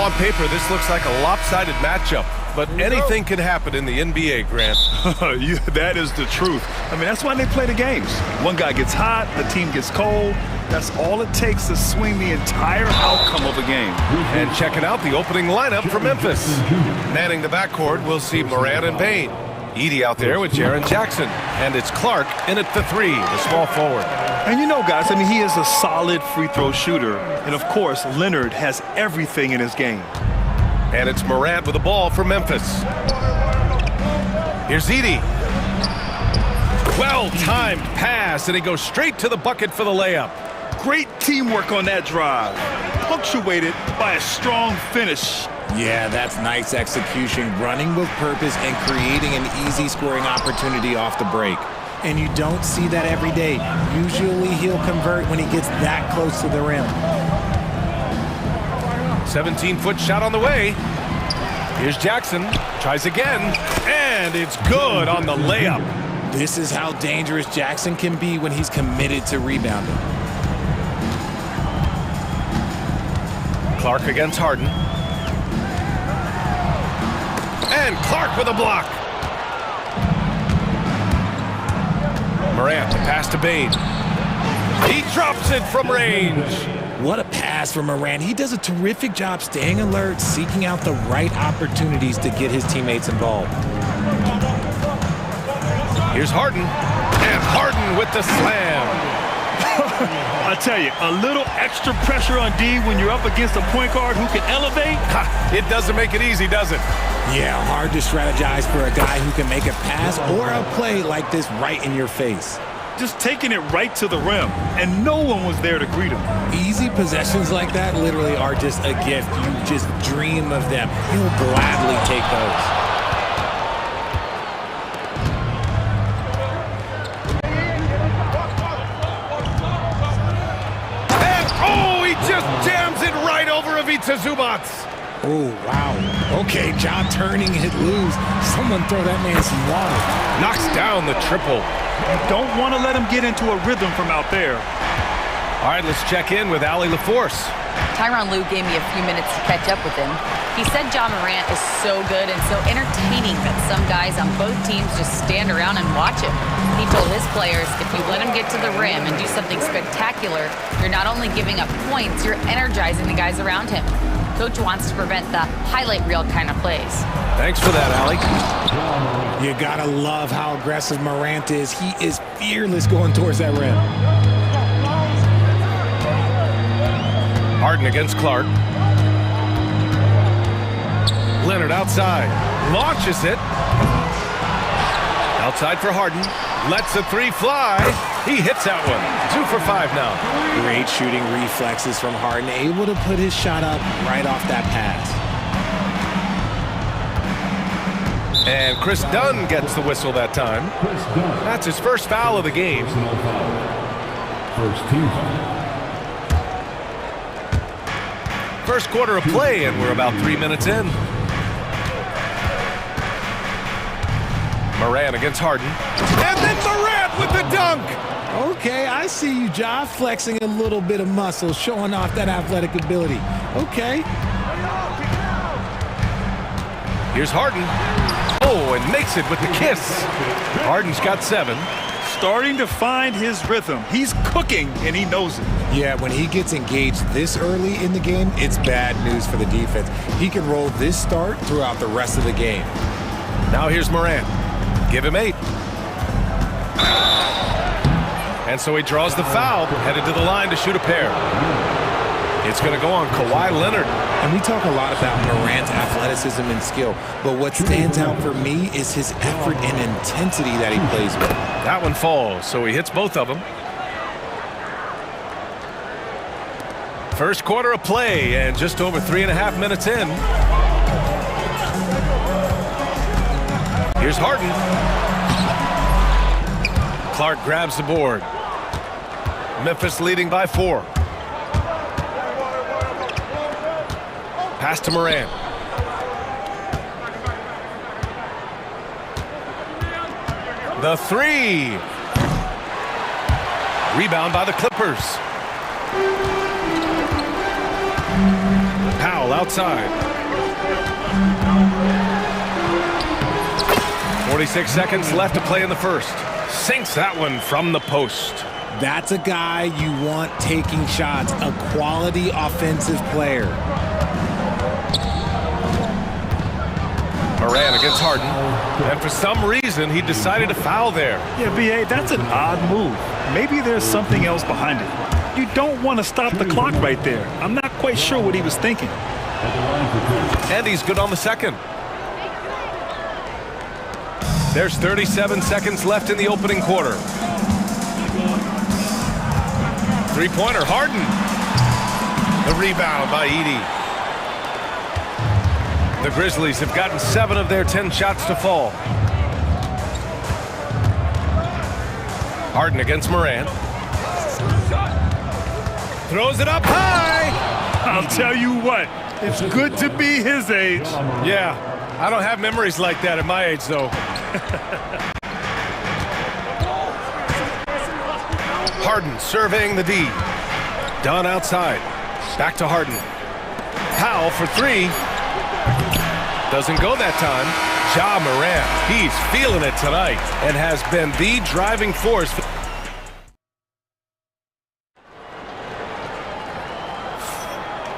On paper, this looks like a lopsided matchup, but anything can happen in the NBA, Grant. That is the truth. I mean, that's why they play the games. One guy gets hot, the team gets cold. That's all it takes to swing the entire outcome of a game. And checking out the opening lineup for Memphis. Manning the backcourt, we'll see Morant and Payne. Edey out there with Jaren Jackson. And it's Clark in at the three, the small forward. And you know, guys, I mean, he is a solid free throw shooter. And, of course, Leonard has everything in his game. And it's Morant with the ball for Memphis. Here's Edey. Well-timed pass, and he goes straight to the bucket for the layup. Great teamwork on that drive. Punctuated by a strong finish. Yeah, that's nice execution, running with purpose and creating an easy scoring opportunity off the break. And you don't see that every day. Usually he'll convert when he gets that close to the rim. 17-foot shot on the way. Here's Jackson, tries again, and it's good on the layup. This is how dangerous Jackson can be when he's committed to rebounding. Clark against Harden. And Clark with a block. Morant, the pass to Bane. He drops it from range. What a pass from Morant. He does a terrific job staying alert, seeking out the right opportunities to get his teammates involved. Here's Harden. And Harden with the slam. I tell you, a little extra pressure on D when you're up against a point guard who can elevate. It doesn't make it easy, does it? Yeah, hard to strategize for a guy who can make a pass or a play like this right in your face. Just taking it right to the rim, and no one was there to greet him. Easy possessions like that literally are just a gift. You just dream of them. You'll gladly take those. Zubats. Oh, wow. Okay, job turning it loose. Someone throw that man some water. Knocks down the triple. You don't want to let him get into a rhythm from out there. All right, let's check in with Allie LaForce. Tyronn Lue gave me a few minutes to catch up with him. He said Ja Morant is so good and so entertaining that some guys on both teams just stand around and watch him. He told his players, if you let him get to the rim and do something spectacular, you're not only giving up points, you're energizing the guys around him. Coach wants to prevent the highlight reel kind of plays. Thanks for that, Allie. You gotta love how aggressive Morant is. He is fearless going towards that rim. Harden against Clark. Leonard outside. Launches it. Outside for Harden. Lets the three fly. He hits that one. 2 for 5 now. Great shooting reflexes from Harden. Able to put his shot up right off that pass. And Chris Dunn gets the whistle that time. That's his first foul of the game. First team foul. First quarter of play, and we're about 3 minutes in. Morant against Harden. And then Morant with the dunk! Okay, I see you, Ja, flexing a little bit of muscle, showing off that athletic ability. Okay. Here's Harden. Oh, and makes it with the kiss. Harden's got 7. Starting to find his rhythm. He's cooking, and he knows it. Yeah, when he gets engaged this early in the game, it's bad news for the defense. He can roll this start throughout the rest of the game. Now here's Morant. Give him 8. And so he draws the foul, headed to the line to shoot a pair. It's going to go on Kawhi Leonard. And we talk a lot about Morant's athleticism and skill, but what stands out for me is his effort and intensity that he plays with. That one falls, so he hits both of them. First quarter of play, and just over 3.5 minutes in. Here's Harden. Clark grabs the board. Memphis leading by 4. Pass to Morant. The 3. Rebound by the Clippers. Powell outside. 46 seconds left to play in the first. Sinks that one from the post. That's a guy you want taking shots, a quality offensive player. Moran against Harden, and for some reason he decided to foul there. Yeah, B.A., that's an odd move. Maybe there's something else behind it. You don't want to stop the clock right there. I'm not quite sure what he was thinking. And he's good on the second. There's 37 seconds left in the opening quarter. Three-pointer, Harden. The rebound by Edey. The Grizzlies have gotten 7 of their 10 shots to fall. Harden against Moran. Throws it up high. I'll tell you what, it's good to be his age. Yeah, I don't have memories like that at my age, though. Harden surveying the D. Dunn outside. Back to Harden. Powell for 3. Doesn't go that time. Ja Morant, he's feeling it tonight and has been the driving force.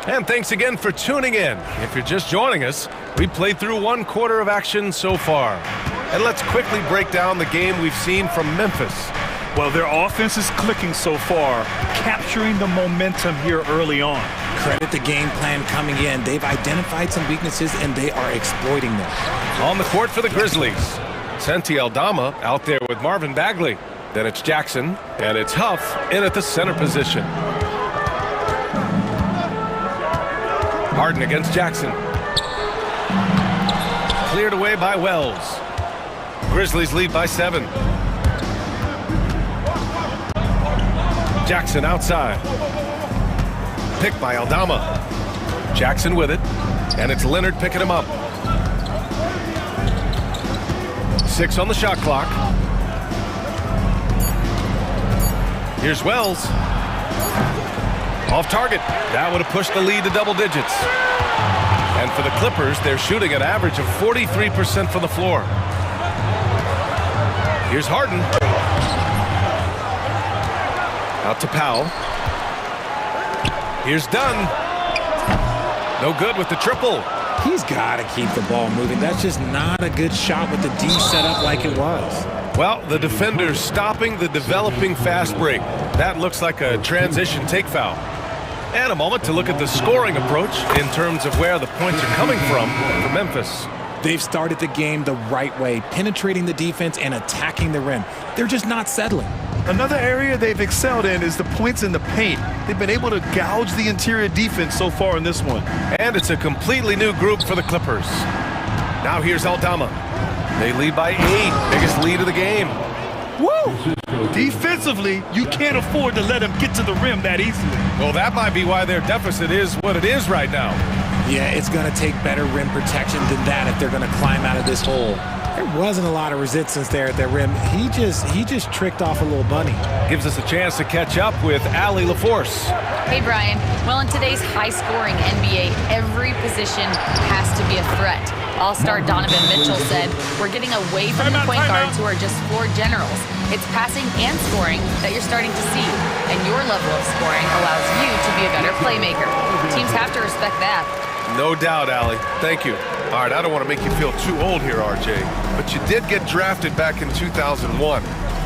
And thanks again for tuning in. If you're just joining us, we played through 1 quarter of action so far. And let's quickly break down the game we've seen from Memphis. Well, their offense is clicking so far, capturing the momentum here early on. Credit the game plan coming in. They've identified some weaknesses, and they are exploiting them. On the court for the Grizzlies, Santi Aldama out there with Marvin Bagley. Then it's Jackson, and it's Huff in at the center position. Harden against Jackson. Cleared away by Wells. Grizzlies lead by 7. Jackson outside. Picked by Aldama. Jackson with it, and it's Leonard picking him up. 6 on the shot clock. Here's Wells. Off target. That would have pushed the lead to double digits. And for the Clippers, they're shooting an average of 43% from the floor. Here's Harden. Out to Powell. Here's Dunn. No good with the triple. He's got to keep the ball moving. That's just not a good shot with the D set up like it was. Well, the defender's stopping the developing fast break. That looks like a transition take foul. And a moment to look at the scoring approach in terms of where the points are coming from for Memphis. They've started the game the right way, penetrating the defense and attacking the rim. They're just not settling. Another area they've excelled in is the points in the paint. They've been able to gouge the interior defense so far in this one. And it's a completely new group for the Clippers. Now here's Aldama. They lead by 8, biggest lead of the game. Woo! Defensively, you can't afford to let them get to the rim that easily. Well, that might be why their deficit is what it is right now. Yeah, it's going to take better rim protection than that if they're going to climb out of this hole. There wasn't a lot of resistance there at their rim. He just tricked off a little bunny. Gives us a chance to catch up with Allie LaForce. Hey, Brian. Well, in today's high-scoring NBA, every position has to be a threat. All-star Donovan Mitchell said, "We're getting away from the point guards who are just floor generals. It's passing and scoring that you're starting to see, and your level of scoring allows you to be a better playmaker. Teams have to respect that." No doubt, Allie. Thank you. All right, I don't want to make you feel too old here, RJ, but you did get drafted back in 2001.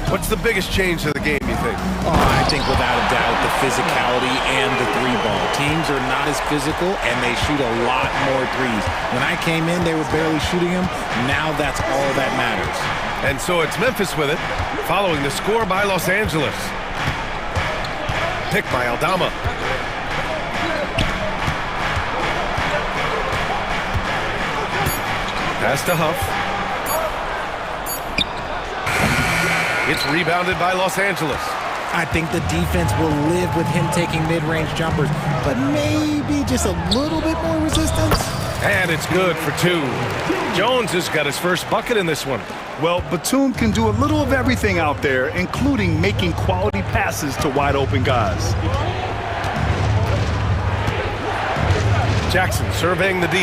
What's the biggest change to the game, you think? Oh, I think without a doubt the physicality and the 3-ball. Teams are not as physical, and they shoot a lot more threes. When I came in, they were barely shooting them. Now that's all that matters. And so it's Memphis with it, following the score by Los Angeles. Picked by Aldama. Pass to Huff. It's rebounded by Los Angeles. I think the defense will live with him taking mid-range jumpers, but maybe just a little bit more resistance. And it's good for 2. Jones has got his first bucket in this one. Well, Batum can do a little of everything out there, including making quality passes to wide-open guys. Jackson surveying the D.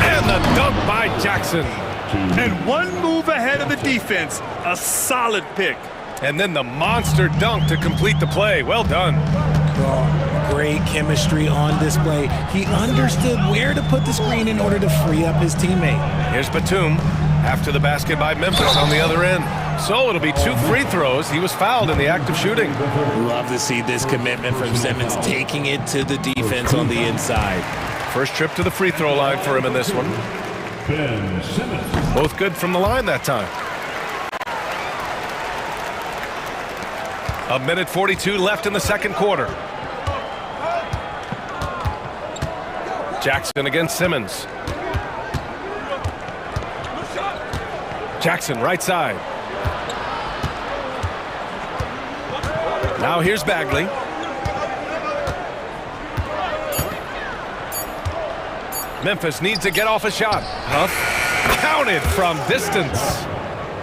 And the dunk by Jackson. And one move ahead of the defense. A solid pick. And then the monster dunk to complete the play. Well done. Oh, great chemistry on display. He understood where to put the screen in order to free up his teammate. Here's Batum after the basket by Memphis on the other end. So it'll be 2 free throws. He was fouled in the act of shooting. Love to see this commitment from Simmons, taking it to the defense on the inside. First trip to the free throw line for him in this one. Ben Simmons. Both good from the line that time. 1:42 left in the second quarter. Jackson against Simmons. Jackson right side. Now here's Bagley. Memphis needs to get off a shot. Huff counted from distance.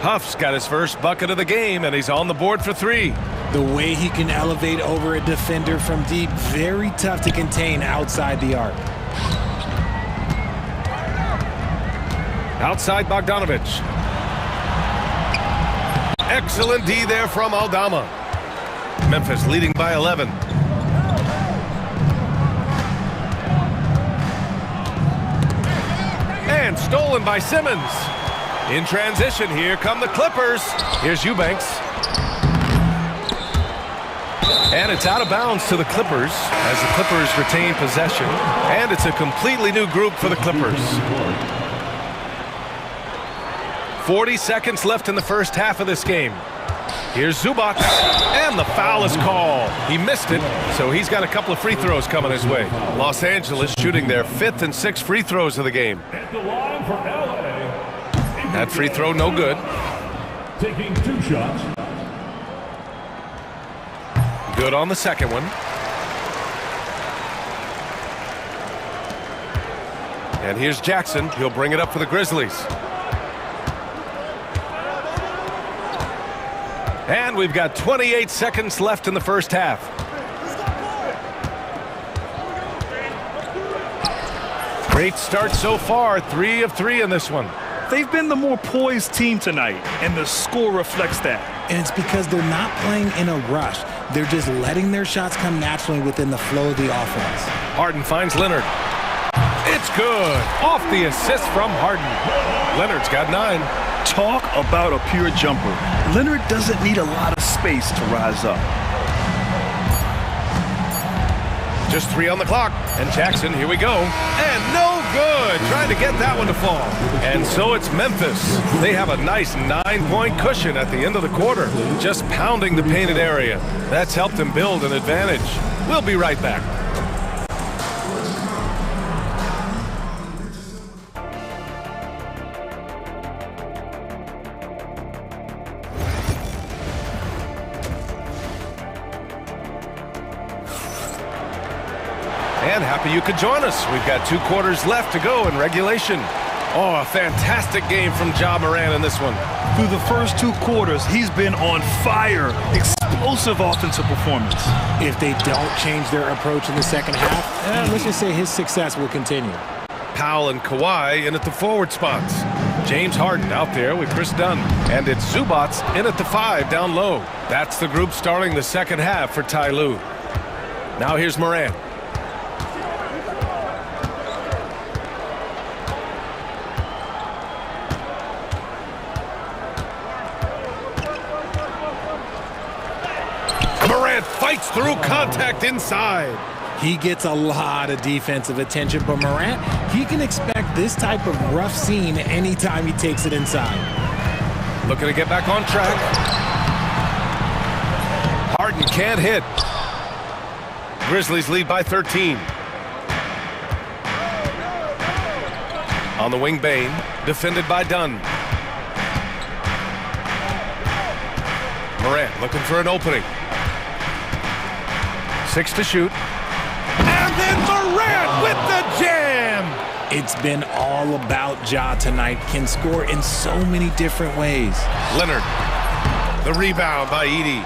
Huff's got his first bucket of the game, and he's on the board for 3. The way he can elevate over a defender from deep, very tough to contain outside the arc. Outside Bogdanovich. Excellent D there from Aldama. Memphis leading by 11. And stolen by Simmons. In transition, here come the Clippers. Here's Eubanks. And it's out of bounds to the Clippers as the Clippers retain possession. And it's a completely new group for the Clippers. 40 seconds left in the first half of this game. Here's Zubac, and the foul is called. He missed it, so he's got a couple of free throws coming his way. Los Angeles shooting their 5th and 6th free throws of the game. At the line for LA. That free throw no good. Taking 2 shots. Good on the second one. And here's Jackson. He'll bring it up for the Grizzlies. And we've got 28 seconds left in the first half. Great start so far. 3 of 3 in this one. They've been the more poised team tonight, and the score reflects that. And it's because they're not playing in a rush. They're just letting their shots come naturally within the flow of the offense. Harden finds Leonard. It's good. Off the assist from Harden. Leonard's got 9. Talk about a pure jumper. Leonard doesn't need a lot of space to rise up. Just 3 on the clock. And Jackson, here we go. And no good. Trying to get that one to fall. And so it's Memphis. They have a nice 9-point cushion at the end of the quarter. Just pounding the painted area. That's helped them build an advantage. We'll be right back. And happy you could join us. We've got 2 quarters left to go in regulation. Oh, a fantastic game from Ja Morant in this one. Through the first 2 quarters, he's been on fire. Explosive offensive performance. If they don't change their approach in the second half, let's just say his success will continue. Powell and Kawhi in at the forward spots. James Harden out there with Chris Dunn. And it's Zubac in at the 5 down low. That's the group starting the second half for Ty Lue. Now here's Morant. Fights through contact inside. He gets a lot of defensive attention, but Morant, he can expect this type of rough scene anytime he takes it inside. Looking to get back on track. Harden can't hit. Grizzlies lead by 13. On the wing, Bane, defended by Dunn. Morant looking for an opening. 6 to shoot. And then Morant with the jam! It's been all about Ja tonight. Can score in so many different ways. Leonard. The rebound by Edey.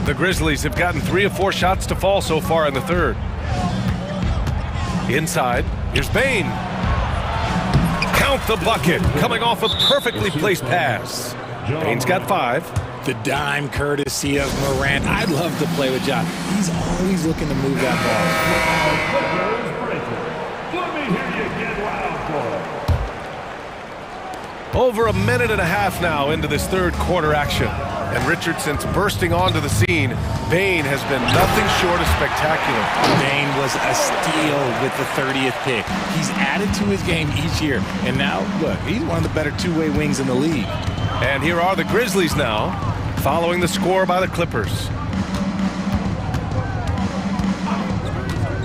The Grizzlies have gotten 3 of 4 shots to fall so far in the third. Inside, here's Bane. Count the bucket, coming off a perfectly placed pass. Bane's got 5. The dime courtesy of Morant. I'd love to play with John. He's always looking to move that Let me hear you get loud for it. Over a minute and a half now into this third quarter action. And Richardson's bursting onto the scene. Bane has been nothing short of spectacular. Bane was a steal with the 30th pick. He's added to his game each year. And now, look, he's one of the better two-way wings in the league. And here are the Grizzlies now, following the score by the Clippers.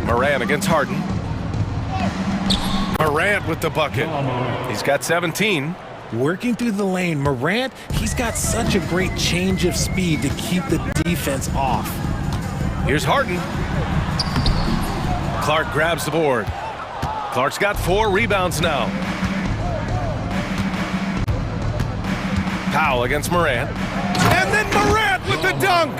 Morant against Harden. Morant with the bucket. He's got 17. Working through the lane, Morant, he's got such a great change of speed to keep the defense off. Here's Harden. Clark grabs the board. Clark's got 4 rebounds now. Powell against Morant. And then Morant with the dunk!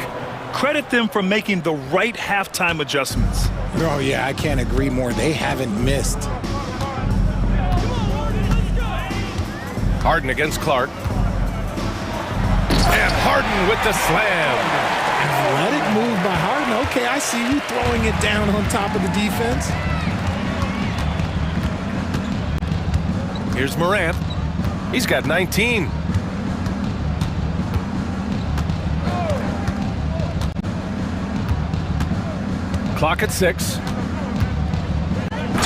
Credit them for making the right halftime adjustments. Oh, yeah, I can't agree more. They haven't missed. Harden against Clark. And Harden with the slam. Let it move by Harden. Okay, I see you throwing it down on top of the defense. Here's Morant. He's got 19. Clock at 6.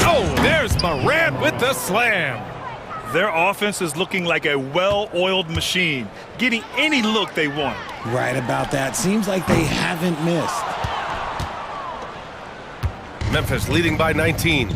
Oh, there's Morant with the slam. Their offense is looking like a well-oiled machine, getting any look they want. Right about that. Seems like they haven't missed. Memphis leading by 19.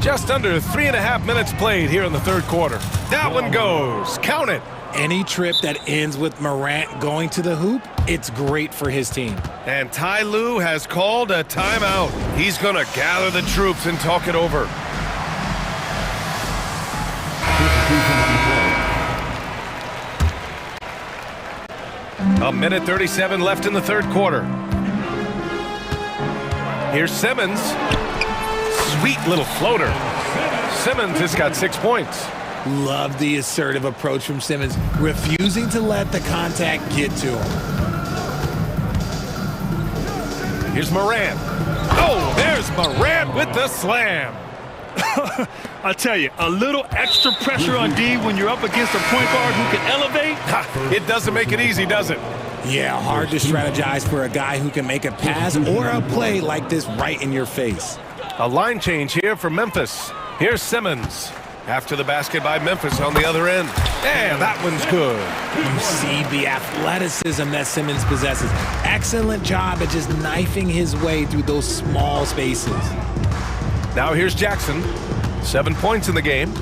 Just under 3.5 minutes played here in the third quarter. That one goes. Count it. Any trip that ends with Morant going to the hoop, it's great for his team. And Ty Lue has called a timeout. He's going to gather the troops and talk it over. A minute 37 left in the third quarter. Here's Simmons. Sweet little floater. Simmons has got 6 points. Love the assertive approach from Simmons, refusing to let the contact get to him. Here's Morant. Oh, there's Morant with the slam. I tell you, a little extra pressure on D when you're up against a point guard who can elevate. It doesn't make it easy, does it? Yeah, hard to strategize for a guy who can make a pass or a play like this right in your face. A line change here for Memphis. Here's Simmons. After the basket by Memphis on the other end. And that one's good. You see the athleticism that Simmons possesses. Excellent job at just knifing his way through those small spaces. Now here's Jackson. 7 points in the game.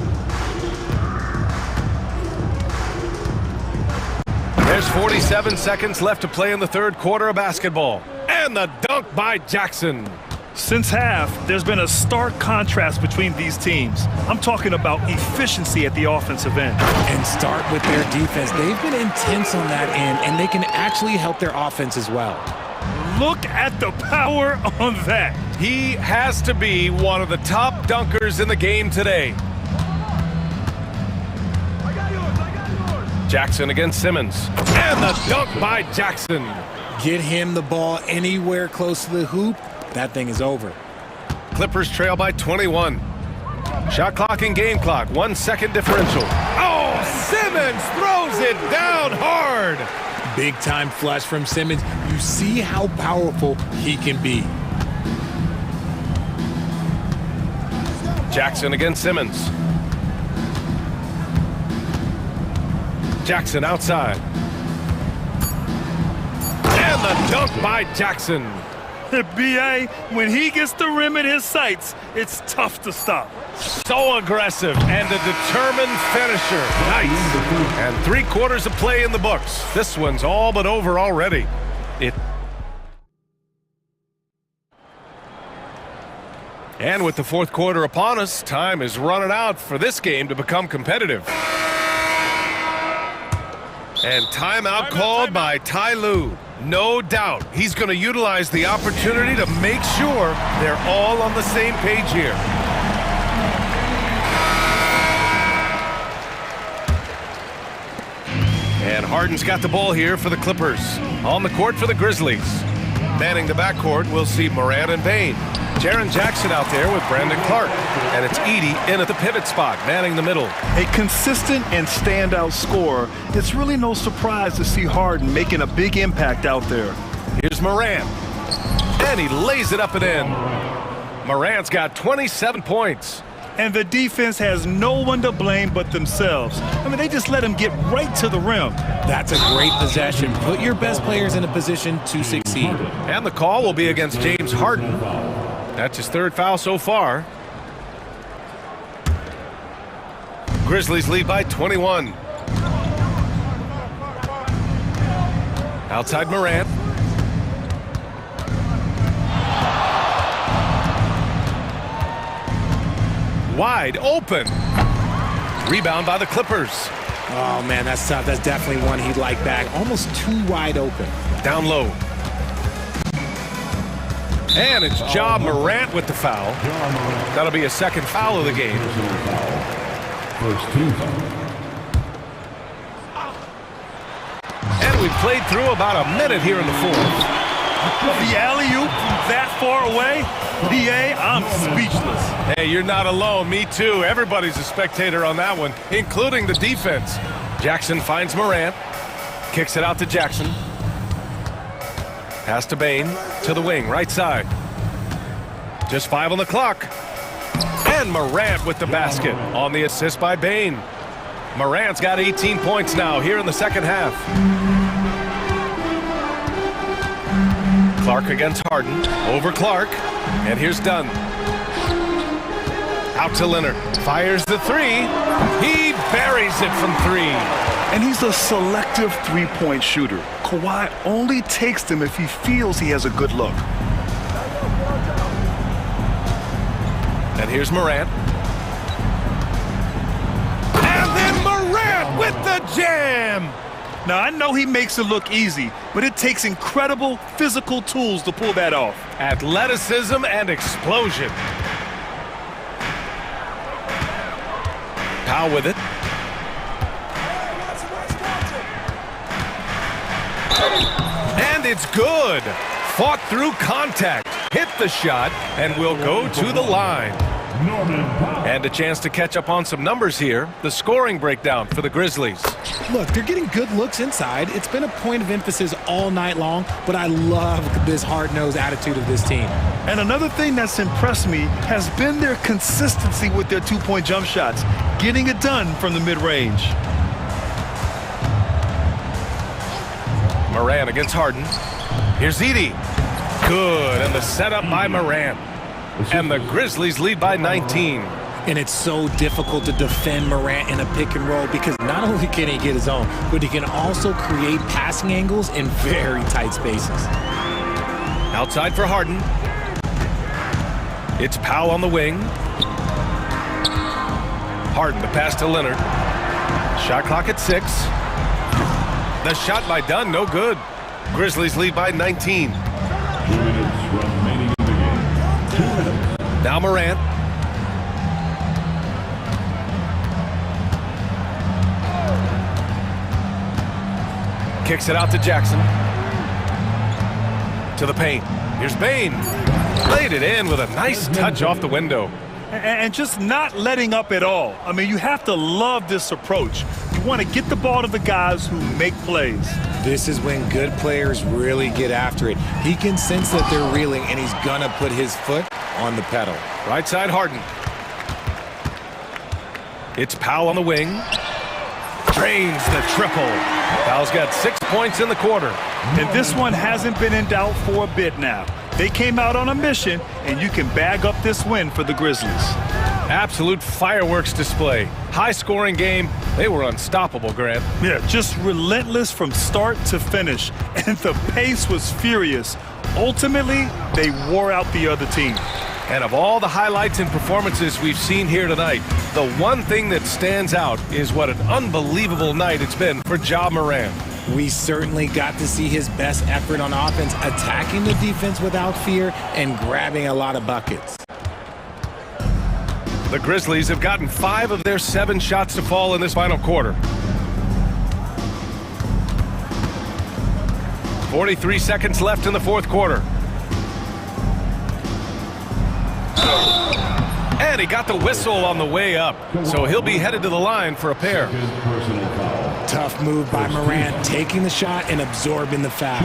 There's 47 seconds left to play in the third quarter of basketball. And the dunk by Jackson. Since half, there's been a stark contrast between these teams. I'm talking about efficiency at the offensive end. And start with their defense. They've been intense on that end, and they can actually help their offense as well. Look at the power on that. He has to be one of the top dunkers in the game today. Jackson against Simmons. And the dunk by Jackson. Get him the ball anywhere close to the hoop. That thing is over. Clippers trail by 21. Shot clock and game clock. 1 second differential. Oh, Simmons throws it down hard. Big time flush from Simmons. You see how powerful he can be. Jackson against Simmons. Jackson outside. And the dunk by Jackson. B.A., when he gets the rim in his sights, it's tough to stop. So aggressive and a determined finisher. Nice. And 3 quarters of play in the books. This one's all but over already. And with the fourth quarter upon us, time is running out for this game to become competitive. And timeout called by Ty Lue. No doubt he's going to utilize the opportunity to make sure they're all on the same page here. And Harden's got the ball here for the Clippers. On the court for the Grizzlies. Manning the backcourt, we'll see Morant and Bane. Jaren Jackson out there with Brandon Clark. And it's Edey in at the pivot spot, manning the middle. A consistent and standout scorer. It's really no surprise to see Harden making a big impact out there. Here's Morant. And he lays it up and in. Morant's got 27 points. And the defense has no one to blame but themselves. I mean, they just let him get right to the rim. That's a great possession. Put your best players in a position to succeed. And the call will be against James Harden. That's his third foul so far. Grizzlies lead by 21. Outside Morant. Wide open. Rebound by the Clippers. Oh, man, that's tough. That's definitely one he'd like back. Almost too wide open. Down low. And it's Ja Morant with the foul. That'll be a second foul of the game. And we've played through about a minute here in the fourth. The alley-oop that far away? PA, I'm speechless. Hey, you're not alone. Me too. Everybody's a spectator on that one, including the defense. Jackson finds Morant. Kicks it out to Jackson. Pass to Bane. To the wing, right side. Just 5 on the clock. And Morant with the basket on the assist by Bane. Morant's got 18 points now here in the second half. Clark against Harden. Over Clark. And here's Dunn. Out to Leonard. Fires the three. He buries it from 3. And he's a selective three-point shooter. Kawhi only takes them if he feels he has a good look. And here's Morant. And then Morant with the jam! Now, I know he makes it look easy, but it takes incredible physical tools to pull that off. Athleticism and explosion. Powell with it. And it's good. Fought through contact. Hit the shot and will go to the line. And a chance to catch up on some numbers here. The scoring breakdown for the Grizzlies. Look, they're getting good looks inside. It's been a point of emphasis all night long, but I love this hard-nosed attitude of this team. And another thing that's impressed me has been their consistency with their two-point jump shots, getting it done from the mid-range. Morant against Harden. Here's Edey. Good, and the setup by Morant. And the Grizzlies lead by 19. And it's so difficult to defend Morant in a pick and roll because not only can he get his own, but he can also create passing angles in very tight spaces. Outside for Harden. It's Powell on the wing. Harden, the pass to Leonard. Shot clock at 6. The shot by Dunn, no good. Grizzlies lead by 19. Now Morant. Kicks it out to Jackson. To the paint. Here's Bane. Laid it in with a nice touch off the window. And just not letting up at all. I mean, you have to love this approach. You want to get the ball to the guys who make plays. This is when good players really get after it. He can sense that they're reeling, and he's going to put his foot on the pedal. Right side Harden. It's Powell on the wing. Drains the triple. Powell's got 6 points in the quarter. And this one hasn't been in doubt for a bit now. They came out on a mission, and you can bag up this win for the Grizzlies. Absolute fireworks display. High-scoring game. They were unstoppable, Grant. Yeah, just relentless from start to finish. And the pace was furious. Ultimately, they wore out the other team. And of all the highlights and performances we've seen here tonight, the one thing that stands out is what an unbelievable night it's been for Ja Morant. We certainly got to see his best effort on offense, attacking the defense without fear and grabbing a lot of buckets. The Grizzlies have gotten 5 of their 7 shots to fall in this final quarter. 43 seconds left in the fourth quarter. And he got the whistle on the way up, so he'll be headed to the line for a pair. Tough move by Morant, taking the shot and absorbing the foul.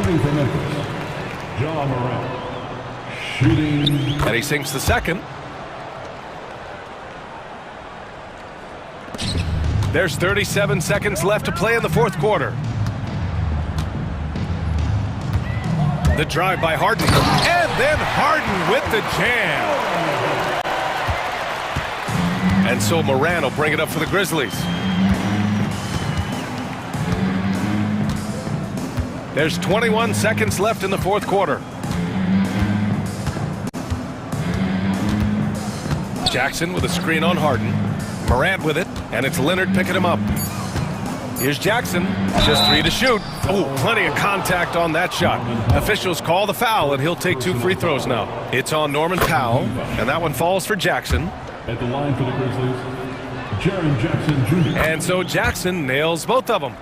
Ja Morant. Shooting. And he sinks the second. There's 37 seconds left to play in the fourth quarter. The drive by Harden, and then Harden with the jam. And so Morant will bring it up for the Grizzlies. There's 21 seconds left in the fourth quarter. Jackson with a screen on Harden. Morant with it, and it's Leonard picking him up. Here's Jackson, just 3 to shoot. Oh, plenty of contact on that shot. Officials call the foul, and he'll take 2 free throws now. It's on Norman Powell, and that one falls for Jackson. At the line for the Grizzlies, Jaren Jackson Jr. And so Jackson nails both of them.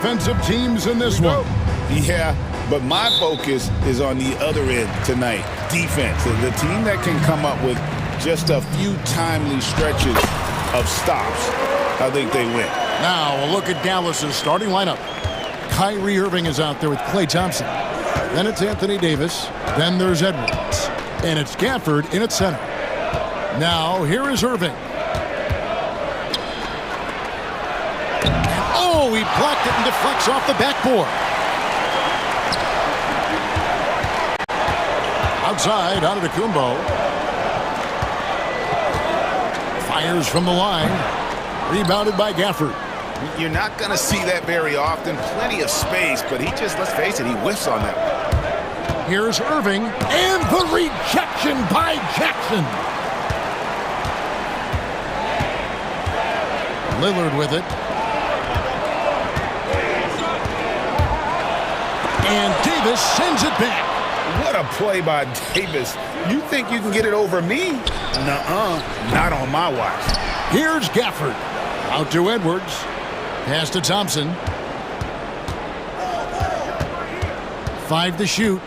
offensive teams in this one. Yeah, but my focus is on the other end tonight, defense. The team that can come up with just a few timely stretches of stops, I think they win. Now, a look at Dallas's starting lineup. Kyrie Irving is out there with Klay Thompson. Then it's Anthony Davis. Then there's Edwards. And it's Gafford in at center. Now, here is Irving. Oh, he blocked it and deflects off the backboard. Outside, Antetokounmpo. Fires from the line. Rebounded by Gafford. You're not going to see that very often. Plenty of space, but he just, let's face it, he whiffs on that one. Here's Irving, and the rejection by Jackson. Lillard with it. And Davis sends it back. What a play by Davis. You think you can get it over me? Nuh-uh, not on my watch. Here's Gafford. Out to Edwards. Pass to Thompson. 5 to shoot.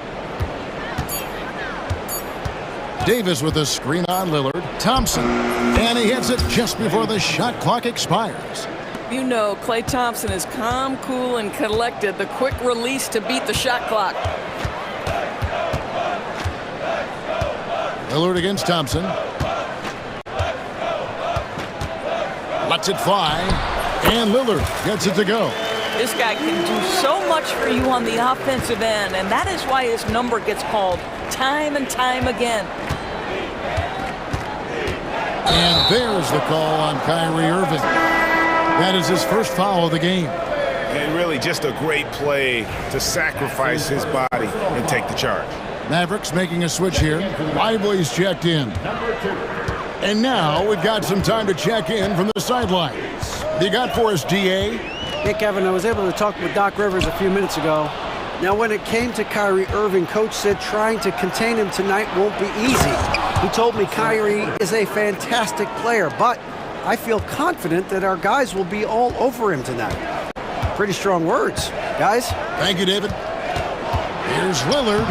Davis with a screen on Lillard. Thompson. And he hits it just before the shot clock expires. You know, Klay Thompson is calm, cool, and collected. The quick release to beat the shot clock. Lillard against Thompson. Lets it fly. And Lillard gets it to go. This guy can do so much for you on the offensive end, and that is why his number gets called time and time again. And there's the call on Kyrie Irving. That is his first foul of the game. And really just a great play to sacrifice his body and take the charge. Mavericks making a switch here. Lively's checked in. And now we've got some time to check in from the sidelines. What do you got for us, DA? Hey, Kevin, I was able to talk with Doc Rivers a few minutes ago. Now, when it came to Kyrie Irving, Coach said trying to contain him tonight won't be easy. He told me Kyrie is a fantastic player, but I feel confident that our guys will be all over him tonight. Pretty strong words, guys. Thank you, David. Here's Lillard.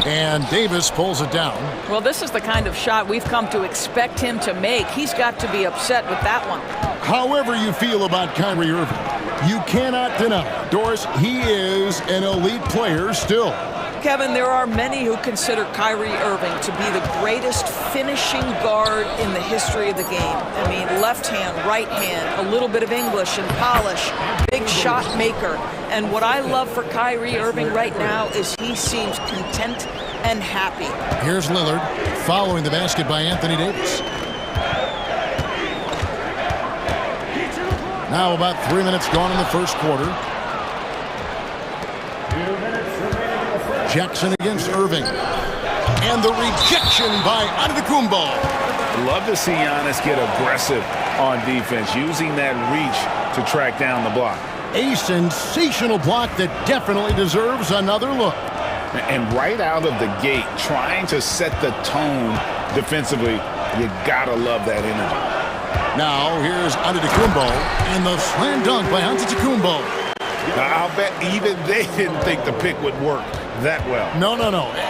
And Davis pulls it down. Well, this is the kind of shot we've come to expect him to make. He's got to be upset with that one. However you feel about Kyrie Irving, you cannot deny, Doris, he is an elite player still. Kevin, there are many who consider Kyrie Irving to be the greatest finishing guard in the history of the game. I mean, left hand, right hand, a little bit of English and polish, big shot maker. And what I love for Kyrie Irving right now is he seems content and happy. Here's Lillard following the basket by Anthony Davis. Now about 3 minutes gone in the first quarter. Jackson against Irving. And the rejection by Antetokounmpo. Love to see Giannis get aggressive on defense, using that reach to track down the block. A sensational block that definitely deserves another look. And right out of the gate, trying to set the tone defensively, you gotta love that energy. Now here's Antetokounmpo and the slam dunk by Antetokounmpo. Now, I'll bet even they didn't think the pick would work that well. No.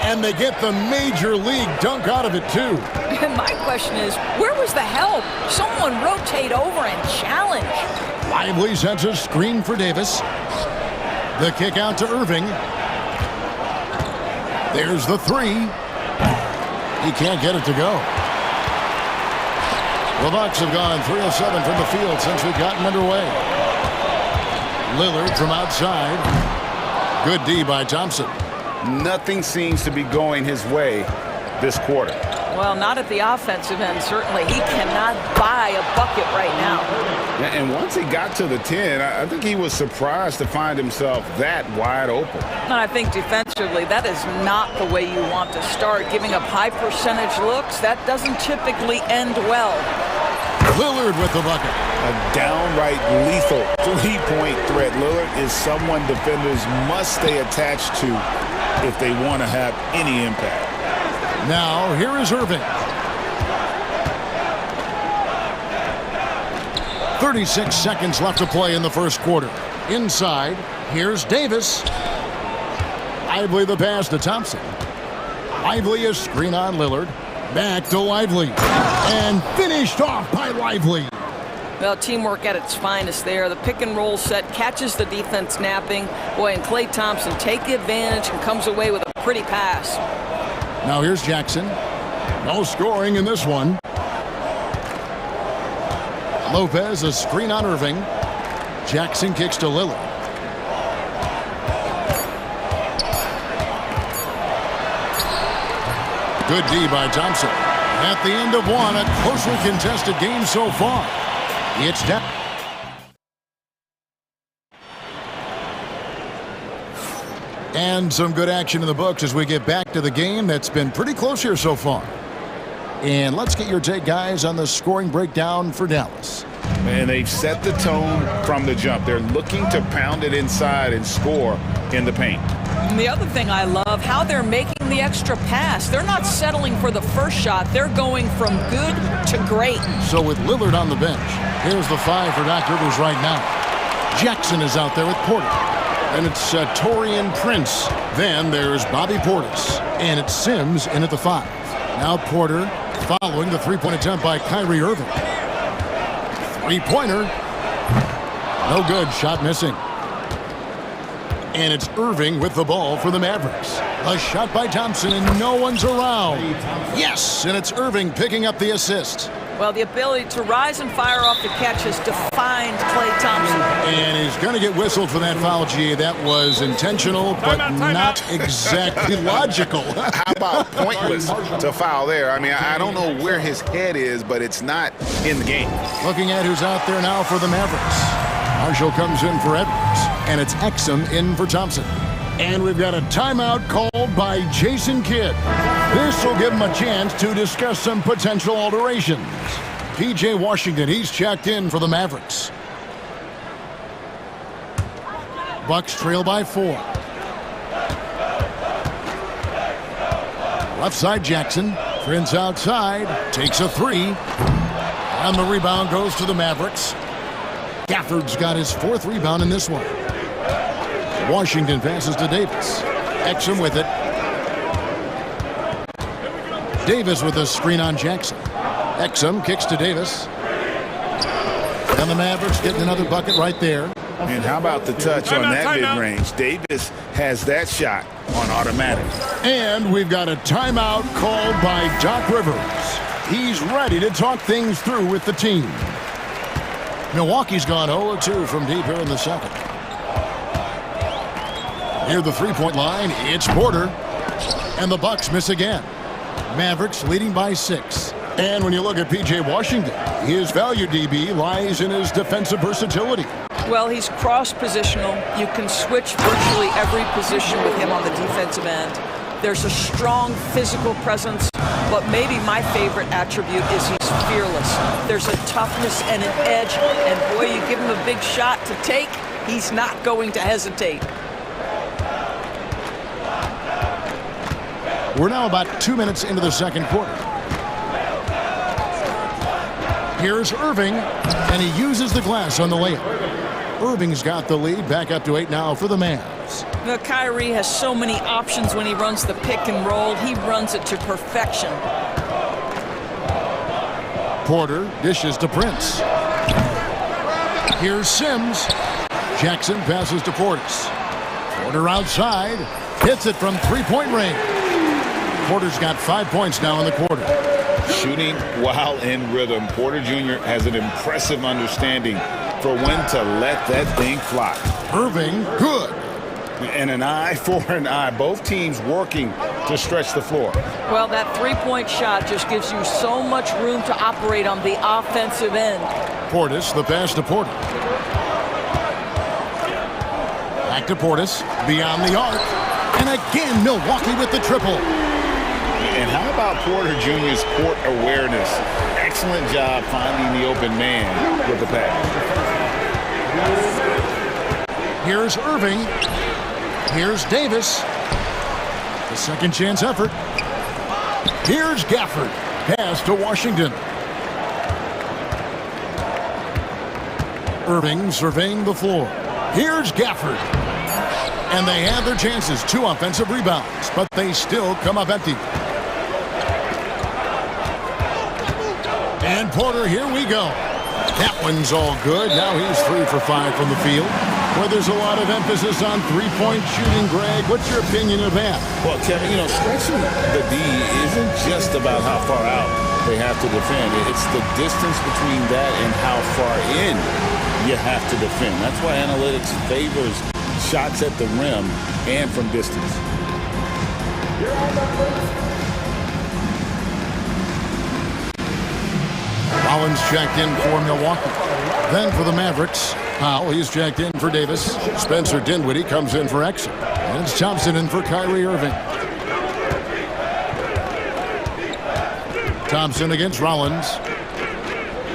And they get the major league dunk out of it, too. And my question is, where was the help? Someone rotate over and challenge. Lively sends a screen for Davis. The kick out to Irving. There's the three. He can't get it to go. The Bucks have gone 3 of 7 from the field since we've gotten underway. Lillard from outside. Good D by Thompson. Nothing seems to be going his way this quarter. Well, not at the offensive end, certainly. He cannot buy a bucket right now. And once he got to the 10, I think he was surprised to find himself that wide open. And I think defensively, that is not the way you want to start. Giving up high percentage looks, that doesn't typically end well. Lillard with the bucket. A downright lethal three-point threat. Lillard is someone defenders must stay attached to if they want to have any impact. Now, here is Irving. 36 seconds left to play in the first quarter. Inside, here's Davis. Lively the pass to Thompson. Lively a screen on Lillard. Back to Lively. And finished off by Lively. Well, teamwork at its finest there. The pick and roll set catches the defense napping. Boy, and Klay Thompson take advantage and comes away with a pretty pass. Now here's Jackson. No scoring in this one. Lopez, a screen on Irving. Jackson kicks to Lillard. Good D by Thompson. At the end of one, a closely contested game so far. It's down. And some good action in the books as we get back to the game that's been pretty close here so far. And let's get your take, guys, on the scoring breakdown for Dallas. And they've set the tone from the jump. They're looking to pound it inside and score in the paint. And the other thing I love, how they're making the extra pass. They're not settling for the first shot. They're going from good to great. So with Lillard on the bench, here's the 5 for Doc Rivers right now. Jackson is out there with Porter. And it's Taurean Prince. Then there's Bobby Portis. And it's Sims in at the 5. Now Porter following the three-point attempt by Kyrie Irving. Three-pointer. No good. Shot missing. And it's Irving with the ball for the Mavericks. A shot by Thompson and no one's around. Yes, and it's Irving picking up the assist. Well, the ability to rise and fire off the catch has defined Klay Thompson. And he's going to get whistled for that foul, G. That was intentional, but not exactly logical. How about pointless to foul there? I mean, I don't know where his head is, but it's not in the game. Looking at who's out there now for the Mavericks. Marshall comes in for Edwards, and it's Exum in for Thompson. And we've got a timeout called by Jason Kidd. This will give him a chance to discuss some potential alterations. P.J. Washington, he's checked in for the Mavericks. Bucks trail by 4. Left side, Jackson. Prince outside, takes a 3. And the rebound goes to the Mavericks. Gafford's got his 4th rebound in this one. Washington passes to Davis. Exum with it. Davis with a screen on Jackson. Exum kicks to Davis. And the Mavericks getting another bucket right there. And how about the touch on that mid-range? Davis has that shot on automatic. And we've got a timeout called by Doc Rivers. He's ready to talk things through with the team. Milwaukee's gone 0-2 from deep here in the second. Near the three-point line, it's Porter. And the Bucks miss again. Mavericks leading by 6. And when you look at P.J. Washington, his value, DB, lies in his defensive versatility. Well, he's cross-positional. You can switch virtually every position with him on the defensive end. There's a strong physical presence, but maybe my favorite attribute is he's fearless. There's a toughness and an edge, and boy, you give him a big shot to take, he's not going to hesitate. We're now about 2 minutes into the second quarter. Here's Irving, and he uses the glass on the layup. Irving's got the lead, back up to 8 now for the Mavs. Now, Kyrie has so many options when he runs the pick and roll. He runs it to perfection. Porter dishes to Prince. Here's Sims. Jackson passes to Portis. Porter outside, hits it from three-point range. Porter's got 5 points now in the quarter. Shooting while in rhythm. Porter Jr. has an impressive understanding for when to let that thing fly. Irving, good. And an eye for an eye. Both teams working to stretch the floor. Well, that three-point shot just gives you so much room to operate on the offensive end. Portis, the pass to Porter. Back to Portis, beyond the arc. And again, Milwaukee with the triple. And how about Porter Jr.'s court awareness? Excellent job finding the open man with the pass. Here's Irving. Here's Davis. The second chance effort. Here's Gafford. Pass to Washington. Irving surveying the floor. Here's Gafford. And they had their chances. 2 offensive rebounds, but they still come up empty. And Porter, here we go. That one's all good. Now he's 3 for 5 from the field. Where there's a lot of emphasis on three-point shooting, Greg. What's your opinion of that? Well, Kevin, stretching the D isn't just about how far out they have to defend. It's the distance between that and how far in you have to defend. That's why analytics favors shots at the rim and from distance. Rollins checked in for Milwaukee. Then for the Mavericks, Powell, he's checked in for Davis. Spencer Dinwiddie comes in for Exum. And it's Thompson in for Kyrie Irving. Thompson against Rollins.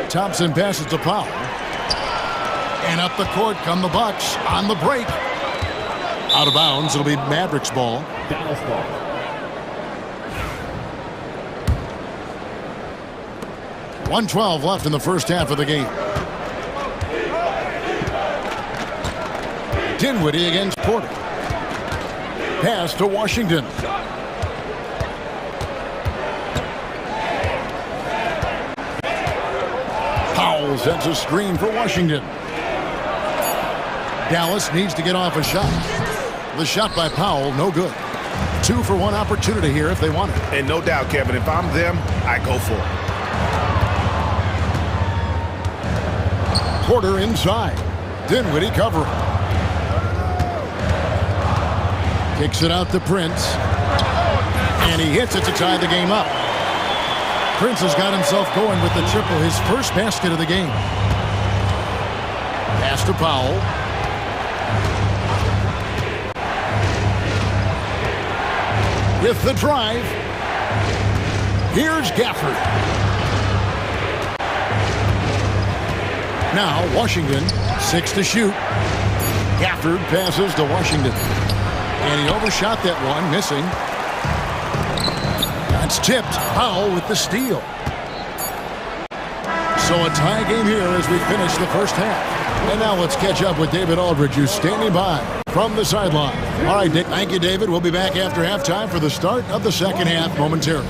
Thompson passes to Powell. And up the court come the Bucks on the break. Out of bounds, it'll be Mavericks ball. Dallas ball. .112 left in the first half of the game. Dinwiddie against Porter. Pass to Washington. Powell sets a screen for Washington. Dallas needs to get off a shot. The shot by Powell, no good. 2 for 1 opportunity here if they want it. And no doubt, Kevin, if I'm them, I go for it. Porter inside. Dinwiddie covering. Kicks it out to Prince. And he hits it to tie the game up. Prince has got himself going with the triple, his first basket of the game. Pass to Powell. With the drive. Here's Gafford. Now Washington, 6 to shoot. Gafford passes to Washington. And he overshot that one, missing. That's tipped. Powell with the steal. So a tie game here as we finish the first half. And now let's catch up with David Aldridge, who's standing by from the sideline. All right, Dick. Thank you, David. We'll be back after halftime for the start of the second half momentarily.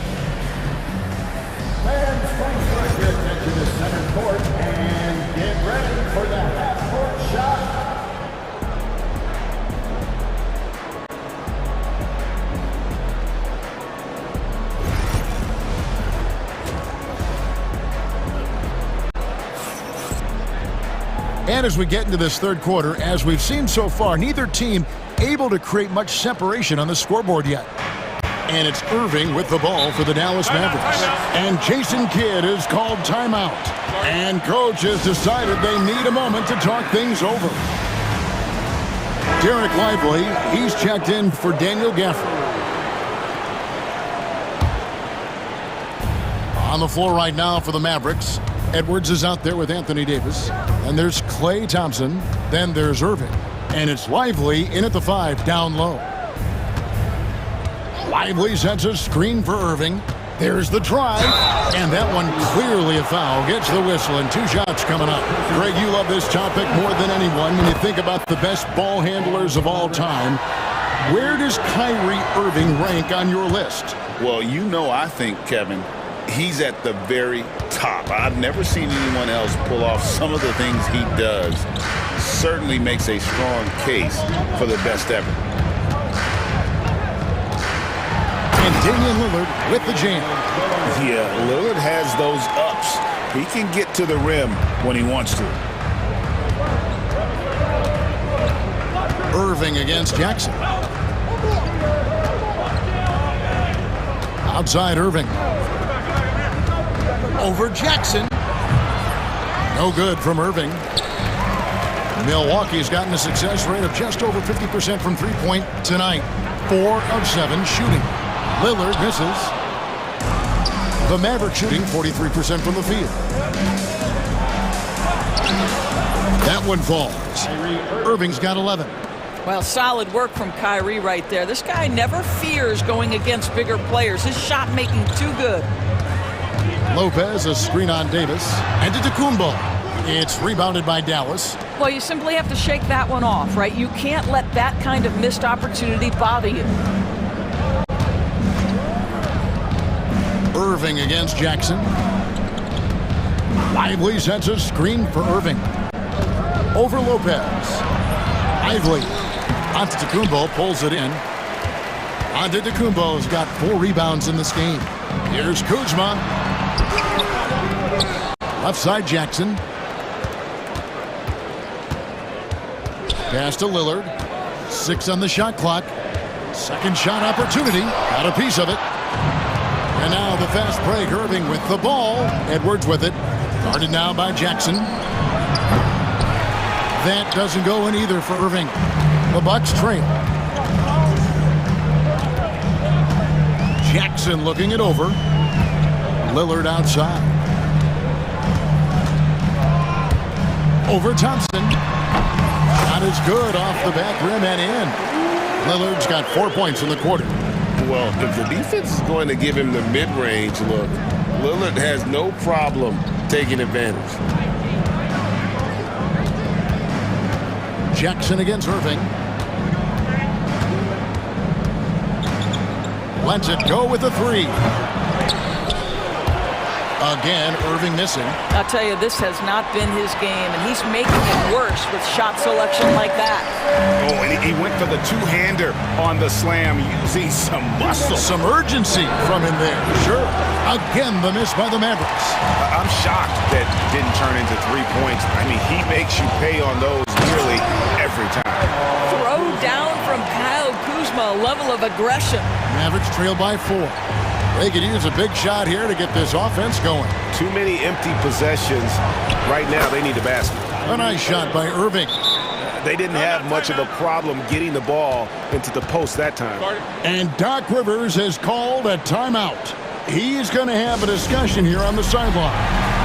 Fans, bring your attention to center court and get ready for the half-court shot. And as we get into this third quarter, as we've seen so far, neither team able to create much separation on the scoreboard yet. And it's Irving with the ball for the Dallas Mavericks. And Jason Kidd is called timeout. And coach has decided they need a moment to talk things over. Derek Lively, he's checked in for Daniel Gafford. On the floor right now for the Mavericks. Edwards is out there with Anthony Davis. And there's Klay Thompson. Then there's Irving. And it's Lively in at the 5, down low. Lively sets a screen for Irving. There's the drive. And that one clearly a foul. Gets the whistle and 2 shots coming up. Greg, you love this topic more than anyone when you think about the best ball handlers of all time. Where does Kyrie Irving rank on your list? Well, I think, Kevin, he's at the very top. I've never seen anyone else pull off some of the things he does. Certainly makes a strong case for the best ever. And Damian Lillard with the jam. Yeah, Lillard has those ups. He can get to the rim when he wants to. Irving against Jackson. Outside Irving. Over Jackson. No good from Irving. Milwaukee's gotten a success rate of just over 50% from three-point tonight. 4 of 7 shooting. Lillard misses. The Mavericks shooting 43% from the field. That one falls. Irving's got 11. Well, solid work from Kyrie right there. This guy never fears going against bigger players. His shot making too good. Lopez, a screen on Davis. And to Kumbo. It's rebounded by Dallas. Well, you simply have to shake that one off, right? You can't let that kind of missed opportunity bother you. Irving against Jackson. Lively sets a screen for Irving. Over Lopez. Lively. Antetokounmpo pulls it in. Antetokounmpo's got 4 rebounds in this game. Here's Kuzma. Left side Jackson. Pass to Lillard. 6 on the shot clock. Second shot opportunity. Got a piece of it. And now the fast break. Irving with the ball. Edwards with it. Guarded now by Jackson. That doesn't go in either for Irving. The Bucks trail. Jackson looking it over. Lillard outside. Over Thompson. Not as good off the back rim and in. Lillard's got 4 points in the quarter. Well, if the defense is going to give him the mid-range look, Lillard has no problem taking advantage. Jackson against Irving. Lets it go with the 3. Again, Irving missing. I'll tell you, this has not been his game, and he's making it worse with shot selection like that. Oh, and he went for the two-hander on the slam, using some muscle. Some urgency from him there. Sure. Again, the miss by the Mavericks. I'm shocked that didn't turn into 3 points. I mean, he makes you pay on those nearly every time. Throw down from Kyle Kuzma, a level of aggression. Mavericks trail by 4. They could use a big shot here to get this offense going. Too many empty possessions. Right now, they need a basket. A nice shot by Irving. They didn't have much of a problem getting the ball into the post that time. And Doc Rivers has called a timeout. He's going to have a discussion here on the sideline.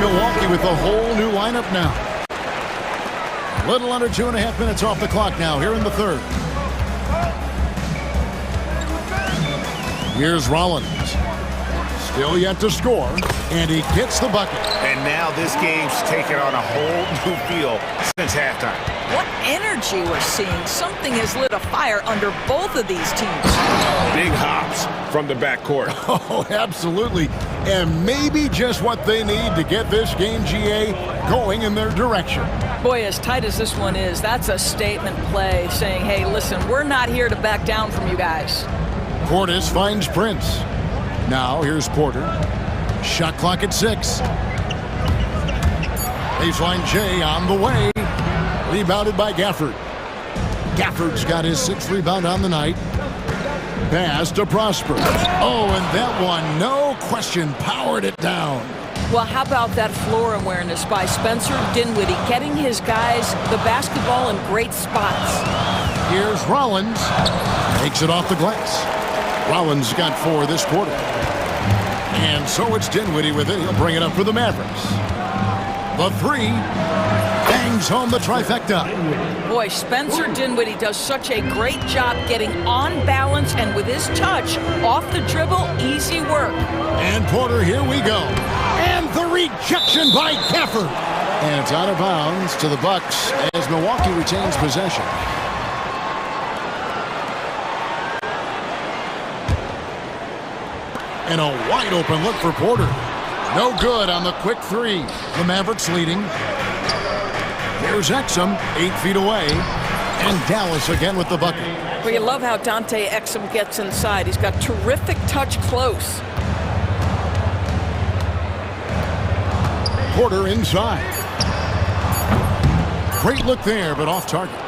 Milwaukee with a whole new lineup now. Little under 2.5 minutes off the clock now here in the third. Here's Rollins. Still yet to score, and he gets the bucket. And now this game's taken on a whole new feel since halftime. What energy we're seeing. Something has lit a fire under both of these teams. Big hops from the backcourt. Oh, absolutely. And maybe just what they need to get this game, GA, going in their direction. Boy, as tight as this one is, that's a statement play saying, hey, listen, we're not here to back down from you guys. Portis finds Prince. Now here's Porter. Shot clock at 6. Baseline J on the way. Rebounded by Gafford. Gafford's got his 6th rebound on the night. Pass to Prosper. Oh, and that one, no question, powered it down. Well, how about that floor awareness by Spencer Dinwiddie, getting his guys the basketball in great spots. Here's Rollins. Takes it off the glass. Rollins got 4 this quarter. And so it's Dinwiddie with it. He'll bring it up for the Mavericks. The 3 bangs home the trifecta. Boy, Spencer Dinwiddie does such a great job getting on balance and with his touch, off the dribble, easy work. And Porter, here we go. And the rejection by Gafford. And it's out of bounds to the Bucks as Milwaukee retains possession. And a wide open look for Porter. No good on the quick 3. The Mavericks leading. Here's Exum, 8 feet away. And Dallas again with the bucket. Well, you love how Dante Exum gets inside. He's got terrific touch close. Porter inside. Great look there, but off target.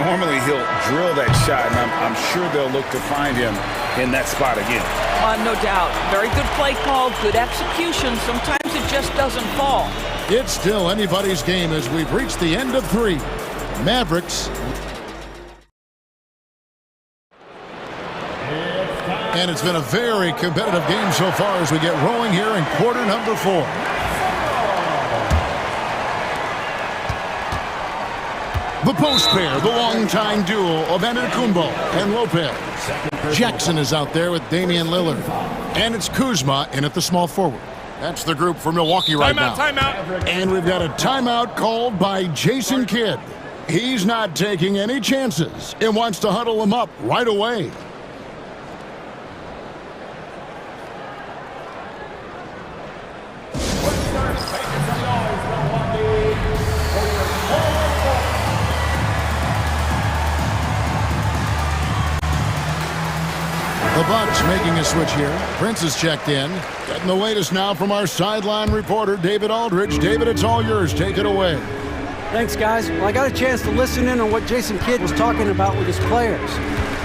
Normally he'll drill that shot, and I'm sure they'll look to find him in that spot again. No doubt. Very good play call, good execution. Sometimes it just doesn't fall. It's still anybody's game as we've reached the end of 3. Mavericks. And it's been a very competitive game so far as we get rolling here in quarter number 4. The post pair, the longtime duo of Antetokounmpo and Lopez. Jackson is out there with Damian Lillard. And it's Kuzma in at the small forward. That's the group for Milwaukee right now. Timeout. And we've got a timeout called by Jason Kidd. He's not taking any chances and wants to huddle him up right away. The Bucks making a switch here. Prince is checked in. Getting the latest now from our sideline reporter, David Aldridge. David, it's all yours. Take it away. Thanks, guys. Well, I got a chance to listen in on what Jason Kidd was talking about with his players.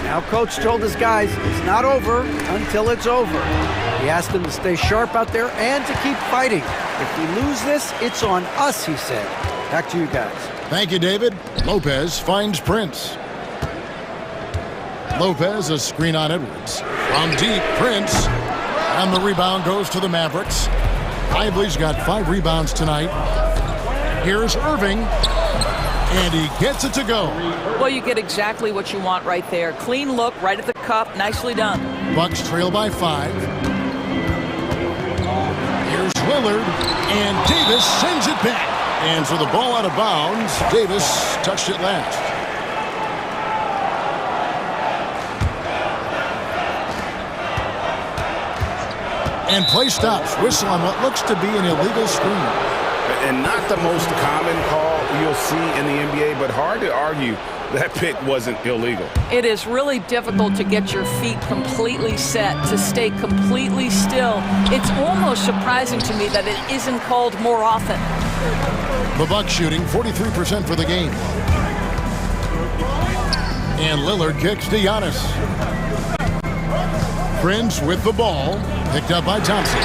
Now, Coach told his guys it's not over until it's over. He asked them to stay sharp out there and to keep fighting. If we lose this, it's on us, he said. Back to you guys. Thank you, David. Lopez finds Prince. Lopez, a screen on Edwards. From deep, Prince. And the rebound goes to the Mavericks. Lively's got 5 rebounds tonight. Here's Irving. And he gets it to go. Well, you get exactly what you want right there. Clean look, right at the cup. Nicely done. Bucks trail by 5. Here's Lillard. And Davis sends it back. And so the ball out of bounds. Davis touched it last. And play stops. Whistle on what looks to be an illegal screen. And not the most common call you'll see in the NBA, but hard to argue that pick wasn't illegal. It is really difficult to get your feet completely set, to stay completely still. It's almost surprising to me that it isn't called more often. The Bucks shooting 43% for the game. And Lillard kicks to Giannis. Prince with the ball. Picked up by Thompson.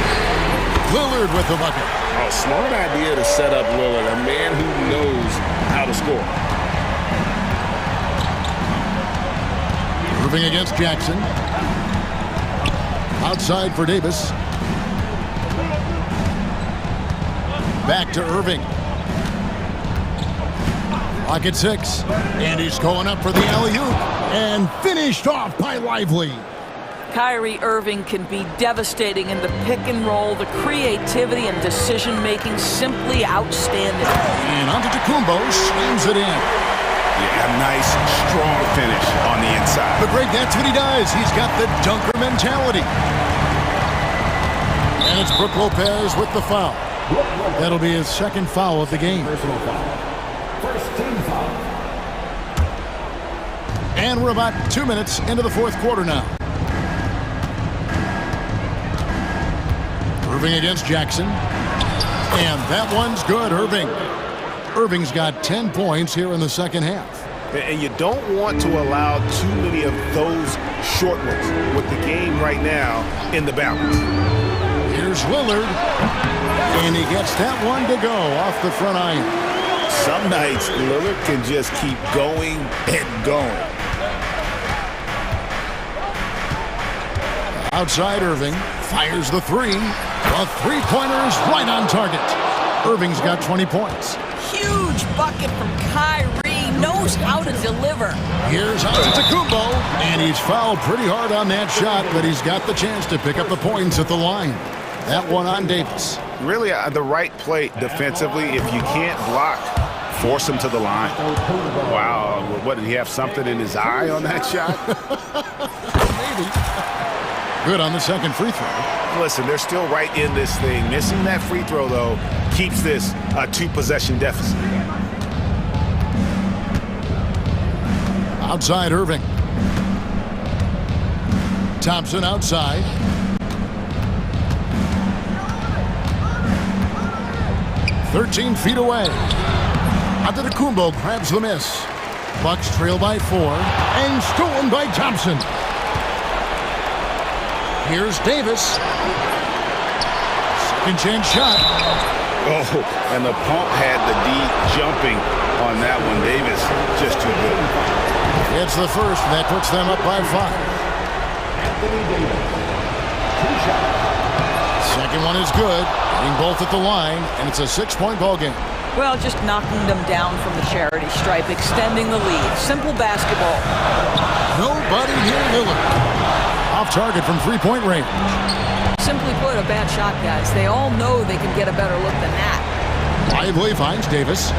Lillard with the bucket. Oh, smart idea to set up Lillard, a man who knows how to score. Moving against Jackson. Outside for Davis. Back to Irving. Clock at 6. And he's going up for the alley-oop. And finished off by Lively. Kyrie Irving can be devastating in the pick and roll. The creativity and decision-making simply outstanding. And Antetokounmpo slams it in. Yeah, a nice, strong finish on the inside. But Greg, that's what he does. He's got the dunker mentality. And it's Brook Lopez with the foul. That'll be his second foul of the game. First team foul. And we're about 2 minutes into the fourth quarter now. Irving against Jackson. And that one's good, Irving. Irving's got 10 points here in the second half. And you don't want to allow too many of those short ones with the game right now in the balance. Here's Lillard. And he gets that one to go off the front iron. Some nights, Lillard can just keep going and going. Outside Irving. Fires the 3. The three-pointer is right on target. Irving's got 20 points. Huge bucket from Kyrie. Knows how to deliver. Here's Antetokounmpo. And he's fouled pretty hard on that shot, but he's got the chance to pick up the points at the line. That one on Davis. Really the right play defensively. If you can't block, force him to the line. Wow. What, did he have something in his eye on that shot? Maybe. Good on the second free throw. Listen, they're still right in this thing. Missing that free throw, though, keeps this a 2-possession deficit. Outside Irving. Thompson outside. "13 feet away. Antetokounmpo grabs the miss. Bucks trail by 4 and stolen by Thompson. Here's Davis. Second chance shot. Oh, and the pump had the D jumping on that one. Davis just too good. It's the first, and that puts them up by 5. Second one is good. Getting both at the line, and it's a 6-point ball game. Well, just knocking them down from the charity stripe, extending the lead. Simple basketball. Nobody near Lillard. Off target from three-point range. Simply put, a bad shot, guys. They all know they can get a better look than that. Lively finds Davis.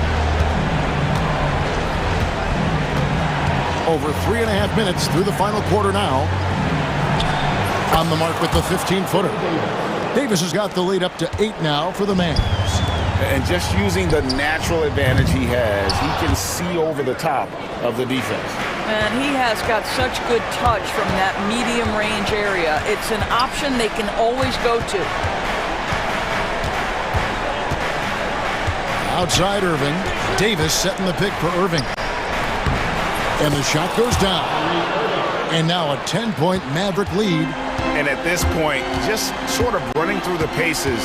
Over 3.5 minutes through the final quarter now. On the mark with the 15-footer. Davis has got the lead up to 8 now for the Mavs. And just using the natural advantage he has, he can see over the top of the defense. And he has got such good touch from that medium range area. It's an option they can always go to. Outside Irving. Davis setting the pick for Irving. And the shot goes down. And now a 10-point Maverick lead. And at this point, just sort of running through the paces,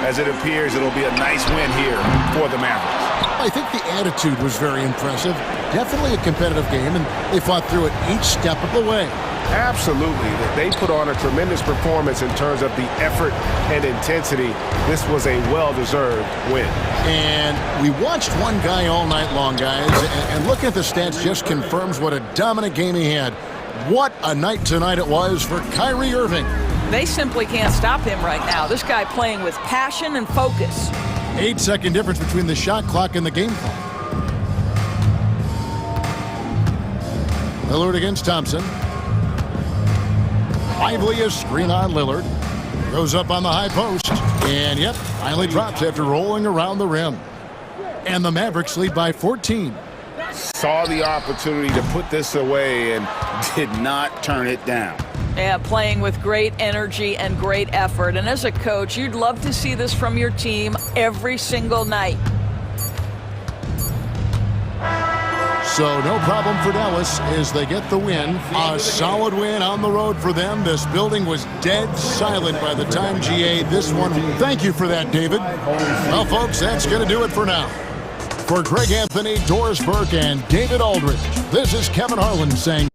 as it appears it'll be a nice win here for the Mavericks. I think the attitude was very impressive. Definitely a competitive game, and they fought through it each step of the way. Absolutely. They put on a tremendous performance in terms of the effort and intensity. This was a well-deserved win. And we watched one guy all night long, guys, and looking at the stats just confirms what a dominant game he had. What a night tonight it was for Kyrie Irving. They simply can't stop him right now. This guy playing with passion and focus. 8-second difference between the shot clock and the game clock. Lillard against Thompson. Lively a screen on Lillard. Goes up on the high post. And yep, finally drops after rolling around the rim. And the Mavericks lead by 14. Saw the opportunity to put this away and did not turn it down. Yeah, playing with great energy and great effort. And as a coach, you'd love to see this from your team every single night. So no problem for Dallas as they get the win. A solid win on the road for them. This building was dead silent by the time GA this one. Thank you for that, David. Well, folks, that's going to do it for now. For Greg Anthony, Doris Burke, and David Aldridge, this is Kevin Harlan saying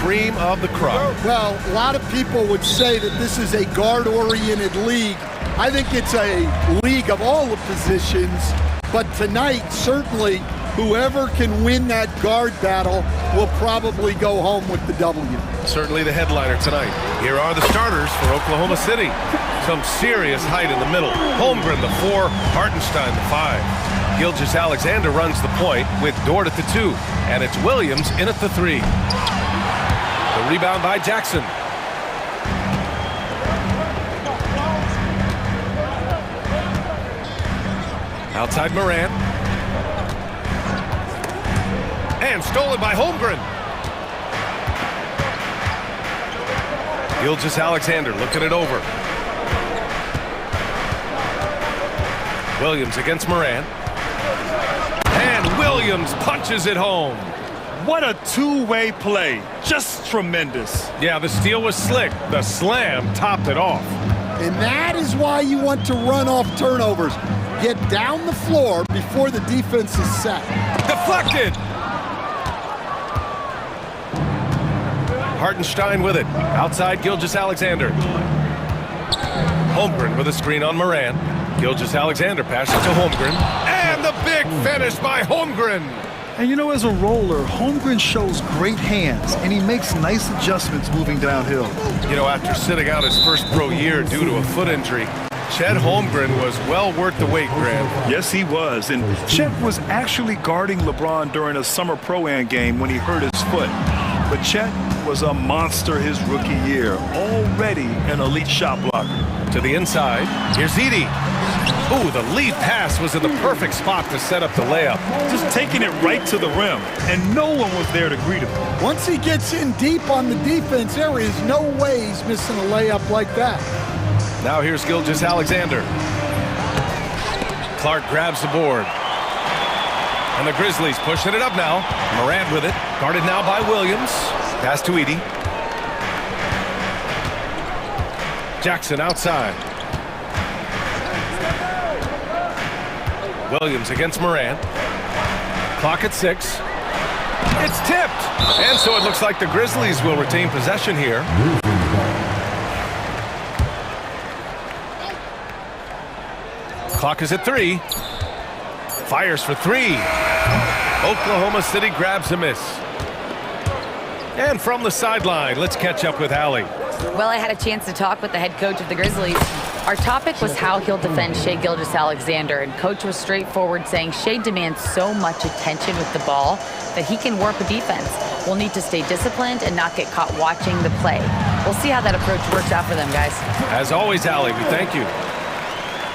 cream of the crop. Well, a lot of people would say that this is a guard-oriented league. I think it's a league of all the positions, but tonight, certainly, whoever can win that guard battle will probably go home with the W. Certainly the headliner tonight. Here are the starters for Oklahoma City. Some serious height in the middle. Holmgren, the 4, Hartenstein, the 5. Gilgeous-Alexander runs the point with Dort at the 2, and it's Williams in at the 3. The rebound by Jackson. Outside Morant. And stolen by Holmgren. Gilgeous-Alexander looking it over. Williams against Morant. And Williams punches it home. What a two-way play. Just tremendous. Yeah, the steal was slick. The slam topped it off. And that is why you want to run off turnovers. Get down the floor before the defense is set. Deflected. Hartenstein with it. Outside Gilgeous-Alexander. Holmgren with a screen on Morant. Gilgeous-Alexander passes to Holmgren. And the big finish by Holmgren. And you know, as a roller, Holmgren shows great hands, and he makes nice adjustments moving downhill. You know, after sitting out his first pro year due to a foot injury, Chet Holmgren was well worth the wait, Grant. Yes, he was. And Chet was actually guarding LeBron during a summer Pro-Am game when he hurt his foot. But Chet was a monster his rookie year, already an elite shot blocker. To the inside, here's Edey. Ooh, the lead pass was in the perfect spot to set up the layup. Just taking it right to the rim, and no one was there to greet him. Once he gets in deep on the defense, there is no way he's missing a layup like that. Now here's Gilgeous-Alexander. Clark grabs the board. And the Grizzlies pushing it up now. Morant with it. Guarded now by Williams. Pass to Edey. Jackson outside. Williams against Morant. Clock at 6. It's tipped. And so it looks like the Grizzlies will retain possession here. Clock is at 3. Fires for 3. Oklahoma City grabs a miss. And from the sideline, let's catch up with Allie. Well, I had a chance to talk with the head coach of the Grizzlies. Our topic was how he'll defend Shai Gilgeous-Alexander, and coach was straightforward, saying Shai demands so much attention with the ball that he can warp a defense. We'll need to stay disciplined and not get caught watching the play. We'll see how that approach works out for them, guys. As always, Allie, we thank you.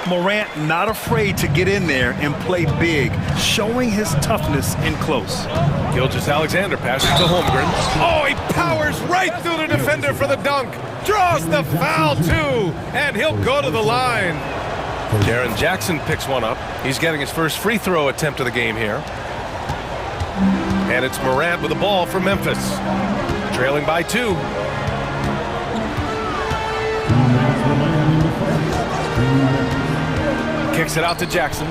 Morant not afraid to get in there and play big, showing his toughness in close. Gilgeous-Alexander passes to Holmgren. Oh, he powers right through the defender for the dunk. Draws the foul, too, and he'll go to the line. Jaren Jackson picks one up. He's getting his first free throw attempt of the game here. And it's Morant with the ball for Memphis. Trailing by 2. Kicks it out to Jackson.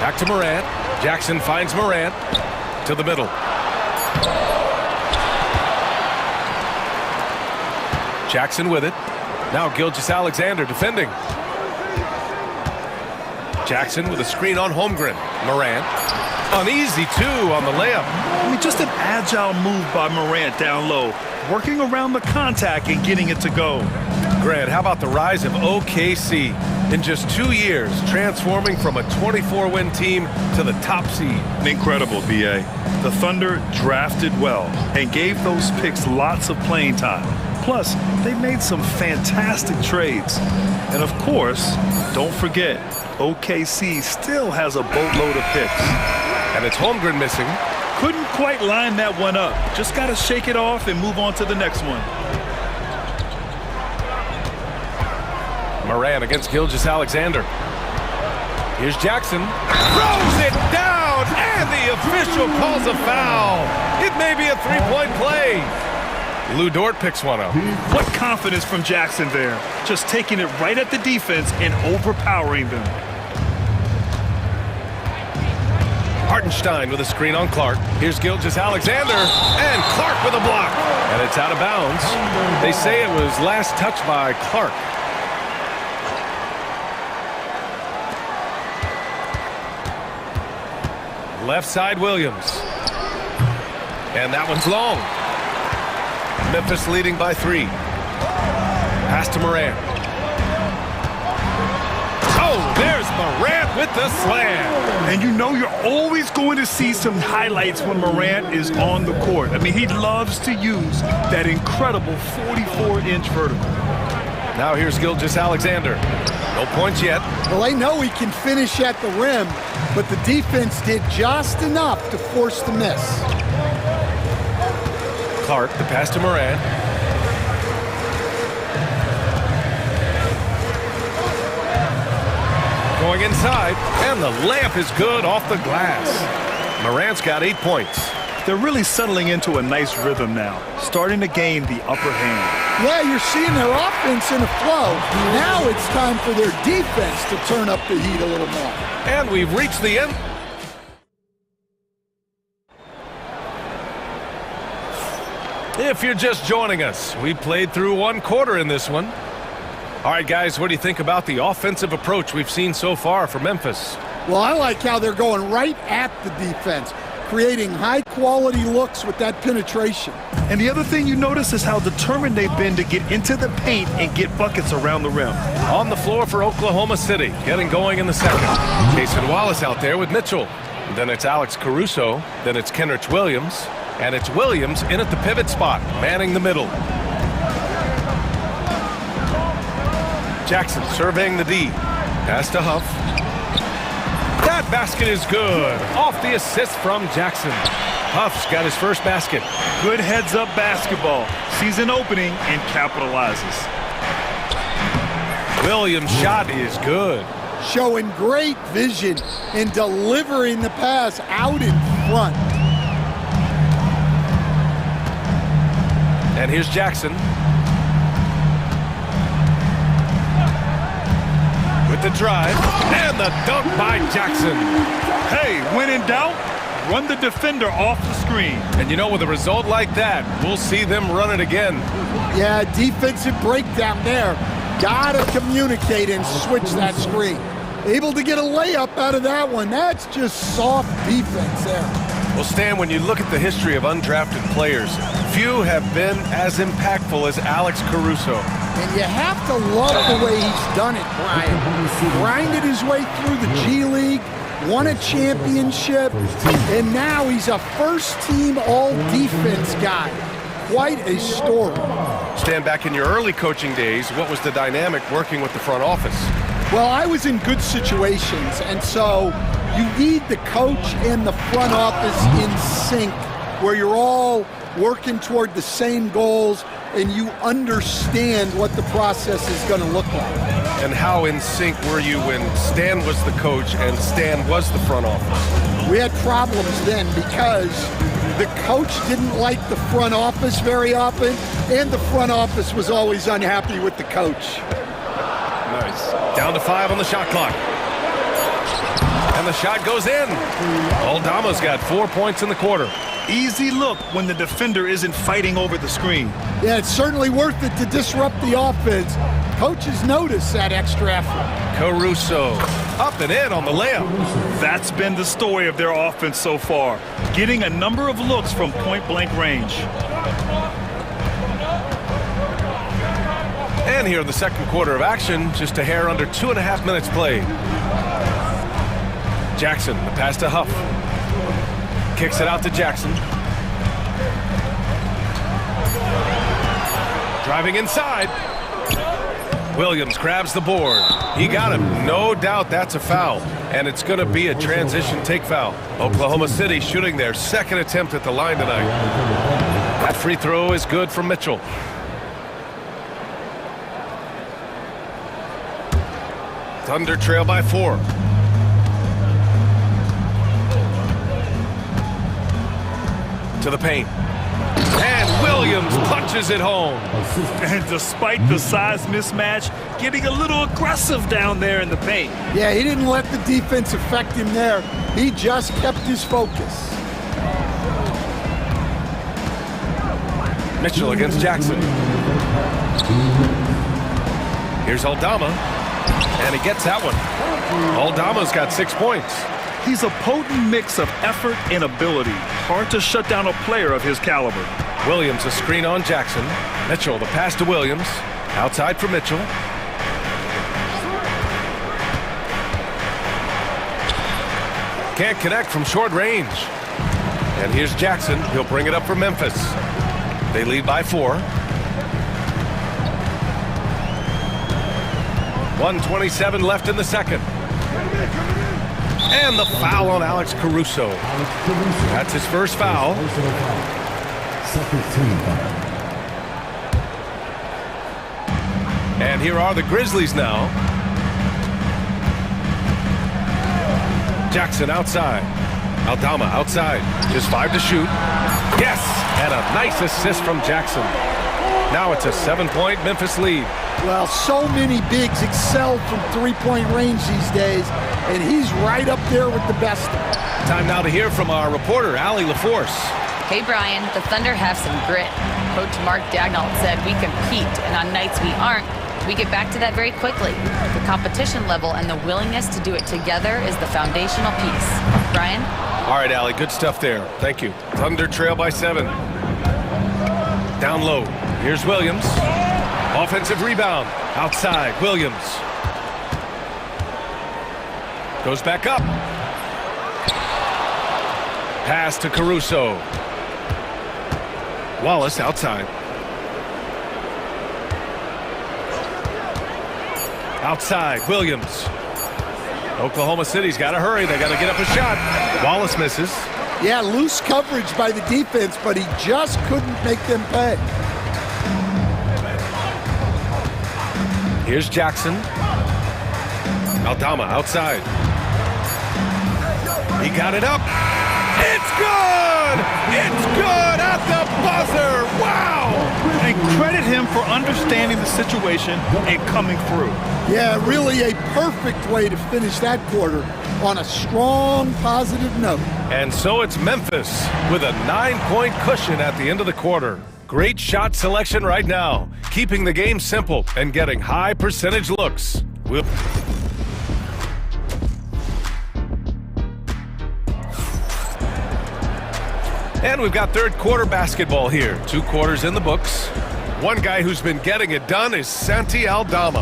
Back to Morant. Jackson finds Morant to the middle. Jackson with it. Now Gilgeous-Alexander defending. Jackson with a screen on Holmgren. Morant. Uneasy, too, on the layup. I mean, just an agile move by Morant down low, working around the contact and getting it to go. Grant, how about the rise of OKC? In just 2 years, transforming from a 24-win team to the top seed. Incredible, B.A. The Thunder drafted well and gave those picks lots of playing time. Plus, they made some fantastic trades. And of course, don't forget, OKC still has a boatload of picks. And it's Holmgren missing. Couldn't quite line that one up. Just got to shake it off and move on to the next one. Morant against Gilgeous-Alexander. Here's Jackson. Throws it down, and the official calls a foul. It may be a three-point play. Lou Dort picks one up. What confidence from Jackson there. Just taking it right at the defense and overpowering them. Hartenstein with a screen on Clark. Here's Gilgeous-Alexander, and Clark with a block. And it's out of bounds. They say it was last touched by Clark. Left side, Williams. And that one's long. Memphis leading by 3. Pass to Morant. Oh, there's Morant with the slam. And you know you're always going to see some highlights when Morant is on the court. I mean, he loves to use that incredible 44-inch vertical. Now here's Gilgeous-Alexander. No points yet. Well, they know he can finish at the rim, but the defense did just enough to force the miss. Clark, the pass to Morant. Going inside, and the layup is good off the glass. Morant's got 8 points. They're really settling into a nice rhythm now, starting to gain the upper hand. Yeah, you're seeing their offense in a flow. Now it's time for their defense to turn up the heat a little more. And we've reached the end. If you're just joining us, we played through 1 quarter in this one. All right, guys, what do you think about the offensive approach we've seen so far for Memphis? Well, I like how they're going right at the defense, creating high-quality looks with that penetration. And the other thing you notice is how determined they've been to get into the paint and get buckets around the rim. On the floor for Oklahoma City, getting going in the second. Cason Wallace out there with Mitchell. Then it's Alex Caruso. Then it's Kenrich Williams. And it's Williams in at the pivot spot, manning the middle. Jackson surveying the D. Pass to Huff. That basket is good. Off the assist from Jackson. Huff's got his first basket. Good heads-up basketball. Sees an opening and capitalizes. Williams' shot is good. Showing great vision in delivering the pass out in front. And here's Jackson. With the drive, and the dunk by Jackson. Hey, when in doubt, run the defender off the screen. And you know, with a result like that, we'll see them run it again. Yeah, defensive breakdown there. Gotta communicate and switch that screen. Able to get a layup out of that one. That's just soft defense there. Well, Stan, when you look at the history of undrafted players, few have been as impactful as Alex Caruso. And you have to love the way he's done it, Brian. Grinded his way through the G League, won a championship, and now he's a first-team all-defense guy. Quite a story. Stan, back in your early coaching days, what was the dynamic working with the front office? Well, I was in good situations, and so you need the coach and the front office in sync, where you're all working toward the same goals and you understand what the process is going to look like. And how in sync were you when Stan was the coach and Stan was the front office? We had problems then because the coach didn't like the front office very often, and the front office was always unhappy with the coach. Nice. Down to 5 on the shot clock. And the shot goes in. Aldama's got 4 points in the quarter. Easy look when the defender isn't fighting over the screen. Yeah, it's certainly worth it to disrupt the offense. Coaches notice that extra effort. Caruso up and in on the layup. That's been the story of their offense so far, getting a number of looks from point-blank range. And here in the second quarter of action, just a hair under 2.5 minutes played. Jackson, the pass to Huff. Kicks it out to Jackson. Driving inside. Williams grabs the board. He got him. No doubt that's a foul. And it's going to be a transition take foul. Oklahoma City shooting their second attempt at the line tonight. That free throw is good from Mitchell. Thunder trail by 4. To the paint. And Williams punches it home. And despite the size mismatch, getting a little aggressive down there in the paint. Yeah, he didn't let the defense affect him there. He just kept his focus. Mitchell against Jackson. Here's Aldama, and he gets that one. Aldama's got 6 points. He's a potent mix of effort and ability. Hard to shut down a player of his caliber. Williams a screen on Jackson. Mitchell the pass to Williams. Outside for Mitchell. Can't connect from short range. And here's Jackson. He'll bring it up for Memphis. They lead by 4. 1:27 left in the second. And the foul on Alex Caruso. That's his first foul. And here are the Grizzlies now. Jackson outside. Aldama outside. Just 5 to shoot. Yes! And a nice assist from Jackson. Now it's a 7-point Memphis lead. Well, so many bigs excel from three-point range these days, and he's right up there with the best. Time now to hear from our reporter, Allie LaForce. Hey, Brian, the Thunder have some grit. Coach Mark Daigneault said we compete, and on nights we aren't, we get back to that very quickly. The competition level and the willingness to do it together is the foundational piece. Brian? All right, Allie, good stuff there. Thank you. Thunder trail by 7. Down low. Here's Williams. Offensive rebound. Outside. Williams. Goes back up. Pass to Caruso. Wallace outside. Outside. Williams. Oklahoma City's got to hurry. They got to get up a shot. Wallace misses. Yeah, loose coverage by the defense, but he just couldn't make them pay. Here's Jackson. Aldama outside. He got it up. It's good! It's good at the buzzer! Wow! And credit him for understanding the situation and coming through. Yeah, really a perfect way to finish that quarter on a strong, positive note. And so it's Memphis with a 9-point cushion at the end of the quarter. Great shot selection right now, keeping the game simple and getting high percentage looks. And we've got third quarter basketball here. 2 quarters in the books. One guy who's been getting it done is Santi Aldama.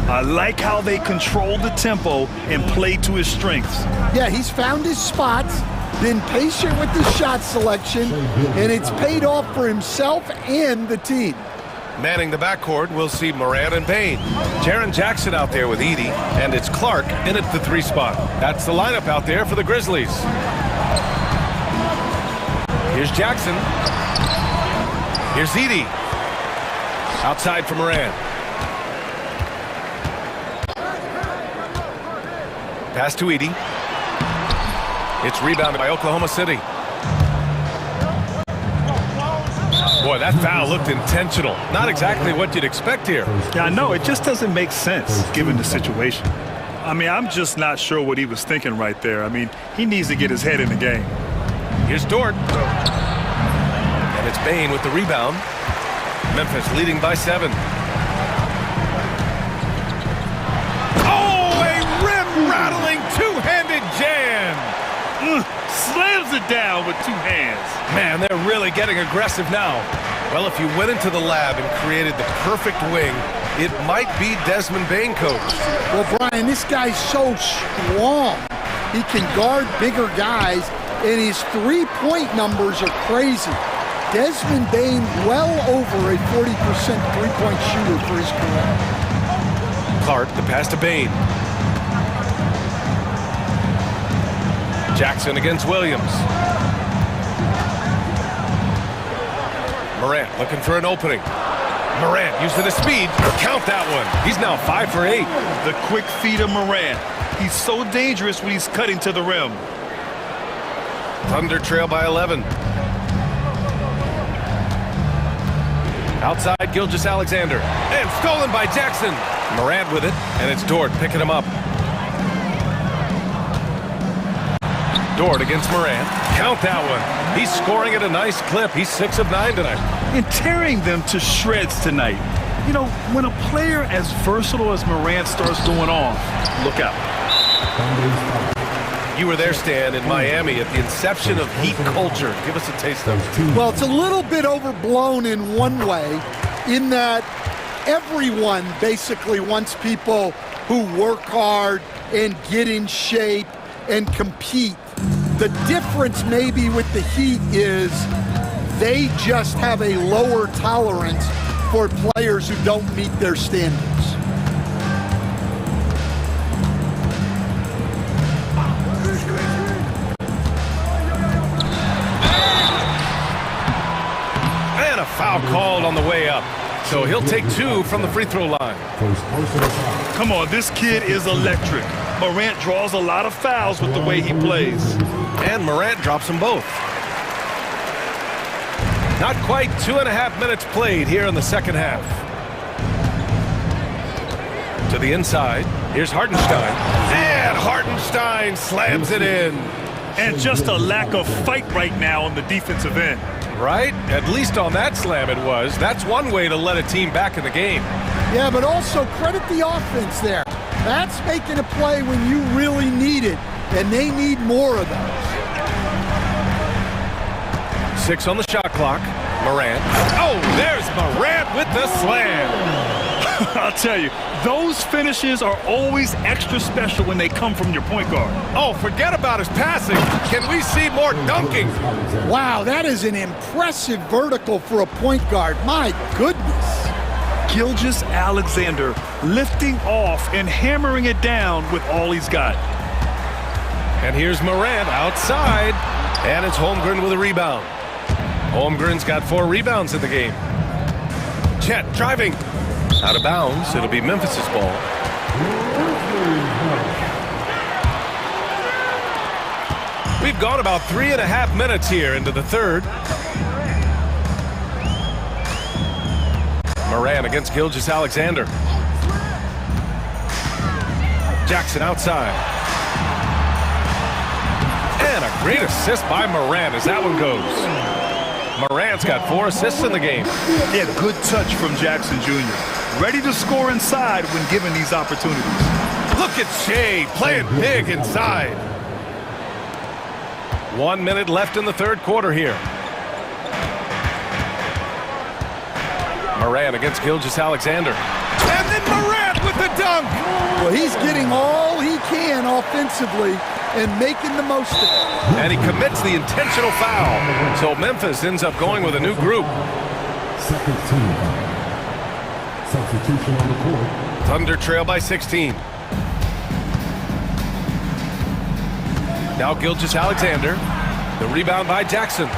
I like how they control the tempo and play to his strengths. Yeah, he's found his spots, been patient with his shot selection, and it's paid off for himself and the team. Manning the backcourt, we'll see Morant and Payne. Jaren Jackson out there with Edey, and it's Clark in at the 3 spot. That's the lineup out there for the Grizzlies. Here's Jackson. Here's Edey. Outside for Morant. Pass to Edey. It's rebounded by Oklahoma City. Boy, that foul looked intentional. Not exactly what you'd expect here. Yeah, I know. It just doesn't make sense given the situation. I mean, I'm just not sure what he was thinking right there. I mean, he needs to get his head in the game. Here's Dort. And it's Bane with the rebound. Memphis leading by 7. Oh, a rim-rattling two-handed jam. Slams it down with 2 hands. Man, they're really getting aggressive now. Well, if you went into the lab and created the perfect wing, it might be Desmond Bane, coach. Well, Brian, this guy's so strong. He can guard bigger guys, and his 3-point numbers are crazy. Desmond Bane well over a 40% 3-point shooter for his career. Clark, the pass to Bane. Jackson against Williams. Morant looking for an opening. Morant using his speed. Count that one. He's now 5 for 8. The quick feed of Morant. He's so dangerous when he's cutting to the rim. Thunder trail by 11. Outside Gilgeous Alexander. And stolen by Jackson. Morant with it, and it's Dort picking him up. Dort against Morant. Count that one. He's scoring at a nice clip. He's 6 of 9 tonight. And tearing them to shreds tonight. You know, when a player as versatile as Morant starts going off, look out. You were there, Stan, in Miami at the inception of Heat culture. Give us a taste of it. Well, it's a little bit overblown in one way, in that everyone basically wants people who work hard and get in shape and compete. The difference maybe with the Heat is they just have a lower tolerance for players who don't meet their standards. And a foul called on the way up. So he'll take 2 from the free throw line. Come on, this kid is electric. Morant draws a lot of fouls with the way he plays. And Morant drops them both. Not quite 2.5 minutes played here in the second half. To the inside. Here's Hartenstein. And Hartenstein slams it in. And just a lack of fight right now on the defensive end. Right? At least on that slam it was. That's one way to let a team back in the game. Yeah, but also credit the offense there. That's making a play when you really need it, and they need more of those. 6 on the shot clock. Morant. Oh, there's Morant with the slam. I'll tell you, those finishes are always extra special when they come from your point guard. Oh, forget about his passing. Can we see more dunking? Wow, that is an impressive vertical for a point guard. My goodness. Gilgeous Alexander lifting off and hammering it down with all he's got. And here's Morant outside. And it's Holmgren with a rebound. Holmgren's got 4 rebounds in the game. Chet driving. Out of bounds. It'll be Memphis's ball. We've gone about 3.5 minutes here into the third. Morant against Gilgeous Alexander. Jackson outside. And a great assist by Morant as that one goes. Morant's got 4 assists in the game. Yeah, good touch from Jackson Jr. Ready to score inside when given these opportunities. Look at Shea playing big inside. 1 minute left in the third quarter here. Morant against Gilgeous Alexander. And then Morant with the dunk. Well, he's getting all he can offensively and making the most of it. And he commits the intentional foul. So Memphis ends up going with a new group. Second team. Substitution on the court. Thunder trail by 16. Now Gilgeous Alexander. The rebound by Jackson.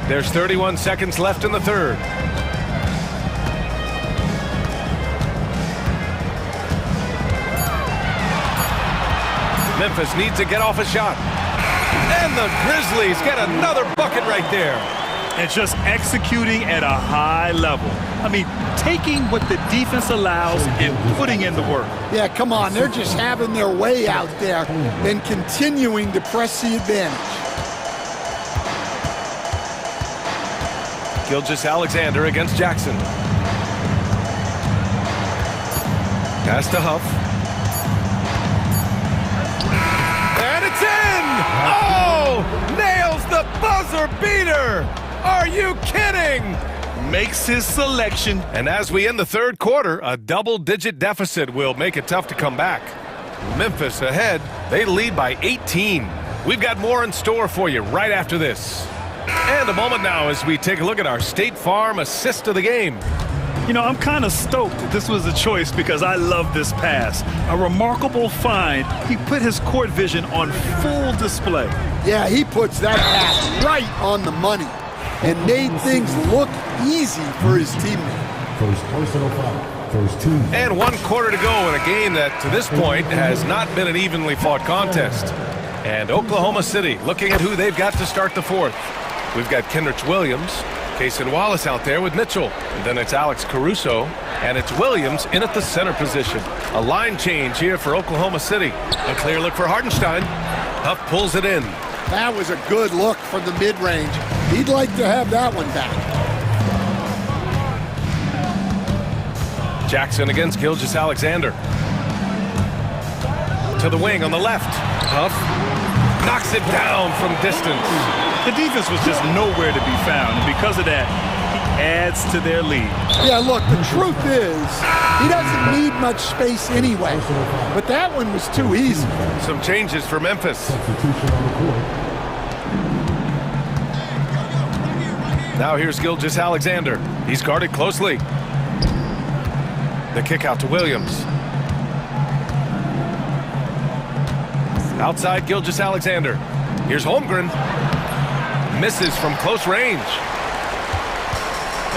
There's 31 seconds left in the third. Memphis needs to get off a shot. And the Grizzlies get another bucket right there. And just executing at a high level. I mean, taking what the defense allows and putting in the work. Yeah, come on. They're just having their way out there and continuing to press the advantage. Gilgeous Alexander against Jackson. Pass to Huff. And it's in! Oh! Nails the buzzer beater! Are you kidding? Makes his selection. And as we end the third quarter, a double-digit deficit will make it tough to come back. Memphis ahead. They lead by 18. We've got more in store for you right after this. And a moment now as we take a look at our State Farm assist of the game. You know, I'm kind of stoked that this was a choice because I love this pass. A remarkable find. He put his court vision on full display. Yeah, he puts that pass right on the money and made things look easy for his teammate. First personal foul. And 1 quarter to go in a game that, to this point, has not been an evenly fought contest. And Oklahoma City looking at who they've got to start the fourth. We've got Kendrick Williams, Cason Wallace out there with Mitchell. And then it's Alex Caruso, and it's Williams in at the center position. A line change here for Oklahoma City. A clear look for Hartenstein. Huff pulls it in. That was a good look from the mid-range. He'd like to have that one back. Jackson against Gilgeous-Alexander. To the wing on the left. Huff knocks it down from distance. The defense was just nowhere to be found, and because of that, he adds to their lead. Yeah, look, the truth is, he doesn't need much space anyway, but that one was too easy. Some changes for Memphis. Now here's Gilgeous-Alexander. He's guarded closely. The kick out to Williams. Outside Gilgeous-Alexander. Here's Holmgren. Misses from close range.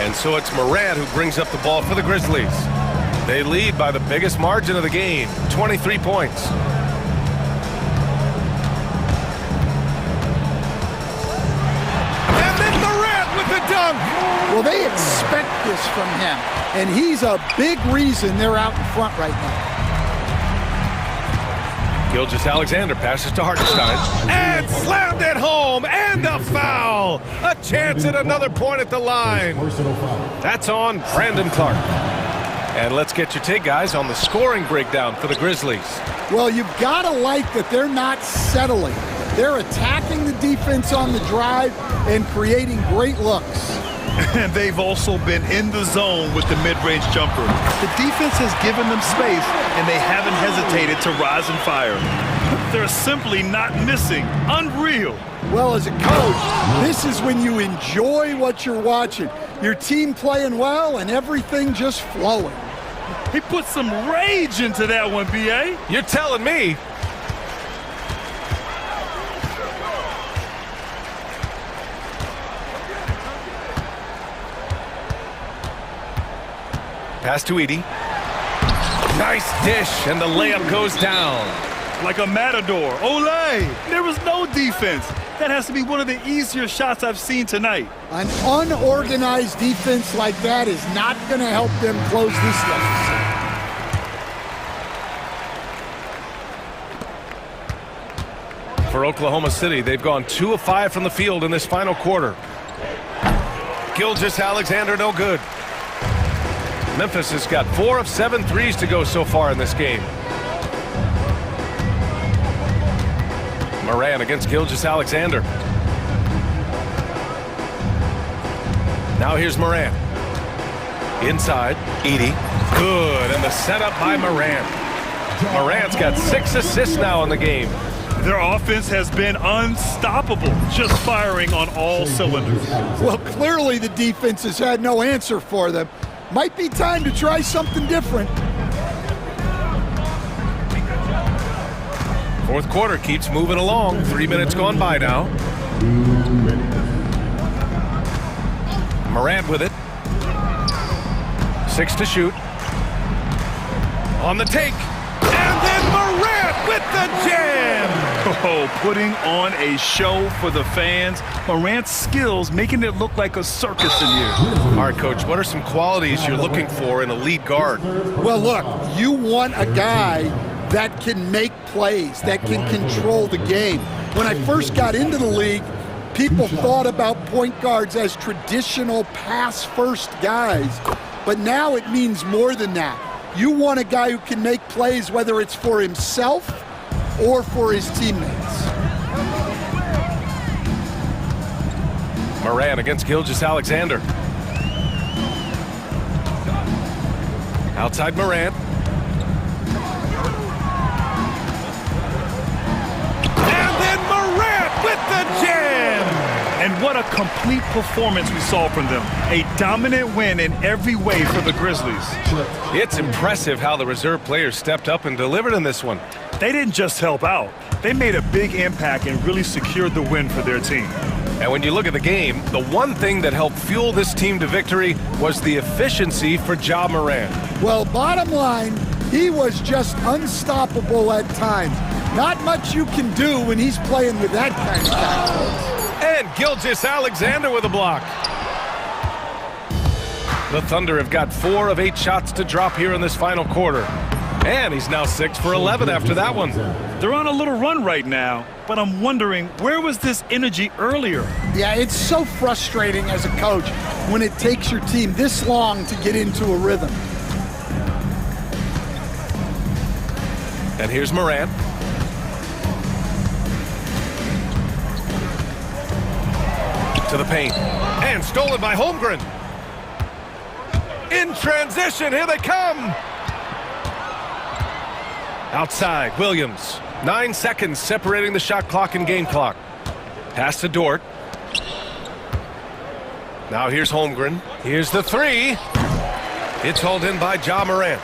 And so it's Morant who brings up the ball for the Grizzlies. They lead by the biggest margin of the game, 23 points. And then Morant with the dunk. Well, they expect this from him, and he's a big reason they're out in front right now. Gilgeous-Alexander passes to Hartenstein. And slammed it home, and a foul! A chance at another point at the line. That's on Brandon Clark. And let's get your take, guys, on the scoring breakdown for the Grizzlies. Well, you've got to like that they're not settling. They're attacking the defense on the drive and creating great looks. And they've also been in the zone with the mid-range jumper. The defense has given them space, and they haven't hesitated to rise and fire. They're simply not missing. Unreal. Well, as a coach, this is when you enjoy what you're watching. Your team playing well and everything just flowing. He put some rage into that one, B.A. You're telling me. Pass to Edey. Nice dish, and the layup goes down. Like a matador. Olay! There was no defense. That has to be one of the easier shots I've seen tonight. An unorganized defense like that is not going to help them close this deficit. For Oklahoma City, they've gone 2 of 5 from the field in this final quarter. Gilgeous-Alexander, no good. Memphis has got 4 of 7 threes to go so far in this game. Morant against Gilgeous-Alexander. Now here's Morant. Inside, Edey. Good, and the setup by Morant. Morant's got 6 assists now in the game. Their offense has been unstoppable, just firing on all cylinders. Well, clearly the defense has had no answer for them. Might be time to try something different. Fourth quarter keeps moving along. 3 minutes gone by now. Morant with it. 6 to shoot. On the take. And then Morant with the jam! Oh, putting on a show for the fans. Morant's skills making it look like a circus in here. All right, Coach, what are some qualities you're looking for in a lead guard? Well, look, you want a guy that can make plays, that can control the game. When I first got into the league, people thought about point guards as traditional pass-first guys, but now it means more than that. You want a guy who can make plays, whether it's for himself or for his teammates. Morant against Gilgeous-Alexander. Outside Morant. And then Morant with the jam! And what a complete performance we saw from them. A dominant win in every way for the Grizzlies. It's impressive how the reserve players stepped up and delivered in this one. They didn't just help out. They made a big impact and really secured the win for their team. And when you look at the game, the one thing that helped fuel this team to victory was the efficiency for Ja Morant. Well, bottom line, he was just unstoppable at times. Not much you can do when he's playing with that kind of confidence. And Gilgeous-Alexander with a block. The Thunder have got 4 of 8 shots to drop here in this final quarter. And he's now 6 for 11 after that one. They're on a little run right now, but I'm wondering, where was this energy earlier? Yeah, it's so frustrating as a coach when it takes your team this long to get into a rhythm. And here's Morant. To the paint. And stolen by Holmgren. In transition, here they come. Outside, Williams. 9 seconds separating the shot clock and game clock. Pass to Dort. Now here's Holmgren. Here's the 3. It's hauled in by Ja Morant.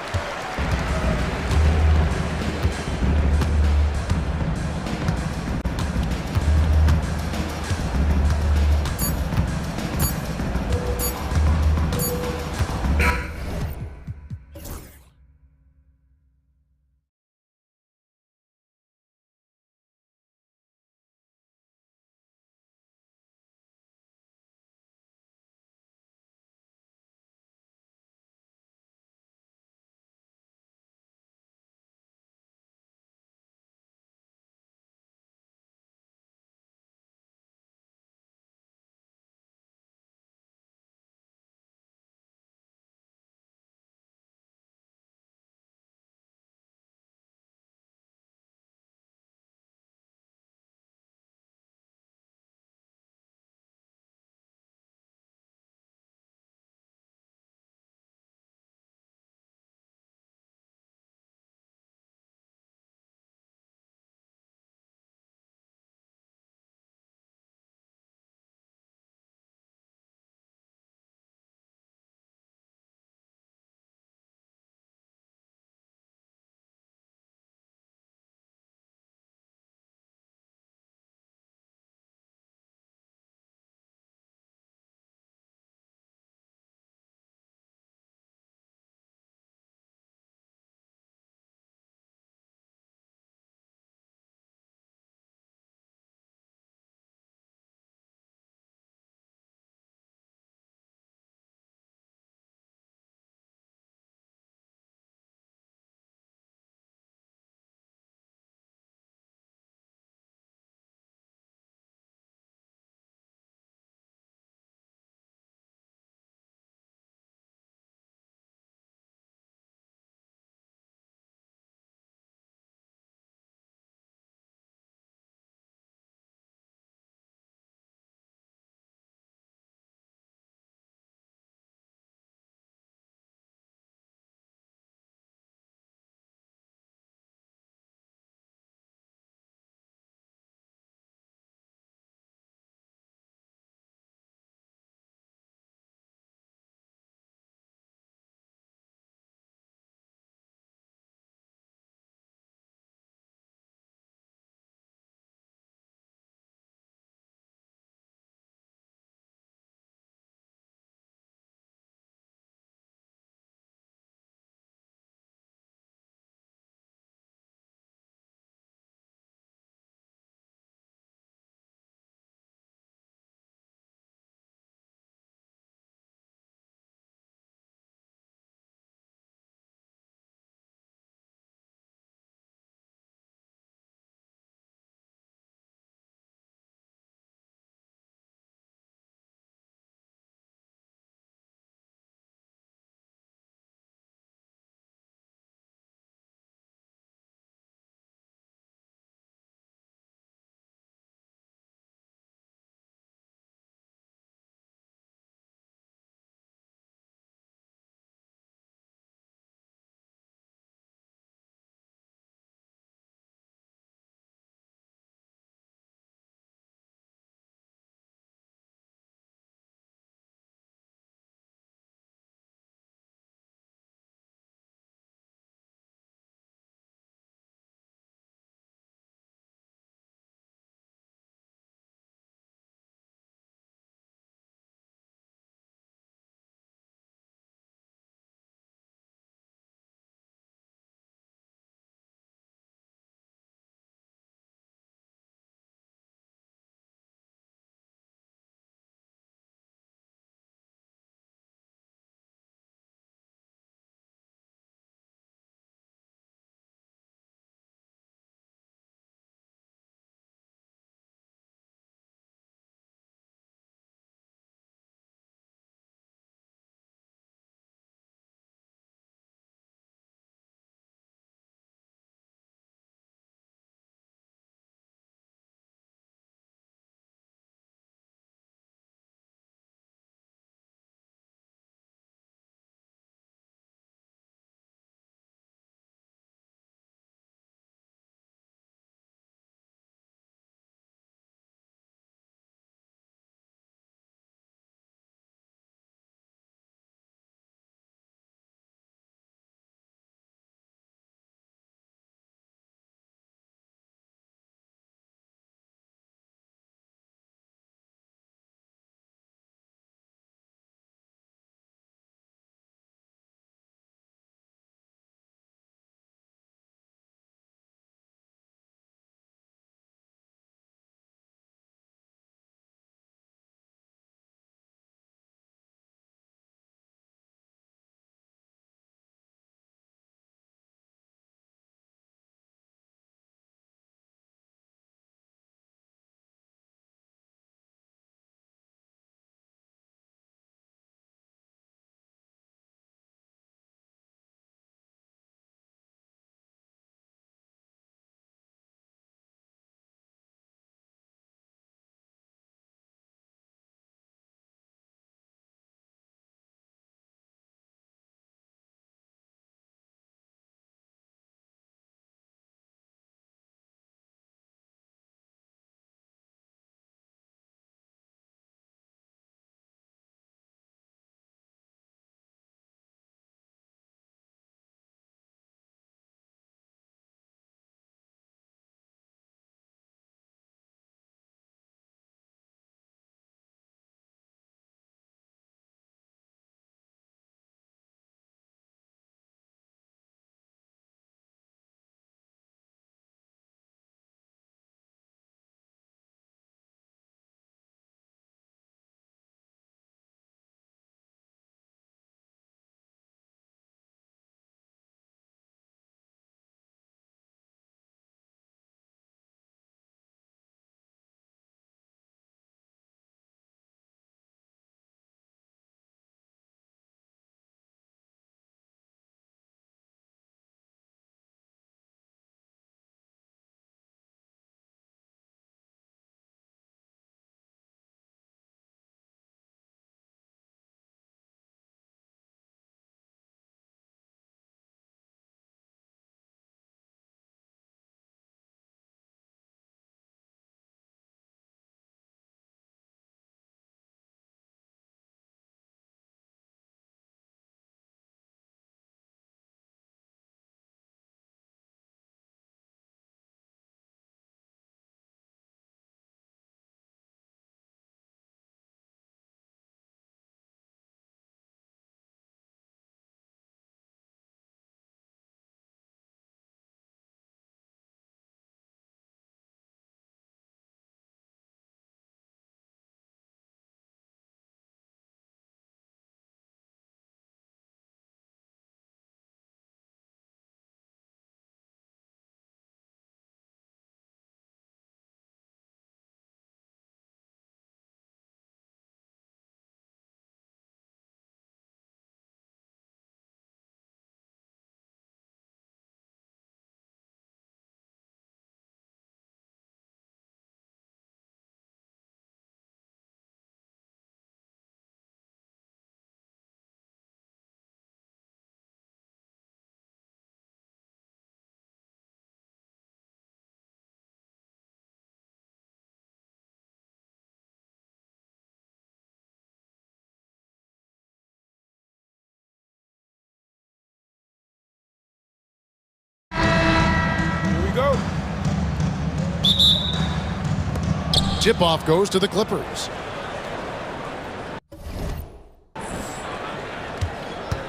Tip-off goes to the Clippers.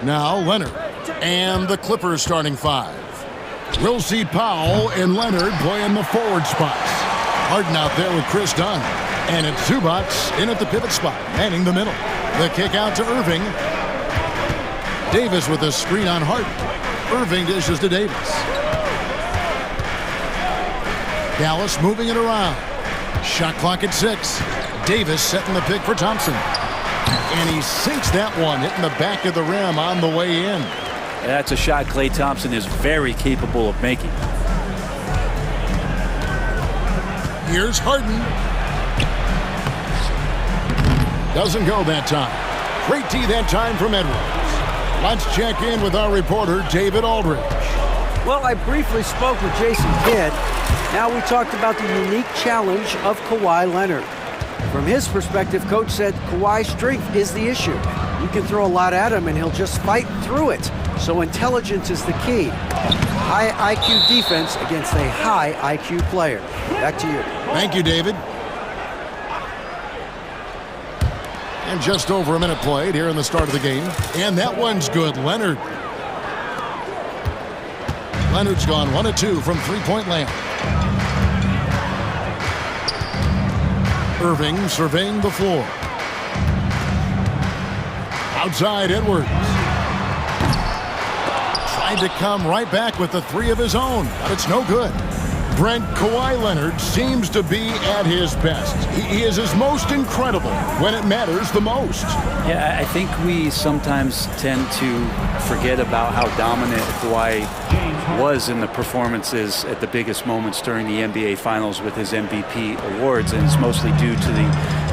Now Leonard. And the Clippers starting 5. We'll see Powell and Leonard playing the forward spots. Harden out there with Chris Dunn. And it's Zubac in at the pivot spot, manning the middle. The kick out to Irving. Davis with a screen on Harden. Irving dishes to Davis. Dallas moving it around. Shot clock at 6. Davis setting the pick for Thompson. And he sinks that one, hitting the back of the rim on the way in. That's a shot Klay Thompson is very capable of making. Here's Harden. Doesn't go that time. Great D that time from Edwards. Let's check in with our reporter, David Aldridge. Well, I briefly spoke with Jason Kidd. Now we talked about the unique challenge of Kawhi Leonard. From his perspective, Coach said Kawhi's strength is the issue. You can throw a lot at him and he'll just fight through it. So intelligence is the key. High IQ defense against a high IQ player. Back to you. Thank you, David. And just over a minute played here in the start of the game. And that one's good. Leonard. Leonard's gone 1 of 2 from three-point land. Irving surveying the floor. Outside Edwards. Tried to come right back with the 3 of his own, but it's no good. Brent, Kawhi Leonard seems to be at his best. He is his most incredible when it matters the most. Yeah, I think we sometimes tend to forget about how dominant Kawhi was in the performances at the biggest moments during the NBA Finals with his MVP awards, and it's mostly due to the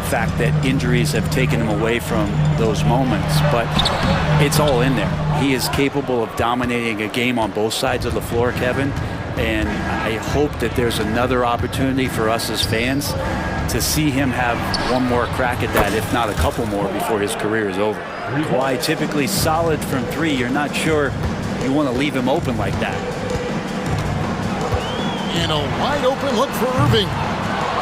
fact that injuries have taken him away from those moments, but it's all in there. He is capable of dominating a game on both sides of the floor, Kevin, and I hope that there's another opportunity for us as fans to see him have one more crack at that, if not a couple more, before his career is over. Kawhi typically solid from 3. You're not sure you want to leave him open like that. And a wide open look for Irving.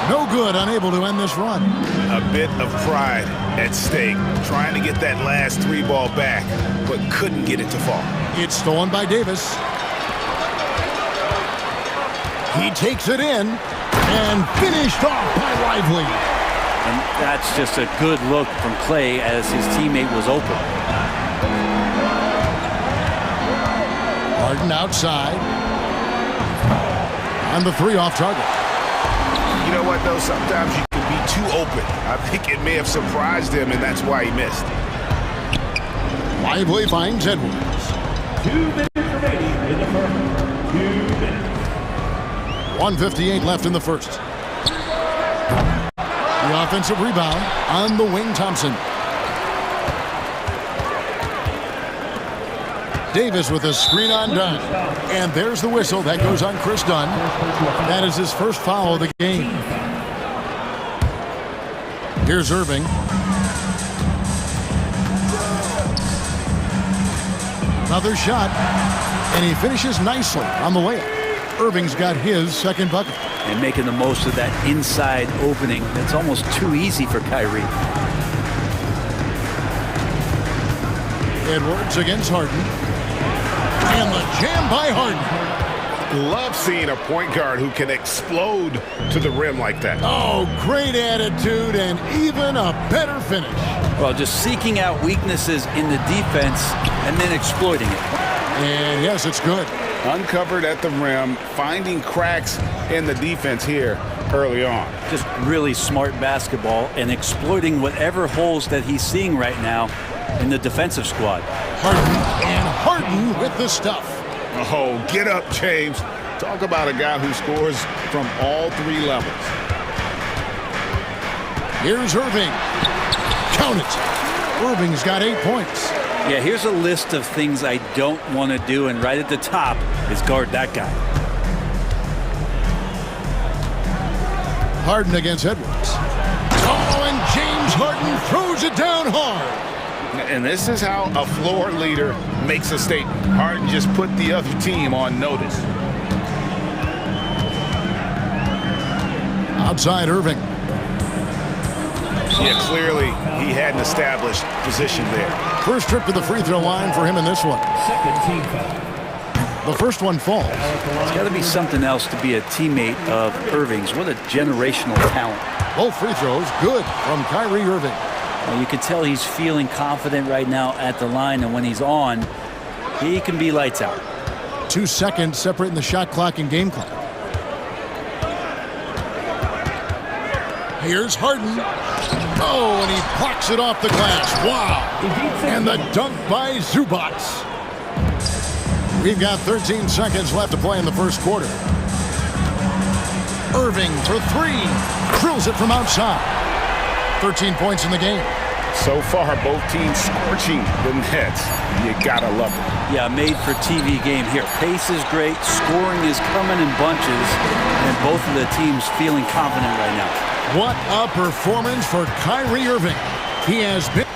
No good, unable to end this run. A bit of pride at stake, trying to get that last 3 ball back, but couldn't get it to fall. It's stolen by Davis. He takes it in and finished off by Lively. And that's just a good look from Klay as his teammate was open. Harden outside. On the 3 off target. You know what, though? Sometimes you can be too open. I think it may have surprised him, and that's why he missed. Lively finds Edwards. 2 minutes remaining in the first. 2 minutes. 1:58 left in the first. The offensive rebound on the wing, Thompson. Davis with a screen on Dunn. And there's the whistle. That goes on Chris Dunn. That is his first foul of the game. Here's Irving. Another shot. And he finishes nicely on the layup. Irving's got his second bucket. And making the most of that inside opening. That's almost too easy for Kyrie. Edwards against Harden. And the jam by Harden. Love seeing a point guard who can explode to the rim like that. Oh, great attitude and even a better finish. Well, just seeking out weaknesses in the defense and then exploiting it. And yes, it's good. Uncovered at the rim, finding cracks in the defense here early on. Just really smart basketball and exploiting whatever holes that he's seeing right now in the defensive squad. Harden with the stuff. Oh, get up, James. Talk about a guy who scores from all 3 levels. Here's Irving. Count it. Irving's got 8 points. Yeah, here's a list of things I don't want to do, and right at the top is guard that guy. Harden against Edwards. Oh, and James Harden throws it down hard. And this is how a floor leader makes a statement. Harden just put the other team on notice. Outside Irving. Yeah, clearly he had an established position there. First trip to the free throw line for him in this one. The first one falls. It's got to be something else to be a teammate of Irving's. What a generational talent. Both free throws good from Kyrie Irving. Well, you can tell he's feeling confident right now at the line, and when he's on, he can be lights out. 2 seconds separating the shot clock and game clock. Here's Harden. Oh, and he blocks it off the glass. Wow. And the dunk by Zubac. We've got 13 seconds left to play in the first quarter. Irving for three. Drills it from outside. 13 points in the game. So far, both teams scorching the nets. You gotta love it. Yeah, made for TV game here. Pace is great. Scoring is coming in bunches. And both of the teams feeling confident right now. What a performance for Kyrie Irving. He has been...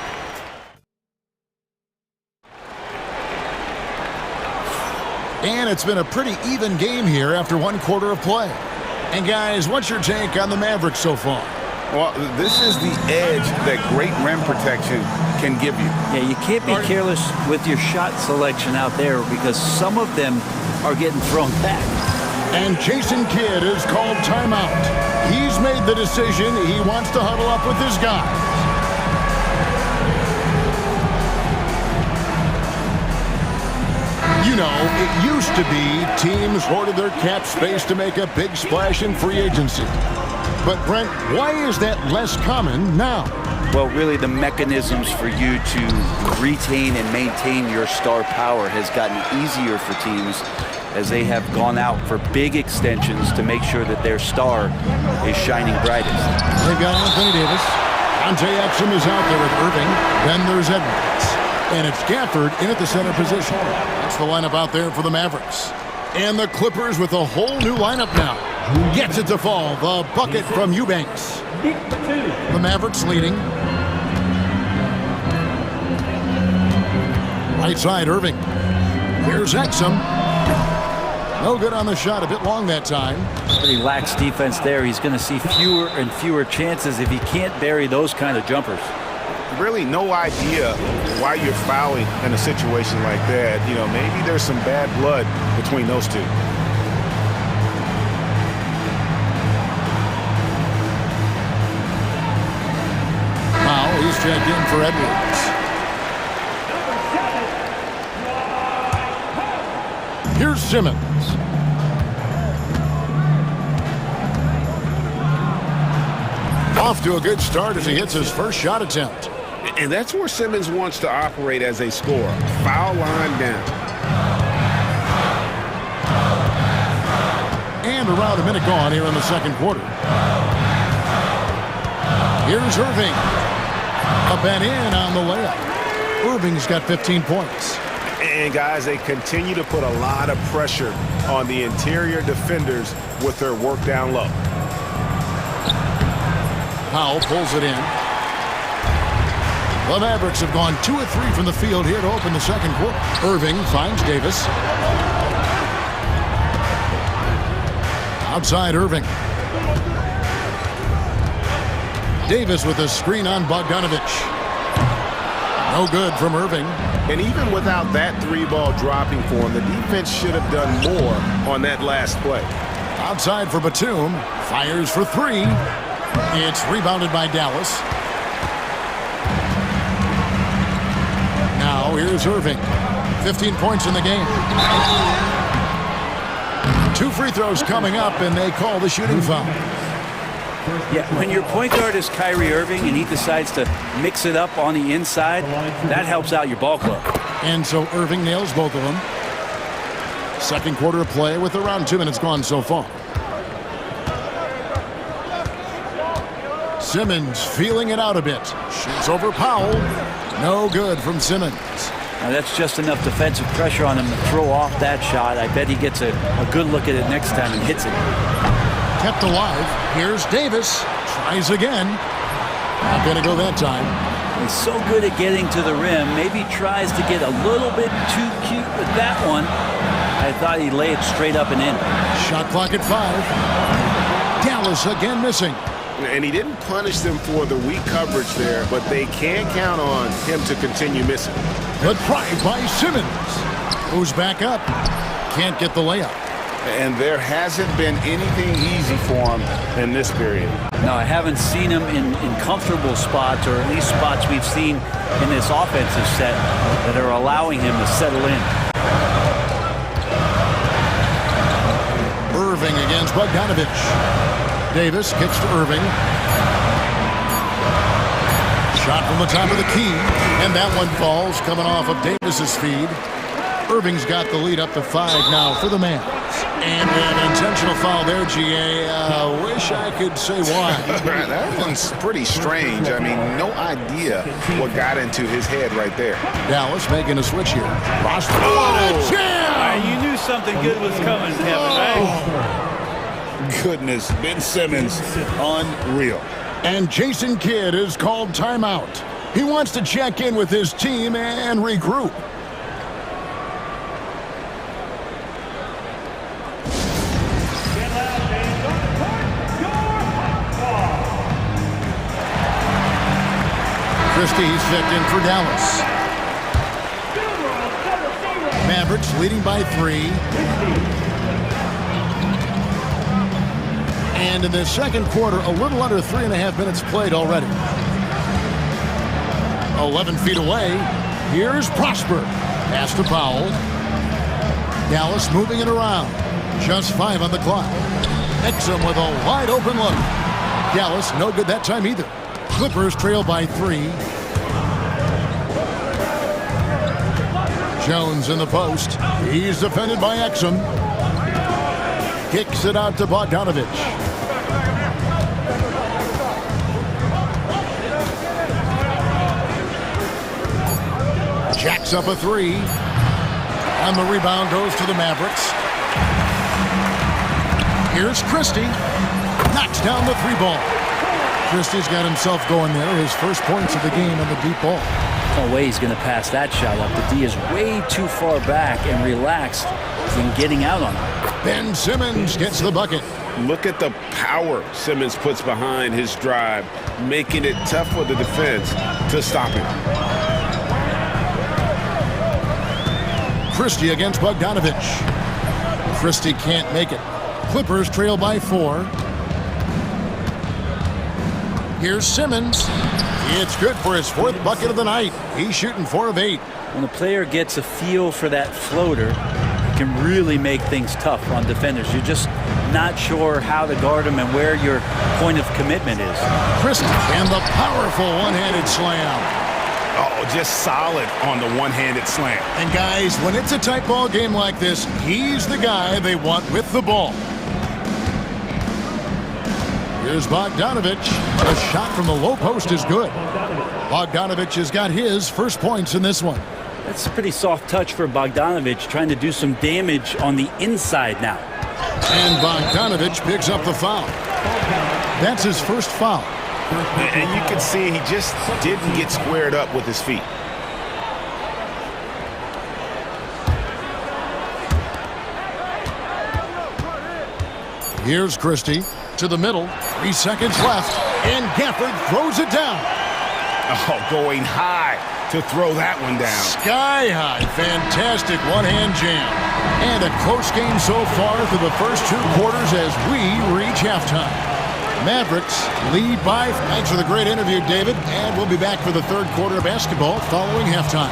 And it's been a pretty even game here after one quarter of play. And guys, what's your take on the Mavericks so far? Well, this is the edge that great rim protection can give you. Yeah, you can't be careless with your shot selection out there because some of them are getting thrown back. And Jason Kidd is called timeout. He's made the decision. He wants to huddle up with his guys. You know, it used to be teams hoarded their cap space to make a big splash in free agency. But, Brent, why is that less common now? Well, really, the mechanisms for you to retain and maintain your star power has gotten easier for teams as they have gone out for big extensions to make sure that their star is shining brightest. They've got Anthony Davis. Dante Exum is out there with Irving. Then there's Edwards. And it's Gafford in at the center position. That's the lineup out there for the Mavericks. And the Clippers with a whole new lineup now. Gets it to fall. The bucket from Eubanks. The Mavericks leading. Right side, Irving. Here's Exum. No good on the shot. A bit long that time. Pretty lax defense there. He's going to see fewer and fewer chances if he can't bury those kind of jumpers. Really no idea why you're fouling in a situation like that. You know, maybe there's some bad blood between those two. Now he's checked in for Edwards. Here's Simmons. Off to a good start as he hits his first shot attempt. And that's where Simmons wants to operate as a scorer. Foul line down. And around a minute gone here in the second quarter. Here's Irving. Up and in on the layup. Irving's got 15 points. And guys, they continue to put a lot of pressure on the interior defenders with their work down low. Powell pulls it in. The Mavericks have gone 2 of 3 from the field here to open the second quarter. Irving finds Davis. Outside Irving. Davis with a screen on Bogdanovich. No good from Irving. And even without that three-ball dropping for him, the defense should have done more on that last play. Outside for Batum. Fires for three. It's rebounded by Dallas. Now here's Irving. 15 points in the game. 2 free throws coming up, and they call the shooting foul. Yeah, when your point guard is Kyrie Irving and he decides to mix it up on the inside, that helps out your ball club. And so Irving nails both of them. Second quarter of play with around 2 minutes gone so far. Simmons feeling it out a bit. Shoots over Powell. No good from Simmons. Now that's just enough defensive pressure on him to throw off that shot. I bet he gets a good look at it next time and hits it. Kept alive. Here's Davis. Tries again. Not going to go that time. He's so good at getting to the rim. Maybe tries to get a little bit too cute with that one. I thought he'd lay it straight up and in. Shot clock at 5. Dallas again missing. And he didn't punish them for the weak coverage there, but they can count on him to continue missing. Good drive by Simmons. Moves back up. Can't get the layup. And there hasn't been anything easy for him in this period. No, I haven't seen him in comfortable spots, or at least spots we've seen in this offensive set that are allowing him to settle in. Irving against Bogdanovich. Davis kicks to Irving. Shot from the top of the key, and that one falls coming off of Davis's feed. Irving's got the lead up to 5 now for the man. And an intentional foul there, GA. Wish I could say why. That one's pretty strange. I mean, no idea what got into his head right there. Dallas making a switch here. Ross, what a jam! You knew something good was coming, Kevin, right? Goodness, Ben Simmons, unreal. And Jason Kidd is called timeout. He wants to check in with his team and regroup. Christie's checked in for Dallas. Mavericks leading by 3. And in the second quarter, a little under 3.5 minutes played already. 11 feet away. Here's Prosper. Pass to Powell. Dallas moving it around. Just 5 on the clock. Exum with a wide open look. Dallas no good that time either. Clippers trail by 3. Jones in the post. He's defended by Exum. Kicks it out to Bogdanovich. Jacks up a 3. And the rebound goes to the Mavericks. Here's Christie. Knocks down the 3-ball. Christie's got himself going there. His first points of the game on the deep ball. No way he's going to pass that shot up. The D is way too far back and relaxed in getting out on it. Ben Simmons gets the bucket. Look at the power Simmons puts behind his drive, making it tough for the defense to stop him. Christie against Bogdanovich. Christie can't make it. Clippers trail by 4. Here's Simmons. It's good for his 4th bucket of the night. He's shooting 4 of 8. When a player gets a feel for that floater, it can really make things tough on defenders. You're just not sure how to guard him and where your point of commitment is. Christie and the powerful one-handed slam. Oh, just solid on the one-handed slam. And guys, when it's a tight ball game like this, he's the guy they want with the ball. Here's Bogdanovich. The shot from the low post is good. Bogdanovich has got his first points in this one. That's a pretty soft touch for Bogdanovich, trying to do some damage on the inside now. And Bogdanovich picks up the foul. That's his first foul. And you can see he just didn't get squared up with his feet. Here's Christie to the middle. 3 seconds left. And Gafford throws it down. Oh, going high to throw that one down. Sky high. Fantastic one-hand jam. And a close game so far through the first 2 quarters as we reach halftime. Mavericks lead by. Thanks for the great interview, David. And we'll be back for the 3rd quarter of basketball following halftime.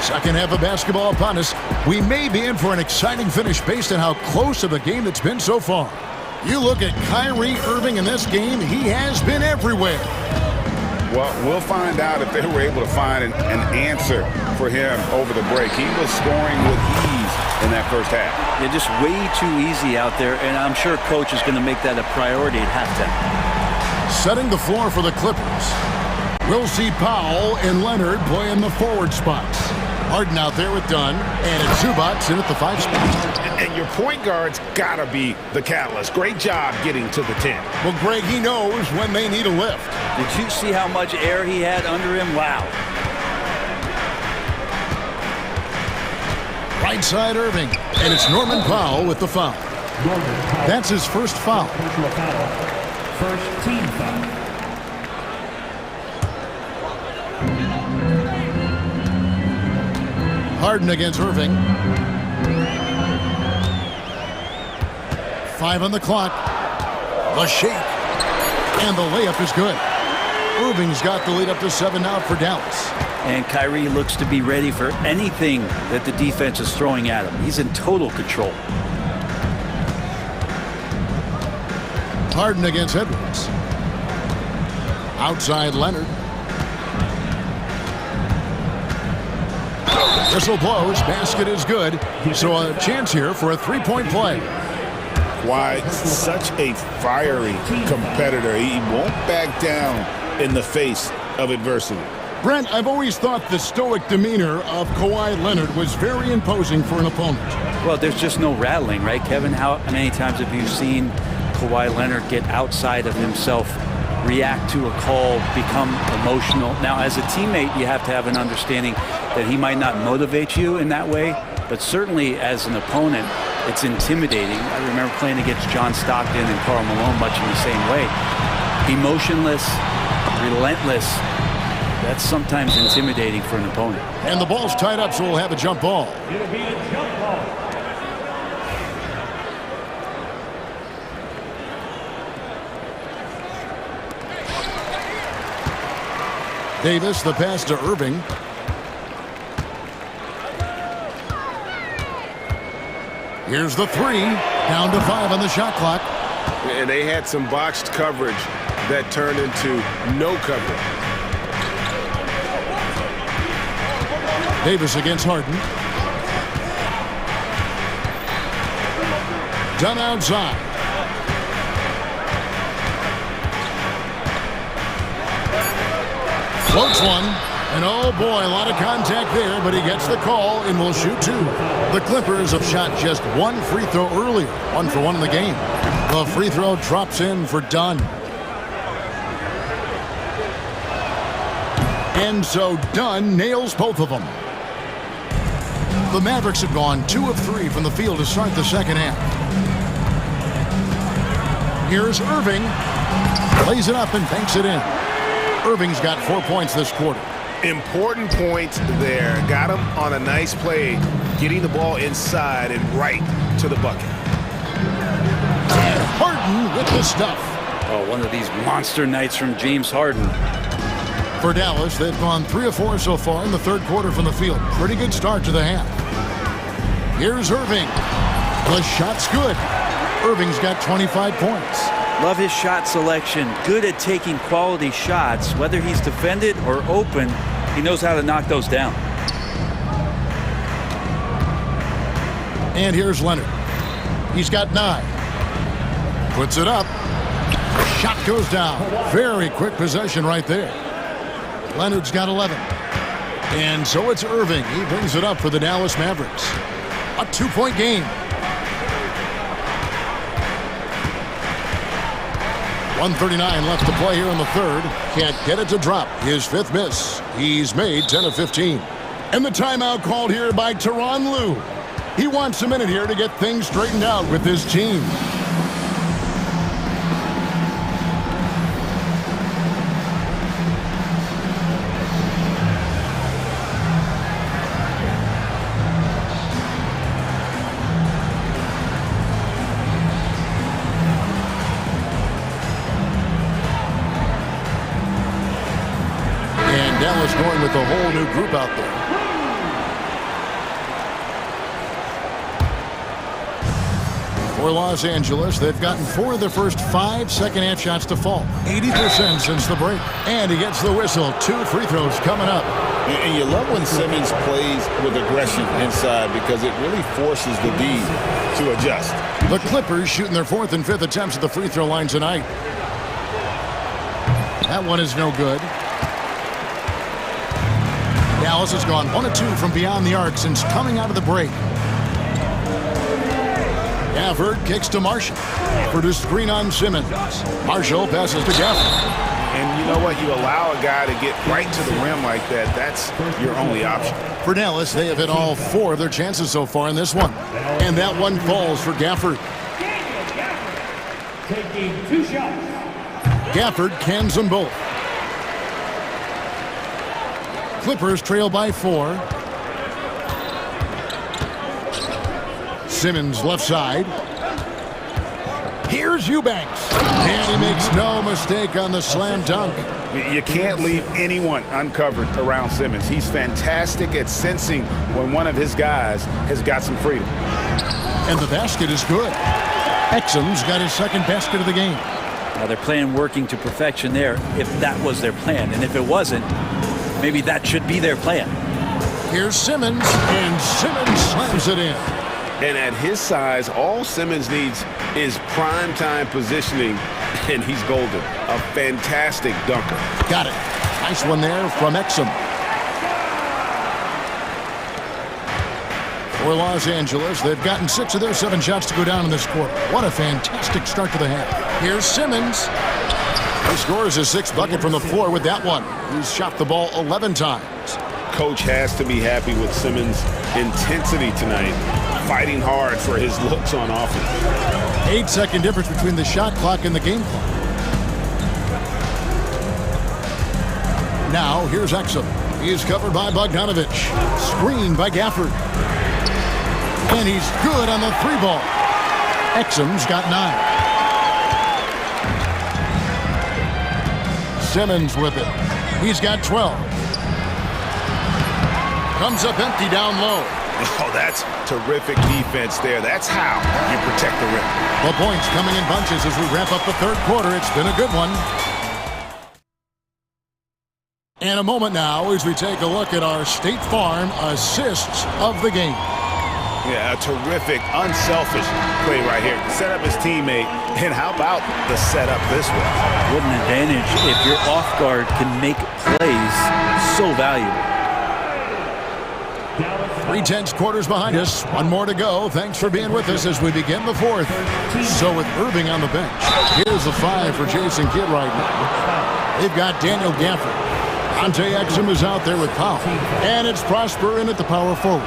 Second half of basketball upon us. We may be in for an exciting finish based on how close of a game it's been so far. You look at Kyrie Irving in this game, he has been everywhere. Well, we'll find out if they were able to find an answer for him over the break. He was scoring with ease in that first half. They're just way too easy out there, and I'm sure coach is going to make that a priority at halftime. Setting the floor for the Clippers. We'll see Powell and Leonard play in the forward spots. Harden out there with Dunn, and it's Zubac's in at the 5 spot. And your point guard's got to be the catalyst. Great job getting to the 10. Well, Greg, he knows when they need a lift. Did you see how much air he had under him? Wow. Right side Irving, and it's Norman Powell with the foul. That's his first foul. First team foul. Harden against Irving. 5 on the clock. The shake. And the layup is good. Irving's got the lead up to 7 now for Dallas. And Kyrie looks to be ready for anything that the defense is throwing at him. He's in total control. Harden against Edwards. Outside Leonard. Whistle blows. Basket is good. So a chance here for a 3-point play. Why, such a fiery competitor. He won't back down in the face of adversity. Brent, I've always thought the stoic demeanor of Kawhi Leonard was very imposing for an opponent. Well, there's just no rattling, right, Kevin? How many times have you seen Kawhi Leonard get outside of himself, react to a call, become emotional? Now, as a teammate, you have to have an understanding that he might not motivate you in that way, but certainly as an opponent, it's intimidating. I remember playing against John Stockton and Karl Malone much in the same way. Emotionless, relentless. That's sometimes intimidating for an opponent. And the ball's tied up, so we'll have a jump ball. It'll be a jump ball. Davis, the pass to Irving. Here's the 3. Down to 5 on the shot clock. And they had some boxed coverage that turned into no coverage. Davis against Harden. Done outside. Floats one. And oh boy, a lot of contact there, but he gets the call and will shoot 2. The Clippers have shot just 1 free throw earlier. 1 for 1 in the game. The free throw drops in for Dunn. And so Dunn nails both of them. The Mavericks have gone 2 of 3 from the field to start the second half. Here's Irving. Lays it up and banks it in. Irving's got 4 points this quarter. Important points there. Got him on a nice play, getting the ball inside and right to the bucket. And Harden with the stuff. Oh, one of these monster nights from James Harden. For Dallas, they've gone 3 of 4 so far in the third quarter from the field. Pretty good start to the half. Here's Irving. The shot's good. Irving's got 25 points. Love his shot selection. Good at taking quality shots. Whether he's defended or open, he knows how to knock those down. And here's Leonard. He's got 9. Puts it up. Shot goes down. Very quick possession right there. Leonard's got 11. And so it's Irving. He brings it up for the Dallas Mavericks. A 2-point game. 1:39 left to play here in the third. Can't get it to drop. His 5th miss. He's made 10 of 15. And the timeout called here by Tyronn Lue. He wants a minute here to get things straightened out with his team. Dallas going with a whole new group out there. For Los Angeles, they've gotten 4 of their first 5 second-half shots to fall. 80% since the break. And he gets the whistle. 2 free throws coming up. And you love when Simmons plays with aggression inside because it really forces the D to adjust. The Clippers shooting their 4th and 5th attempts at the free throw line tonight. That one is no good. Dallas has gone 1 of 2 from beyond the arc since coming out of the break. Gafford kicks to Marshall. For the screen on Simmons. Marshall passes to Gafford. And you know what? You allow a guy to get right to the rim like that, that's your only option. For Dallas, they have hit all 4 of their chances so far in this one. And that one falls for Gafford. Taking 2 shots. Gafford cans them both. Clippers trail by 4. Simmons left side. Here's Eubanks. And he makes no mistake on the slam dunk. You can't leave anyone uncovered around Simmons. He's fantastic at sensing when one of his guys has got some freedom. And the basket is good. Exum's got his second basket of the game. Now they're playing working to perfection there if that was their plan. And if it wasn't, maybe that should be their plan. Here's Simmons, and Simmons slams it in. And at his size, all Simmons needs is prime-time positioning, and he's golden. A fantastic dunker. Got it. Nice one there from Exum. For Los Angeles, they've gotten 6 of their 7 shots to go down in this quarter. What a fantastic start to the half. Here's Simmons. He scores his 6th bucket from the floor with that one. He's shot the ball 11 times. Coach has to be happy with Simmons' intensity tonight, fighting hard for his looks on offense. 8-second difference between the shot clock and the game clock. Now, here's Exum. He's covered by Bogdanovich. Screened by Gafford. And he's good on the 3-ball. Exum's got 9. Simmons with it. He's got 12. Comes up empty down low. Oh, that's terrific defense there. That's how you protect the rim. The points coming in bunches as we wrap up the 3rd quarter. It's been a good one. And a moment now as we take a look at our State Farm assists of the game. Yeah, a terrific, unselfish play right here. Set up his teammate, and how about the setup this way? What an advantage if your off guard can make plays so valuable. 3 quarters behind us. One more to go. Thanks for being with us as we begin the 4th. So with Irving on the bench, here's the 5 for Jason Kidd right now. They've got Daniel Gafford. Ante Exum is out there with Powell. And it's Prosper in at the power forward.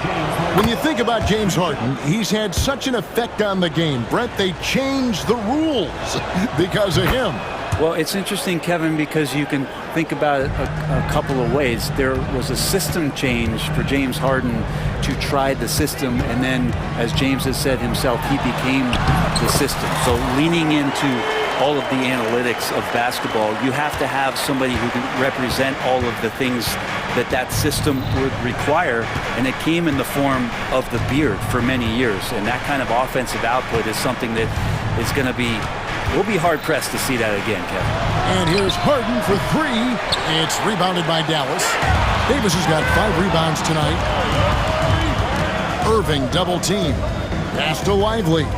When you think about James Harden, he's had such an effect on the game. Brett, they changed the rules because of him. Well, it's interesting, Kevin, because you can think about it a couple of ways. There was a system change for James Harden to try the system, and then, as James has said himself, he became the system. So leaning into all of the analytics of basketball, you have to have somebody who can represent all of the things that system would require, and it came in the form of the beard for many years. And that kind of offensive output is something that is going to be, we'll be hard-pressed to see that again, Kevin. And here's Harden for 3. It's rebounded by Dallas. Davis has got 5 rebounds tonight. Irving double team. Pass to Lively.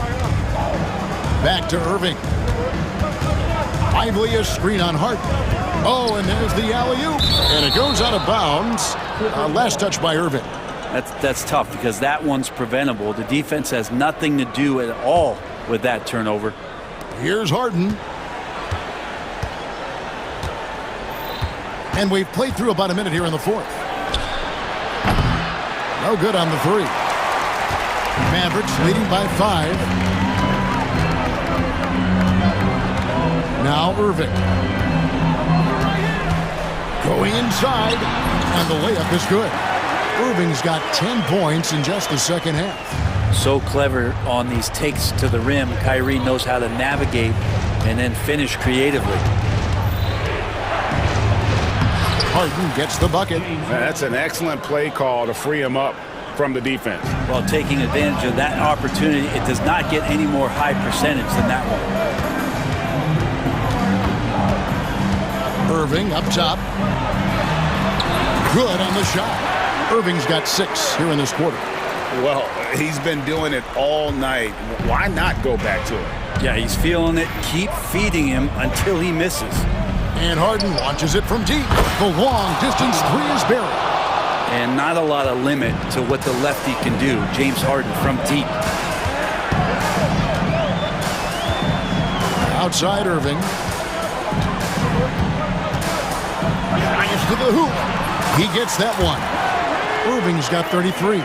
Back to Irving. Lively, a screen on Harden. Oh, and there's the alley-oop. And it goes out of bounds. Last touch by Irving. That's tough because that one's preventable. The defense has nothing to do at all with that turnover. Here's Harden. And we've played through about a minute here in the 4th. No good on the 3. Mavericks leading by 5. Now Irving. Going inside, and the layup is good. Irving's got 10 points in just the 2nd half. So clever on these takes to the rim. Kyrie knows how to navigate and then finish creatively. Harden gets the bucket. That's an excellent play call to free him up from the defense. While taking advantage of that opportunity, it does not get any more high percentage than that one. Irving up top. Good on the shot. Irving's got 6 here in this quarter. Well, he's been doing it all night. Why not go back to it? Yeah, he's feeling it. Keep feeding him until he misses. And Harden launches it from deep. The long distance 3 is buried. and not a lot of limit to what the lefty can do. James Harden from deep. Outside Irving. Drives to the hoop. He gets that one. Irving's got 33.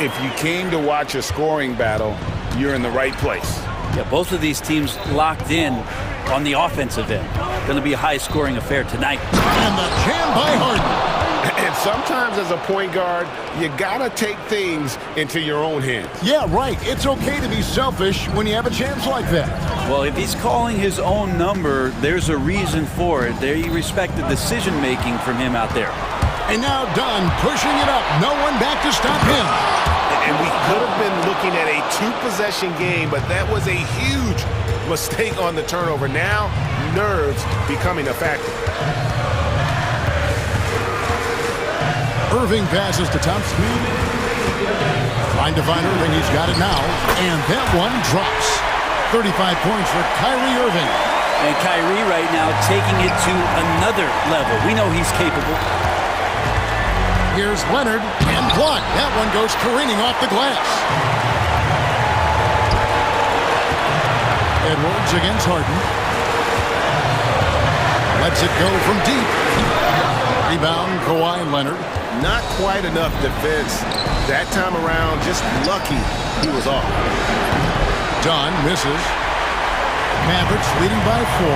If you came to watch a scoring battle, you're in the right place. Yeah, both of these teams locked in on the offensive end. Going to be a high-scoring affair tonight. And the jam by Harden. And sometimes as a point guard, you gotta take things into your own hands. Yeah, right. It's okay to be selfish when you have a chance like that. Well, if he's calling his own number, there's a reason for it. There you respect the decision-making from him out there. And now Dunn pushing it up. No one back to stop him. And we could have been looking at a two-possession game, but that was a huge mistake on the turnover. Now, nerves becoming a factor. Irving passes to Thompson. Trying to find Irving. He's got it now. And that one drops. 35 points for Kyrie Irving. And Kyrie right now taking it to another level. We know he's capable. Here's Leonard and blocked. That one goes careening off the glass. Edwards against Harden. Lets it go from deep. Rebound, Kawhi Leonard. Not quite enough defense that time around. Just lucky he was off. Dunn misses. Mavericks leading by 4.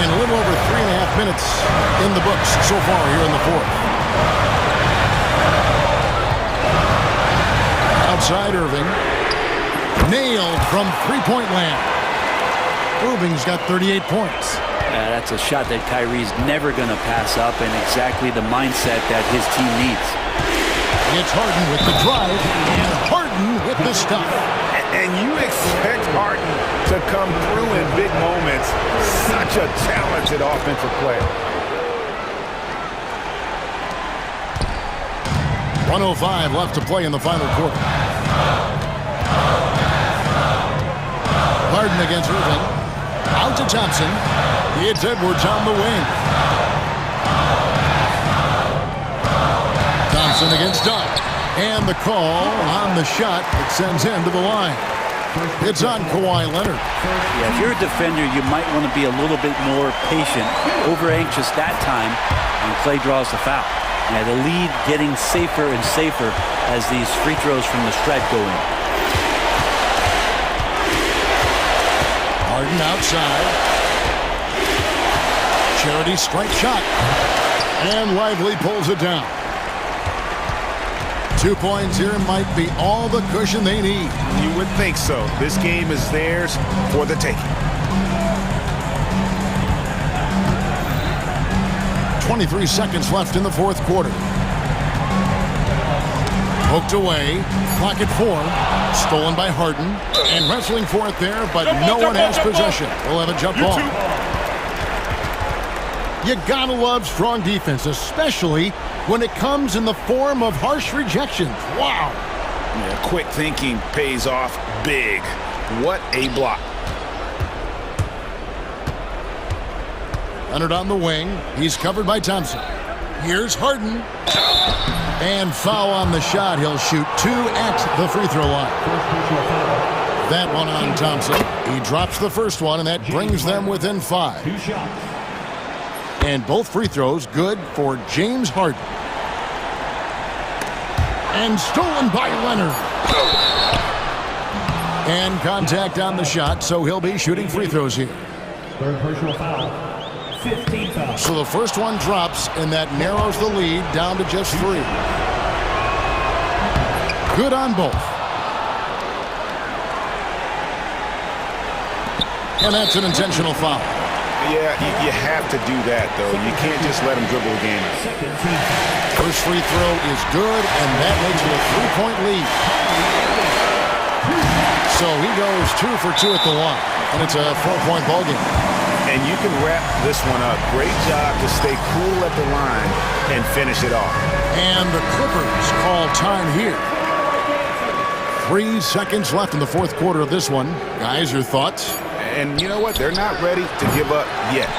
And a little over 3.5 minutes in the books so far here in the fourth. Outside Irving. Nailed from three-point land. Irving's got 38 points. That's a shot that Kyrie's never going to pass up, and exactly the mindset that his team needs. It's Harden with the drive, and Harden with the stuff. And you expect Harden to come through in big moments. Such a talented offensive player. 1:05 left to play in the final quarter. Harden against Irving. Out to Thompson. It's Edwards on the wing. Thompson against Dunn. And the call on the shot that sends him to the line. It's on Kawhi Leonard. Yeah, if you're a defender, you might want to be a little bit more patient, over-anxious that time when Klay draws the foul. Yeah, the lead getting safer and safer as these free throws from the stretch go in. Harden outside. Charity strike shot. And Lively pulls it down. 2 points here might be all the cushion they need. You would think so. This game is theirs for the taking. 23 seconds left in the fourth quarter. Poked away. Clock at 4. Stolen by Harden. And wrestling for it there, but no one has possession. We'll have a jump ball. You gotta love strong defense, especially when it comes in the form of harsh rejections. Wow. Yeah, quick thinking pays off big. What a block. Leonard on the wing. He's covered by Thompson. Here's Harden. And foul on the shot. He'll shoot 2 at the free throw line. That one on Thompson. He drops the first one, and that brings them within 5. And both free throws good for James Harden. And stolen by Leonard. And contact on the shot, so he'll be shooting free throws here. Third personal foul. 15 fouls. So the first one drops, and that narrows the lead down to just 3. Good on both. And that's an intentional foul. Yeah, you have to do that, though. You can't just let him dribble the game. First free throw is good, and that makes it a 3-point lead. So he goes 2 for 2 at the line, and it's a 4-point ball game. And you can wrap this one up. Great job to stay cool at the line and finish it off. And the Clippers call time here. 3 seconds left in the fourth quarter of this one. Guys, your thoughts? And you know what? They're not ready to give up yet.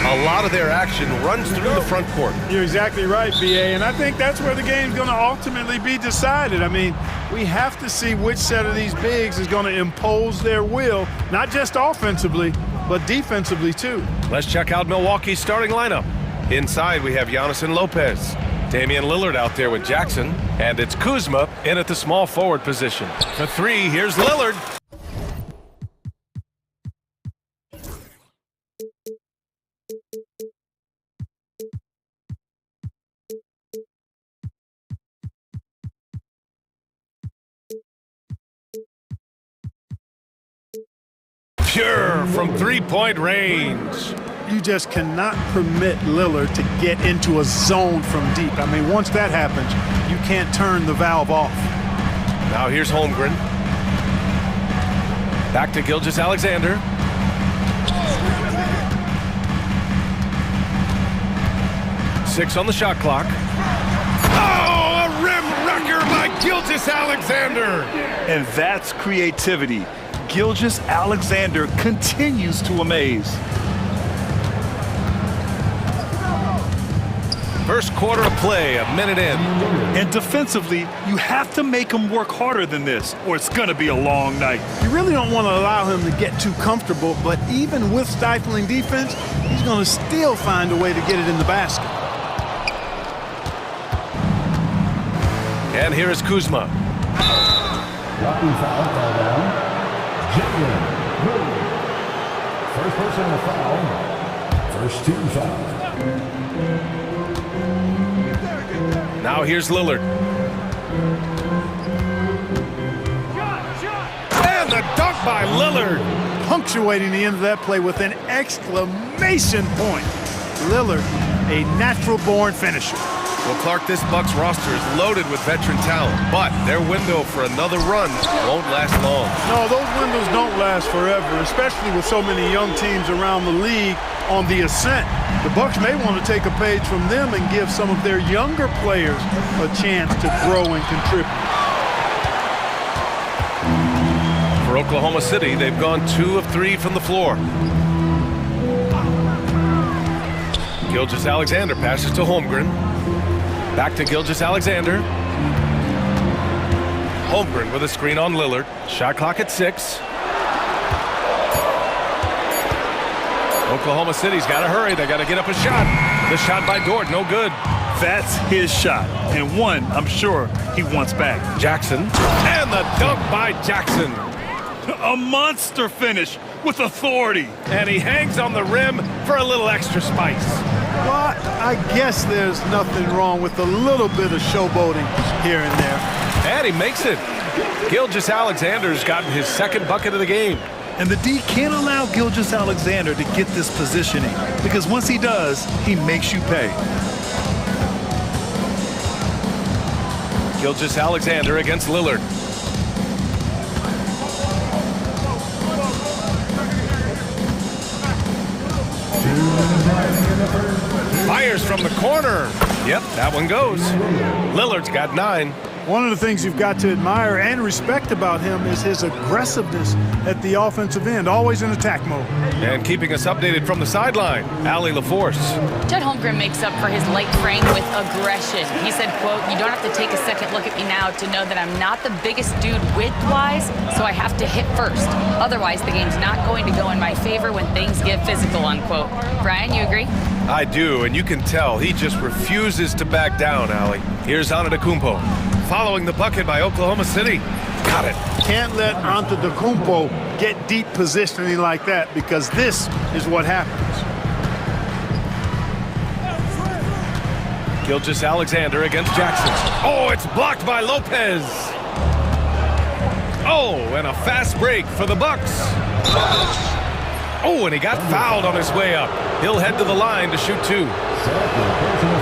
A lot of their action runs through the front court. You're exactly right, B.A., and I think that's where the game's going to ultimately be decided. I mean, we have to see which set of these bigs is going to impose their will, not just offensively, but defensively, too. Let's check out Milwaukee's starting lineup. Inside, we have Giannis and Lopez. Damian Lillard out there with Jackson. And it's Kuzma in at the small forward position. For three, here's Lillard. Pure from three-point range. You just cannot permit Lillard to get into a zone from deep. I mean, once that happens, you can't turn the valve off. Now here's Holmgren. Back to Gilgeous-Alexander. Six on the shot clock. Oh, a rim wrecker by Gilgeous-Alexander. And that's creativity. Gilgeous-Alexander continues to amaze. First quarter of play, a minute in. And defensively, you have to make him work harder than this, or it's going to be a long night. You really don't want to allow him to get too comfortable, but even with stifling defense, he's going to still find a way to get it in the basket. And here is Kuzma. Lucky foul called down. Jalen Williams. First personal foul. First team foul. Now here's Lillard. And the dunk by Lillard. Punctuating the end of that play with an exclamation point. Lillard, a natural-born finisher. Well, Clark, this Bucks roster is loaded with veteran talent, but their window for another run won't last long. No, those windows don't last forever, especially with so many young teams around the league on the ascent. The Bucks may want to take a page from them and give some of their younger players a chance to grow and contribute. For Oklahoma City, they've gone 2 of 3 from the floor. Gilgeous-Alexander passes to Holmgren. Back to Gilgeous-Alexander. Holmgren with a screen on Lillard. Shot clock at 6. Oklahoma City's got to hurry. They got to get up a shot. The shot by Dort, no good. That's his shot, and one I'm sure he wants back. Jackson, and the dunk by Jackson. A monster finish with authority. And he hangs on the rim for a little extra spice. Well, I guess there's nothing wrong with a little bit of showboating here and there. And he makes it. Gilgeous-Alexander's gotten his second bucket of the game. And the D can't allow Gilgeous-Alexander to get this positioning, because once he does, he makes you pay. Gilgeous-Alexander against Lillard. Fires from the corner. Yep, that one goes. Lillard's got 9. One of the things you've got to admire and respect about him is his aggressiveness at the offensive end, always in attack mode. And keeping us updated from the sideline, Allie LaForce. Chet Holmgren makes up for his light frame with aggression. He said, quote, "You don't have to take a second look at me now to know that I'm not the biggest dude width-wise, so I have to hit first. Otherwise, the game's not going to go in my favor when things get physical," unquote. Brian, you agree? I do, and you can tell he just refuses to back down, Allie. Here's Antetokounmpo, following the bucket by Oklahoma City. Got it. Can't let Antetokounmpo get deep positioning like that, because this is what happens. Gilgeous-Alexander against Jackson. Oh, it's blocked by Lopez. Oh, and a fast break for the Bucks. Oh, and he got fouled on his way up. He'll head to the line to shoot 2.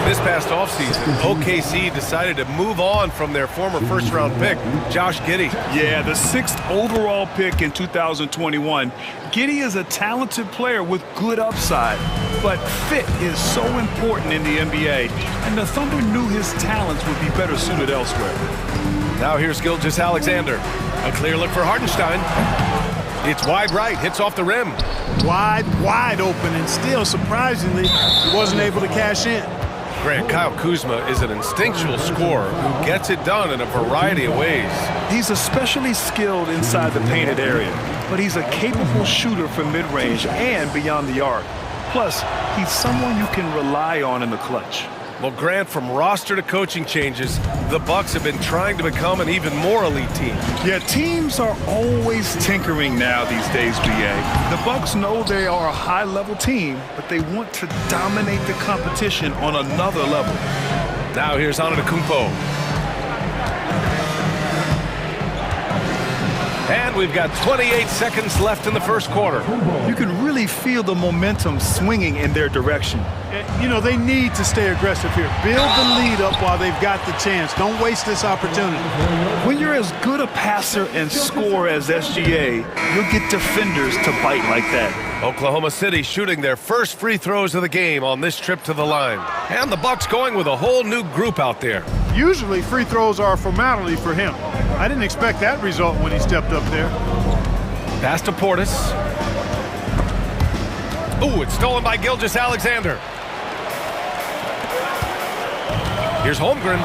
This past offseason, OKC decided to move on from their former first-round pick, Josh Giddey. Yeah, the 6th overall pick in 2021. Giddey is a talented player with good upside, but fit is so important in the NBA, and the Thunder knew his talents would be better suited elsewhere. Now here's Gilgeous-Alexander. A clear look for Hartenstein. It's wide right, hits off the rim. Wide open, and still, surprisingly, he wasn't able to cash in. Grant, Kyle Kuzma is an instinctual scorer who gets it done in a variety of ways. He's especially skilled inside the painted area, but he's a capable shooter from mid-range and beyond the arc. Plus, he's someone you can rely on in the clutch. Well, Grant, from roster to coaching changes, the Bucks have been trying to become an even more elite team. Yeah, teams are always tinkering now these days, BA. The Bucks know they are a high-level team, but they want to dominate the competition on another level. Now here's Antetokounmpo. And we've got 28 seconds left in the first quarter. You can really feel the momentum swinging in their direction. You know, they need to stay aggressive here. Build the lead up while they've got the chance. Don't waste this opportunity. When you're as good a passer and scorer as SGA, you'll get defenders to bite like that. Oklahoma City shooting their first free throws of the game on this trip to the line. And the Bucks going with a whole new group out there. Usually free throws are a formality for him. I didn't expect that result when he stepped up there. Pass to Portis. Ooh, it's stolen by Gilgeous-Alexander. Here's Holmgren.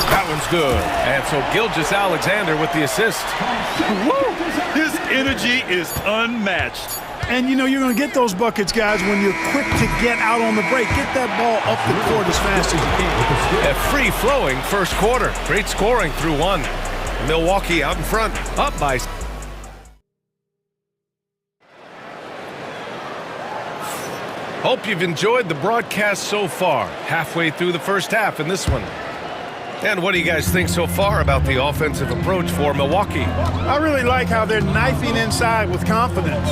That one's good. And so Gilgeous-Alexander with the assist. Woo! His energy is unmatched. And, you know, you're going to get those buckets, guys, when you're quick to get out on the break. Get that ball up the court as fast as you can. A free-flowing first quarter. Great scoring through one. Milwaukee out in front, up by... Hope you've enjoyed the broadcast so far. Halfway through the first half in this one. And what do you guys think so far about the offensive approach for Milwaukee? I really like how they're knifing inside with confidence,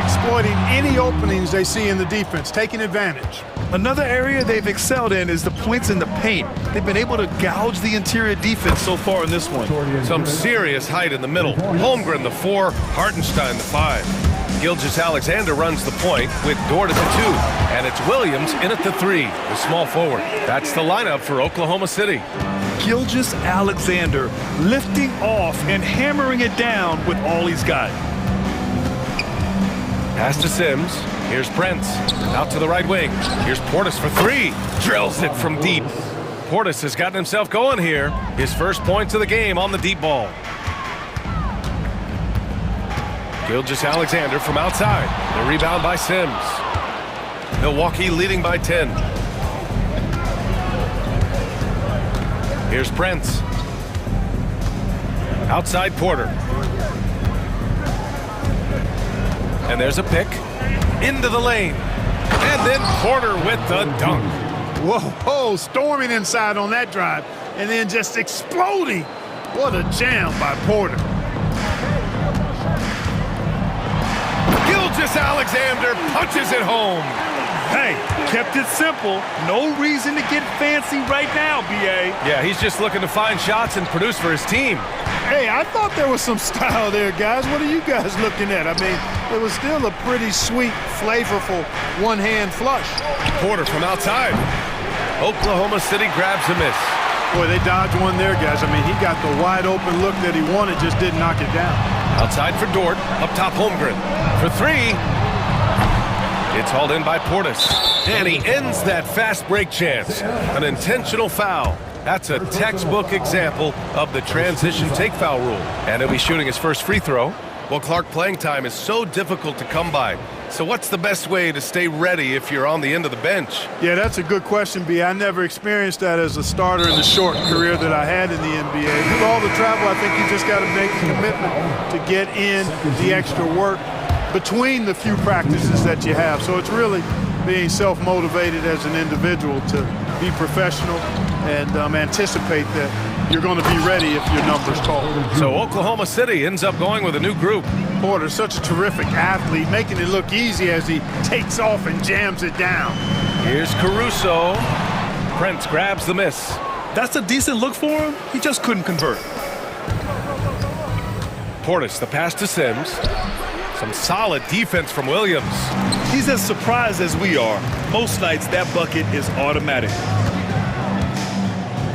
exploiting any openings they see in the defense, taking advantage. Another area they've excelled in is the points in the paint. They've been able to gouge the interior defense so far in this one. Some serious height in the middle. Holmgren the 4, Hartenstein the 5. Gilgeous-Alexander runs the point with Dort at the 2. And it's Williams in at the 3, the small forward. That's the lineup for Oklahoma City. Gilgeous-Alexander lifting off and hammering it down with all he's got. Pass to Sims. Here's Brents. Out to the right wing. Here's Portis for 3. Drills it from deep. Portis has gotten himself going here. His first points of the game on the deep ball. Gilgeous-Alexander from outside. The rebound by Sims. Milwaukee leading by 10. Here's Brents. Outside Porter. And there's a pick. Into the lane. And then Porter with the dunk. Whoa, storming inside on that drive. And then just exploding. What a jam by Porter. Gilgeous-Alexander punches it home. Hey, kept it simple. No reason to get fancy right now, BA. Yeah, he's just looking to find shots and produce for his team. Hey, I thought there was some style there, guys. What are you guys looking at? I mean, it was still a pretty sweet, flavorful one-hand flush. Porter from outside. Oklahoma City grabs a miss. Boy, they dodged one there, guys. I mean, he got the wide-open look that he wanted, just didn't knock it down. Outside for Dort. Up top, Holmgren. For 3. It's hauled in by Portis. And he ends that fast break chance. An intentional foul. That's a textbook example of the transition take foul rule. And he'll be shooting his first free throw. Well, Clark, playing time is so difficult to come by. So what's the best way to stay ready if you're on the end of the bench? Yeah, that's a good question, B. I never experienced that as a starter in the short career that I had in the NBA. With all the travel, I think you just got to make a commitment to get in the extra work between the few practices that you have. So it's really being self-motivated as an individual to be professional and anticipate that you're going to be ready if your number's called. So Oklahoma City ends up going with a new group. Porter's such a terrific athlete, making it look easy as he takes off and jams it down. Here's Caruso. Prince grabs the miss. That's a decent look for him. He just couldn't convert. Portis, the pass to Sims. Some solid defense from Williams. He's as surprised as we are. Most nights, that bucket is automatic.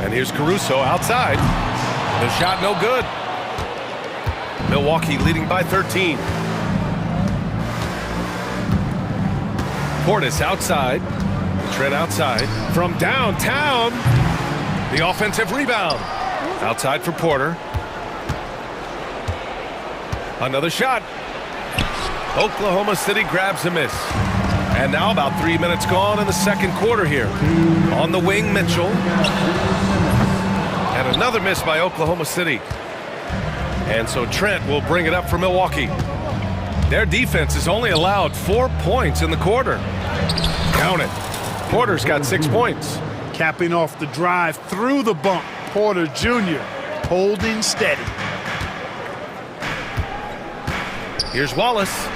And here's Caruso outside. The shot no good. Milwaukee leading by 13. Portis outside. Trent outside. From downtown. The offensive rebound. Outside for Porter. Another shot. Oklahoma City grabs a miss. And now about 3 minutes gone in the second quarter here. On the wing, Mitchell. And another miss by Oklahoma City. And so Trent will bring it up for Milwaukee. Their defense has only allowed 4 points in the quarter. Count it. Porter's got 6 points. Capping off the drive through the bump. Porter Jr. holding steady. Here's Wallace.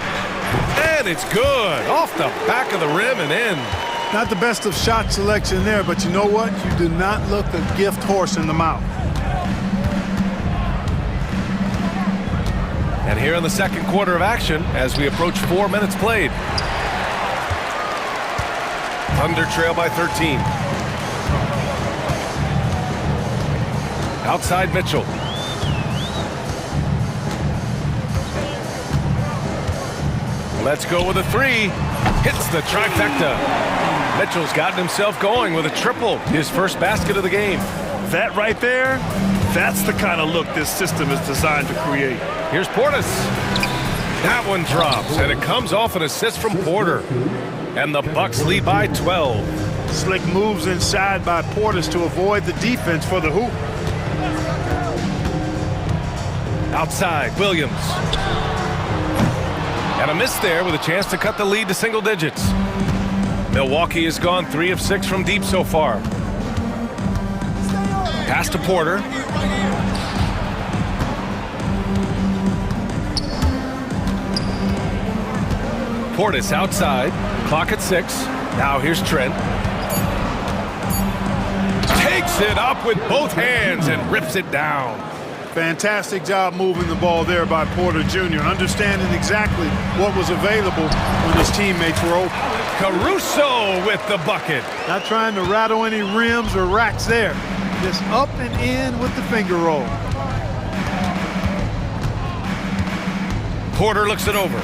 And it's good. Off the back of the rim and in. Not the best of shot selection there, but you know what? You do not look a gift horse in the mouth. And here in the second quarter of action, as we approach 4 minutes played. Thunder trail by 13. Outside Mitchell. Let's go with a three. Hits the trifecta. Mitchell's gotten himself going with a triple. His first basket of the game. That right there, that's the kind of look this system is designed to create. Here's Portis. That one drops, and it comes off an assist from Porter. And the Bucks lead by 12. Slick moves inside by Portis to avoid the defense for the hoop. Outside, Williams. And a miss there with a chance to cut the lead to single digits. Milwaukee has gone 3 of 6 from deep so far. Pass to Porter. Portis outside. Clock at 6. Now here's Trent. Takes it up with both hands and rips it down. Fantastic job moving the ball there by Porter Jr., understanding exactly what was available when his teammates were open. Caruso with the bucket. Not trying to rattle any rims or racks there. Just up and in with the finger roll. Porter looks it over.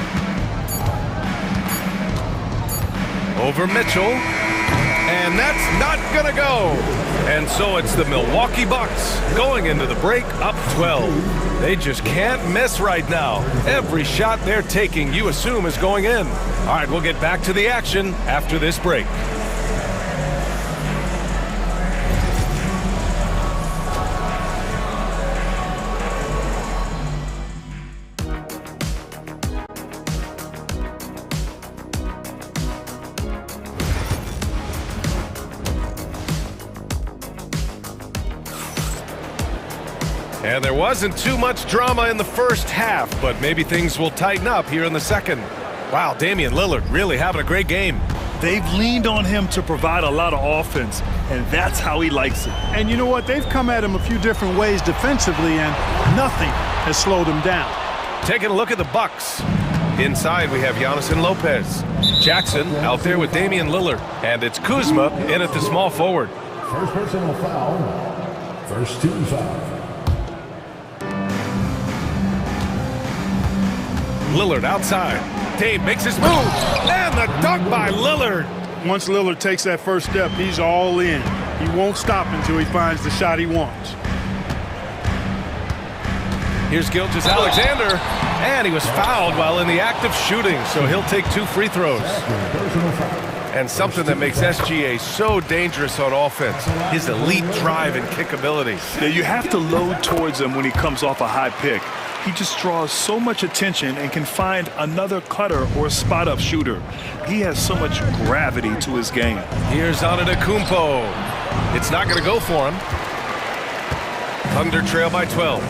Over Mitchell. And that's not gonna go. And so it's the Milwaukee Bucks going into the break up 12. They just can't miss right now. Every shot they're taking, you assume, is going in. All right, we'll get back to the action after this break. And there wasn't too much drama in the first half, but maybe things will tighten up here in the second. Wow, Damian Lillard really having a great game. They've leaned on him to provide a lot of offense, and that's how he likes it. And you know what? They've come at him a few different ways defensively, and nothing has slowed him down. Taking a look at the Bucks. Inside, we have Giannis and Lopez. Jackson out there with Damian Lillard. And it's Kuzma in at the small forward. First personal foul. First team foul. Lillard outside. Dame makes his move. And the dunk by Lillard. Once Lillard takes that first step, he's all in. He won't stop until he finds the shot he wants. Here's Gilgeous-Alexander. And he was fouled while in the act of shooting, so he'll take 2 free throws. And something that makes SGA so dangerous on offense, his elite drive and kick ability. Now you have to load towards him when he comes off a high pick. He just draws so much attention and can find another cutter or spot-up shooter. He has so much gravity to his game. Here's Antetokounmpo. It's not going to go for him. Thunder trail by 12.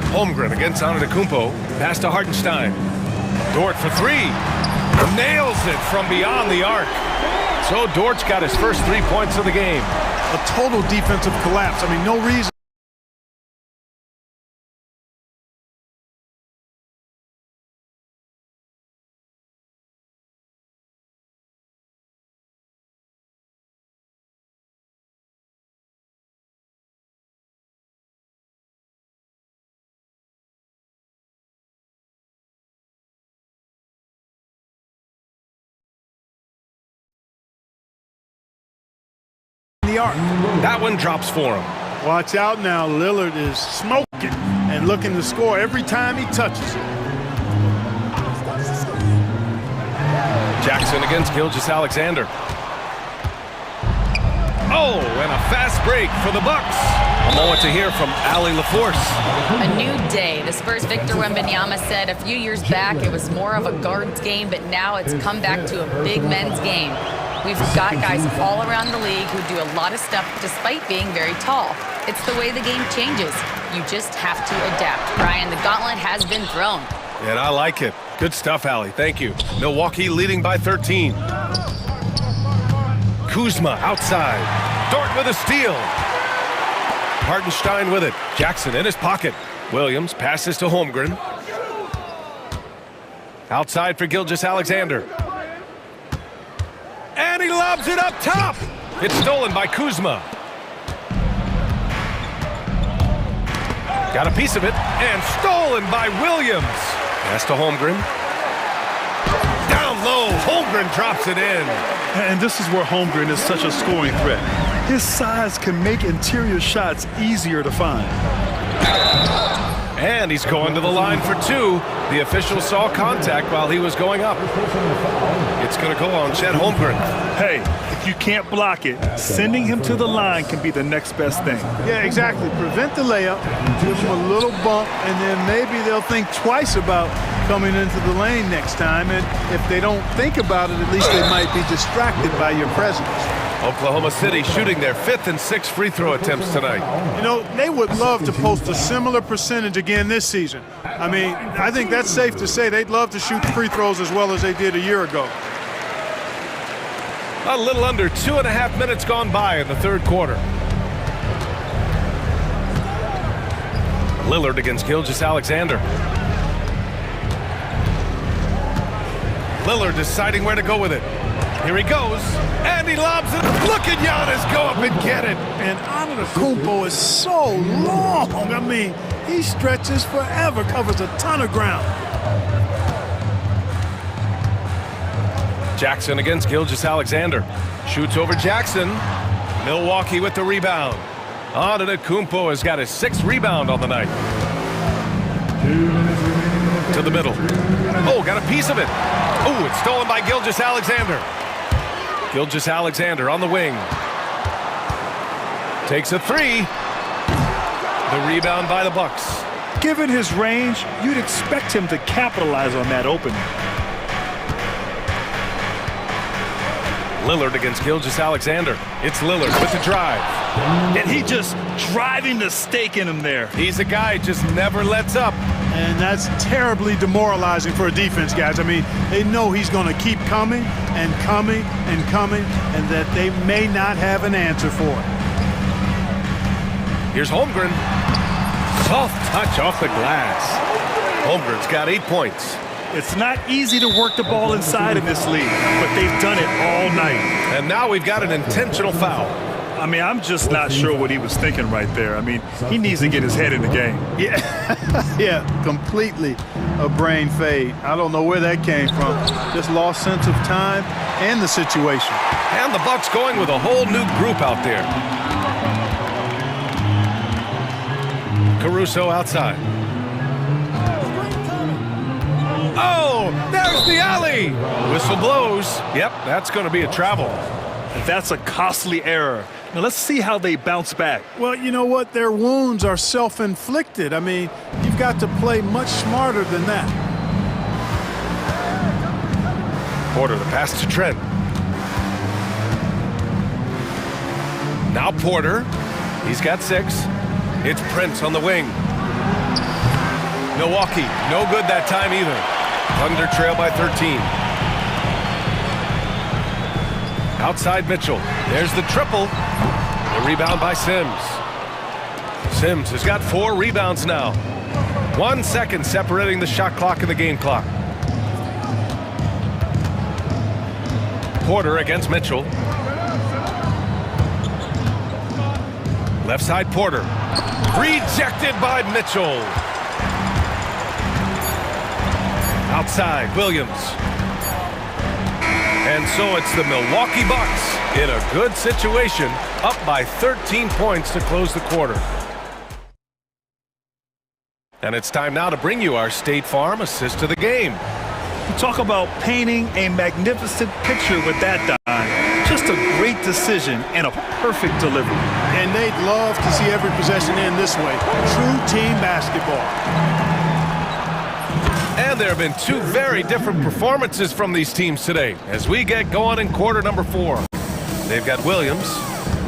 Holmgren against Antetokounmpo. Pass to Hartenstein. Dort for 3. Nails it from beyond the arc. So Dort's got his first 3 points of the game. A total defensive collapse. I mean, no reason. the arc. That one drops for him. Watch out now. Lillard is smoking and looking to score every time he touches it. Jackson against Gilgeous-Alexander. Oh, and a fast break for the Bucks. A moment to hear from Ali LaForce. A new day. The Spurs' Victor Wembanyama said a few years back it was more of a guards game, but now it's come back to a big men's game. We've got guys all around the league who do a lot of stuff despite being very tall. It's the way the game changes. You just have to adapt. Brian, the gauntlet has been thrown. And I like it. Good stuff, Ali. Thank you. Milwaukee leading by 13. Kuzma outside. Dort with a steal. Hartenstein with it. Jackson in his pocket. Williams passes to Holmgren. Outside for Gilgeous-Alexander. And he lobs it up top. It's stolen by Kuzma. Got a piece of it, and stolen by Williams. Pass to Holmgren. Down low, Holmgren drops it in. And this is where Holmgren is such a scoring threat. His size can make interior shots easier to find. And he's going to the line for two. The official saw contact while he was going up. It's going to go on Chet Holmgren. Hey, if you can't block it, sending him to the line can be the next best thing. Yeah, exactly. Prevent the layup, give him a little bump, and then maybe they'll think twice about coming into the lane next time. And if they don't think about it, at least they might be distracted by your presence. Oklahoma City shooting their 5th and 6th free throw attempts tonight. You know, they would love to post a similar percentage again this season. I mean, I think that's safe to say they'd love to shoot free throws as well as they did a year ago. A little under 2.5 minutes gone by in the third quarter. Lillard against Gilgeous-Alexander. Lillard deciding where to go with it. Here he goes, and he lobs it. Look at Giannis go up and get it. And Antetokounmpo is so long. I mean, he stretches forever, covers a ton of ground. Jackson against Gilgeous-Alexander. Shoots over Jackson. Milwaukee with the rebound. Antetokounmpo has got his 6th rebound on the night. To the middle. Oh, got a piece of it. Oh, it's stolen by Gilgeous-Alexander. Gilgeous-Alexander on the wing. Takes a three. The rebound by the Bucks. Given his range, you'd expect him to capitalize on that opening. Lillard against Gilgeous-Alexander. It's Lillard with the drive. And he just driving the stake in him there. He's a guy who just never lets up. And that's terribly demoralizing for a defense, guys. I mean, they know he's going to keep coming and coming and coming, and that they may not have an answer for it. Here's Holmgren. Soft touch off the glass. Holmgren's got 8 points. It's not easy to work the ball inside in this league, but they've done it all night. And now we've got an intentional foul. I mean, I'm just not sure what he was thinking right there. I mean, he needs to get his head in the game. Yeah, yeah, completely a brain fade. I don't know where that came from. Just lost sense of time and the situation. And the Bucks going with a whole new group out there. Caruso outside. Oh, there's the alley. Whistle blows. Yep, that's going to be a travel. That's a costly error. Now let's see how they bounce back. Well, you know what? Their wounds are self-inflicted. I mean, you've got to play much smarter than that. Porter, the pass to Trent. Now Porter. He's got 6. It's Prince on the wing. Milwaukee, no good that time either. Thunder trail by 13. Outside Mitchell. There's the triple. The rebound by Sims. Sims has got 4 rebounds now. 1 second separating the shot clock and the game clock. Porter against Mitchell. Left side Porter. Rejected by Mitchell. Outside Williams. And so it's the Milwaukee Bucks in a good situation, up by 13 points to close the quarter. And it's time now to bring you our State Farm assist to the game. Talk about painting a magnificent picture with that dime. Just a great decision and a perfect delivery. And they'd love to see every possession end this way. True team basketball. And there have been two very different performances from these teams today as we get going in quarter number 4. They've got Williams,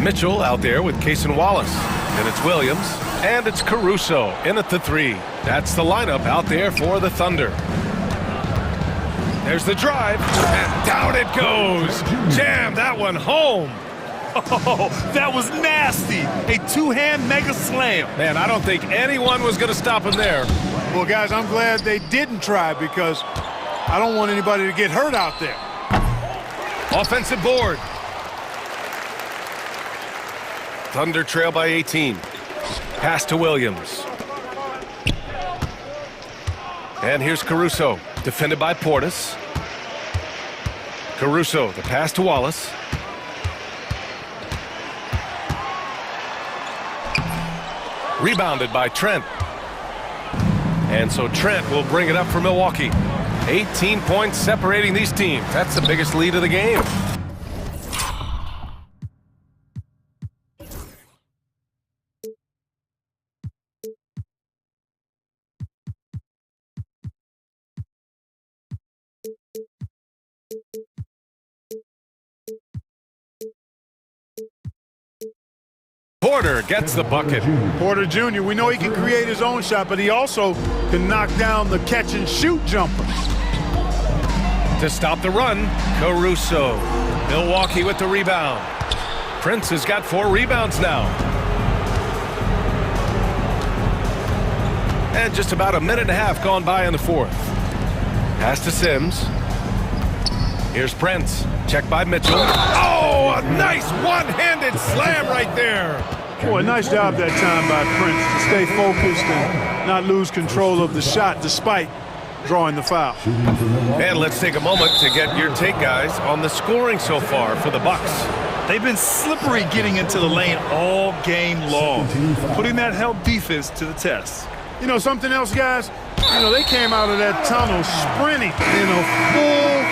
Mitchell out there with Cason Wallace. Then it's Williams, and it's Caruso in at the 3. That's the lineup out there for the Thunder. There's the drive, and down it goes. Jam that one home. Oh, that was nasty. A two-hand mega slam. Man, I don't think anyone was going to stop him there. Well, guys, I'm glad they didn't try because I don't want anybody to get hurt out there. Offensive board. Thunder trail by 18. Pass to Williams. And here's Caruso, defended by Portis. Caruso, the pass to Wallace. Rebounded by Trent. And so Trent will bring it up for Milwaukee. 18 points separating these teams. That's the biggest lead of the game. Porter gets the bucket. Porter Jr., we know he can create his own shot, but he also can knock down the catch-and-shoot jumper. To stop the run, Caruso. Milwaukee with the rebound. Prince has got 4 rebounds now. And just about a minute and a half gone by in the 4th. Pass to Sims. Here's Prince. Checked by Mitchell. Oh, a nice one-handed slam right there. Boy, nice job that time by Prince to stay focused and not lose control of the shot despite drawing the foul. And let's take a moment to get your take, guys, on the scoring so far for the Bucks. They've been slippery getting into the lane all game long, putting that help defense to the test. You know, something else, guys? You know, they came out of that tunnel sprinting in a full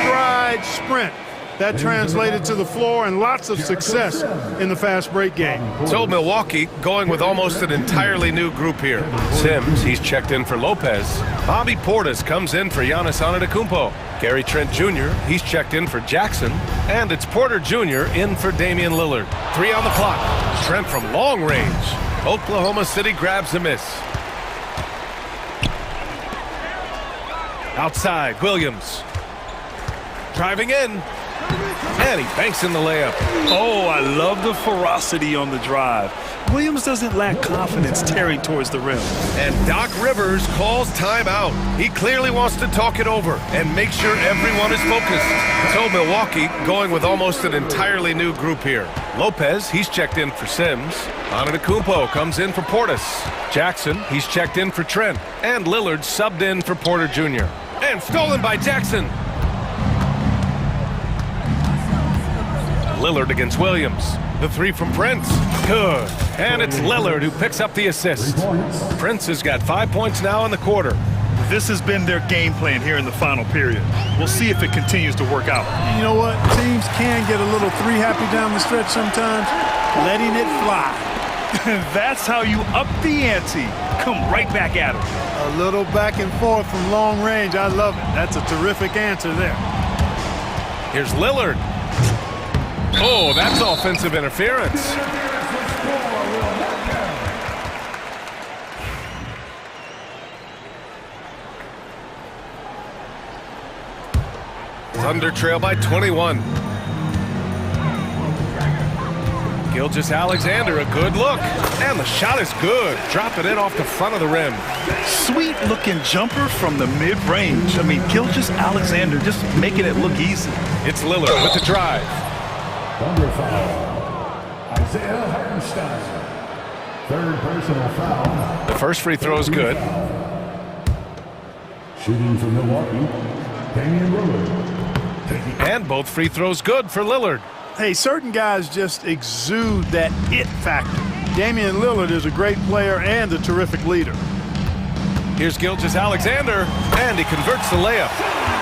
stride sprint. That translated to the floor and lots of success in the fast break game. So Milwaukee going with almost an entirely new group here. Sims, he's checked in for Lopez. Bobby Portis comes in for Giannis Antetokounmpo. Gary Trent Jr., he's checked in for Jackson. And it's Porter Jr. in for Damian Lillard. 3 on the clock. Trent from long range. Oklahoma City grabs a miss. Outside, Williams. Driving in. And he banks in the layup. Oh, I love the ferocity on the drive. Williams doesn't lack confidence tearing towards the rim. And Doc Rivers calls timeout. He clearly wants to talk it over and make sure everyone is focused. So Milwaukee going with almost an entirely new group here. Lopez, he's checked in for Sims. Antetokounmpo comes in for Portis. Jackson, he's checked in for Trent. And Lillard subbed in for Porter Jr. And stolen by Jackson. Lillard against Williams. The 3 from Prince. Good. And it's Lillard who picks up the assist. Prince has got 5 points now in the quarter. This has been their game plan here in the final period. We'll see if it continues to work out. You know what? Teams can get a little 3-happy down the stretch sometimes, letting it fly. That's how you up the ante. Come right back at them. A little back and forth from long range. I love it. That's a terrific answer there. Here's Lillard. Oh, that's offensive interference. Thunder trail by 21. Gilgeous-Alexander, a good look. And the shot is good. Dropping it off the front of the rim. Sweet looking jumper from the mid-range. I mean, Gilgeous-Alexander just making it look easy. It's Lillard with the drive. Thunder foul. Isaiah Hartenstein. 3rd personal foul. The first free throw is good. Shooting for Milwaukee, Damian Lillard. And both free throws good for Lillard. Hey, certain guys just exude that it factor. Damian Lillard is a great player and a terrific leader. Here's Gilgeous-Alexander, and he converts the layup.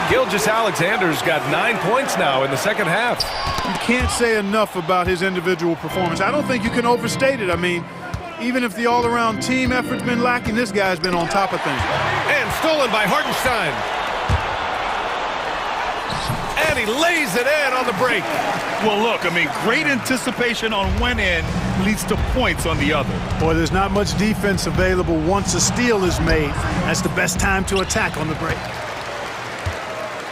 Gilgeous-Alexander's got 9 points now in the second half. You can't say enough about his individual performance. I don't think you can overstate it. I mean, even if the all-around team effort's been lacking, this guy's been on top of things. And stolen by Hartenstein. And he lays it in on the break. Well, look, I mean, great anticipation on one end leads to points on the other. Boy, there's not much defense available once a steal is made. That's the best time to attack on the break.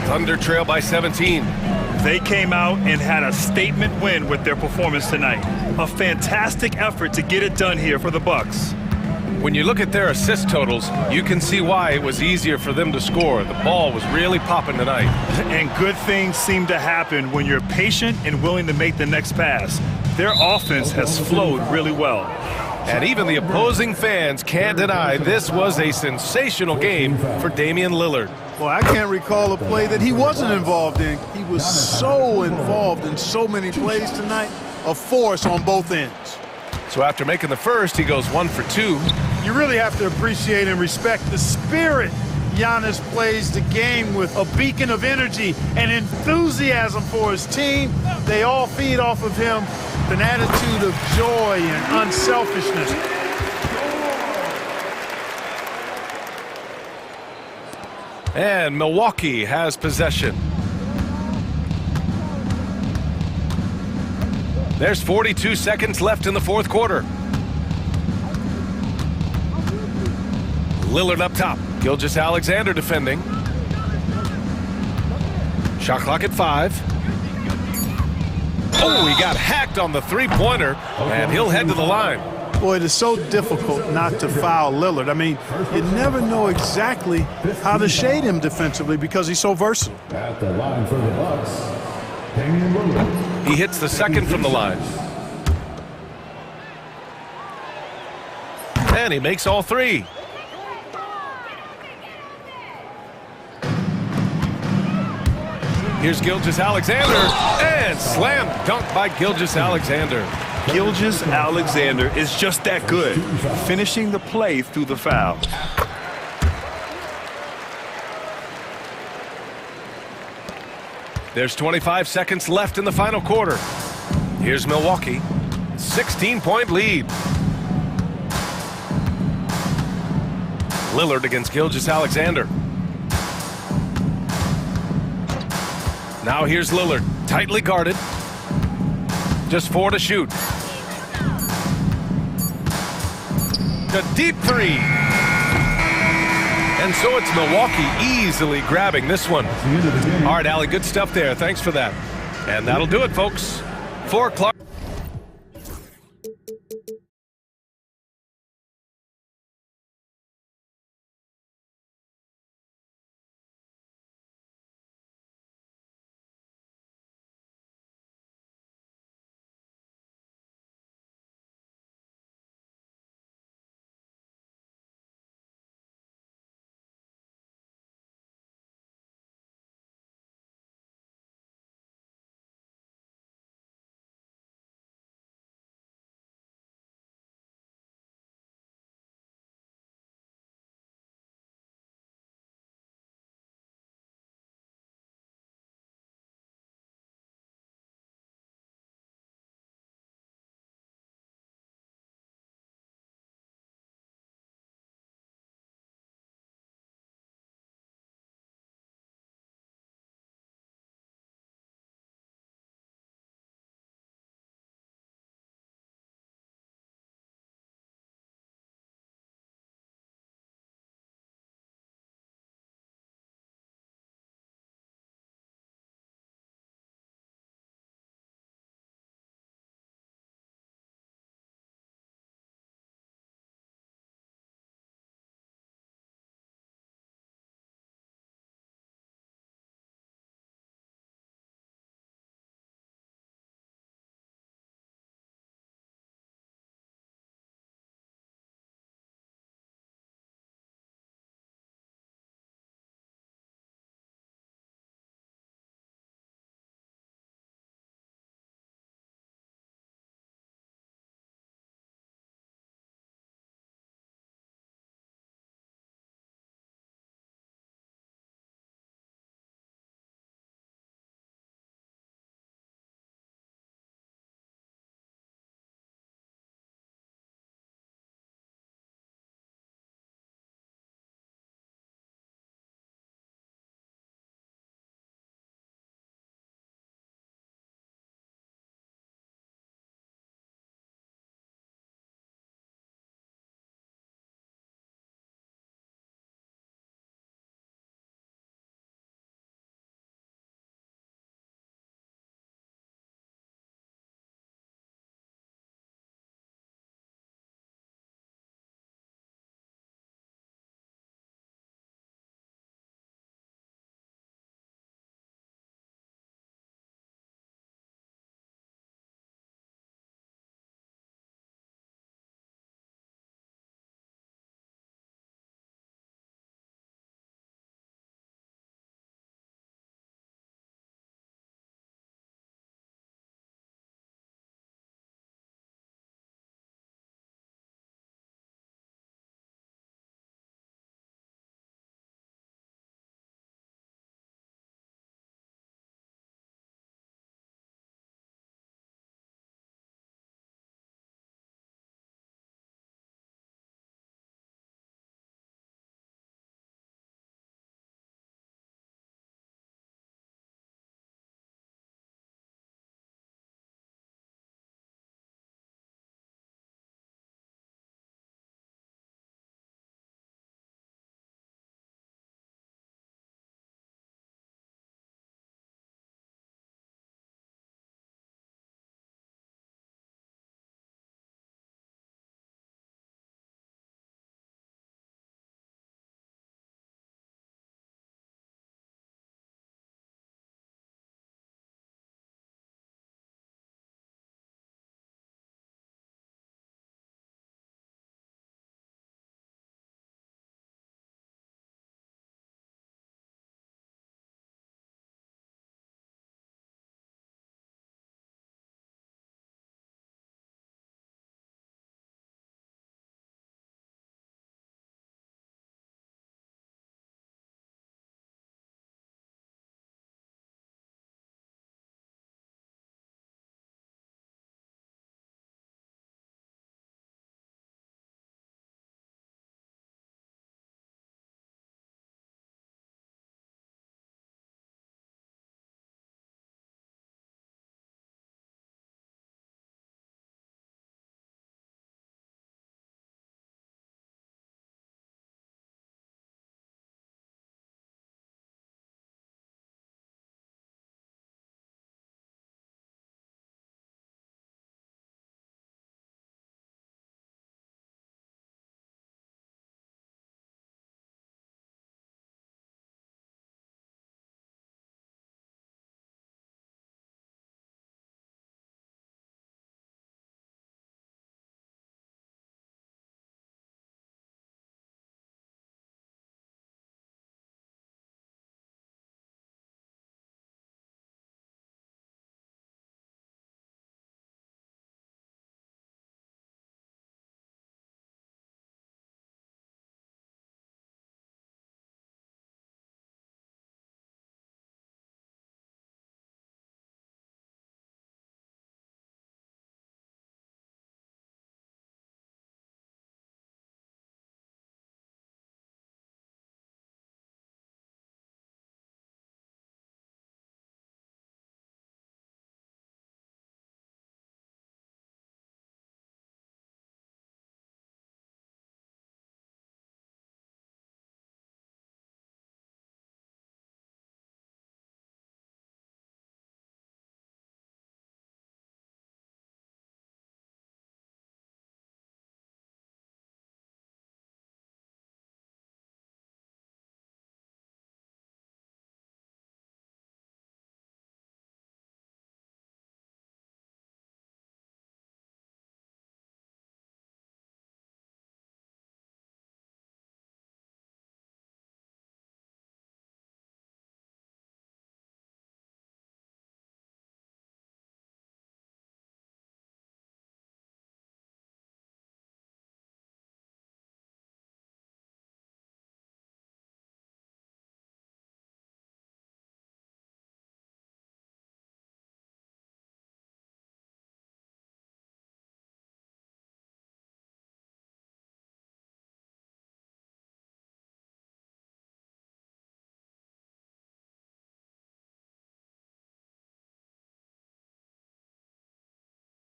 Thunder trail by 17. They came out and had a statement win with their performance tonight. A fantastic effort to get it done here for the Bucks. When you look at their assist totals, you can see why it was easier for them to score. The ball was really popping tonight. And good things seem to happen when you're patient and willing to make the next pass. Their offense has flowed really well. And even the opposing fans can't deny this was a sensational game for Damian Lillard. Well, I can't recall a play that he wasn't involved in. He was so involved in so many plays tonight, a force on both ends. So after making the first, he goes 1 for 2. You really have to appreciate and respect the spirit Giannis plays the game with, a beacon of energy and enthusiasm for his team. They all feed off of him with an attitude of joy and unselfishness. And Milwaukee has possession. There's 42 seconds left in the fourth quarter. Lillard up top. Gilgeous-Alexander defending. Shot clock at 5. Oh, he got hacked on the three-pointer, and he'll head to the line. Boy, it is so difficult not to foul Lillard. I mean, you never know exactly how to shade him defensively because he's so versatile. At the line for the Bucks, Damian Lillard. He hits the second from the line. And he makes all 3. Here's Gilgeous-Alexander, and slam dunk by Gilgeous-Alexander. Gilgeous-Alexander is just that good, finishing the play through the foul. There's 25 seconds left in the final quarter. Here's Milwaukee, 16-point lead. Lillard against Gilgeous-Alexander. Now here's Lillard, tightly guarded. Just 4 to shoot. A deep 3. And so it's Milwaukee easily grabbing this one. All right, Allie, good stuff there. Thanks for that. And that'll do it, folks. For Clark.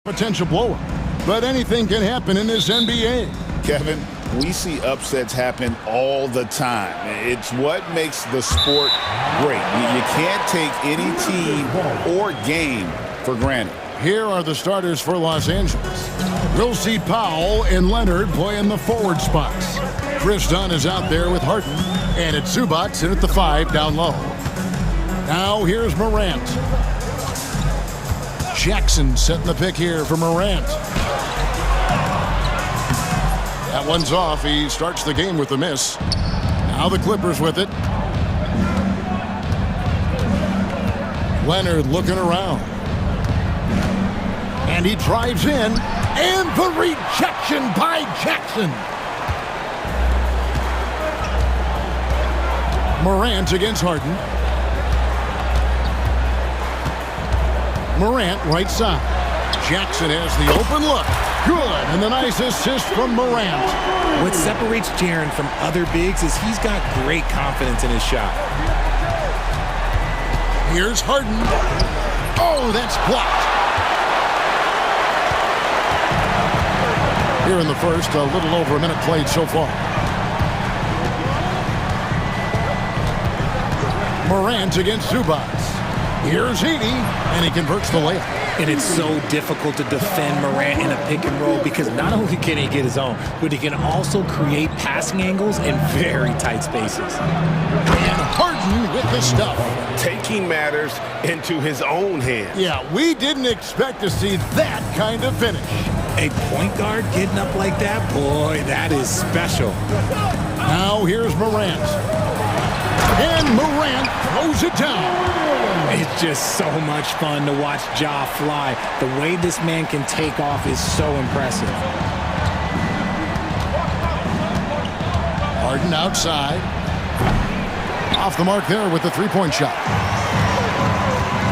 Potential blowout. But anything can happen in this NBA. Kevin, we see upsets happen all the time. It's what makes the sport great. You can't take any team or game for granted. Here are the starters for Los Angeles. We'll see Powell and Leonard play in the forward spots. Chris Dunn is out there with Harden, and it's Zubac in at the 5 down low. Now here's Morant. Jackson setting the pick here for Morant. That one's off. He starts the game with a miss. Now the Clippers with it. Leonard looking around. And he drives in. And the rejection by Jackson. Morant against Harden. Morant right side. Jackson has the open look. Good, and the nice assist from Morant. What separates Jaren from other bigs is he's got great confidence in his shot. Here's Harden. Oh, that's blocked. Here in the first, a little over a minute played so far. Morant against Zubac. Here's Heaney, and he converts the layup. And it's so difficult to defend Morant in a pick and roll because not only can he get his own, but he can also create passing angles in very tight spaces. And Harden with the stuff. Taking matters into his own hands. Yeah, we didn't expect to see that kind of finish. A point guard getting up like that, boy, that is special. Now here's Morant. And Morant throws it down. It's just so much fun to watch Ja fly. The way this man can take off is so impressive. Harden outside. Off the mark there with the three-point shot.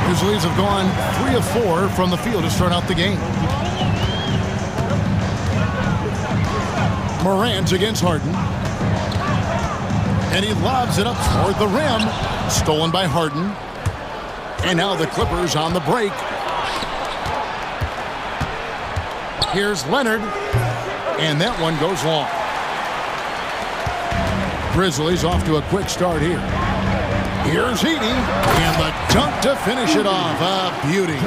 Grizzlies have gone 3 of 4 from the field to start out the game. Morant against Harden. And he lobs it up toward the rim. Stolen by Harden. And now the Clippers on the break. Here's Leonard. And that one goes long. Grizzlies off to a quick start here. Here's Heaney. And the dunk to finish it off. A beauty.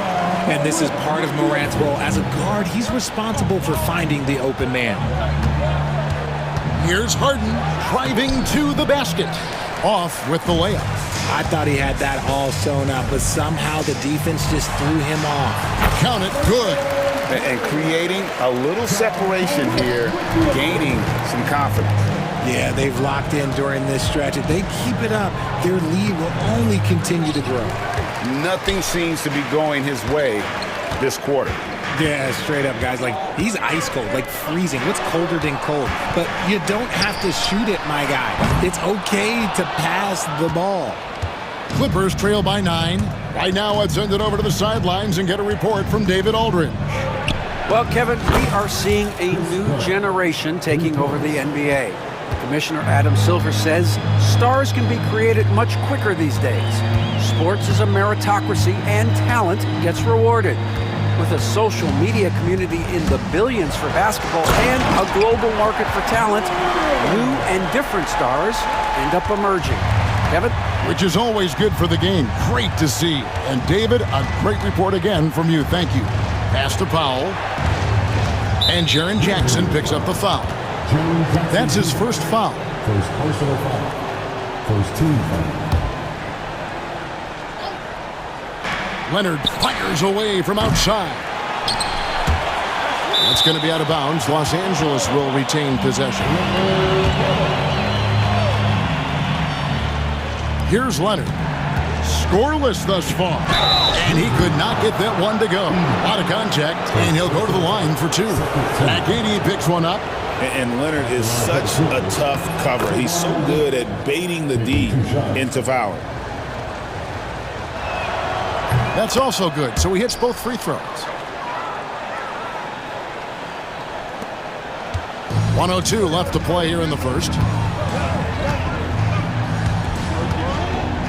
And this is part of Morant's role. As a guard, he's responsible for finding the open man. Here's Harden driving to the basket. Off with the layup. I thought he had that all sewn up, but somehow the defense just threw him off. Count it, good. And creating a little separation here, gaining some confidence. Yeah, they've locked in during this stretch. If they keep it up, their lead will only continue to grow. Nothing seems to be going his way this quarter. Yeah, straight up, guys. Like, he's ice cold, like freezing. What's colder than cold? But you don't have to shoot it, my guy. It's okay to pass the ball. Clippers trail by 9. Right now, let's send it over to the sidelines and get a report from David Aldridge. Well, Kevin, we are seeing a new generation taking over the NBA. Commissioner Adam Silver says stars can be created much quicker these days. Sports is a meritocracy and talent gets rewarded. With a social media community in the billions for basketball and a global market for talent, new and different stars end up emerging. Kevin? Which is always good for the game. Great to see. And David, a great report again from you. Thank you. Pass to Powell. And Jaren Jackson picks up the foul. That's his first foul. First personal foul. First team foul. Leonard fires away from outside. That's going to be out of bounds. Los Angeles will retain possession. Here's Leonard. Scoreless thus far. And he could not get that one to go. A lot of contact, and he'll go to the line for 2. McGeady picks one up. And Leonard is such a tough cover. He's so good at baiting the D into fouling. That's also good, so he hits both free throws. 1:02 left to play here in the first.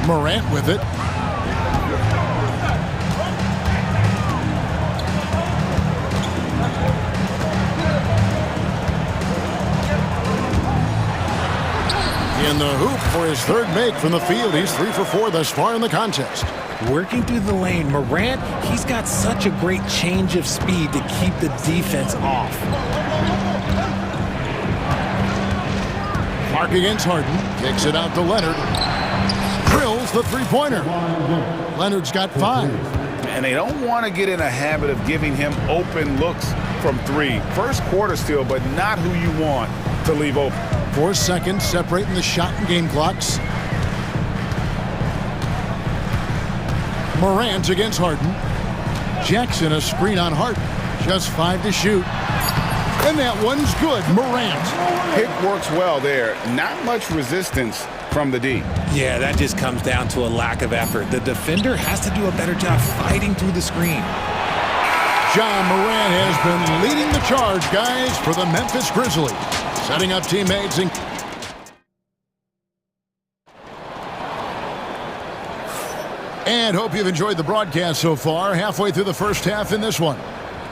Morant with it. In the hoop for his third make from the field. He's 3 for 4 thus far in the contest. Working through the lane, Morant, he's got such a great change of speed to keep the defense off. Clark against Harden. Kicks it out to Leonard. Drills the three-pointer. Leonard's got 5. And they don't want to get in a habit of giving him open looks from 3. First quarter still, but not who you want to leave open. 4 seconds separating the shot and game clocks. Morant against Harden. Jackson a screen on Harden. Just 5 to shoot. And that one's good. Morant. Pick works well there. Not much resistance from the D. Yeah, that just comes down to a lack of effort. The defender has to do a better job fighting through the screen. John Morant has been leading the charge, guys, for the Memphis Grizzlies. Setting up teammates and hope you've enjoyed the broadcast so far. Halfway through the first half in this one.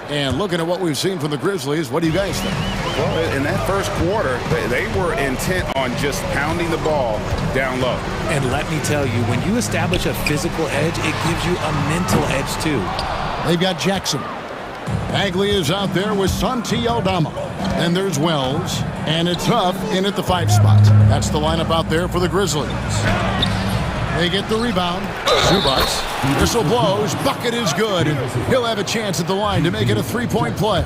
And looking at what we've seen from the Grizzlies, what do you guys think? Well, in that first quarter, they were intent on just pounding the ball down low. And let me tell you, when you establish a physical edge, it gives you a mental edge too. They've got Jackson. Bagley is out there with Santi Aldama. And there's Wells. And it's Huff in at the 5 spot. That's the lineup out there for the Grizzlies. They get the rebound. Zubats. Whistle blows. Bucket is good. And he'll have a chance at the line to make it a 3-point play.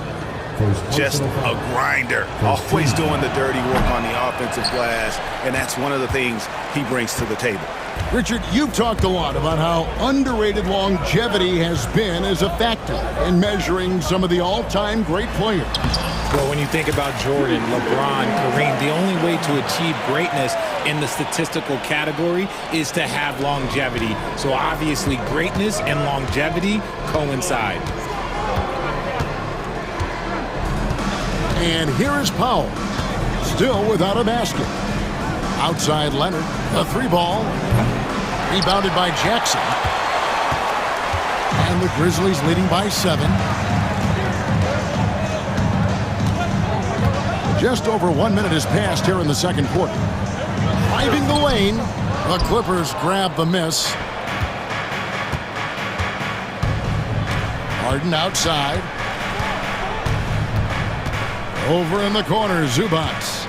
Just a grinder. Always doing the dirty work on the offensive glass. And that's one of the things he brings to the table. Richard, you've talked a lot about how underrated longevity has been as a factor in measuring some of the all-time great players. Well, when you think about Jordan, LeBron, Kareem, the only way to achieve greatness in the statistical category is to have longevity. So obviously greatness and longevity coincide. And here is Powell, still without a basket. Outside Leonard, a 3-ball, rebounded by Jackson. And the Grizzlies leading by 7. Just over 1 minute has passed here in the second quarter. Driving the lane, the Clippers grab the miss. Harden outside. Over in the corner, Zubats.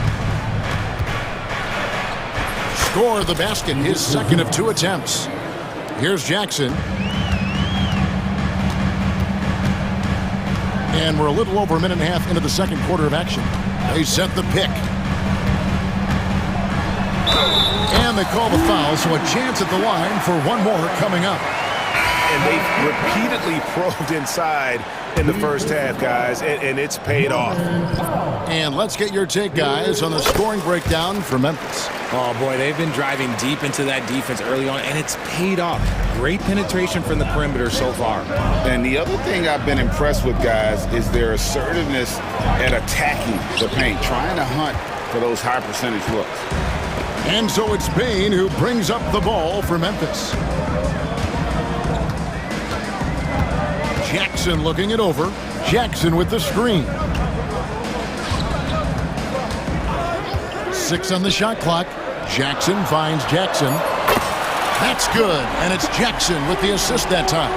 Score the basket, his second of 2 attempts. Here's Jackson. And we're a little over a minute and a half into the second quarter of action. They set the pick. And they call the foul, so a chance at the line for one more coming up. And they've repeatedly probed inside in the first half, guys, and it's paid off. And let's get your take, guys, on the scoring breakdown for Memphis. Oh, boy, they've been driving deep into that defense early on, and it's paid off. Great penetration from the perimeter so far. And the other thing I've been impressed with, guys, is their assertiveness at attacking the paint, trying to hunt for those high percentage looks. And so it's Bain who brings up the ball for Memphis. Jackson looking it over. Jackson with the screen. 6 on the shot clock. Jackson finds Jackson. That's good, and it's Jackson with the assist that time.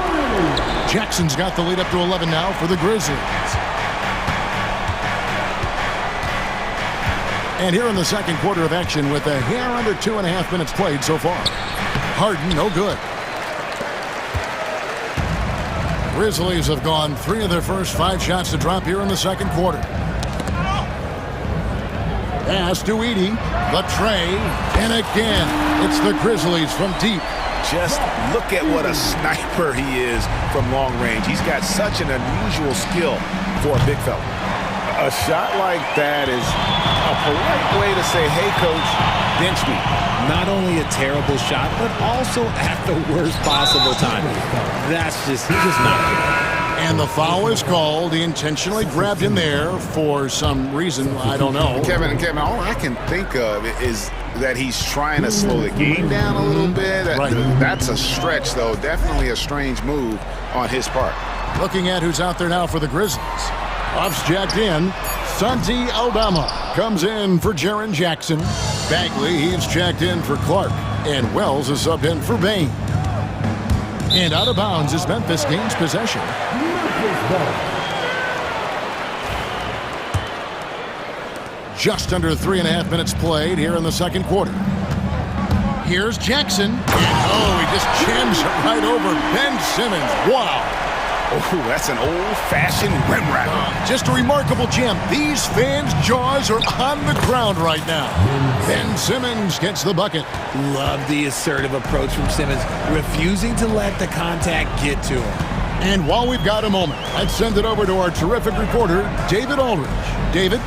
Jackson's got the lead up to 11 now for the Grizzlies. And here in the second quarter of action with a hair under 2.5 minutes played so far. Harden, no good. Grizzlies have gone 3 of their first 5 shots to drop here in the second quarter. Pass to Edey, the tray, and again, it's the Grizzlies from deep. Just look at what a sniper he is from long range. He's got such an unusual skill for a big fella. A shot like that is a polite way to say, hey, coach, bench me. Not only a terrible shot, but also at the worst possible time. That's just not good. And the foul is called. He intentionally grabbed him there for some reason. I don't know. Kevin, all I can think of is that he's trying to slow the game down a little bit. Right. That's a stretch, though. Definitely a strange move on his part. Looking at who's out there now for the Grizzlies. Off's jacked in. Santi Aldama comes in for Jaren Jackson. Bagley, he's checked in for Clark. And Wells is subbed in for Bain. And out of bounds as Memphis gains possession. Just under 3.5 minutes played here in the second quarter. Here's Jackson. And he just jams it right over Ben Simmons. Wow. Oh, that's an old-fashioned rim wrap. Just a remarkable jam. These fans' jaws are on the ground right now. Ben Simmons gets the bucket. Love the assertive approach from Simmons, refusing to let the contact get to him. And while we've got a moment, let's send it over to our terrific reporter, David Aldridge. David?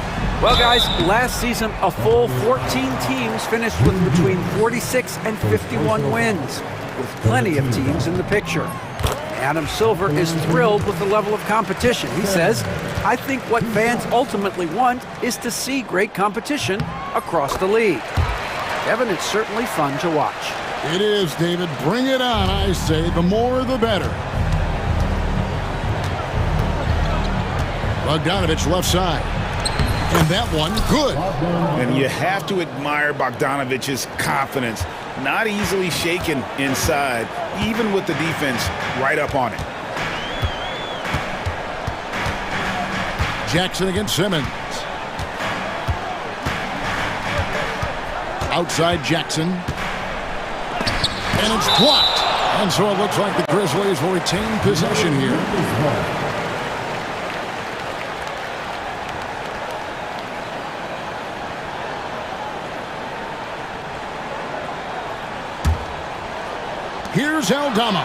Well, guys, last season, a full 14 teams finished with between 46 and 51 wins, with plenty of teams in the picture. Adam Silver is thrilled with the level of competition. He says, I think what fans ultimately want is to see great competition across the league. Kevin, it's certainly fun to watch. It is, David. Bring it on, I say. The more, the better. Bogdanovich left side. And that one, good. And you have to admire Bogdanovich's confidence. Not easily shaken inside, even with the defense right up on it. Jackson against Simmons. Outside Jackson. And it's blocked. And so it looks like the Grizzlies will retain possession here. Here's Aldama.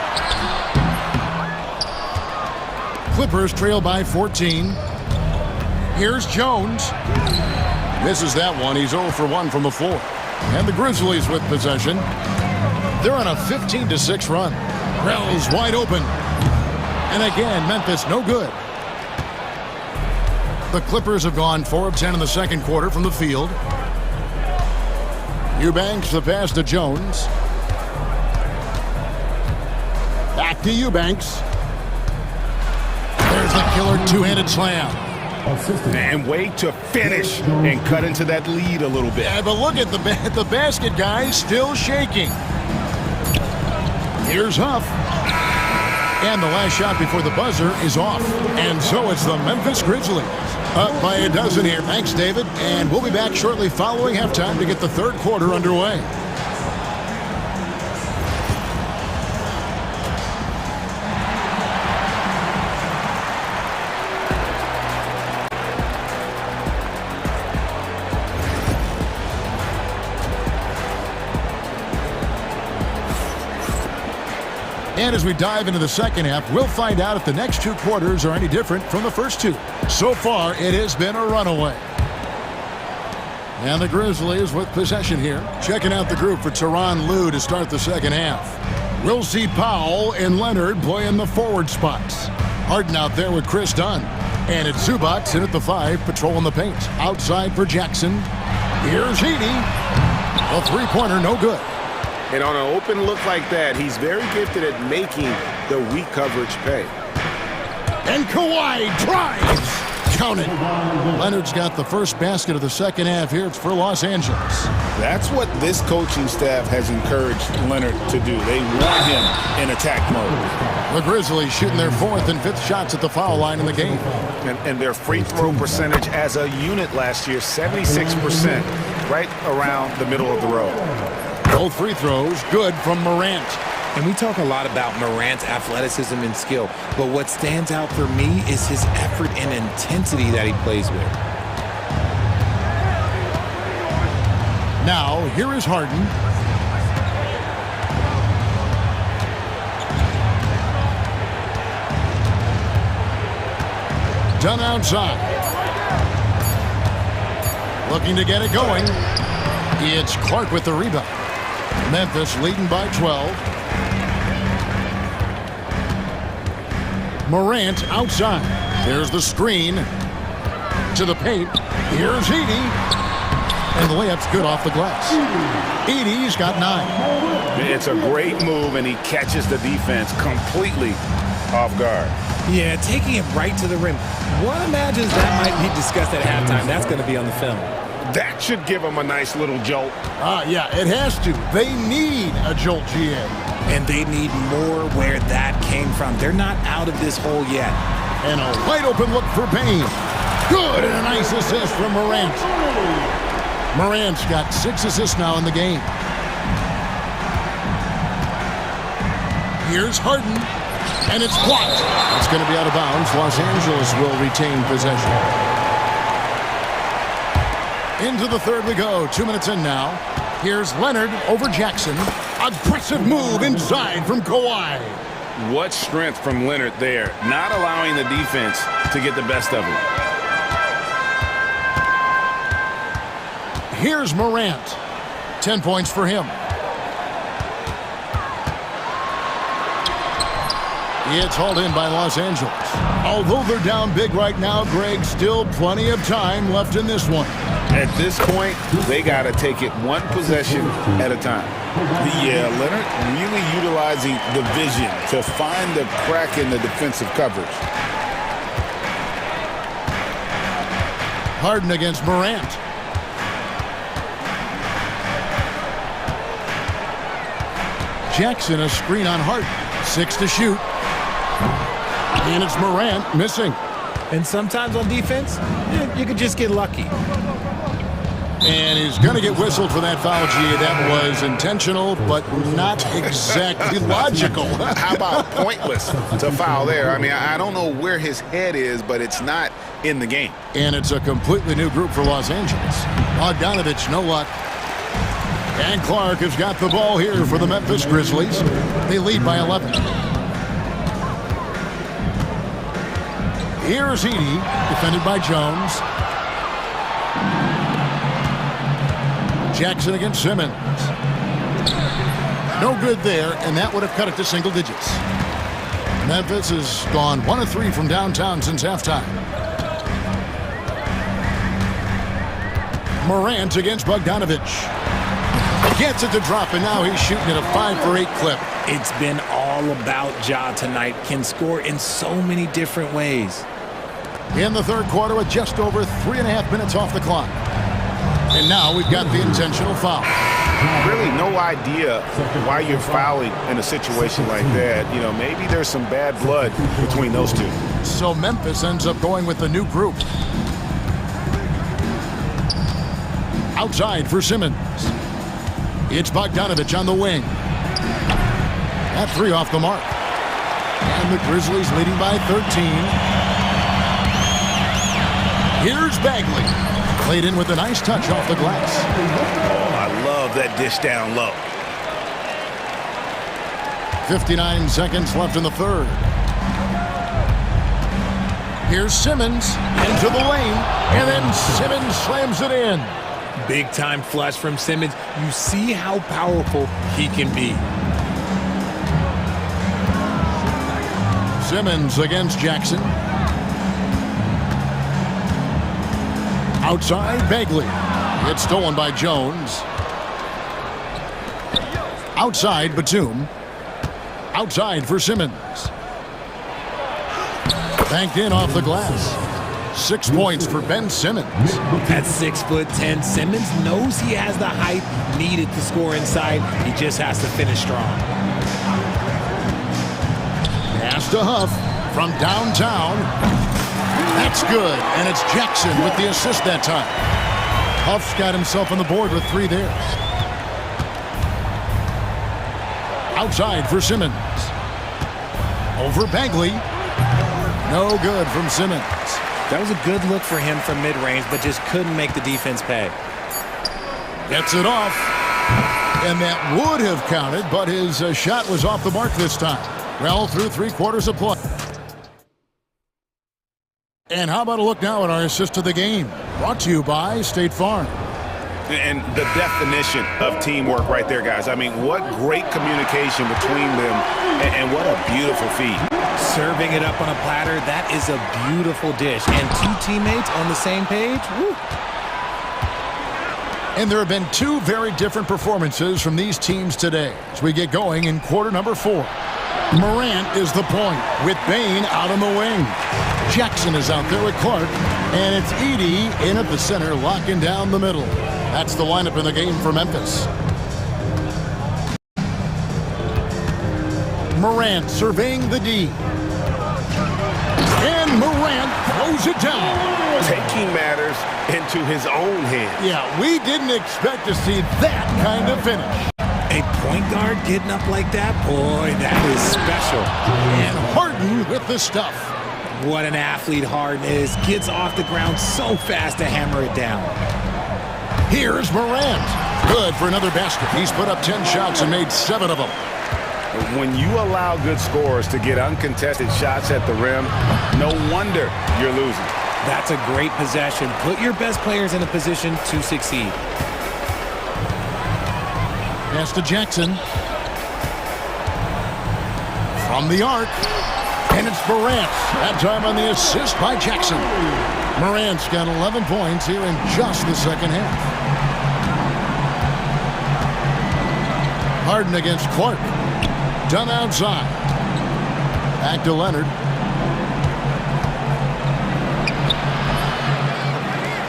Clippers trail by 14. Here's Jones. Misses that one. He's 0 for 1 from the floor. And the Grizzlies with possession. They're on a 15-6 run. Rel's wide open. And again, Memphis no good. The Clippers have gone 4 of 10 in the second quarter from the field. Eubanks the pass to Jones. Back to Eubanks. There's a killer two-handed slam. And wait to finish and cut into that lead a little bit. Yeah, but look at the basket, guys, still shaking. Here's Huff. And the last shot before the buzzer is off. And so it's the Memphis Grizzlies. Up by a dozen here. Thanks, David. And we'll be back shortly following halftime to get the third quarter underway. And as we dive into the second half, we'll find out if the next two quarters are any different from the first two. So far, it has been a runaway. And the Grizzlies with possession here. Checking out the group for Tyronn Lue to start the second half. We'll see Powell and Leonard playing the forward spots. Harden out there with Chris Dunn. And it's Zubac in at the 5, patrolling the paint. Outside for Jackson. Here's Heaney. A three-pointer, no good. And on an open look like that, he's very gifted at making the weak coverage pay. And Kawhi drives. Count it. Leonard's got the first basket of the second half here. It's for Los Angeles. That's what this coaching staff has encouraged Leonard to do. They want him in attack mode. The Grizzlies shooting their 4th and 5th shots at the foul line in the game. And their free throw percentage as a unit last year, 76%, right around the middle of the road. Both free throws good from Morant. And we talk a lot about Morant's athleticism and skill, but what stands out for me is his effort and intensity that he plays with. Now, here is Harden. Dunn outside. Looking to get it going. It's Clark with the rebound. Memphis leading by 12. Morant outside. There's the screen to the paint. Here's Edey. And the layup's good off the glass. Edey's got 9. It's a great move, and he catches the defense completely off guard. Yeah, taking it right to the rim. One imagines that might be discussed at halftime. That's going to be on the film. That should give them a nice little jolt. Yeah, it has to. They need a jolt, GA. And they need more where that came from. They're not out of this hole yet. And a wide open look for Payne. Good, and a nice assist from Morant. Morant's got 6 assists now in the game. Here's Harden, and it's blocked. It's going to be out of bounds. Los Angeles will retain possession. Into the third we go. 2 minutes in now. Here's Leonard over Jackson. Aggressive move inside from Kawhi. What strength from Leonard there, not allowing the defense to get the best of him. Here's Morant. 10 points for him. It's hauled in by Los Angeles. Although they're down big right now, Greg, still plenty of time left in this one. At this point, they got to take it one possession at a time. Yeah, Leonard really utilizing the vision to find the crack in the defensive coverage. Harden against Morant. Jackson a screen on Harden. 6 to shoot. And it's Morant missing. And sometimes on defense, you could just get lucky. And he's going to get whistled for that foul, G. That was intentional, but not exactly logical. How about pointless to foul there? I mean, I don't know where his head is, but it's not in the game. And it's a completely new group for Los Angeles. Bogdanovich, no luck. And Clark has got the ball here for the Memphis Grizzlies. They lead by 11. Here's Edey, defended by Jones. Jackson against Simmons. No good there, and that would have cut it to single digits. Memphis has gone 1 of 3 from downtown since halftime. Morant against Bogdanovich. Gets it to drop, and now he's shooting at a 5 for 8 clip. It's been all about Ja tonight. Can score in so many different ways. In the third quarter with just over 3.5 minutes off the clock. And now we've got the intentional foul. Really no idea why you're fouling in a situation like that. You know, maybe there's some bad blood between those two. So Memphis ends up going with the new group. Outside for Simmons. It's Bogdanovich on the wing. That 3 off the mark. And the Grizzlies leading by 13. Here's Bagley. Played in with a nice touch off the glass. Oh, I love that dish down low. 59 seconds left in the third. Here's Simmons into the lane, and then Simmons slams it in. Big time flush from Simmons. You see how powerful he can be. Simmons against Jackson. Outside, Bagley. It's stolen by Jones. Outside, Batum. Outside for Simmons. Banked in off the glass. 6 points for Ben Simmons. At 6'10", Simmons knows he has the height needed to score inside. He just has to finish strong. Pass to Huff from downtown. That's good, and it's Jackson with the assist that time. Huff's got himself on the board with 3 there. Outside for Simmons. Over Bagley. No good from Simmons. That was a good look for him from mid-range, but just couldn't make the defense pay. Gets it off. And that would have counted, but his shot was off the mark this time. Well, through 3 quarters of play. And how about a look now at our assist of the game? Brought to you by State Farm. And the definition of teamwork right there, guys. I mean, what great communication between them, and what a beautiful feed. Serving it up on a platter, that is a beautiful dish. And 2 teammates on the same page, woo. And there have been 2 very different performances from these teams today as we get going in quarter number 4. Morant is the point with Bain out on the wing. Jackson is out there with Clark, and it's Edey in at the center, locking down the middle. That's the lineup in the game for Memphis. Morant surveying the D. And Morant throws it down. Taking matters into his own hands. Yeah, we didn't expect to see that kind of finish. A point guard getting up like that, boy, that is special. And Harden with the stuff. What an athlete Harden is. Gets off the ground so fast to hammer it down. Here's Morant. Good for another basket. He's put up 10 shots and made 7 of them. When you allow good scorers to get uncontested shots at the rim, no wonder you're losing. That's a great possession. Put your best players in a position to succeed. Pass to Jackson. From the arc. And it's Morant. That time on the assist by Jackson. Morant's got 11 points here in just the second half. Harden against Clark. Done outside. Back to Leonard.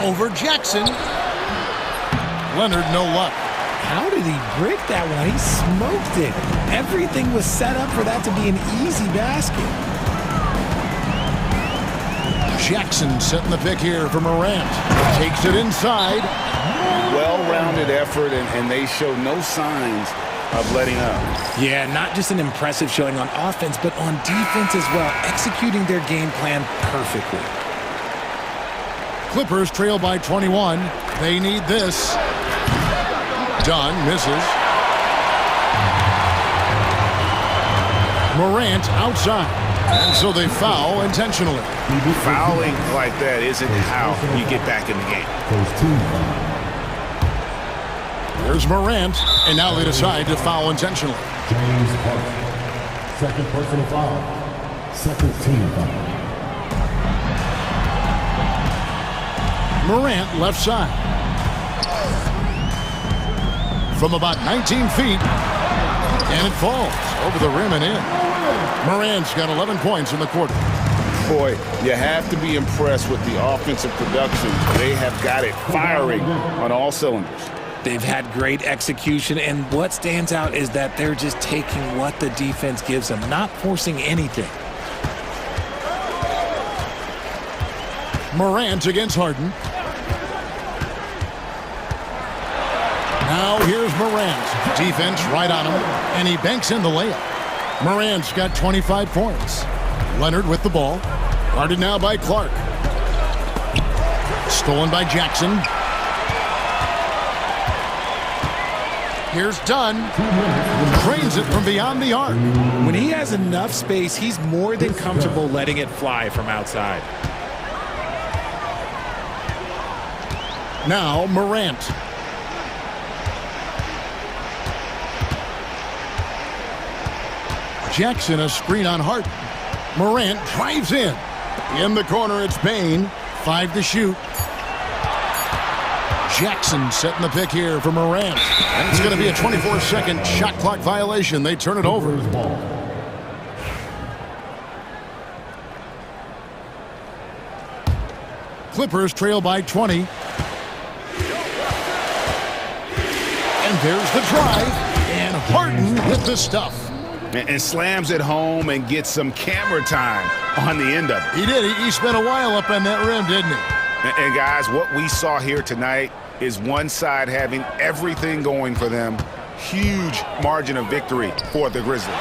Over Jackson. Leonard, no luck. How did he brick that one? He smoked it. Everything was set up for that to be an easy basket. Jackson setting the pick here for Morant. Takes it inside. Well-rounded effort, and they show no signs of letting up. Yeah, not just an impressive showing on offense, but on defense as well, executing their game plan perfectly. Clippers trail by 21. They need this. Dunn misses. Morant outside. And so they foul intentionally. Fouling like that isn't how you get back in the game. There's Morant, and now they decide to foul intentionally. James Harden. Second personal foul. Second team foul. Morant left side. From about 19 feet, and it falls over the rim and in. Morant's got 11 points in the quarter. Boy, you have to be impressed with the offensive production. They have got it firing on all cylinders. They've had great execution, and what stands out is that they're just taking what the defense gives them, not forcing anything. Morant against Harden. Now here's Morant. Defense right on him, and he banks in the layup. Morant's got 25 points. Leonard with the ball. Guarded now by Clark. Stolen by Jackson. Here's Dunn. Drains it from beyond the arc. When he has enough space, he's more than comfortable letting it fly from outside. Now Morant. Jackson a screen on Harden. Morant drives in. In the corner, it's Bain. 5 to shoot. Jackson setting the pick here for Morant. And it's going to be a 24-second shot clock violation. They turn it over. Clippers trail by 20. And there's the drive. And Harden with the stuff. And slams it home and gets some camera time on the end of it. He did. He spent a while up on that rim, didn't he? And guys, what we saw here tonight is one side having everything going for them. Huge margin of victory for the Grizzlies.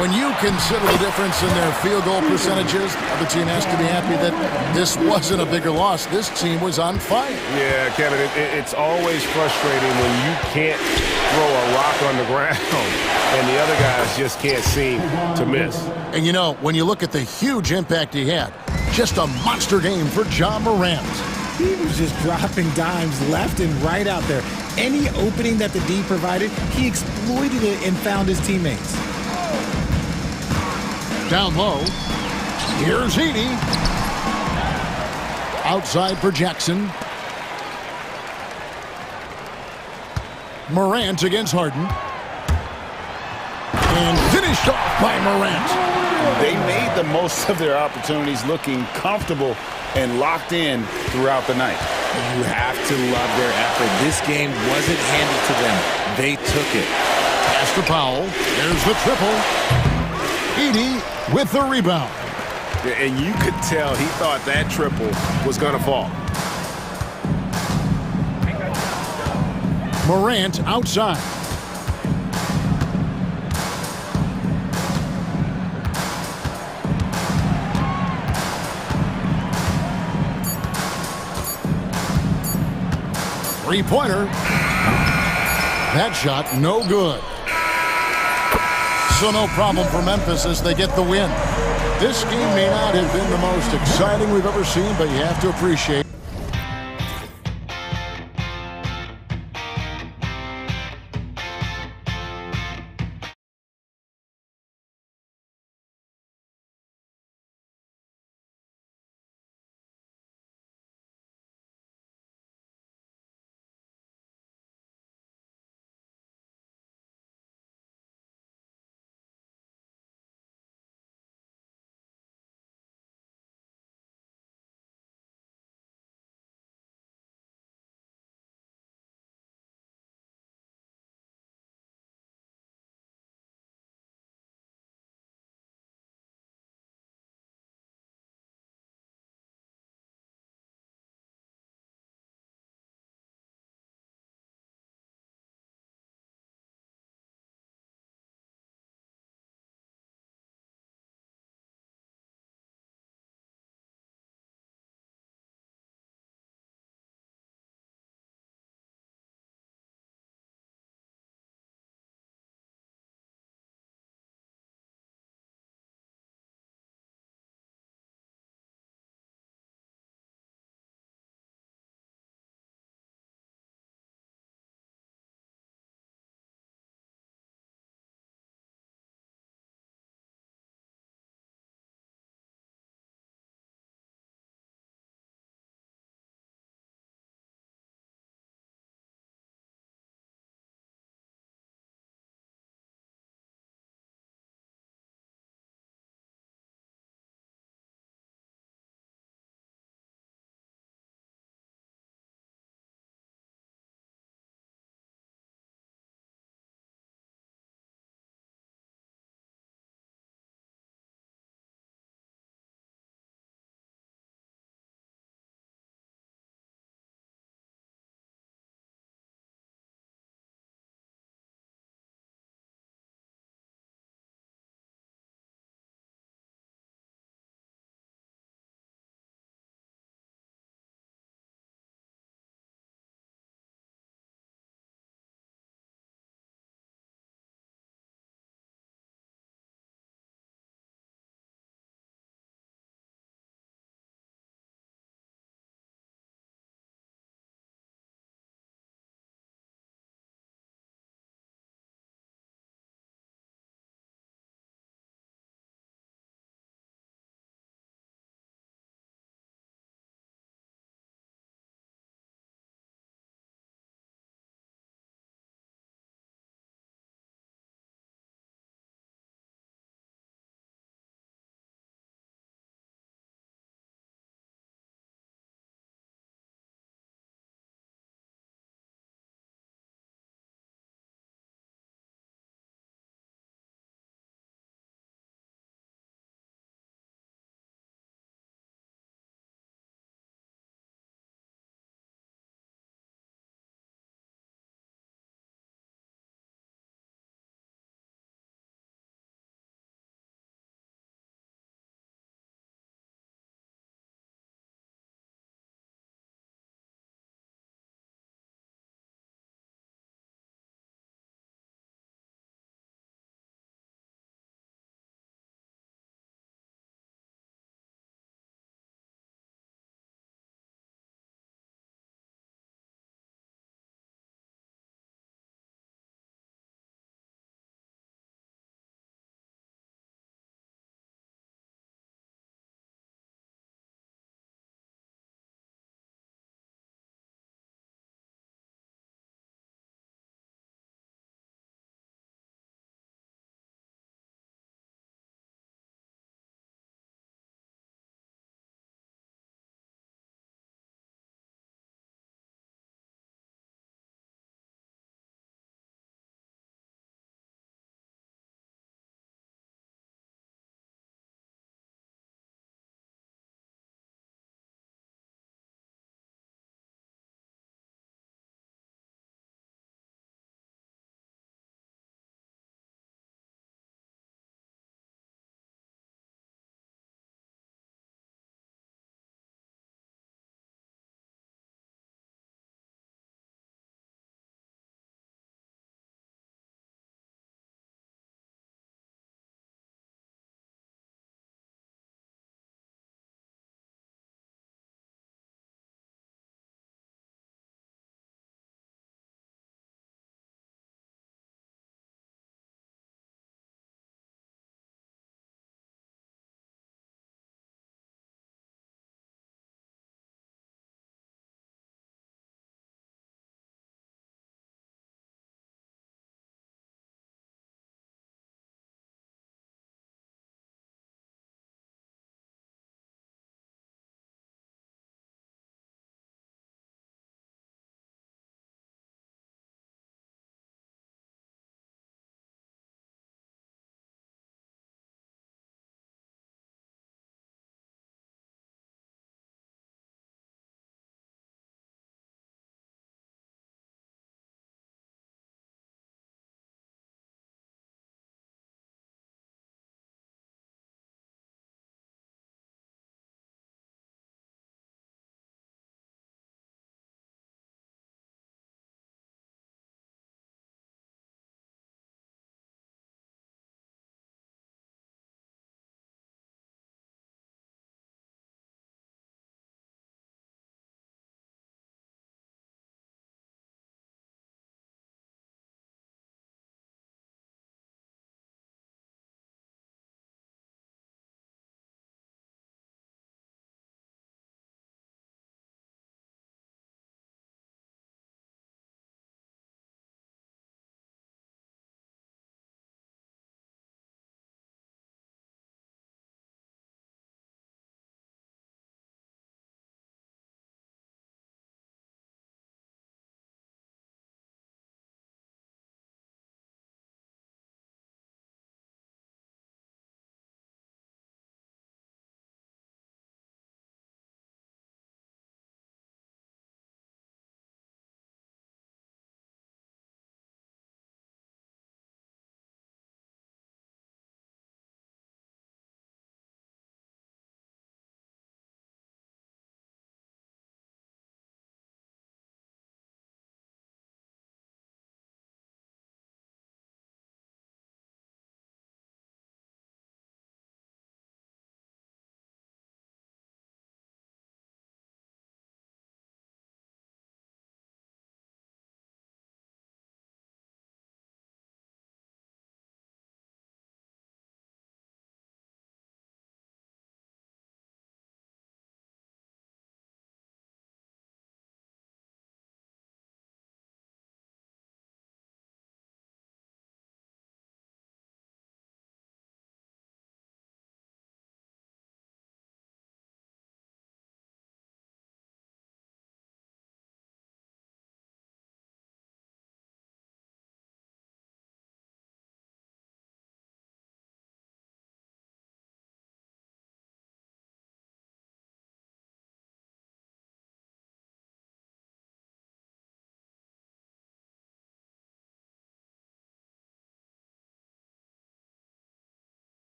When you consider the difference in their field goal percentages, the other team has to be happy that this wasn't a bigger loss. This team was on fire. Yeah, Kevin, it's always frustrating when you can't throw a rock on the ground and the other guys just can't seem to miss. And you know, when you look at the huge impact he had, just a monster game for Ja Morant. He was just dropping dimes left and right out there. Any opening that the D provided, he exploited it and found his teammates. Down low. Here's Edey. Outside for Jackson. Morant against Harden. And finish. Finished off by Morant. They made the most of their opportunities, looking comfortable and locked in throughout the night. You have to love their effort. This game wasn't handed to them. They took it. Pass to Powell. There's the triple. Edey with the rebound. And you could tell he thought that triple was going to fall. Morant outside. Three-pointer. That shot no good. So no problem for Memphis as they get the win. This game may not have been the most exciting we've ever seen, but you have to appreciate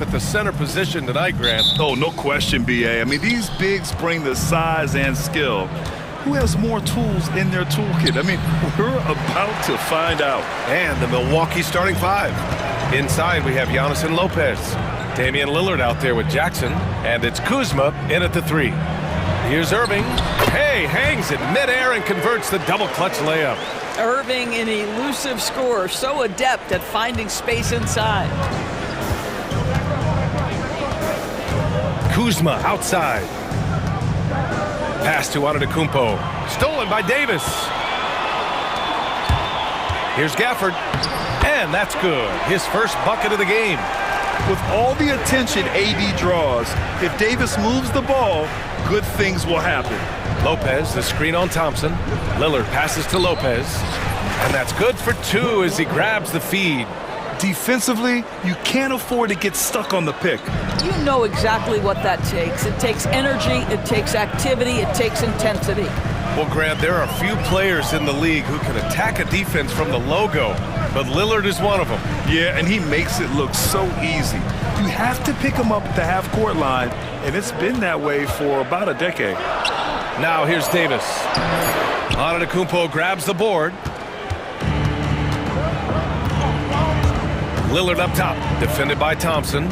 at the center position tonight, Grant. Oh, no question, B.A. I mean, these bigs bring the size and skill. Who has more tools in their toolkit? I mean, we're about to find out. And the Milwaukee starting five. Inside, we have Giannis and Lopez. Damian Lillard out there with Jackson. And it's Kuzma in at the three. Here's Irving. Hey, hangs it midair and converts the double clutch layup. Irving, an elusive scorer, so adept at finding space inside. Kuzma outside. Pass to Antetokounmpo. Stolen by Davis. Here's Gafford. And that's good. His first bucket of the game. With all the attention AD draws, if Davis moves the ball, good things will happen. Lopez, the screen on Thompson. Lillard passes to Lopez. And that's good for two as he grabs the feed. Defensively, you can't afford to get stuck on the pick. You know exactly what that takes. It takes energy, it takes activity, it takes intensity. Well, Grant, there are few players in the league who can attack a defense from the logo, but Lillard is one of them. Yeah, and he makes it look so easy. You have to pick him up at the half-court line, and it's been that way for about a decade. Now here's Davis. Antetokounmpo grabs the board. Lillard up top, defended by Thompson.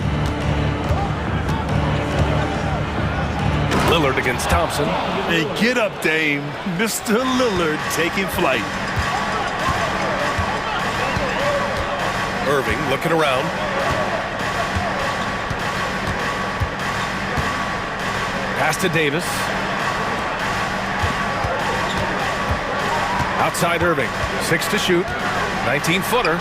Lillard against Thompson. And get up, Dame. Mr. Lillard taking flight. Irving looking around. Pass to Davis. Outside Irving. 6 to shoot. 19-footer.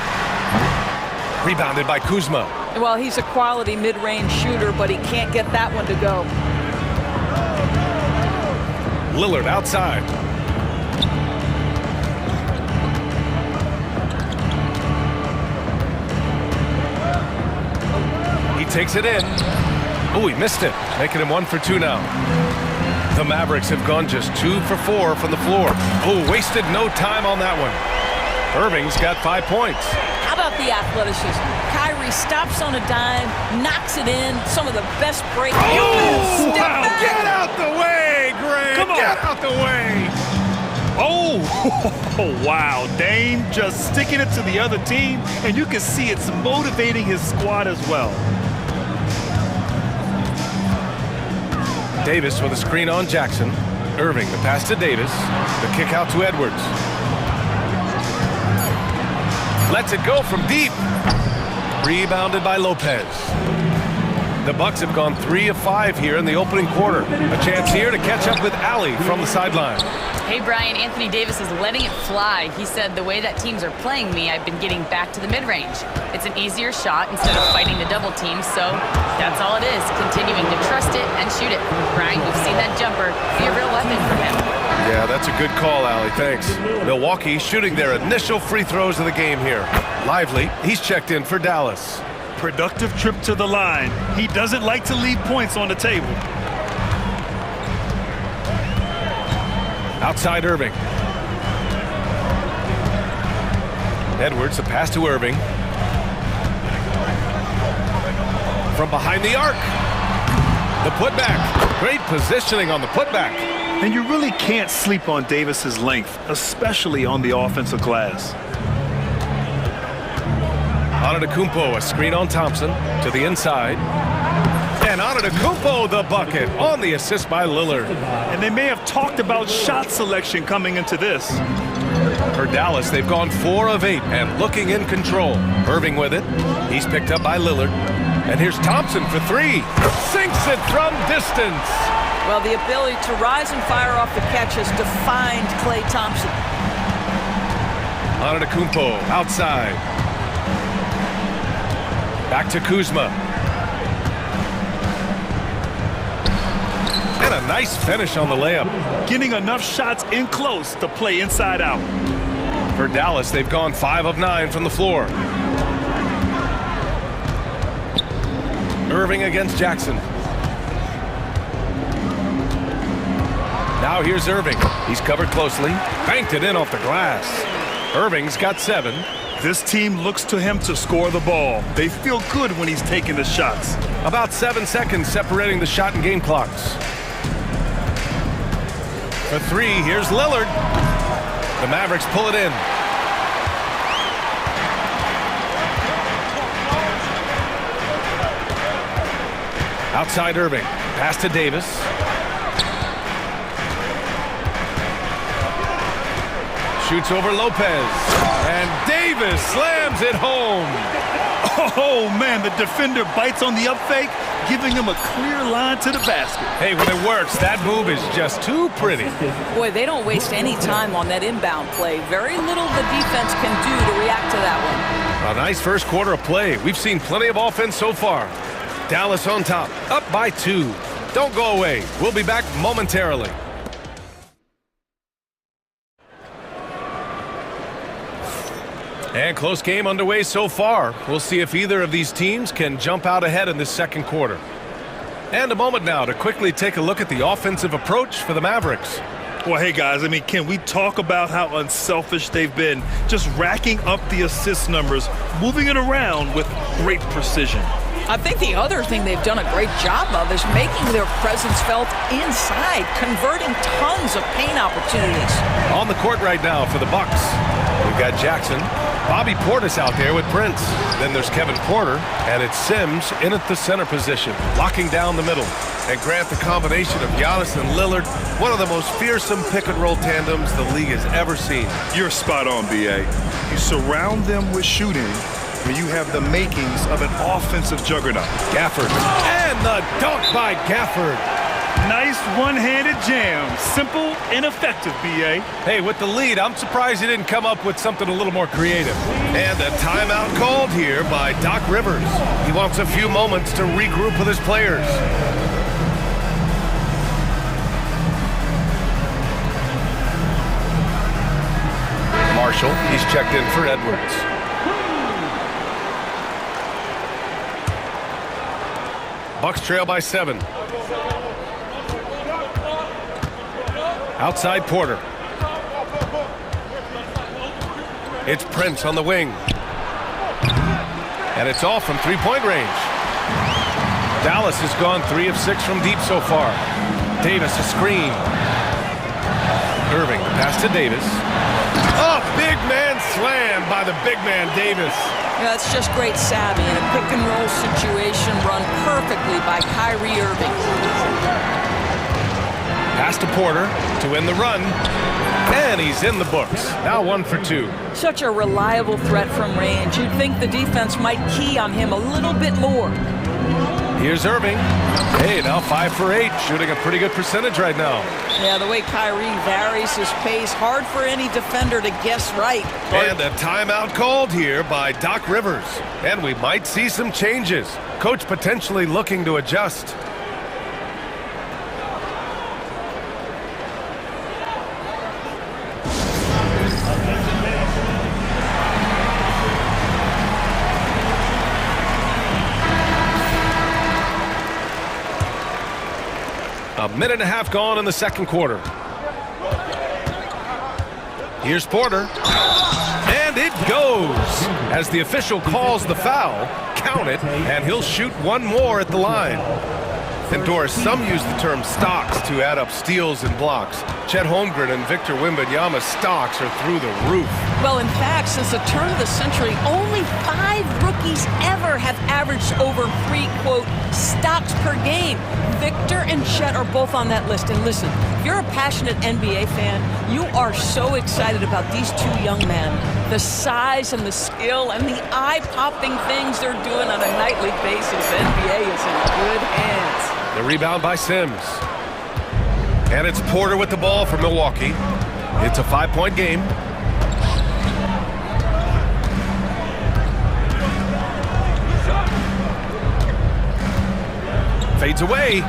Rebounded by Kuzma. Well, he's a quality mid-range shooter, but he can't get that one to go. Lillard outside. He takes it in. Oh, he missed it, making him 1 for 2 now. The Mavericks have gone just 2 for 4 from the floor. Oh, wasted no time on that one. Irving's got 5 points. How about the athleticism? Kyrie stops on a dime, knocks it in. Some of the best break. Oh, wow. Get out the way, Grant. Come on. Get out the way. Oh, wow. Dame just sticking it to the other team, and you can see it's motivating his squad as well. Davis with a screen on Jackson. Irving, the pass to Davis. The kick out to Edwards. Lets it go from deep. Rebounded by Lopez. The Bucks have gone 3 of 5 here in the opening quarter. A chance here to catch up with Allie from the sideline. Hey, Brian, Anthony Davis is letting it fly. He said, the way that teams are playing me, I've been getting back to the mid-range. It's an easier shot instead of fighting the double team, so that's all it is, continuing to trust it and shoot it. Brian, we've seen that jumper be a real weapon for him. Yeah, that's a good call, Allie. Thanks. Milwaukee shooting their initial free throws of the game here. Lively, he's checked in for Dallas. Productive trip to the line. He doesn't like to leave points on the table. Outside Irving. Edwards, a pass to Irving. From behind the arc. The putback. Great positioning on the putback. And you really can't sleep on Davis's length, especially on the offensive glass. Antetokounmpo, a screen on Thompson to the inside. And Antetokounmpo the bucket on the assist by Lillard. And they may have talked about shot selection coming into this. For Dallas, they've gone 4 of 8 and looking in control. Irving with it. He's picked up by Lillard. And here's Thompson for 3. Sinks it from distance. Well, the ability to rise and fire off the catch has defined Klay Thompson. Antetokounmpo outside. Back to Kuzma. And a nice finish on the layup. Getting enough shots in close to play inside out. For Dallas, they've gone 5 of 9 from the floor. Irving against Jackson. Now here's Irving. He's covered closely. Banked it in off the glass. Irving's got 7. This team looks to him to score the ball. They feel good when he's taking the shots. About 7 seconds separating the shot and game clocks. For three, here's Lillard. The Mavericks pull it in. Outside Irving. Pass to Davis. Shoots over Lopez. And Davis slams it home. Oh, man, the defender bites on the up fake, giving him a clear line to the basket. Hey, when it works, that move is just too pretty. Boy, they don't waste any time on that inbound play. Very little the defense can do to react to that one. A nice first quarter of play. We've seen plenty of offense so far. Dallas on top, up by 2. Don't go away. We'll be back momentarily. And close game underway so far. We'll see if either of these teams can jump out ahead in this second quarter. And a moment now to quickly take a look at the offensive approach for the Mavericks. Well, hey, guys, I mean, can we talk about how unselfish they've been? Just racking up the assist numbers, moving it around with great precision. I think the other thing they've done a great job of is making their presence felt inside, converting tons of paint opportunities. On the court right now for the Bucks, we've got Jackson. Bobby Portis out there with Prince. Then there's Kevin Porter, and it's Sims in at the center position, locking down the middle. And Grant, the combination of Giannis and Lillard, one of the most fearsome pick-and-roll tandems the league has ever seen. You're spot on, B.A. You surround them with shooting, where you have the makings of an offensive juggernaut. Gafford. And the dunk by Gafford. Nice one-handed jam. Simple and effective, B.A. Hey, with the lead, I'm surprised he didn't come up with something a little more creative. And a timeout called here by Doc Rivers. He wants a few moments to regroup with his players. Marshall, he's checked in for Edwards. Bucks trail by 7. Outside Porter. It's Prince on the wing. And it's off from three-point range. Dallas has gone 3 of 6 from deep so far. Davis a screen. Irving, pass to Davis. Oh, big man slam by the big man Davis. Yeah, that's just great savvy in a pick-and-roll situation run perfectly by Kyrie Irving. Pass to Porter to win the run, and he's in the books. Now 1 for 2. Such a reliable threat from range. You'd think the defense might key on him a little bit more. Here's Irving. Hey, now 5 for 8, shooting a pretty good percentage right now. Yeah, the way Kyrie varies his pace, hard for any defender to guess right. And a timeout called here by Doc Rivers. And we might see some changes. Coach potentially looking to adjust. A minute and a half gone in the second quarter. Here's Porter. And it goes. As the official calls the foul, count it, and he'll shoot one more at the line. And Doris, some use the term stocks to add up steals and blocks. Chet Holmgren and Victor Wembanyama's stocks are through the roof. Well, in fact, since the turn of the century, only 5 rookies ever have averaged over 3, quote, stocks per game. Victor and Chet are both on that list. And listen, if you're a passionate NBA fan, you are so excited about these 2 young men. The size and the skill and the eye-popping things they're doing on a nightly basis. The NBA is in good hands. The rebound by Sims. And it's Porter with the ball for Milwaukee. It's a 5-point game. Fades away.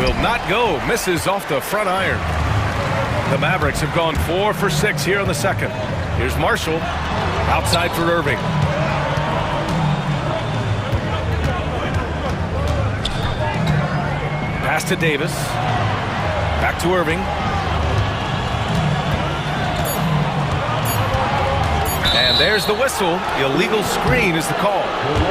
Will not go. Misses off the front iron. The Mavericks have gone 4 for 6 here in the second. Here's Marshall. Outside for Irving. Pass to Davis. Back to Irving. And there's the whistle. Illegal screen is the call.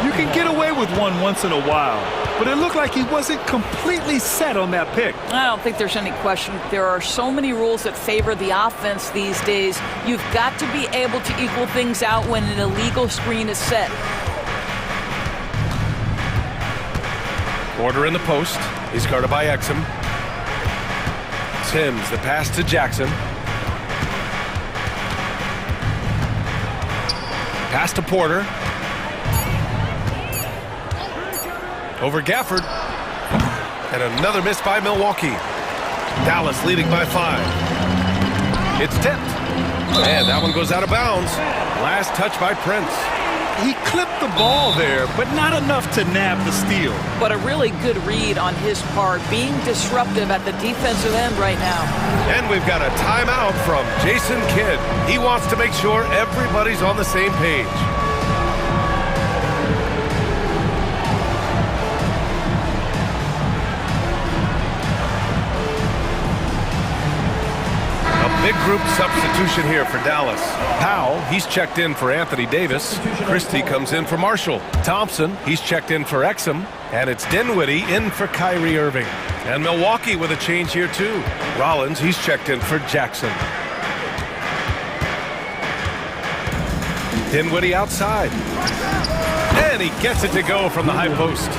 You can get away with one once in a while, but it looked like he wasn't completely set on that pick. I don't think there's any question. There are so many rules that favor the offense these days. You've got to be able to equal things out when an illegal screen is set. Porter in the post. He's guarded by Exum. Timms, the pass to Jackson. Pass to Porter. Over Gafford. And another miss by Milwaukee. Dallas leading by 5. It's tipped. And that one goes out of bounds. Last touch by Prince. He clipped the ball there, but not enough to nab the steal. But a really good read on his part, being disruptive at the defensive end right now. And we've got a timeout from Jason Kidd. He wants to make sure everybody's on the same page. Big group substitution here for Dallas. Powell, he's checked in for Anthony Davis. Christie comes in for Marshall. Thompson, he's checked in for Exum. And it's Dinwiddie in for Kyrie Irving. And Milwaukee with a change here too. Rollins, he's checked in for Jackson. Dinwiddie outside. And he gets it to go from the high post.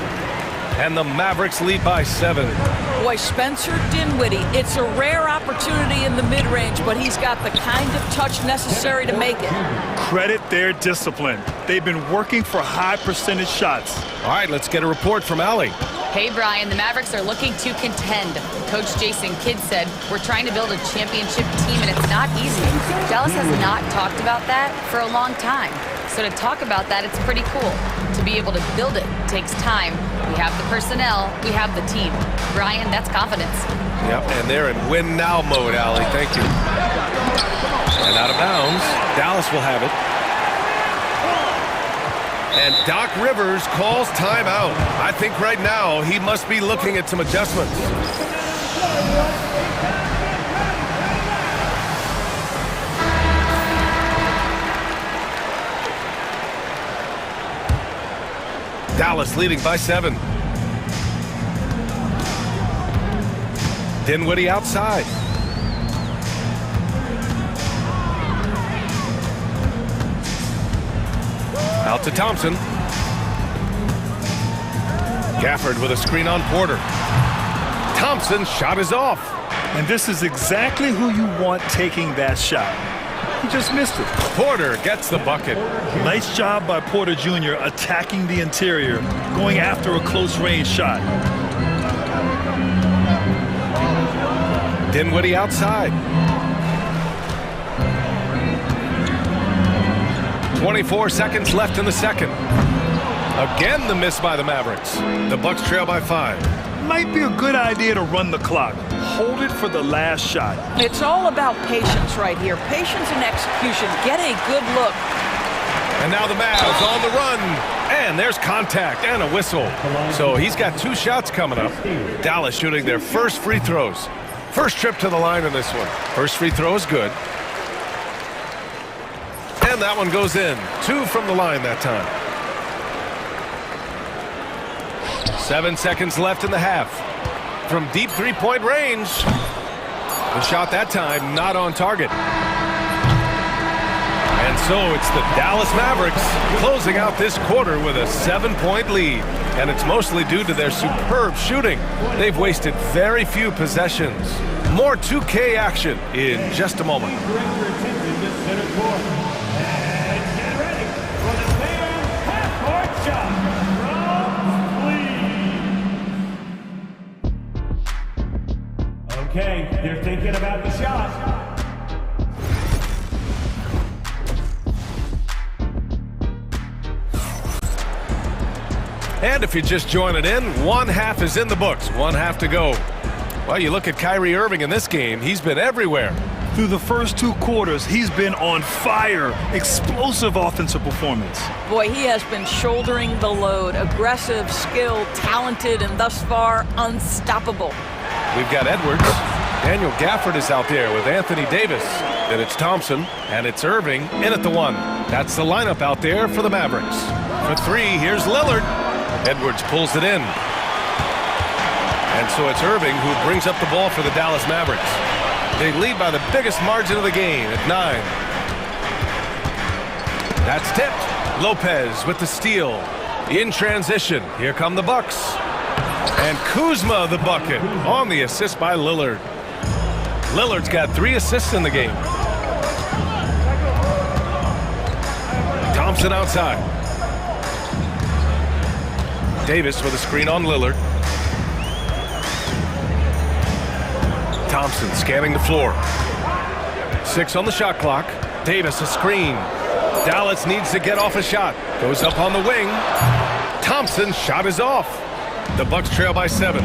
And the Mavericks lead by 7. Boy, Spencer Dinwiddie, it's a rare opportunity in the mid-range, but he's got the kind of touch necessary to make it. Credit their discipline. They've been working for high percentage shots. All right, let's get a report from Allie. Hey, Brian, the Mavericks are looking to contend. Coach Jason Kidd said, we're trying to build a championship team, and it's not easy. Dallas has not talked about that for a long time. So to talk about that, it's pretty cool. To be able to build it takes time. We have the personnel, we have the team. Brian, that's confidence. Yep, and they're in win-now mode, Allie. Thank you. And out of bounds, Dallas will have it. And Doc Rivers calls timeout. I think right now he must be looking at some adjustments. Dallas leading by 7. Dinwiddie outside. Out to Thompson. Gafford with a screen on Porter. Thompson's shot is off. And this is exactly who you want taking that shot. He just missed it. Porter gets the bucket. Nice job by Porter Jr. attacking the interior, going after a close-range shot. Dinwiddie outside. 24 seconds left in the second. Again, the miss by the Mavericks. The Bucks trail by 5. Might be a good idea to run the clock. Hold it for the last shot. It's all about patience right here. Patience and execution. Get a good look. And now the Mavs on the run. And there's contact and a whistle. So he's got 2 shots coming up. Dallas shooting their first free throws. First trip to the line in this one. First free throw is good. And that one goes in. 2 from the line that time. 7 seconds left in the half. From deep three-point range. The shot that time not on target. And so it's the Dallas Mavericks closing out this quarter with a 7-point lead. And it's mostly due to their superb shooting. They've wasted very few possessions. More 2K action in just a moment. Okay, they're thinking about the shot. And if you're just joining in, 1 half is in the books. 1 half to go. Well, you look at Kyrie Irving in this game. He's been everywhere. Through the first 2 quarters, he's been on fire. Explosive offensive performance. Boy, he has been shouldering the load. Aggressive, skilled, talented, and thus far, unstoppable. We've got Edwards. Daniel Gafford is out there with Anthony Davis. Then it's Thompson, and it's Irving in at the 1. That's the lineup out there for the Mavericks. For three, here's Lillard. Edwards pulls it in. And so it's Irving who brings up the ball for the Dallas Mavericks. They lead by the biggest margin of the game at 9. That's tipped. Lopez with the steal. In transition, here come the Bucks. And Kuzma the bucket on the assist by Lillard. Lillard's got 3 assists in the game. Thompson outside. Davis with a screen on Lillard. Thompson scanning the floor. 6 on the shot clock. Davis a screen. Dallas needs to get off a shot. Goes up on the wing. Thompson's shot is off. The Bucks trail by 7.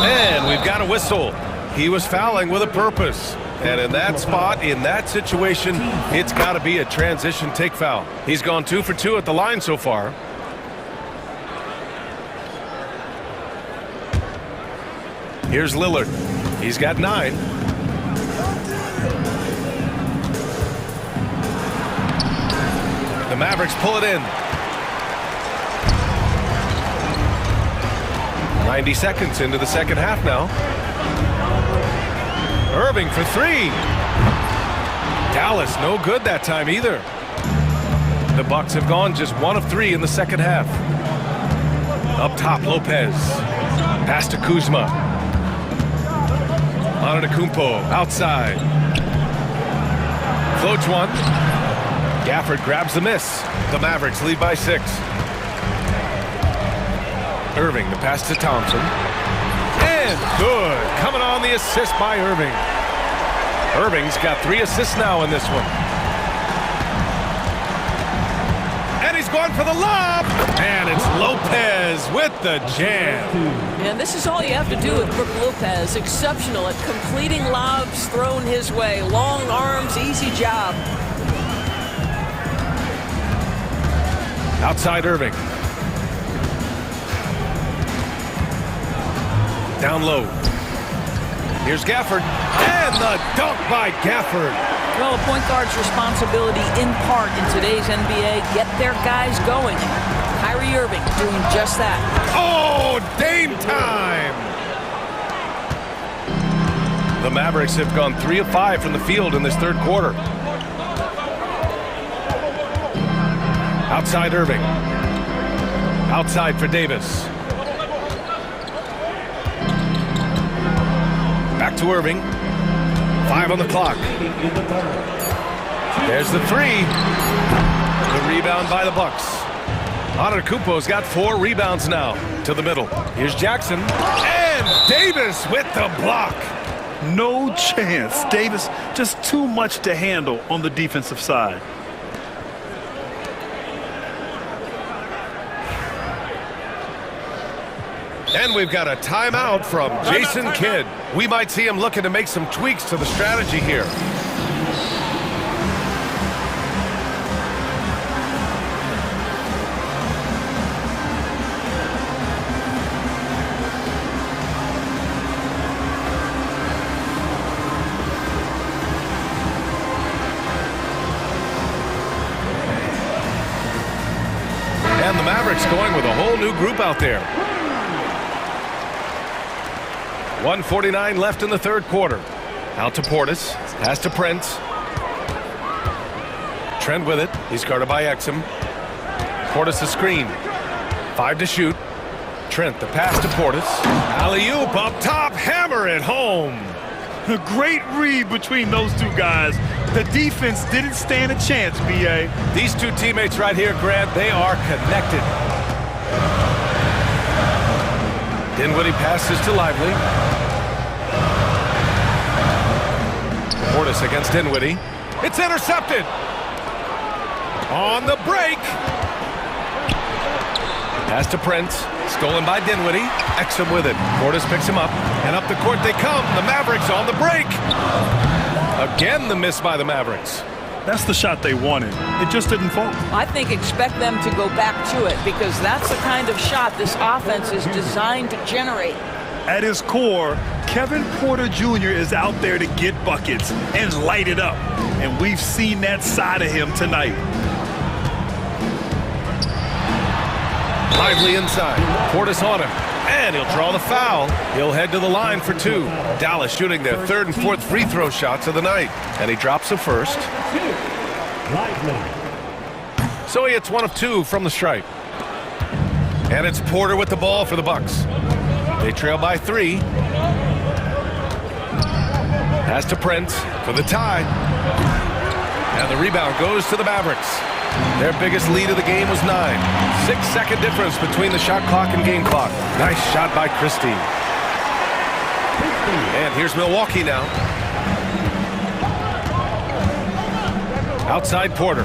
And we've got a whistle. He was fouling with a purpose. And in that spot, in that situation, it's got to be a transition take foul. He's gone 2 for 2 at the line so far. Here's Lillard. He's got 9. The Mavericks pull it in. 90 seconds into the second half now. Irving for 3. Dallas no good that time either. The Bucks have gone just 1 of 3 in the second half. Up top, Lopez. Pass to Kuzma. Antetokounmpo outside. Floats one. Gafford grabs the miss. The Mavericks lead by 6. Irving, the pass to Thompson. And good. Coming on the assist by Irving. Irving's got 3 assists now in this one. And he's going for the lob. And it's Lopez with the jam. And this is all you have to do with Brook Lopez. Exceptional at completing lobs thrown his way. Long arms, easy job. Outside Irving. Down low. Here's Gafford. And the dunk by Gafford. Well, a point guard's responsibility in part in today's NBA, get their guys going. Kyrie Irving doing just that. Oh, Dame time! The Mavericks have gone 3 of 5 from the field in this third quarter. Outside Irving. Outside for Davis. Back to Irving. 5 on the clock. There's the 3. The rebound by the Bucks. Antetokounmpo's got 4 rebounds now. To the middle. Here's Jackson. And Davis with the block. No chance. Davis just too much to handle on the defensive side. And we've got a timeout from Jason Kidd. We might see him looking to make some tweaks to the strategy here. And the Mavericks going with a whole new group out there. 1:49 left in the third quarter. Out to Portis. Pass to Prince. Trent with it. He's guarded by Exum. Portis the screen. 5 to shoot. Trent the pass to Portis. Alley-oop up top. Hammer it home. A great read between those two guys. The defense didn't stand a chance, B.A. These two teammates right here, Grant, they are connected. Dinwiddie passes to Lively. Portis against Dinwiddie. It's intercepted. On the break. Pass to Prince. Stolen by Dinwiddie. Exum with it. Portis picks him up. And up the court they come. The Mavericks on the break. Again, the miss by the Mavericks. That's the shot they wanted. It just didn't fall. I think expect them to go back to it because that's the kind of shot this offense is designed to generate. At his core, Kevin Porter Jr. is out there to get buckets and light it up. And we've seen that side of him tonight. Lively inside. Portis on him. And he'll draw the foul. He'll head to the line for two. Dallas shooting their third and fourth free throw shots of the night. And he drops the first. So he hits one of two from the stripe. And it's Porter with the ball for the Bucks. They trail by 3. Pass to Prince for the tie. And the rebound goes to the Mavericks. Their biggest lead of the game was 9. 6-second difference between the shot clock and game clock. Nice shot by Christie. And here's Milwaukee now. Outside Porter.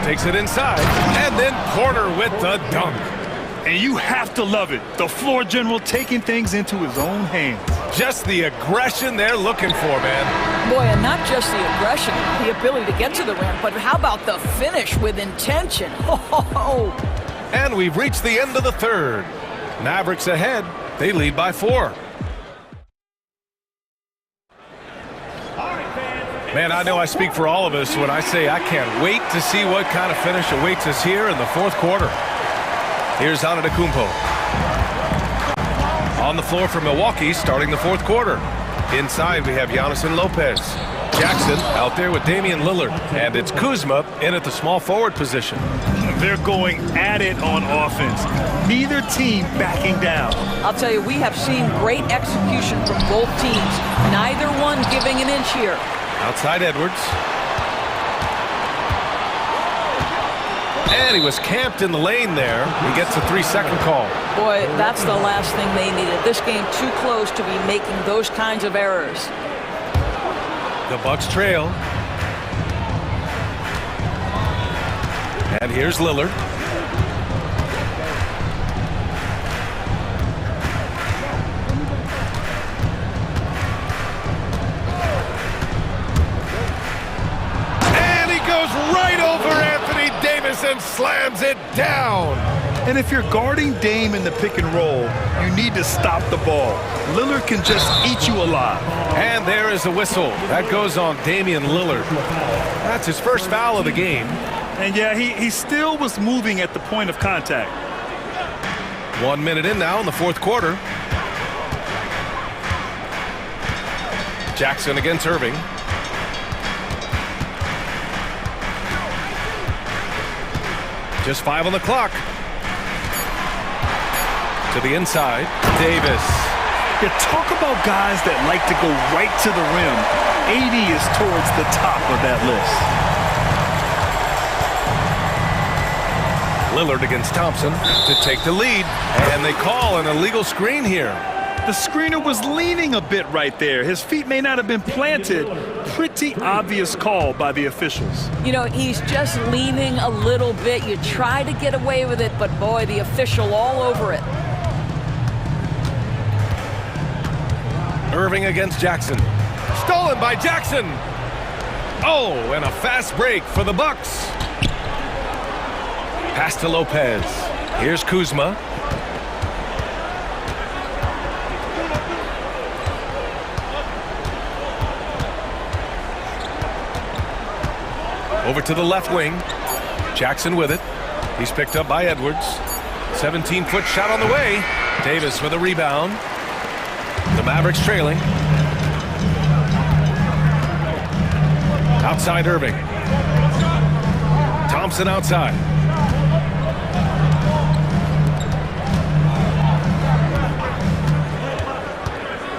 Takes it inside, and then Porter with the dunk. And you have to love it. The floor general taking things into his own hands. Just the aggression they're looking for, man. Boy, and not just the aggression, the ability to get to the rim, but how about the finish with intention? Oh. And we've reached the end of the third. Mavericks ahead. They lead by 4. Man, I know I speak for all of us when I say I can't wait to see what kind of finish awaits us here in the fourth quarter. Here's Antetokounmpo. On the floor for Milwaukee, starting the fourth quarter. Inside, we have Giannis and Lopez. Jackson out there with Damian Lillard. And it's Kuzma in at the small forward position. They're going at it on offense. Neither team backing down. I'll tell you, we have seen great execution from both teams. Neither one giving an inch here. Outside Edwards. And he was camped in the lane there. He gets a 3-second call. Boy, that's the last thing they needed. This game too close to be making those kinds of errors. The Bucks trail. And here's Lillard. Right over Anthony Davis and slams it down. And if you're guarding Dame in the pick and roll, you need to stop the ball. Lillard can just eat you alive. And there is a whistle. That goes on Damian Lillard. That's his first foul of the game. And yeah, he still was moving at the point of contact. 1 minute in now in the fourth quarter. Jackson against Irving. Just 5 on the clock. To the inside, Davis. Yeah, talk about guys that like to go right to the rim. 80 is towards the top of that list. Lillard against Thompson to take the lead. And they call an illegal screen here. The screener was leaning a bit right there. His feet may not have been planted. Pretty obvious call by the officials. You know, he's just leaning a little bit. You try to get away with it, but boy, the official all over it. Irving against Jackson. Stolen by Jackson. Oh, and a fast break for the Bucks. Pass to Lopez. Here's Kuzma. Over to the left wing. Jackson with it. He's picked up by Edwards. 17-foot shot on the way. Davis with a rebound. The Mavericks trailing. Outside Irving. Thompson outside.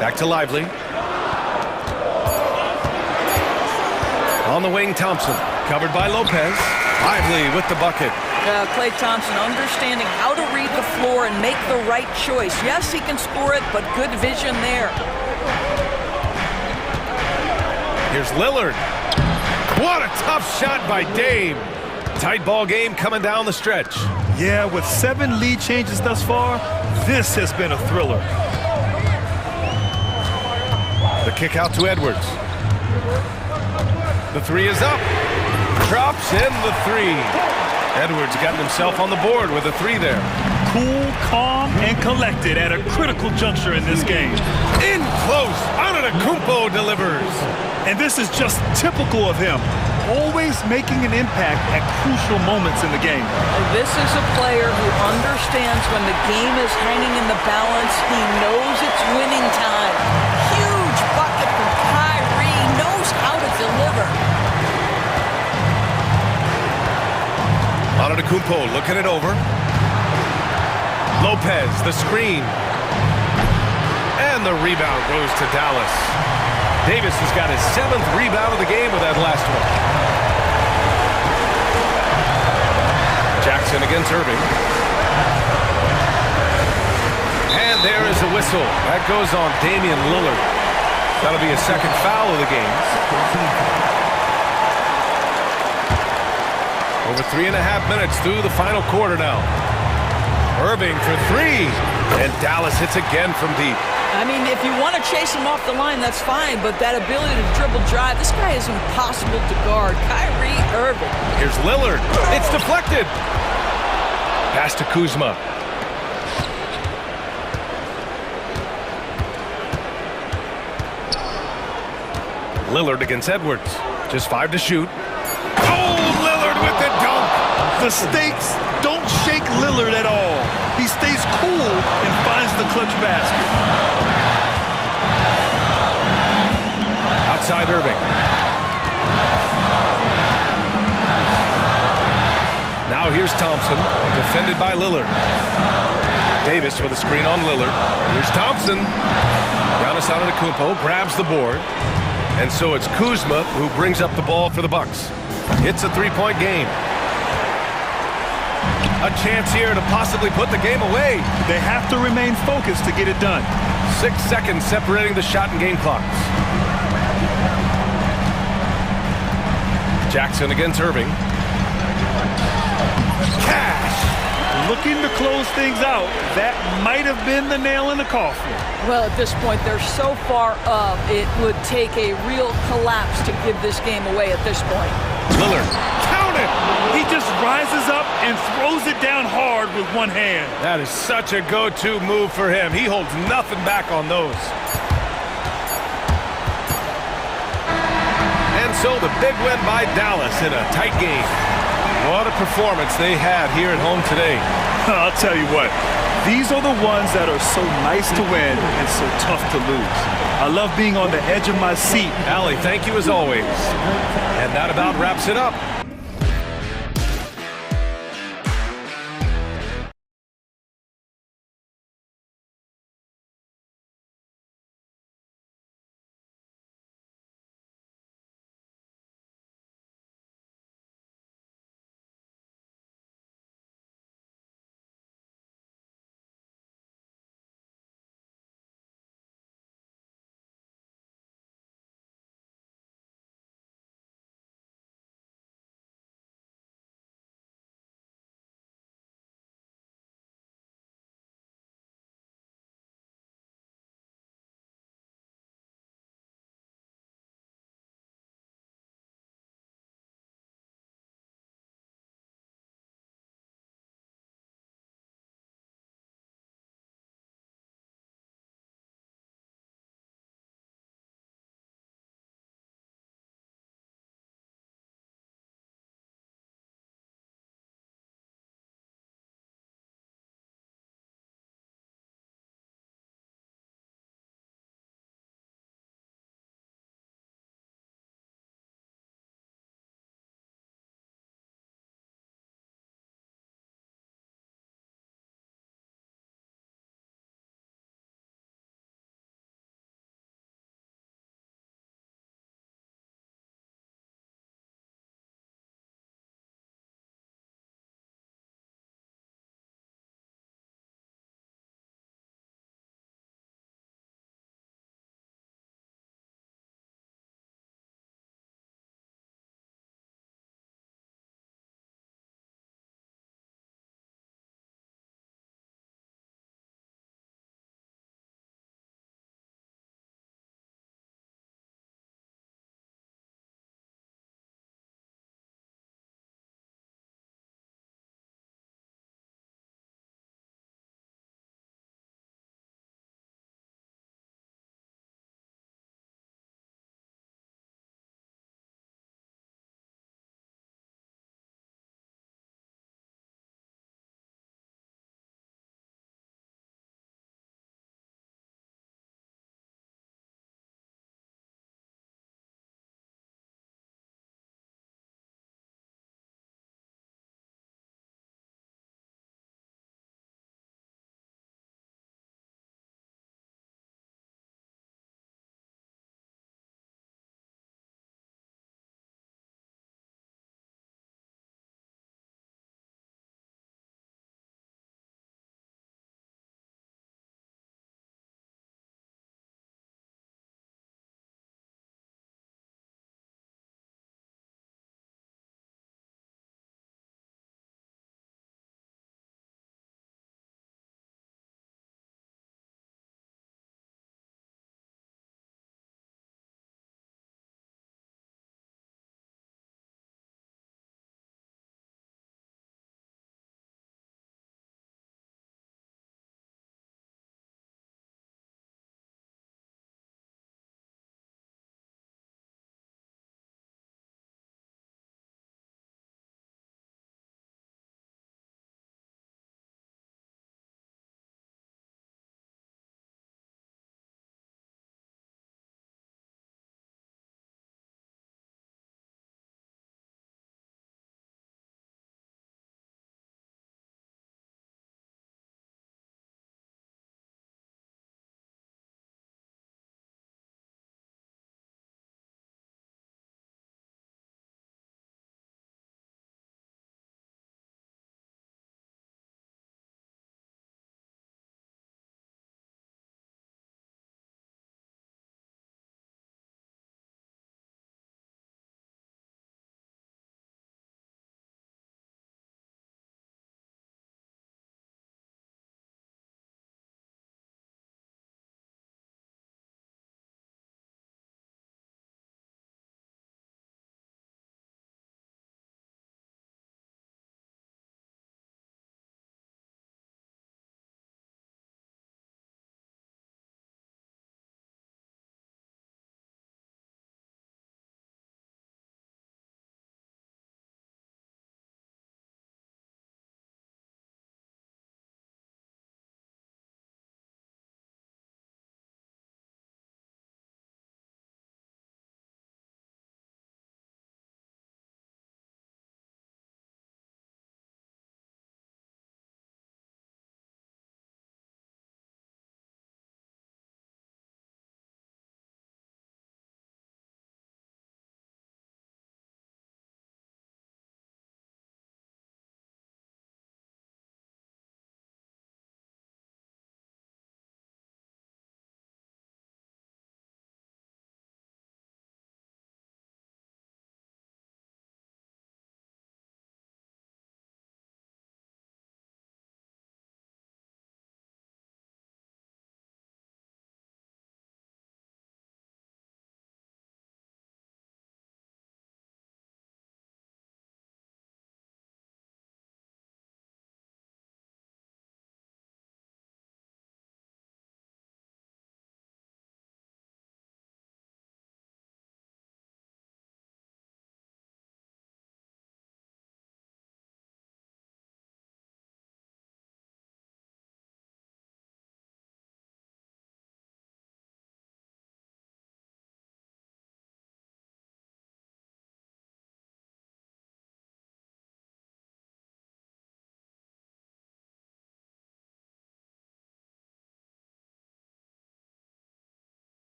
Back to Lively. On the wing, Thompson. Covered by Lopez. Lively with the bucket. Klay Thompson understanding how to read the floor and make the right choice. Yes, he can score it, but good vision there. Here's Lillard. What a tough shot by Dame. Tight ball game coming down the stretch. Yeah, with 7 lead changes thus far, this has been a thriller. The kick out to Edwards. The three is up. Drops in the three. Edwards got himself on the board with a three there. Cool, calm, and collected at a critical juncture in this game. In close. Antetokounmpo delivers. And this is just typical of him. Always making an impact at crucial moments in the game. This is a player who understands when the game is hanging in the balance. He knows it's winning time. Huge bucket from Kyrie. Knows how to deliver. Antetokounmpo looking it over. Lopez, the screen. And the rebound goes to Dallas. Davis has got his 7th rebound of the game with that last one. Jackson against Irving. And there is a whistle. That goes on Damian Lillard. That'll be a second foul of the game. Over 3.5 minutes through the final quarter now. Irving for three. And Dallas hits again from deep. I mean, if you want to chase him off the line, that's fine, but that ability to dribble drive, this guy is impossible to guard. Kyrie Irving. Here's Lillard. It's deflected. Pass to Kuzma. Lillard against Edwards. Just 5 to shoot. Oh, Lillard with the dunk. The stakes don't shake Lillard at all. He stays cool and finds the clutch basket. Outside Irving. Now here's Thompson, defended by Lillard. Davis with a screen on Lillard. Here's Thompson. Giannis Antetokounmpo grabs the board. And so it's Kuzma who brings up the ball for the Bucks. It's a three-point game. A chance here to possibly put the game away. They have to remain focused to get it done. 6 seconds separating the shot and game clocks. Jackson against Irving. Cash! Looking to close things out. That might have been the nail in the coffin. Well, at this point, they're so far up, it would take a real collapse to give this game away at this point. Lillard. Count it! He just rises up and throws it down hard with one hand. That is such a go-to move for him. He holds nothing back on those. And so the big win by Dallas in a tight game. What a performance they had here at home today. I'll tell you what, these are the ones that are so nice to win and so tough to lose. I love being on the edge of my seat. Allie, thank you as always. And that about wraps it up.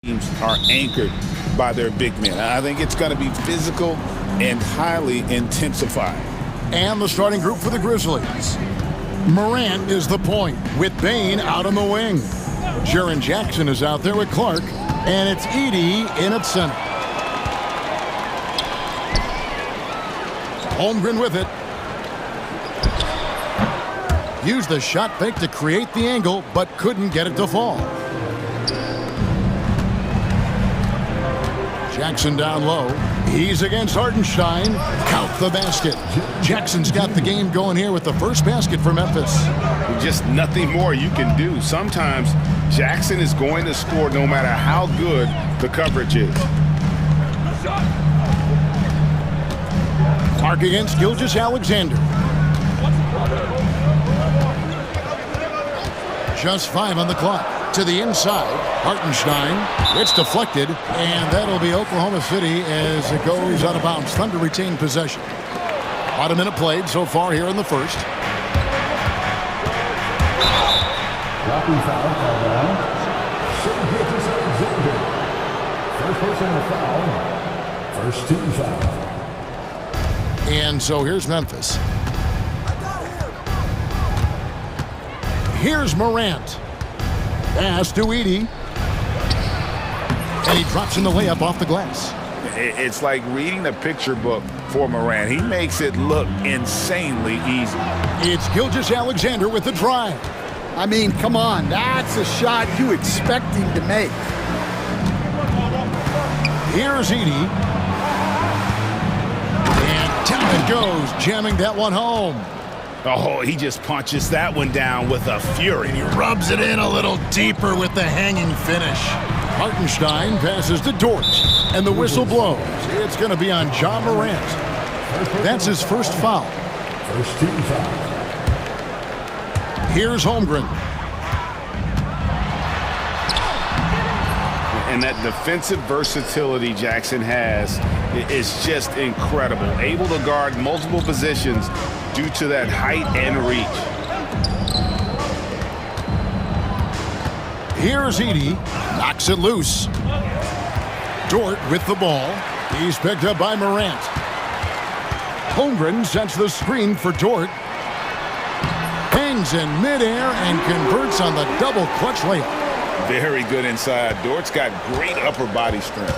teams are anchored by their big men. I think it's going to be physical and highly intensified. And the starting group for the Grizzlies. Morant is the point with Bain out on the wing. Jaren Jackson is out there with Clark, and it's Edey in at center. Holmgren with it. Used the shot fake to create the angle, but couldn't get it to fall. Jackson down low. He's against Hartenstein. Count the basket. Jackson's got the game going here with the first basket for Memphis. Just nothing more you can do. Sometimes Jackson is going to score no matter how good the coverage is. Clark against Gilgeous-Alexander. Just 5 on the clock. To the inside, Hartenstein. It's deflected, and that'll be Oklahoma City as it goes out of bounds. Thunder retain possession. About a minute played so far here in the first. Dropping foul called down. Gilgeous-Alexander. First personal foul. First team foul. And so here's Memphis. Here's Morant. Pass to Edey. And he drops in the layup off the glass. It's like reading a picture book for Morant. He makes it look insanely easy. It's Gilgeous-Alexander with the drive. I mean, come on. That's a shot you expect him to make. Here's Edey. And down it goes, jamming that one home. Oh, he just punches that one down with a fury. And he rubs it in a little deeper with the hanging finish. Hartenstein passes to Dort, and the whistle blows. It's going to be on Ja Morant. That's his first foul. First team foul. Here's Holmgren. And that defensive versatility Jackson has is just incredible. Able to guard multiple positions due to that height and reach. Here's Edey. Knocks it loose. Dort with the ball. He's picked up by Morant. Holmgren sets the screen for Dort. Hangs in midair and converts on the double clutch layup. Very good inside. Dort's got great upper body strength.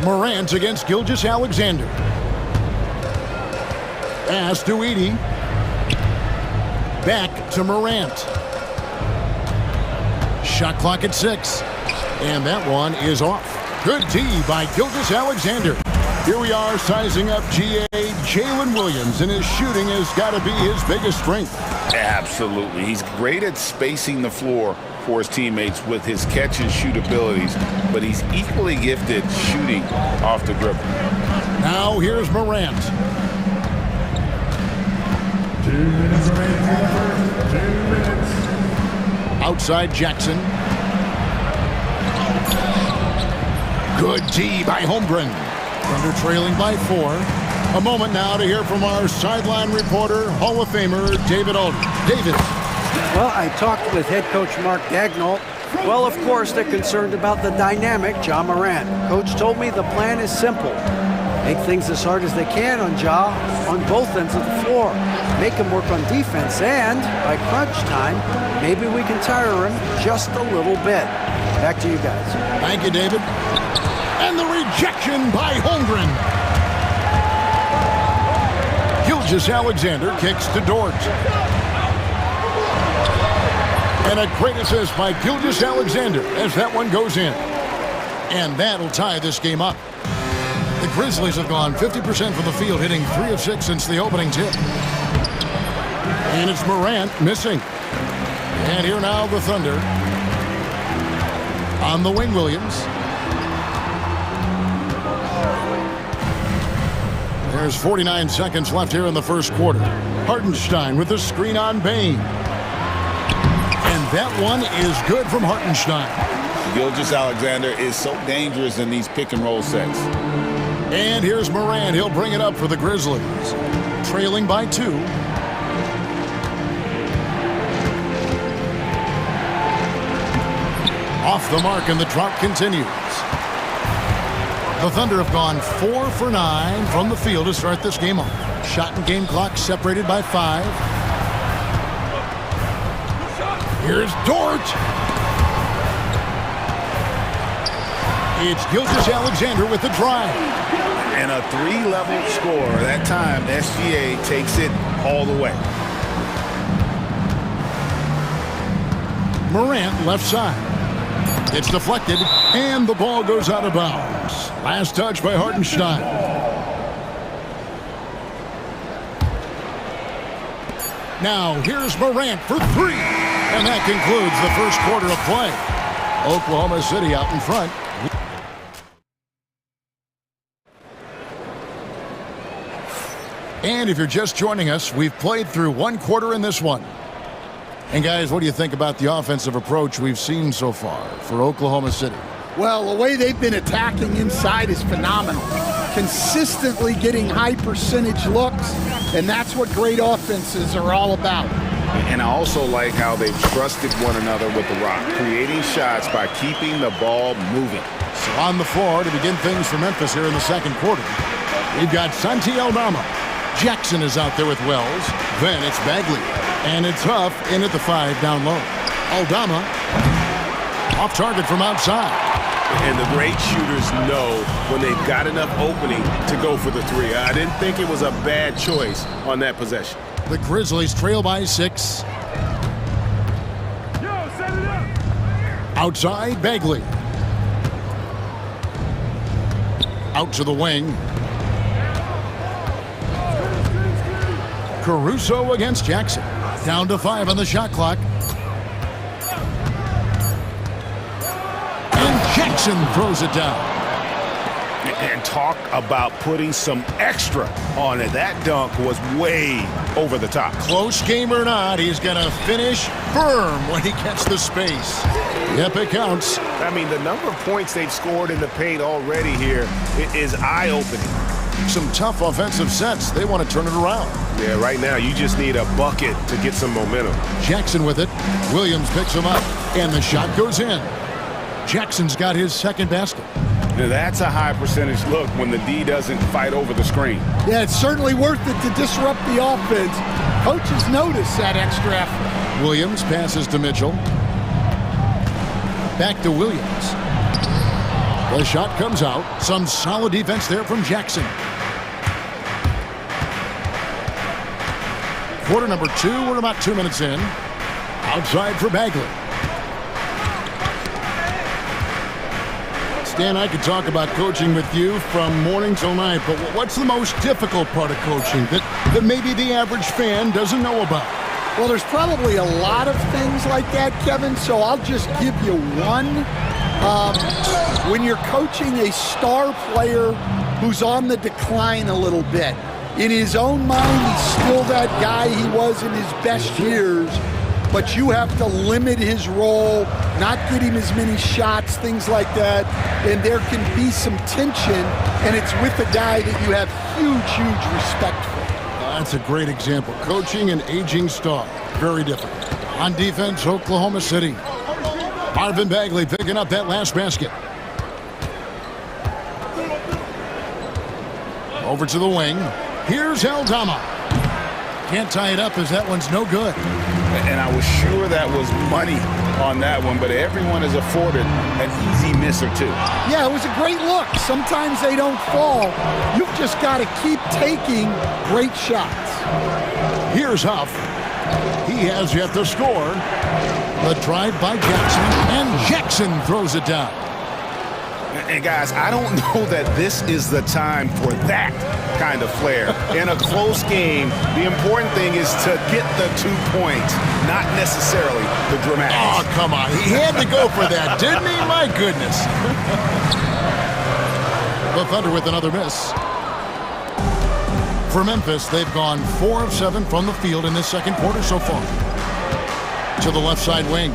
Morant against Gilgeous-Alexander. Pass to Edey. Back to Morant. Shot clock at 6. And that one is off. Good D by Gilgeous-Alexander. Here we are sizing up GA. Jalen Williams, and his shooting has got to be his biggest strength. Absolutely. He's great at spacing the floor for his teammates with his catch and shoot abilities, but he's equally gifted shooting off the dribble. Now here's Morant. 2 minutes remaining for the first. 2 minutes. Outside Jackson. Good D by Holmgren. Thunder trailing by 4. A moment now to hear from our sideline reporter, Hall of Famer David Aldridge. David. Well, I talked with head coach Mark Dagnall. Well, of course, they're concerned about the dynamic Ja Morant. Coach told me the plan is simple. Make things as hard as they can on Ja on both ends of the floor. Make him work on defense, and by crunch time, maybe we can tire him just a little bit. Back to you guys. Thank you, David. And the rejection by Holmgren. Gilgeous-Alexander kicks to Dort. And a great assist by Gilgeous-Alexander as that one goes in. And that'll tie this game up. The Grizzlies have gone 50% from the field, hitting 3 of 6 since the opening tip. And it's Morant missing. And here now the Thunder. On the wing, Williams. There's 49 seconds left here in the first quarter. Hartenstein with the screen on Bain. And that one is good from Hartenstein. Gilgeous-Alexander is so dangerous in these pick and roll sets. And here's Morant. He'll bring it up for the Grizzlies. Trailing by 2. Off the mark, and the drought continues. The Thunder have gone 4 for 9 from the field to start this game off. Shot and game clock separated by 5. Here's Dort. It's Gilgeous-Alexander with the drive. And a 3-level score. That time, SGA takes it all the way. Morant left side. It's deflected, and the ball goes out of bounds. Last touch by Hartenstein. Now, here's Morant for 3. And that concludes the first quarter of play. Oklahoma City out in front. And if you're just joining us, we've played through one quarter in this one. And guys, what do you think about the offensive approach we've seen so far for Oklahoma City? Well, the way they've been attacking inside is phenomenal. Consistently getting high percentage looks, and that's what great offenses are all about. And I also like how they've trusted one another with the rock, creating shots by keeping the ball moving. So on the floor to begin things for Memphis here in the second quarter, we've got Santi Aldama. Jackson is out there with Wells. Then it's Bagley. And it's Huff in at the 5 down low. Aldama off target from outside. And the great shooters know when they've got enough opening to go for the 3. I didn't think it was a bad choice on that possession. The Grizzlies trail by 6. Outside, Bagley. Out to the wing. Caruso against Jackson. Down to 5 on the shot clock. And Jackson throws it down. And talk about putting some extra on it. That dunk was way over the top. Close game or not, he's going to finish firm when he gets the space. Yep, it counts. I mean, the number of points they've scored in the paint already here is eye-opening. Some tough offensive sets. They want to turn it around. Yeah, right now you just need a bucket to get some momentum. Jackson with it. Williams picks him up, and the shot goes in. Jackson's got his second basket. Now that's a high percentage look when the D doesn't fight over the screen. Yeah, it's certainly worth it to disrupt the offense. Coaches notice that extra effort. Williams passes to Mitchell. Back to Williams. The shot comes out. Some solid defense there from Jackson. Quarter number 2. We're about 2 minutes in. Outside for Bagley. Stan, I could talk about coaching with you from morning till night, but what's the most difficult part of coaching that maybe the average fan doesn't know about? Well, there's probably a lot of things like that, Kevin, so I'll just give you one. When you're coaching a star player who's on the decline a little bit, in his own mind, he's still that guy he was in his best years, but you have to limit his role, not get him as many shots, things like that, and there can be some tension, and it's with a guy that you have huge respect for. That's a great example. Coaching an aging star. Very different. On defense, Oklahoma City. Marvin Bagley picking up that last basket. Over to the wing. Here's Aldama. Can't tie it up as that one's no good. And I was sure that was money on that one, but everyone is afforded an easy miss or 2. Yeah, it was a great look. Sometimes they don't fall. You've just got to keep taking great shots. Here's Huff. He has yet to score. The drive by Jackson, and Jackson throws it down. And guys, I don't know that this is the time for that kind of flair. In a close game, the important thing is to get the 2 points, not necessarily the dramatics. Oh, come on. He had to go for that, didn't he? My goodness. The Thunder with another miss. For Memphis, they've gone 4 of 7 from the field in this second quarter so far. To the left side wing.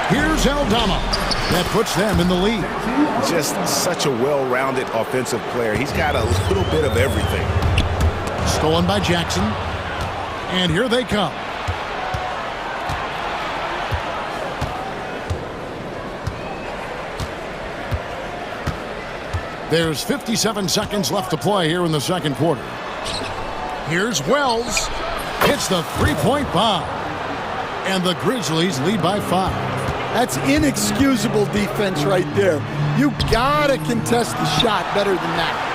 Here's Aldama. That puts them in the lead. Just such a well-rounded offensive player. He's got a little bit of everything. Stolen by Jackson. And here they come. There's 57 seconds left to play here in the second quarter. Here's Wells. Hits the three-point bomb. And the Grizzlies lead by 5. That's inexcusable defense right there. You gotta contest the shot better than that.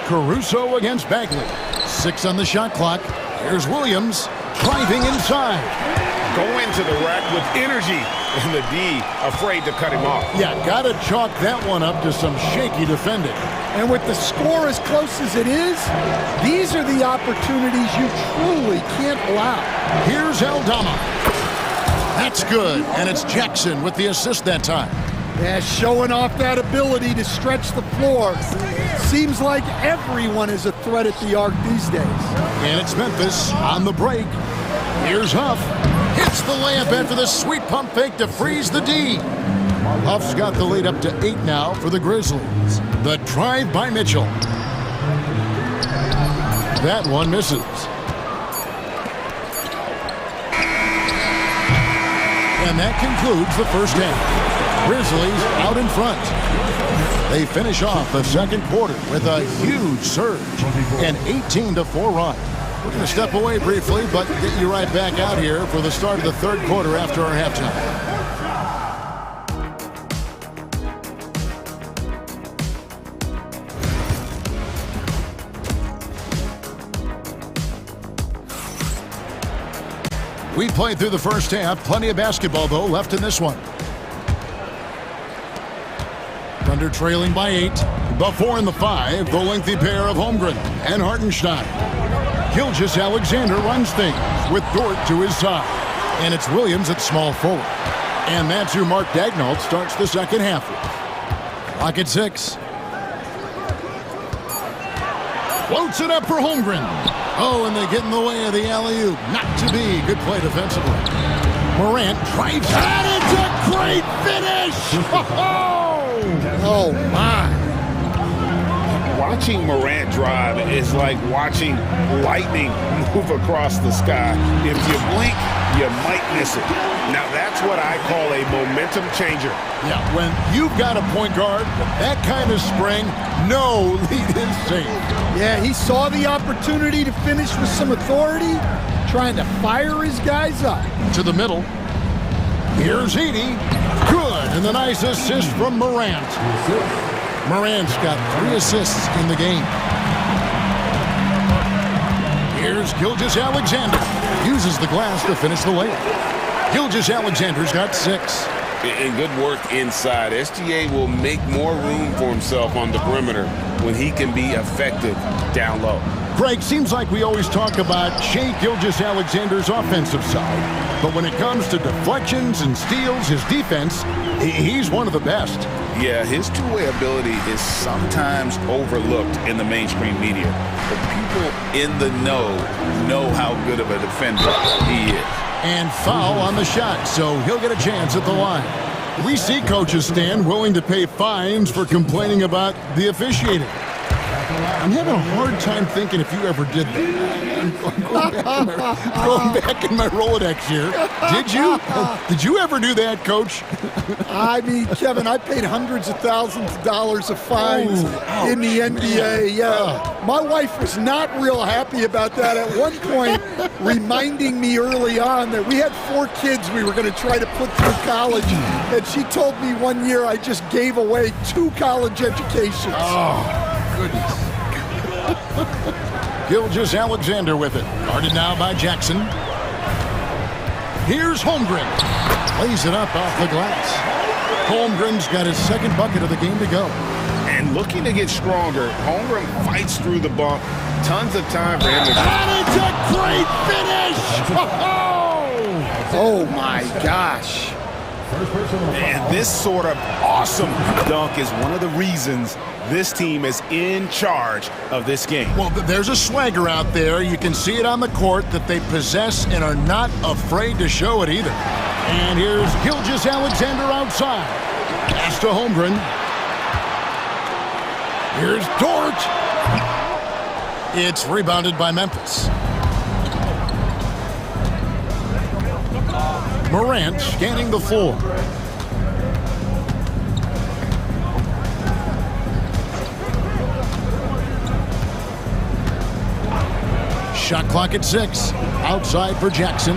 Caruso against Bagley. 6 on the shot clock. Here's Williams driving inside. Go into the rack with energy, and the D afraid to cut him off. Yeah, gotta chalk that one up to some shaky defending. And with the score as close as it is, these are the opportunities you truly can't allow. Here's Aldama. That's good, and it's Jackson with the assist that time. Yeah, showing off that ability to stretch the floor. Seems like everyone is a threat at the arc these days. And it's Memphis on the break. Here's Huff. Hits the layup after the sweet pump fake to freeze the D. Huff's got the lead up to 8 now for the Grizzlies. The drive by Mitchell. That one misses. And that concludes the first half. Grizzlies out in front. They finish off the second quarter with a huge surge, an 18-4 run. We're going to step away briefly, but get you right back out here for the start of the third quarter after our halftime. We played through the first half. Plenty of basketball, though, left in this one. Thunder trailing by 8. The 4 and the 5, the lengthy pair of Holmgren and Hartenstein. Gilgeous Alexander runs things with Dort to his side. And it's Williams at small forward. And that's who Mark Daignault starts the second half with. Clock at 6. Floats it up for Holmgren. Oh, and they get in the way of the alley-oop. Not to be. Good play defensively. Morant drives. And it's a great finish! Oh, my. Watching Morant drive is like watching lightning move across the sky. If you blink, you might miss it. Now, that's what I call a momentum changer. Yeah, when you've got a point guard with that kind of spring, no lead is safe. Yeah, he saw the opportunity to finish with some authority, trying to fire his guys up. To the middle. Here's Edey. Good, and the nice assist from Morant. Morant's got 3 assists in the game. Here's Gilgeous Alexander. Uses the glass to finish the layup. Gilgeous Alexander's got 6. And good work inside. SGA will make more room for himself on the perimeter when he can be effective down low. Greg, seems like we always talk about Shai Gilgeous-Alexander's offensive side. But when it comes to deflections and steals, his defense, he's one of the best. Yeah, his two-way ability is sometimes overlooked in the mainstream media. But people in the know how good of a defender he is. And foul on the shot, so he'll get a chance at the line. We see coaches stand willing to pay fines for complaining about the officiating. I'm having a hard time thinking if you ever did that. Going back in my Rolodex here. Did you? Did you ever do that, Coach? I mean, Kevin, I paid hundreds of thousands of dollars of fines in the NBA. Yeah, my wife was not real happy about that at one point, reminding me early on that we had 4 kids we were going to try to put through college. And she told me one year I just gave away 2 college educations. Oh, goodness. Gilgeous-Alexander with it. Guarded now by Jackson. Here's Holmgren. Plays it up off the glass. Holmgren's got his second bucket of the game to go. And looking to get stronger, Holmgren fights through the bump. Tons of time for him to... And it's a great finish! Oh my gosh. And this sort of awesome dunk is one of the reasons this team is in charge of this game. Well, there's a swagger out there. You can see it on the court that they possess and are not afraid to show it either. And here's Gilgeous-Alexander outside. Pass to Holmgren. Here's Dort. It's rebounded by Memphis. Morant scanning the floor. Shot clock at 6. Outside for Jackson.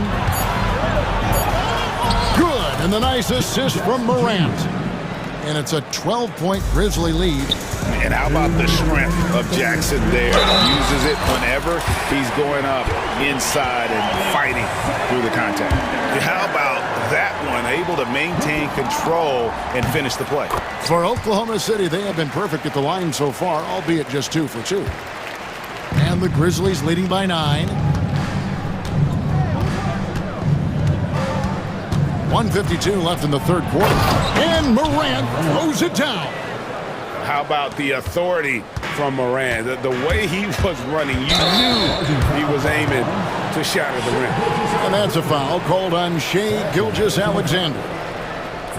Good, and the nice assist from Morant. And it's a 12-point Grizzly lead. And how about the strength of Jackson there? Uses it whenever he's going up inside and fighting through the contact. How about that one? Able to maintain control and finish the play. For Oklahoma City, they have been perfect at the line so far, albeit just 2 for 2. And the Grizzlies leading by 9. 1:52 left in the third quarter. And Morant throws it down. How about the authority from Morant? The way he was running, you knew he was aiming to shatter the rim. And that's a foul called on Shai Gilgeous-Alexander.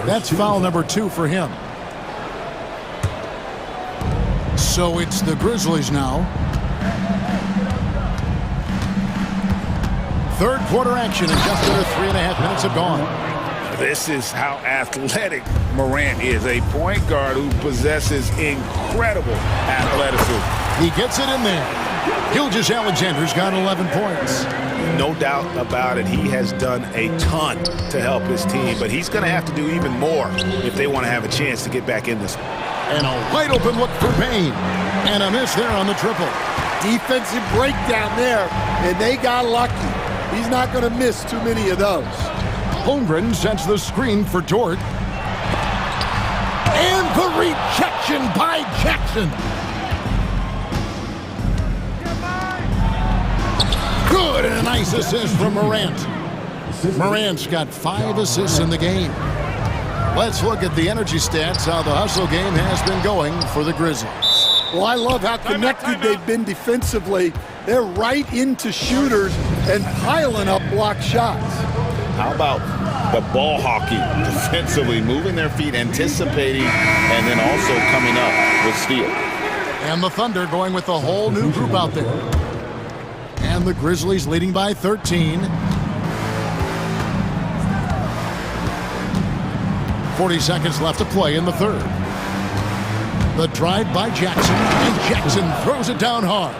That's foul number 2 for him. So it's the Grizzlies now. Third quarter action, and just under 3.5 minutes have gone. This is how athletic Morant is, a point guard who possesses incredible athleticism. He gets it in there. Gilgeous-Alexander's got 11 points. No doubt about it, he has done a ton to help his team, but he's going to have to do even more if they want to have a chance to get back in this one. And a wide open look for Payne. And a miss there on the triple. Defensive breakdown there, and they got lucky. He's not going to miss too many of those. Holmgren sends the screen for Dort. And the rejection by Jackson. Good, and a nice assist from Morant. Morant's got 5 assists in the game. Let's look at the energy stats, how the hustle game has been going for the Grizzlies. Well, I love how connected they've been defensively. They're right into shooters and piling up block shots. How about the ball hockey defensively, moving their feet, anticipating, and then also coming up with steal. And the Thunder going with a whole new group out there. And the Grizzlies leading by 13. 40 seconds left to play in the third. The drive by Jackson, and Jackson throws it down hard.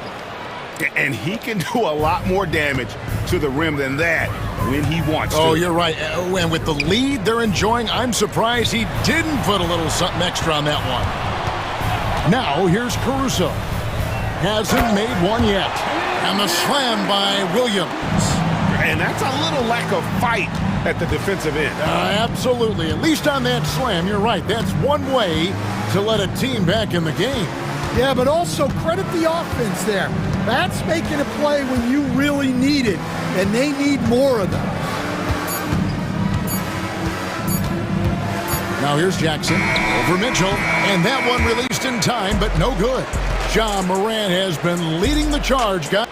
And he can do a lot more damage to the rim than that when he wants to. Oh, you're right. And with the lead they're enjoying, I'm surprised he didn't put a little something extra on that one. Now, here's Caruso. Hasn't made one yet. And the slam by Williams. And that's a little lack of fight at the defensive end. Absolutely. At least on that slam, you're right. That's one way to let a team back in the game. Yeah, but also credit the offense there. That's making a play when you really need it, and they need more of those. Now here's Jackson over Mitchell, and that one released in time, but no good. Ja Morant has been leading the charge, guys.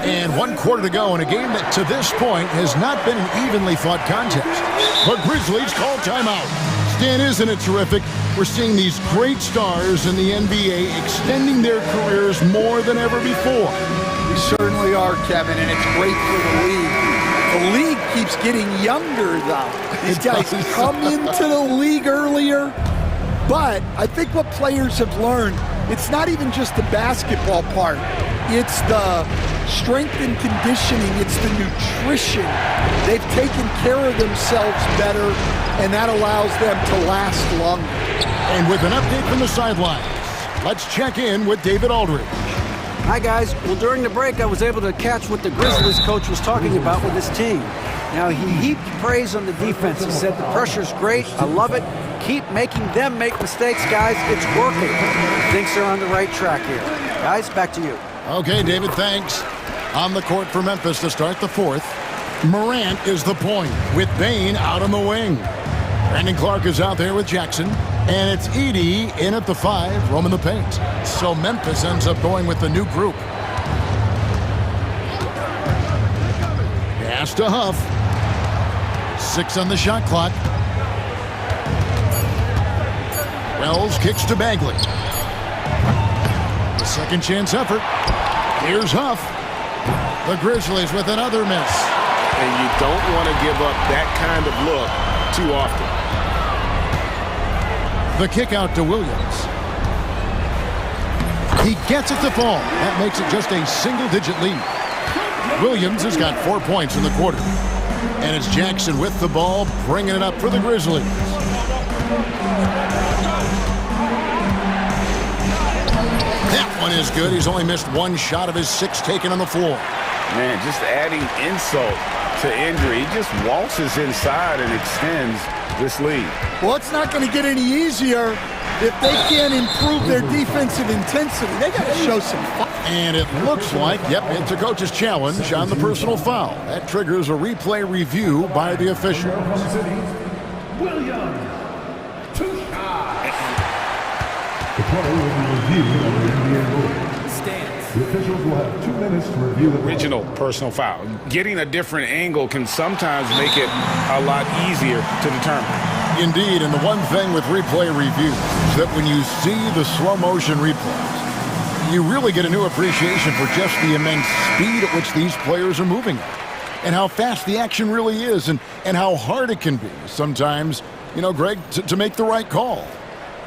And 1 quarter to go in a game that to this point has not been an evenly fought contest. The Grizzlies call timeout. Stan, isn't it terrific? We're seeing these great stars in the NBA extending their careers more than ever before. We certainly are, Kevin, and it's great for the league. The league keeps getting younger, though. These guys come into the league earlier, but I think what players have learned, it's not even just the basketball part. It's the strength and conditioning. It's the nutrition. They've taken care of themselves better, and that allows them to last longer. And with an update from the sidelines, let's check in with David Aldridge. Hi, guys. Well, during the break, I was able to catch what the Grizzlies coach was talking about with his team. Now, he heaped praise on the defense. He said the pressure's great. I love it. Keep making them make mistakes, guys. It's working. He thinks they're on the right track here. Guys, back to you. Okay, David, thanks. On the court for Memphis to start the fourth. Morant is the point with Bane out on the wing. Brandon Clark is out there with Jackson. And it's Edey in at the 5, roaming the paint. So Memphis ends up going with the new group. Pass to Huff. 6 on the shot clock. Wells kicks to Bagley. The second chance effort. Here's Huff. The Grizzlies with another miss. And you don't want to give up that kind of look too often. The kick out to Williams. He gets it to fall. That makes it just a single-digit lead. Williams has got 4 points in the quarter. And it's Jackson with the ball, bringing it up for the Grizzlies. That one is good. He's only missed one shot of his 6 taken on the floor. Man, just adding insult to injury. He just waltzes inside and extends this lead. Well, it's not going to get any easier if they can't improve their defensive intensity. They got to show some fight. And it looks like, yep, it's a coach's challenge on the personal foul. That triggers a replay review by the official. The play will be reviewed under NBA rules. The officials will have 2 minutes to review the Original personal foul. Getting a different angle can sometimes make it a lot easier to determine. Indeed, and the one thing with replay reviews is that when you see the slow motion replays, you really get a new appreciation for just the immense speed at which these players are moving at, and how fast the action really is, and how hard it can be sometimes, you know, Greg, to make the right call.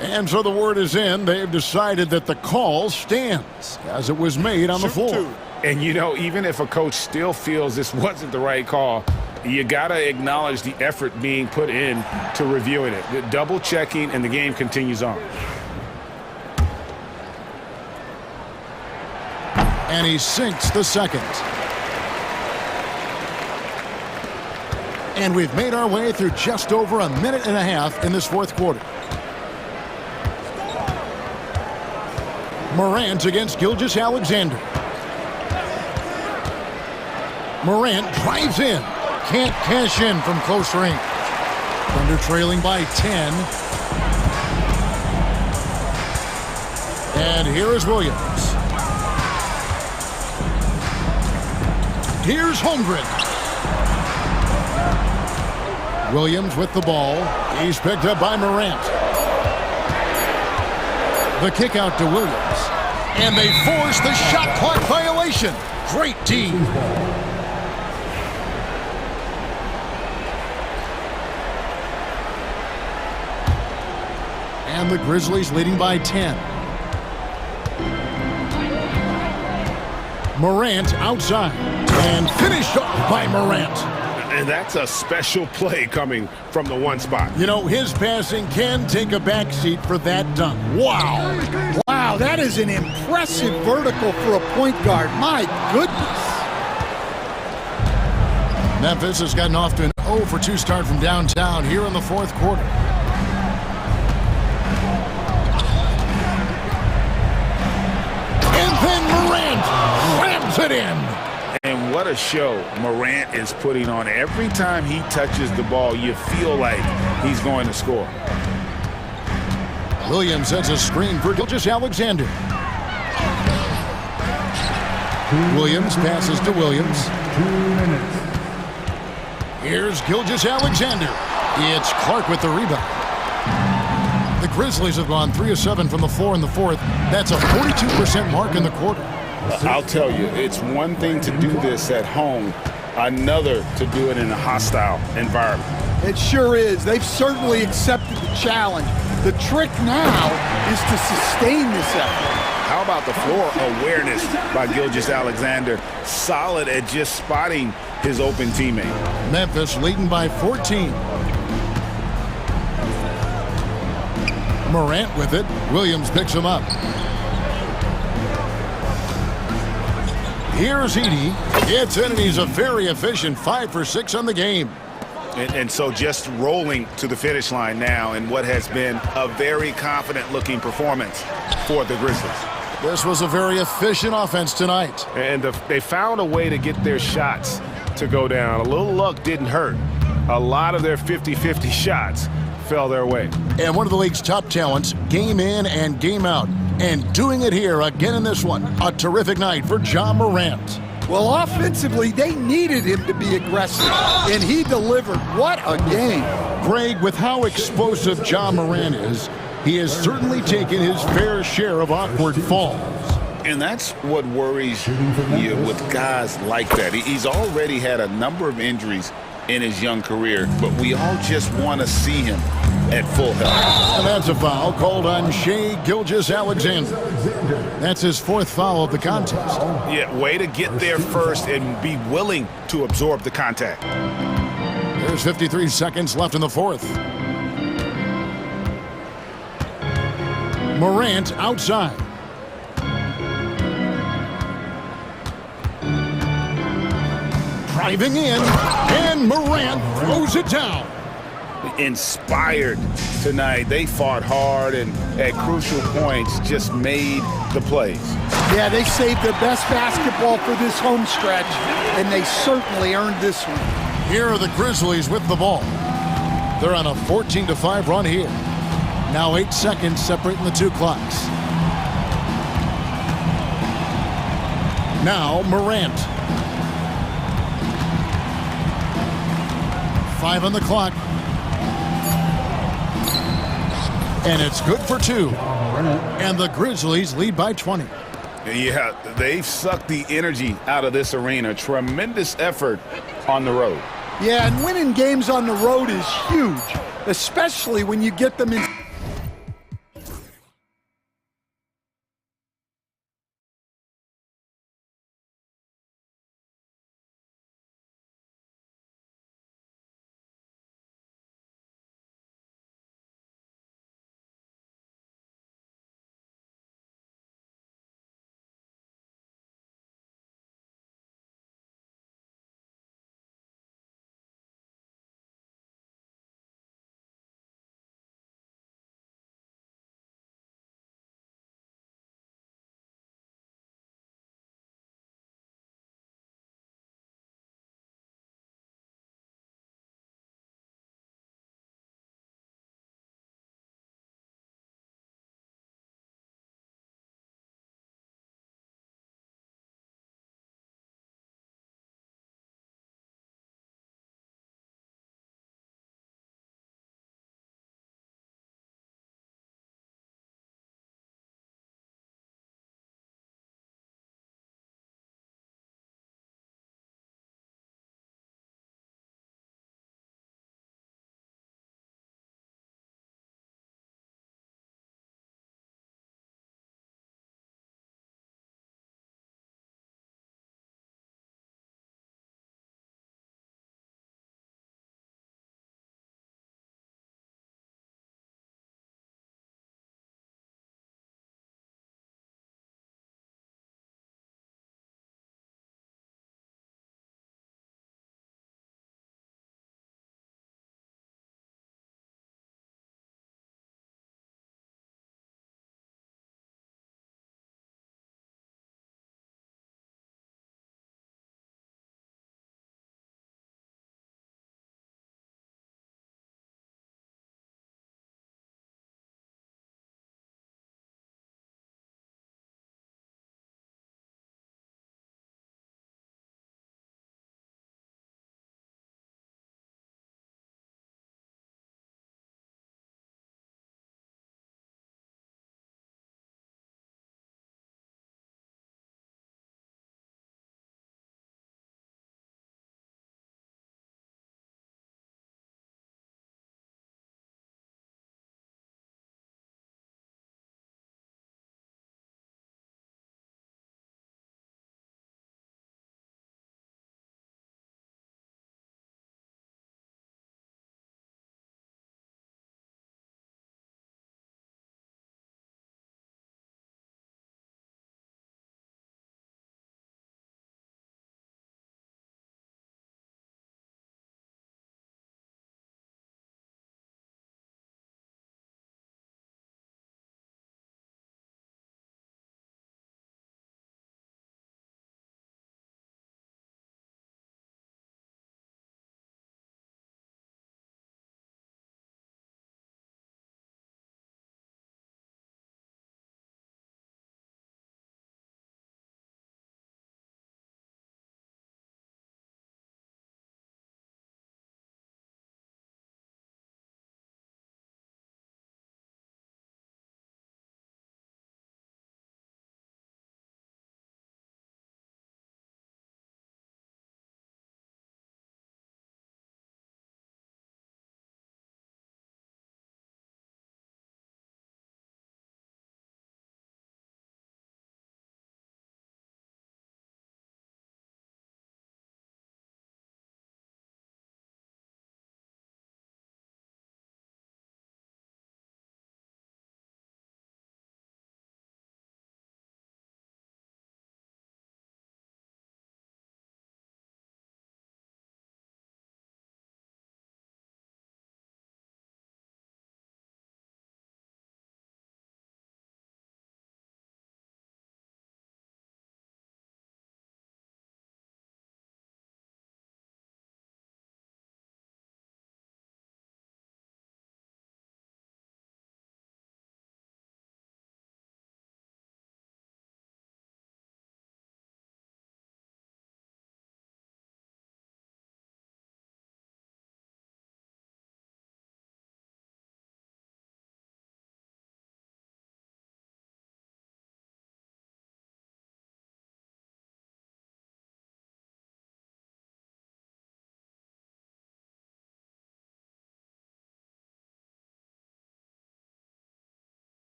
And so the word is in. They've decided that the call stands as it was made on the floor. And, you know, even if a coach still feels this wasn't the right call, you got to acknowledge the effort being put in to reviewing it. The double checking, and the game continues on. And he sinks the second. And we've made our way through just over a minute and a half in this fourth quarter. Morant against Gilgeous-Alexander. Morant drives in. Can't cash in from close range. Thunder trailing by 10. And here is Williams. Here's Holmgren. Williams with the ball. He's picked up by Morant. The kick out to Williams. And they force the shot clock violation. Great D. And the Grizzlies leading by 10. Morant outside. And finished off by Morant. And that's a special play coming from the one spot. You know, his passing can take a backseat for that dunk. Wow. Wow, that is an impressive vertical for a point guard. My goodness. Memphis has gotten off to an 0-for-2 start from downtown here in the fourth quarter. And then Morant rams it in. And what a show Morant is putting on. Every time he touches the ball, you feel like he's going to score. Williams sets a screen for Gilgeous-Alexander. Williams passes to Williams. 2 minutes. Here's Gilgeous-Alexander. It's Clark with the rebound. The Grizzlies have gone 3 of 7 from the floor in the fourth. That's a 42% mark in the quarter. I'll tell you, it's one thing to do this at home, another to do it in a hostile environment. It sure is. They've certainly accepted the challenge. The trick now is to sustain this effort. How about the floor awareness by Gilgeous-Alexander? Solid at just spotting his open teammate. Memphis leading by 14. Morant with it. Williams picks him up. Here's Edey. It's in, and he's a very efficient 5 for 6 on the game. And so just rolling to the finish line now in what has been a very confident-looking performance for the Grizzlies. This was a very efficient offense tonight. And they found a way to get their shots to go down. A little luck didn't hurt. A lot of their 50-50 shots fell their way. And one of the league's top talents, game in and game out. And doing it here again in this one. A terrific night for Ja Morant. Well, offensively, they needed him to be aggressive, and he delivered. What a game. Greg, with how explosive Ja Morant is, he has certainly taken his fair share of awkward falls. And that's what worries you with guys like that. He's already had a number of injuries in his young career, but we all just want to see him at full health. And that's a foul called on Shea Gilgeous-Alexander. That's his fourth foul of the contest. Yeah, way to get there first and be willing to absorb the contact. There's 53 seconds left in the fourth. Morant outside. Driving in, and Morant throws it down. Inspired tonight. They fought hard and at crucial points just made the plays. Yeah, they saved their best basketball for this home stretch, and they certainly earned this one. Here are the Grizzlies with the ball. They're on a 14-5 run here. Now 8 seconds separating the two clocks. Now Morant. 5 on the clock. And it's good for 2. And the Grizzlies lead by 20. Yeah, they've sucked the energy out of this arena. Tremendous effort on the road. Yeah, and winning games on the road is huge, especially when you get them in.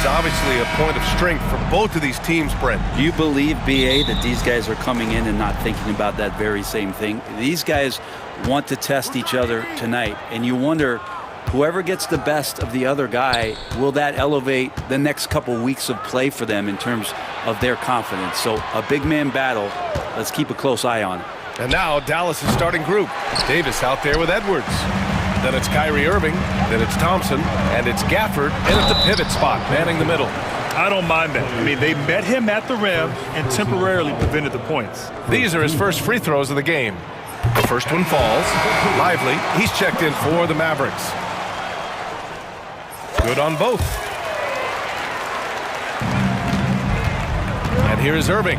is obviously a point of strength for both of these teams, Brent. Do you believe, BA, that these guys are coming in and not thinking about that very same thing? These guys want to test each other tonight, and you wonder, whoever gets the best of the other guy, will that elevate the next couple weeks of play for them in terms of their confidence? So a big man battle. Let's keep a close eye on it. And now Dallas' starting group. Davis out there with Edwards. Then it's Kyrie Irving. Then it's Thompson. And it's Gafford in at the pivot spot, manning the middle. I don't mind that. I mean, they met him at the rim and temporarily prevented the points. These are his first free throws of the game. The first one falls. Lively. He's checked in for the Mavericks. Good on both. And here is Irving.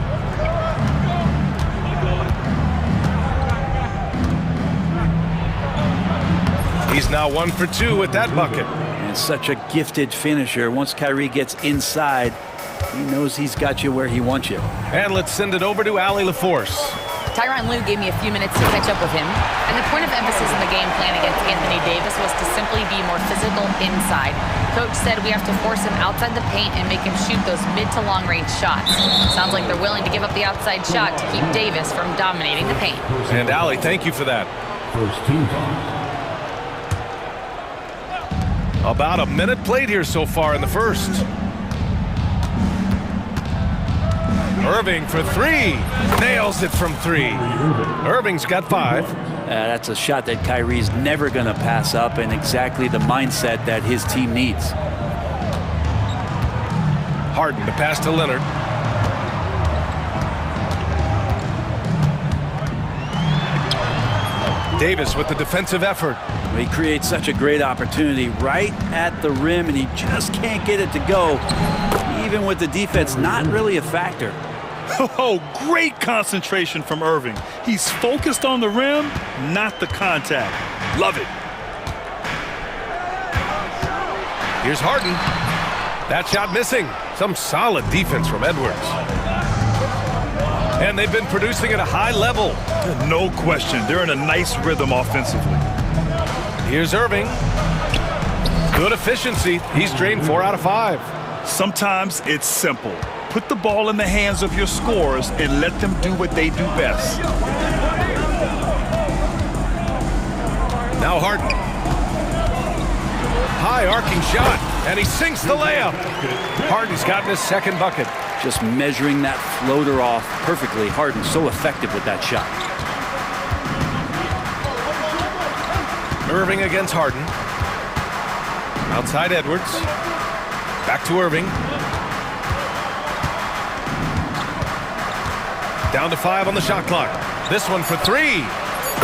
He's now 1 for 2 with that bucket. And such a gifted finisher. Once Kyrie gets inside, he knows he's got you where he wants you. And let's send it over to Allie LaForce. Tyronn Lue gave me a few minutes to catch up with him, and the point of emphasis in the game plan against Anthony Davis was to simply be more physical inside. Coach said we have to force him outside the paint and make him shoot those mid to long range shots. Sounds like they're willing to give up the outside shot to keep Davis from dominating the paint. And Allie, thank you for that. First team foul. About a minute played here so far in the first. Irving for 3. Nails it from 3. Irving's got 5. That's a shot that Kyrie's never going to pass up, and exactly the mindset that his team needs. Harden to pass to Leonard. Davis with the defensive effort. He creates such a great opportunity right at the rim, and he just can't get it to go. Even with the defense not really a factor. Oh, great concentration from Irving. He's focused on the rim, not the contact. Love it. Here's Harden. That shot missing. Some solid defense from Edwards. And they've been producing at a high level. No question. They're in a nice rhythm offensively. Here's Irving. Good efficiency. He's drained 4 out of 5. Sometimes it's simple. Put the ball in the hands of your scorers and let them do what they do best. Now Harden. High arcing shot, and he sinks the layup. Harden's gotten his second bucket. Just measuring that floater off perfectly. Harden so effective with that shot. Irving against Harden. Outside Edwards. Back to Irving. Down to 5 on the shot clock. This one for 3.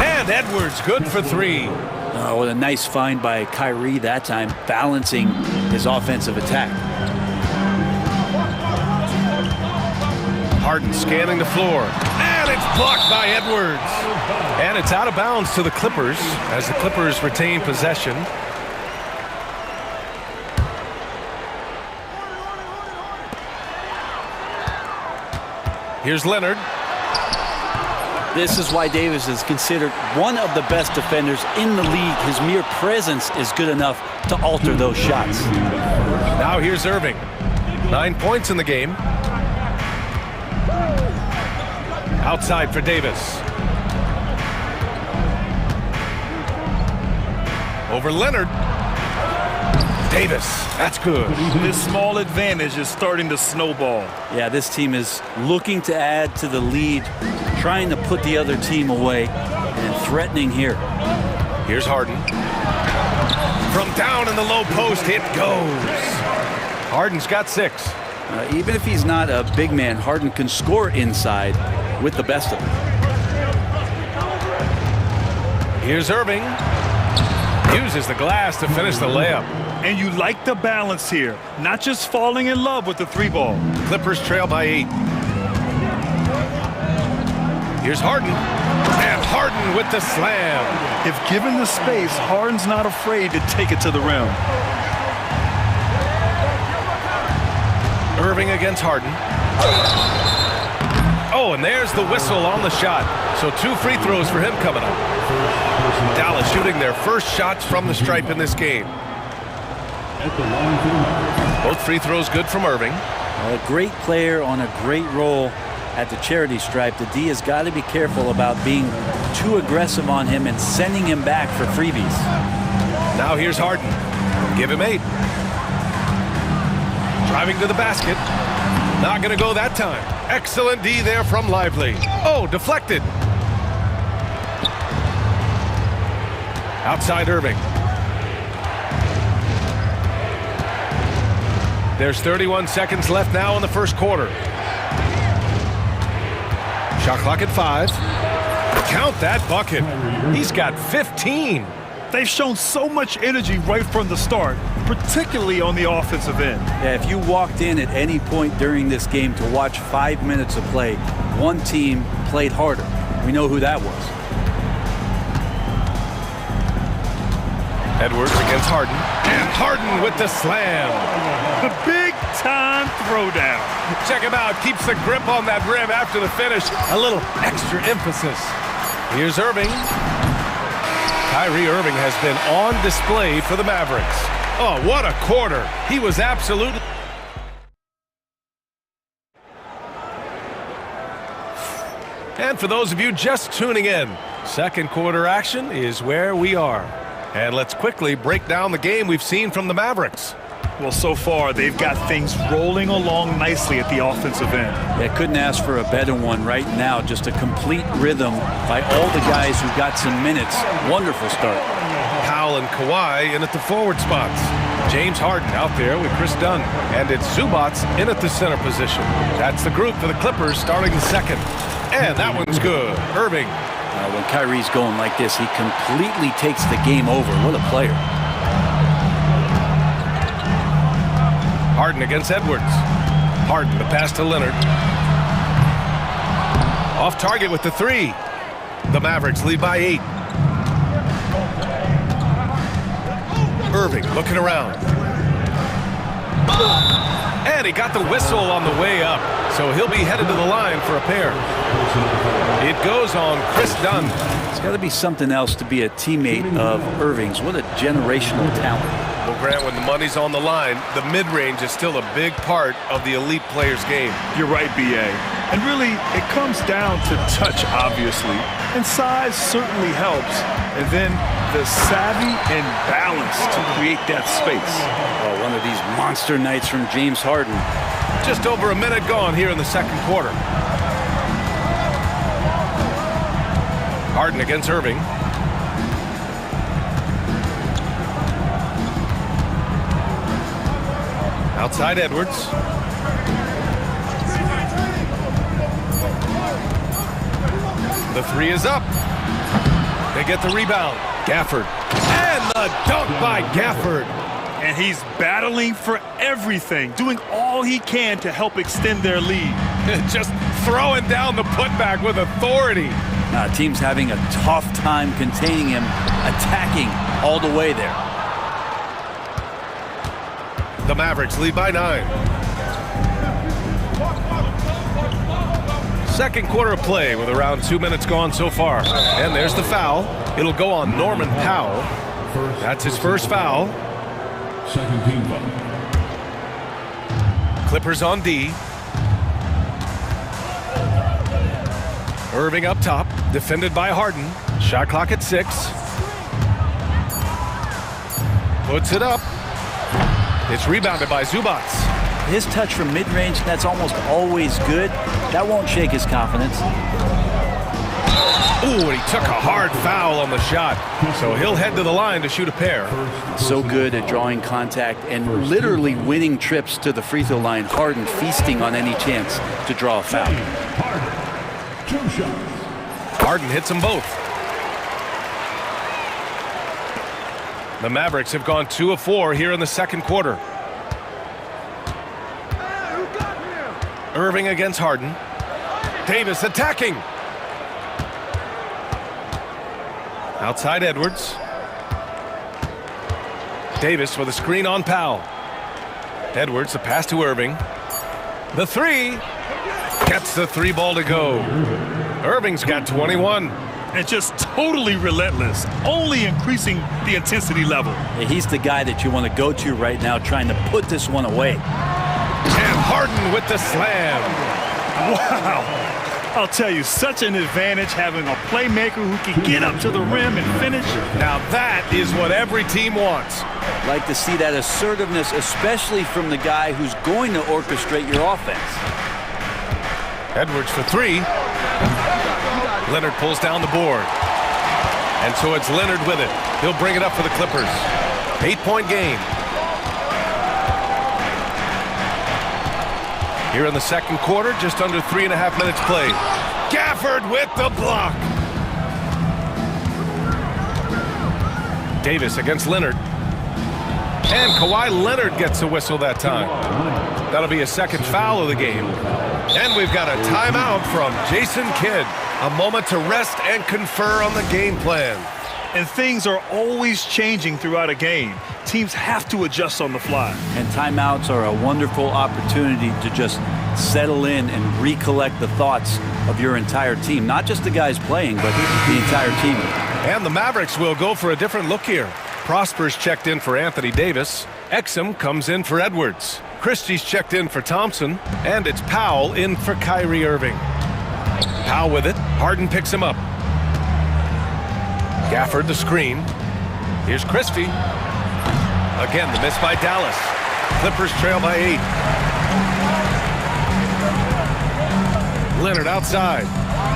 And Edwards good for 3. Oh, what a nice find by Kyrie that time, balancing his offensive attack. Harden scanning the floor. And it's blocked by Edwards. And it's out of bounds to the Clippers as the Clippers retain possession. Here's Leonard. This is why Davis is considered one of the best defenders in the league. His mere presence is good enough to alter those shots. Now here's Irving. 9 points in the game. Outside for Davis. Over Leonard. Davis, that's good. This small advantage is starting to snowball. Yeah, this team is looking to add to the lead, trying to put the other team away, and threatening here. Here's Harden. From down in the low post, it goes. Harden's got 6. Even if he's not a big man, Harden can score inside with the best of them. Here's Irving. Uses the glass to finish the layup. And you like the balance here, not just falling in love with the 3-ball. Clippers trail by 8. Here's Harden. And Harden with the slam. If given the space, Harden's not afraid to take it to the rim. Irving against Harden. Oh, and there's the whistle on the shot. So 2 free throws for him coming up. Dallas shooting their first shots from the stripe in this game. at the line for the Mavericks. Both free throws good from Irving. A great player on a great role at the charity stripe. The D has got to be careful about being too aggressive on him and sending him back for freebies. Now here's Harden. Give him 8. Driving to the basket. Not going to go that time. Excellent D there from Lively. Oh, deflected. Outside Irving. There's 31 seconds left now in the first quarter. Shot clock at 5. Count that bucket. He's got 15. They've shown so much energy right from the start, particularly on the offensive end. Yeah, if you walked in at any point during this game to watch 5 minutes of play, one team played harder. We know who that was. Edwards against Harden. And Harden with the slam. The big-time throwdown. Check him out. Keeps the grip on that rim after the finish. A little extra emphasis. Here's Irving. Kyrie Irving has been on display for the Mavericks. Oh, what a quarter. He was absolutely... And for those of you just tuning in, second quarter action is where we are. And let's quickly break down the game we've seen from the Mavericks. Well, so far, they've got things rolling along nicely at the offensive end. Yeah, couldn't ask for a better one right now. Just a complete rhythm by all the guys who got some minutes. Wonderful start. Powell and Kawhi in at the forward spots. James Harden out there with Chris Dunn. And it's Zubats in at the center position. That's the group for the Clippers starting the second. And that one's good. Irving. When Kyrie's going like this, he completely takes the game over. What a player. Harden against Edwards. Harden, the pass to Leonard. Off target with the 3. The Mavericks lead by 8. Irving looking around. And he got the whistle on the way up. So he'll be headed to the line for a pair. It goes on Chris Dunn. It's got to be something else to be a teammate of Irving's. What a generational talent. Well, Grant, when the money's on the line, the mid-range is still a big part of the elite player's game. You're right, B.A. And really, it comes down to touch, obviously. And size certainly helps. And then the savvy and balance to create that space. Oh, one of these monster nights from James Harden. Just over a minute gone here in the second quarter. Harden against Irving. Outside Edwards. The 3 is up. They get the rebound. Gafford. And the dunk by Gafford. And he's battling for everything, doing all he can to help extend their lead. Just throwing down the putback with authority. Team's having a tough time containing him, attacking all the way there. The Mavericks lead by 9. Second quarter of play with around 2 minutes gone so far. And there's the foul. It'll go on Norman Powell. That's his first foul. Second team foul. Clippers on D. Irving up top, defended by Harden. Shot clock at 6. Puts it up. It's rebounded by Zubats. His touch from mid-range, that's almost always good. That won't shake his confidence. Ooh, and he took a hard foul on the shot. So he'll head to the line to shoot a pair. So good at drawing contact and literally winning trips to the free throw line. Harden feasting on any chance to draw a foul. Two shots. Harden hits them both. The Mavericks have gone 2 of 4 here in the second quarter. Irving against Harden. Davis attacking. Outside Edwards. Davis with a screen on Powell. Edwards, the pass to Irving. The 3. Gets the 3 ball to go. Irving's got 21. and just totally relentless, only increasing the intensity level. Yeah, he's the guy that you want to go to right now, trying to put this one away. And Harden with the slam. Wow. I'll tell you, such an advantage having a playmaker who can get up to the rim and finish. Now that is what every team wants. Like to see that assertiveness, especially from the guy who's going to orchestrate your offense. Edwards for three. Leonard pulls down the board. And so it's Leonard with it. He'll bring it up for the Clippers. 8-point game. Here in the second quarter, just under 3.5 minutes played. Gafford with the block. Davis against Leonard. And Kawhi Leonard gets a whistle that time. That'll be a second foul of the game. And we've got a timeout from Jason Kidd. A moment to rest and confer on the game plan. And things are always changing throughout a game. Teams have to adjust on the fly. And timeouts are a wonderful opportunity to just settle in and recollect the thoughts of your entire team. Not just the guys playing, but the entire team. And the Mavericks will go for a different look here. Prosper's checked in for Anthony Davis. Exum comes in for Edwards. Christie's checked in for Thompson. And it's Powell in for Kyrie Irving. Powell with it. Harden picks him up. Gafford the screen. Here's Christie. Again, the miss by Dallas. Clippers trail by 8. Leonard outside.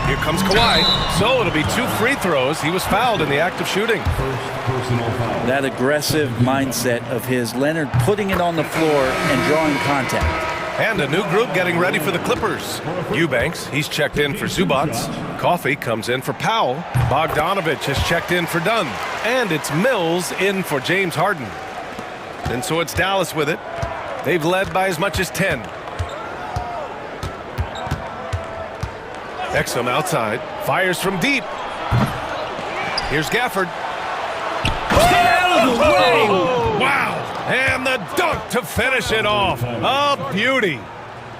Here comes Kawhi. So it'll be 2 free throws. He was fouled in the act of shooting. That aggressive mindset of his, Leonard putting it on the floor and drawing contact. And a new group getting ready for the Clippers. Eubanks, he's checked in for Zubats. Coffey comes in for Powell. Bogdanovich has checked in for Dunn. And it's Mills in for James Harden. And so it's Dallas with it. They've led by as much as 10. Exum outside. Fires from deep. Here's Gafford. Stay out of the way! Wow! And the dunk to finish it off. A beauty.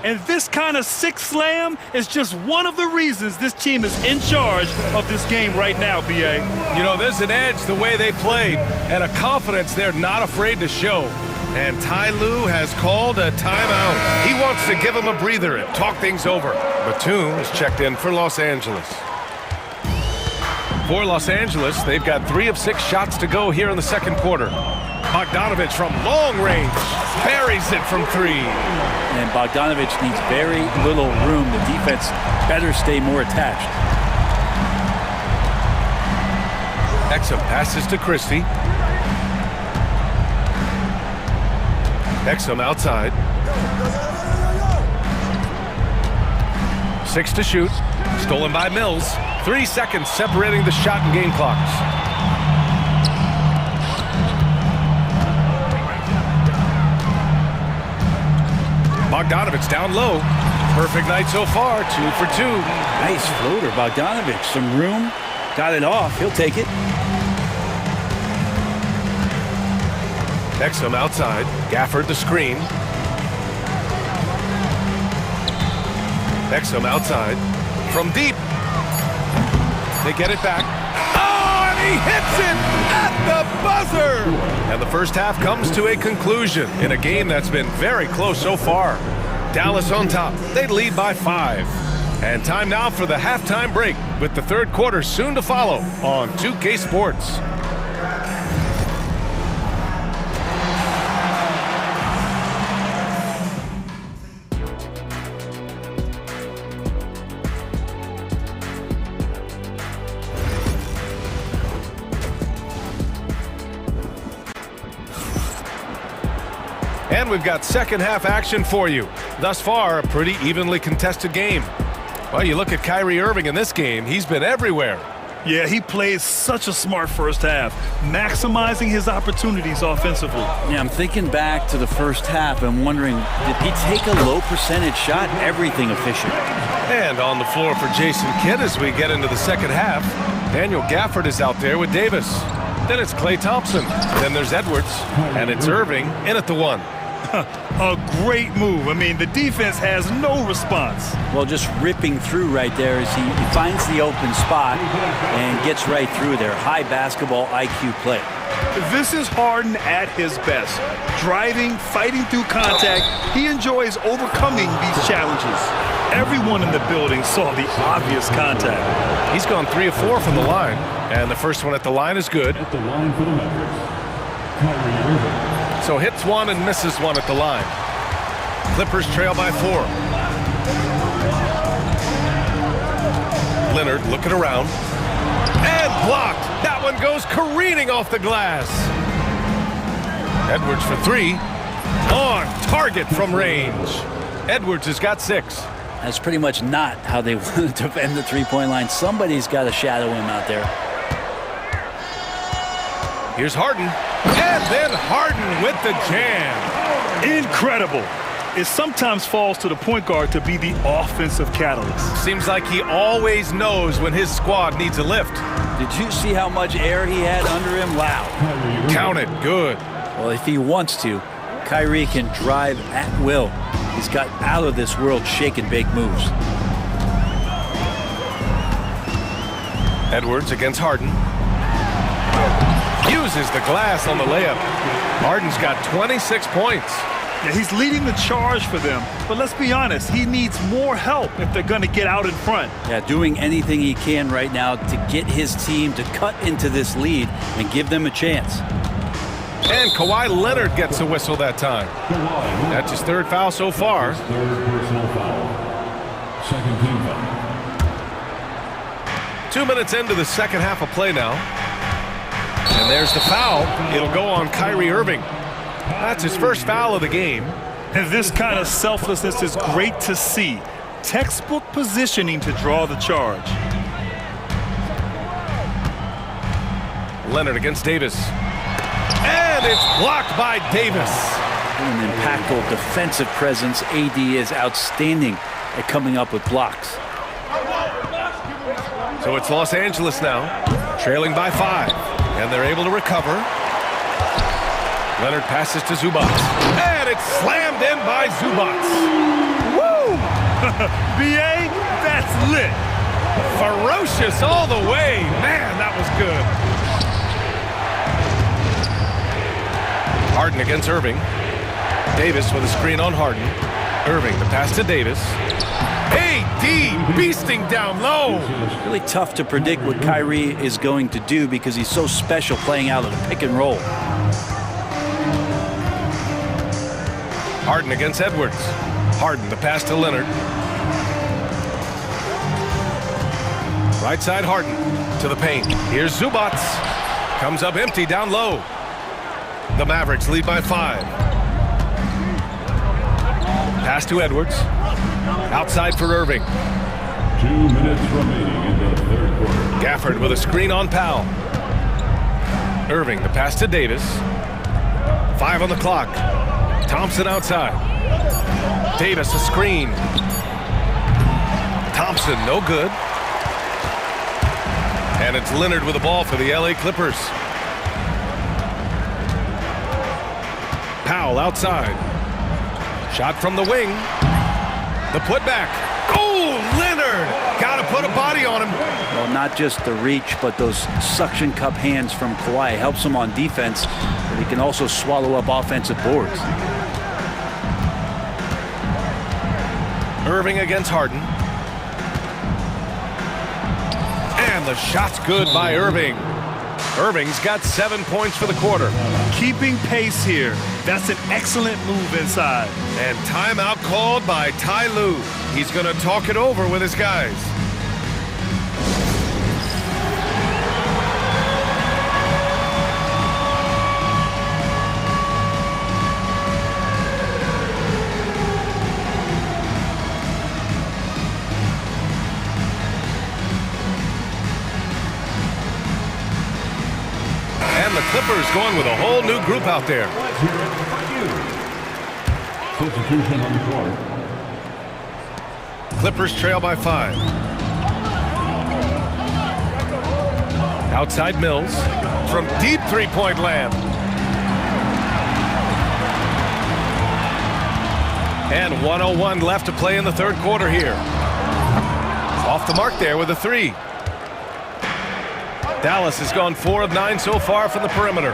And this kind of sick slam is just one of the reasons this team is in charge of this game right now, B.A. You know, there's an edge the way they played and a confidence they're not afraid to show. And Ty Lue has called a timeout. He wants to give him a breather and talk things over. Batum is checked in for Los Angeles. For Los Angeles, they've got 3 of 6 shots to go here in the second quarter. Bogdanovich from long range buries it from 3. And Bogdanovich needs very little room. The defense better stay more attached. Exum passes to Christie. Exum outside. 6 to shoot. Stolen by Mills. 3 seconds separating the shot and game clocks. Bogdanovich down low. Perfect night so far. 2 for 2. Nice floater, Bogdanovich. Some room. Got it off. He'll take it. Exum outside. Gafford the screen. Exum outside. From deep. They get it back. Oh, and he hits it at the buzzer! And the first half comes to a conclusion in a game that's been very close so far. Dallas on top. They lead by 5. And time now for the halftime break with the third quarter soon to follow on 2K Sports. And we've got second half action for you. Thus far, a pretty evenly contested game. Well, you look at Kyrie Irving in this game, he's been everywhere. Yeah, he played such a smart first half, maximizing his opportunities offensively. Yeah, I'm thinking back to the first half and wondering, did he take a low percentage shot? Everything efficient. And on the floor for Jason Kidd as we get into the second half, Daniel Gafford is out there with Davis. Then it's Klay Thompson. Then there's Edwards. And it's Irving in at the 1. A great move. I mean, the defense has no response. Well, just ripping through right there as he finds the open spot and gets right through there. High basketball IQ play. This is Harden at his best. Driving, fighting through contact. He enjoys overcoming these challenges. Everyone in the building saw the obvious contact. He's gone 3 of 4 from the line, and the first one at the line is good. At the line for the Mavericks, Kyrie Irving. So hits one and misses one at the line. Clippers trail by 4. Leonard looking around. And blocked. That one goes careening off the glass. Edwards for 3. On target from range. Edwards has got 6. That's pretty much not how they want to defend the three-point line. Somebody's got to shadow him out there. Here's Harden. And then Harden with the jam. Incredible. It sometimes falls to the point guard to be the offensive catalyst. Seems like he always knows when his squad needs a lift. Did you see how much air he had under him? Wow. Count it. Good. Well, if he wants to, Kyrie can drive at will. He's got out of this world shake and bake moves. Edwards against Harden. Uses the glass on the layup. Harden's got 26 points. Yeah, he's leading the charge for them. But let's be honest, he needs more help if they're going to get out in front. Yeah, doing anything he can right now to get his team to cut into this lead and give them a chance. And Kawhi Leonard gets a whistle that time. That's his 3rd foul so far. 3rd personal foul. 2nd team foul. 2 minutes into the second half of play now. And there's the foul. It'll go on Kyrie Irving. That's his first foul of the game. And this kind of selflessness is great to see. Textbook positioning to draw the charge. Leonard against Davis. And it's blocked by Davis. An impactful defensive presence. AD is outstanding at coming up with blocks. So it's Los Angeles now, trailing by 5. And they're able to recover. Leonard passes to Zubac. And it's slammed in by Zubac. Woo! BA, that's lit. Ferocious all the way. Man, that was good. Harden against Irving. Davis with a screen on Harden. Irving, the pass to Davis. AD beasting down low. Really tough to predict what Kyrie is going to do because he's so special playing out of the pick and roll. Harden against Edwards. Harden, the pass to Leonard. Right side Harden to the paint. Here's Zubac. Comes up empty down low. The Mavericks lead by 5. Pass to Edwards. Outside for Irving. 2 minutes remaining in the 3rd quarter. Gafford with a screen on Powell. Irving, the pass to Davis. 5 on the clock. Thompson outside. Davis, a screen. Thompson, no good. And it's Leonard with the ball for the LA Clippers. Powell outside. Shot from the wing. The putback. Oh, Leonard! Got to put a body on him. Well, not just the reach, but those suction cup hands from Kawhi helps him on defense, but he can also swallow up offensive boards. Irving against Harden. And the shot's good by Irving. Irving's got 7 points for the quarter. Keeping pace here. That's an excellent move inside. And timeout called by Ty Lue. He's going to talk it over with his guys. And the Clippers going with a whole new group out there. Substitution on the court. Clippers trail by 5. Outside Mills from deep three-point land. And 1:01 left to play in the third quarter here. Off the mark there with a three. Dallas has gone 4 of 9 so far from the perimeter.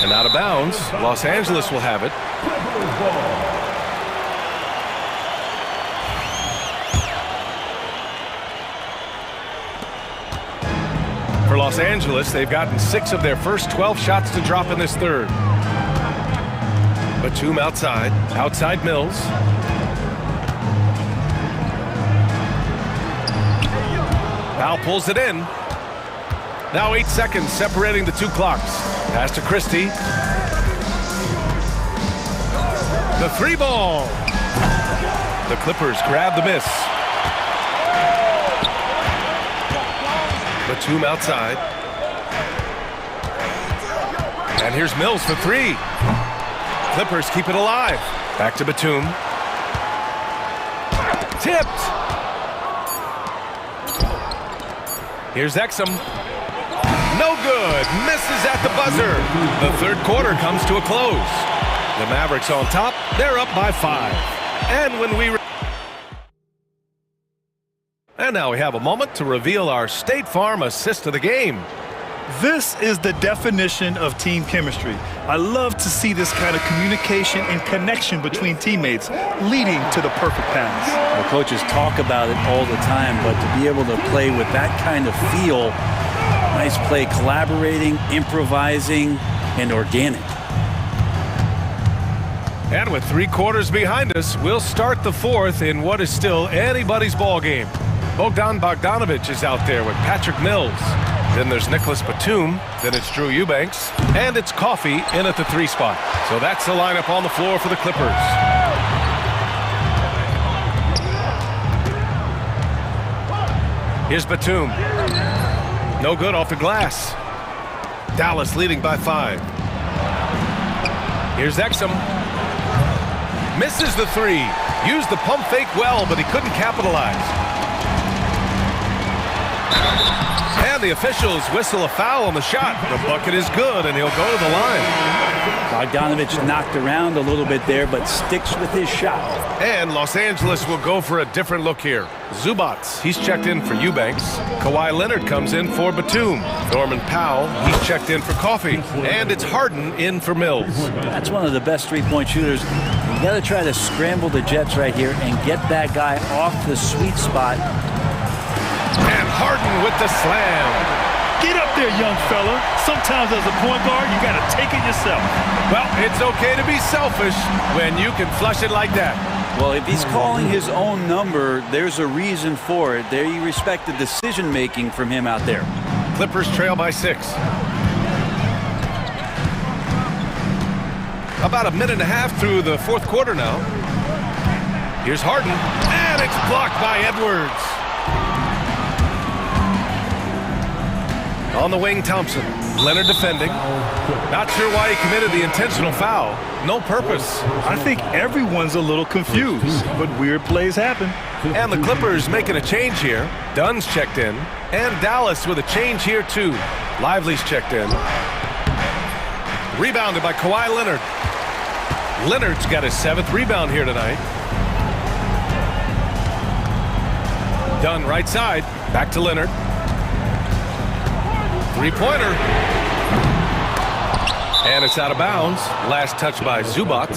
And out of bounds, Los Angeles will have it. For Los Angeles, they've gotten 6 of their first 12 shots to drop in this third. Batum outside Mills. Powell pulls it in. Now 8 seconds separating the two clocks. Pass to Christie. The three ball. The Clippers grab the miss. Batum outside. And here's Mills for three. Clippers keep it alive. Back to Batum. Tipped. Here's Exum. No good. Misses at the buzzer. The third quarter comes to a close. The Mavericks on top. They're up by 5. And now we have a moment to reveal our State Farm assist of the game. This is the definition of team chemistry. I love to see this kind of communication and connection between teammates leading to the perfect pass. Well, coaches talk about it all the time, but to be able to play with that kind of feel, nice play, collaborating, improvising, and organic. And with 3 quarters behind us, we'll start the fourth in what is still anybody's ball game. Bogdanovich is out there with Patrick Mills. Then there's Nicholas Batum. Then it's Drew Eubanks. And it's Coffey in at the 3 spot. So that's the lineup on the floor for the Clippers. Here's Batum. No good off the glass. Dallas leading by 5. Here's Exum. Misses the 3. Used the pump fake well, but he couldn't capitalize. And the officials whistle a foul on the shot. The bucket is good, and he'll go to the line. Bogdanovich knocked around a little bit there, but sticks with his shot. And Los Angeles will go for a different look here. Zubac, he's checked in for Eubanks. Kawhi Leonard comes in for Batum. Norman Powell, he's checked in for Coffey. And it's Harden in for Mills. That's one of the best three-point shooters. You got to try to scramble the Jets right here and get that guy off the sweet spot. And Harden with the slam. Get up there, young fella. Sometimes as a point guard, you got to take it yourself. Well, it's okay to be selfish when you can flush it like that. Well, if he's calling his own number, there's a reason for it. There you respect the decision-making from him out there. Clippers trail by 6. About a minute and a half through the fourth quarter now. Here's Harden, and it's blocked by Edwards. On the wing, Thompson. Leonard defending. Not sure why he committed the intentional foul. No purpose. I think everyone's a little confused, but weird plays happen. And the Clippers making a change here. Dunn's checked in. And Dallas with a change here, too. Lively's checked in. Rebounded by Kawhi Leonard. Leonard's got his 7th rebound here tonight. Dunn right side. Back to Leonard. Three-pointer. And it's out of bounds. Last touch by Zubac.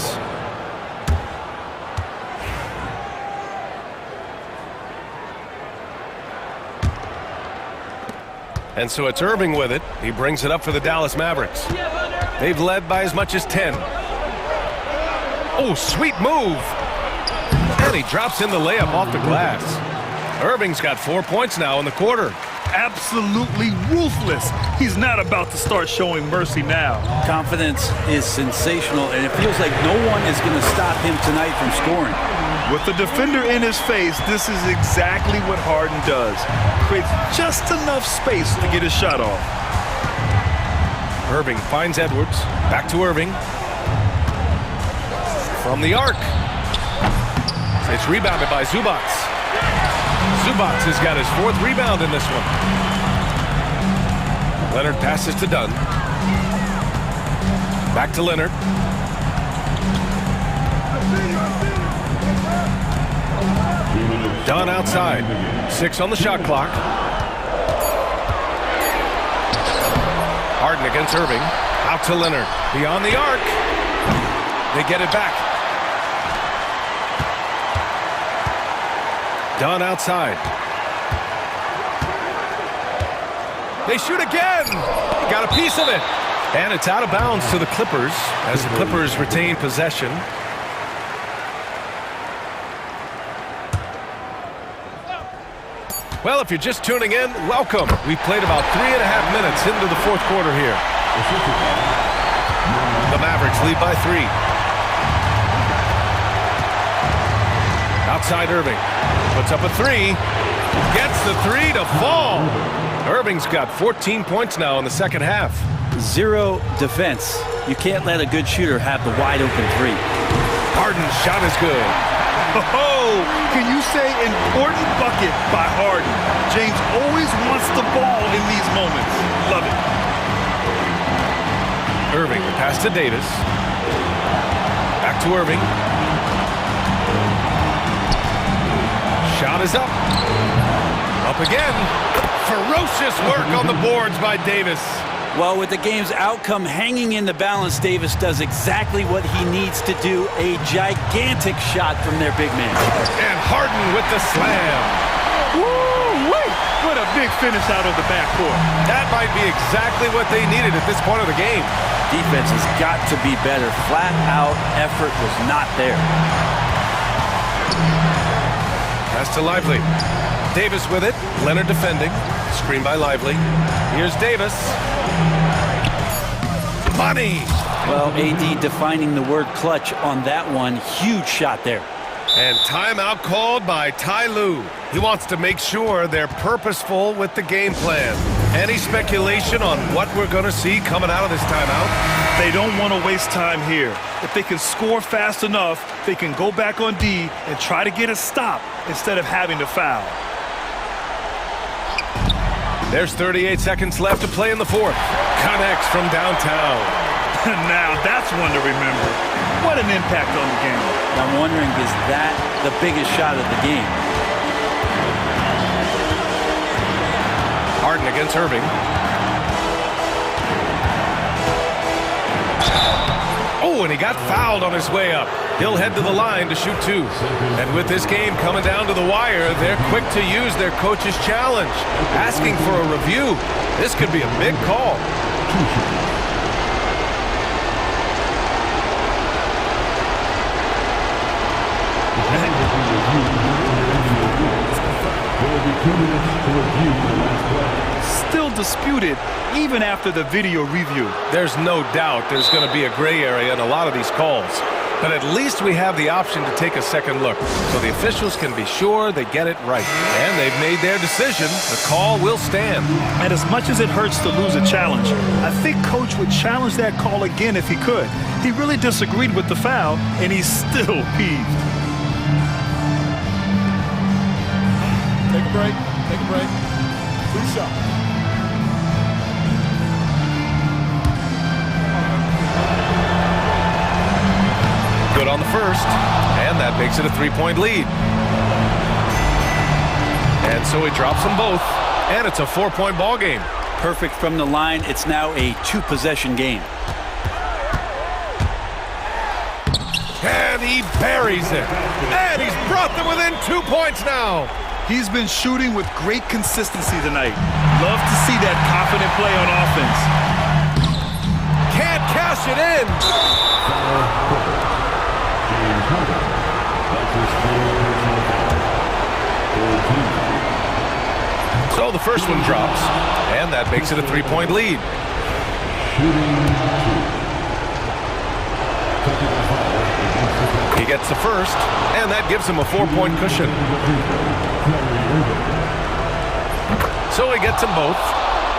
And so it's Irving with it. He brings it up for the Dallas Mavericks. They've led by as much as 10. Oh, sweet move. And he drops in the layup off the glass. Irving's got 4 points now in the quarter. Absolutely ruthless. He's not about to start showing mercy now. Confidence is sensational, and it feels like no one is going to stop him tonight from scoring. With the defender in his face, this is exactly what Harden does. Creates just enough space to get his shot off. Irving finds Edwards. Back to Irving. From the arc. It's rebounded by Zubac. Zubac has got his 4th rebound in this one. Leonard passes to Dunn. Back to Leonard. Dunn outside. 6 on the shot clock. Harden against Irving. Out to Leonard. Beyond the arc. They get it back. Dunn outside. They shoot again. Got a piece of it. And it's out of bounds to the Clippers as the Clippers retain possession. Well, if you're just tuning in, welcome. We played about 3.5 minutes into the fourth quarter here. The Mavericks lead by 3. Outside Irving. Puts up a 3. Gets the 3 to fall. Irving's got 14 points now in the second half. Zero defense. You can't let a good shooter have the wide open 3. Harden's shot is good. Oh, can you say important bucket by Harden? James always wants the ball in these moments. Love it. Irving, the pass to Davis. Back to Irving. Shot is up. Up again. Ferocious work on the boards by Davis. Well, with the game's outcome hanging in the balance, Davis does exactly what he needs to do. A gigantic shot from their big man. And Harden with the slam. Woo-wee! What a big finish out of the backcourt. That might be exactly what they needed at this point of the game. Defense has got to be better. Flat out effort was not there. Pass to Lively. Davis with it. Leonard defending. Screen by Lively. Here's Davis. Money! Well, AD defining the word clutch on that one. Huge shot there. And timeout called by Ty Lue. He wants to make sure they're purposeful with the game plan. Any speculation on what we're going to see coming out of this timeout? They don't want to waste time here. If they can score fast enough, they can go back on D and try to get a stop instead of having to foul. There's 38 seconds left to play in the fourth. Connects from downtown. Now that's one to remember. What an impact on the game. I'm wondering, is that the biggest shot of the game? Harden against Irving. Oh, and he got fouled on his way up. He'll head to the line to shoot 2. And with this game coming down to the wire, they're quick to use their coach's challenge, asking for a review. This could be a big call. Still disputed even after the video review. There's no doubt there's going to be a gray area in a lot of these calls. But at least we have the option to take a second look, so the officials can be sure they get it right. And they've made their decision. The call will stand. And as much as it hurts to lose a challenge, I think Coach would challenge that call again if he could. He really disagreed with the foul, and he's still peeved. Take a break. Take a break. 3 shots. Good on the first, and that makes it a 3-point lead. And so he drops them both, and it's a 4-point ball game. Perfect from the line. It's now a 2-possession game. And he buries it. And he's brought them within 2 points now. He's been shooting with great consistency tonight. Love to see that confident play on offense. Can't cash it in. So the first one drops, and that makes it a 3-point lead. He gets the first, and that gives him a 4-point cushion. So he gets them both,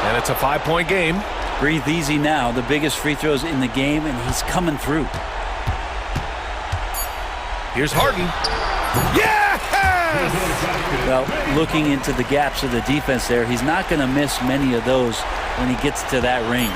and it's a 5-point game. Breathe easy now. The biggest free throws in the game, and he's coming through. Here's Harden. Yes! Well, looking into the gaps of the defense there, he's not going to miss many of those when he gets to that range.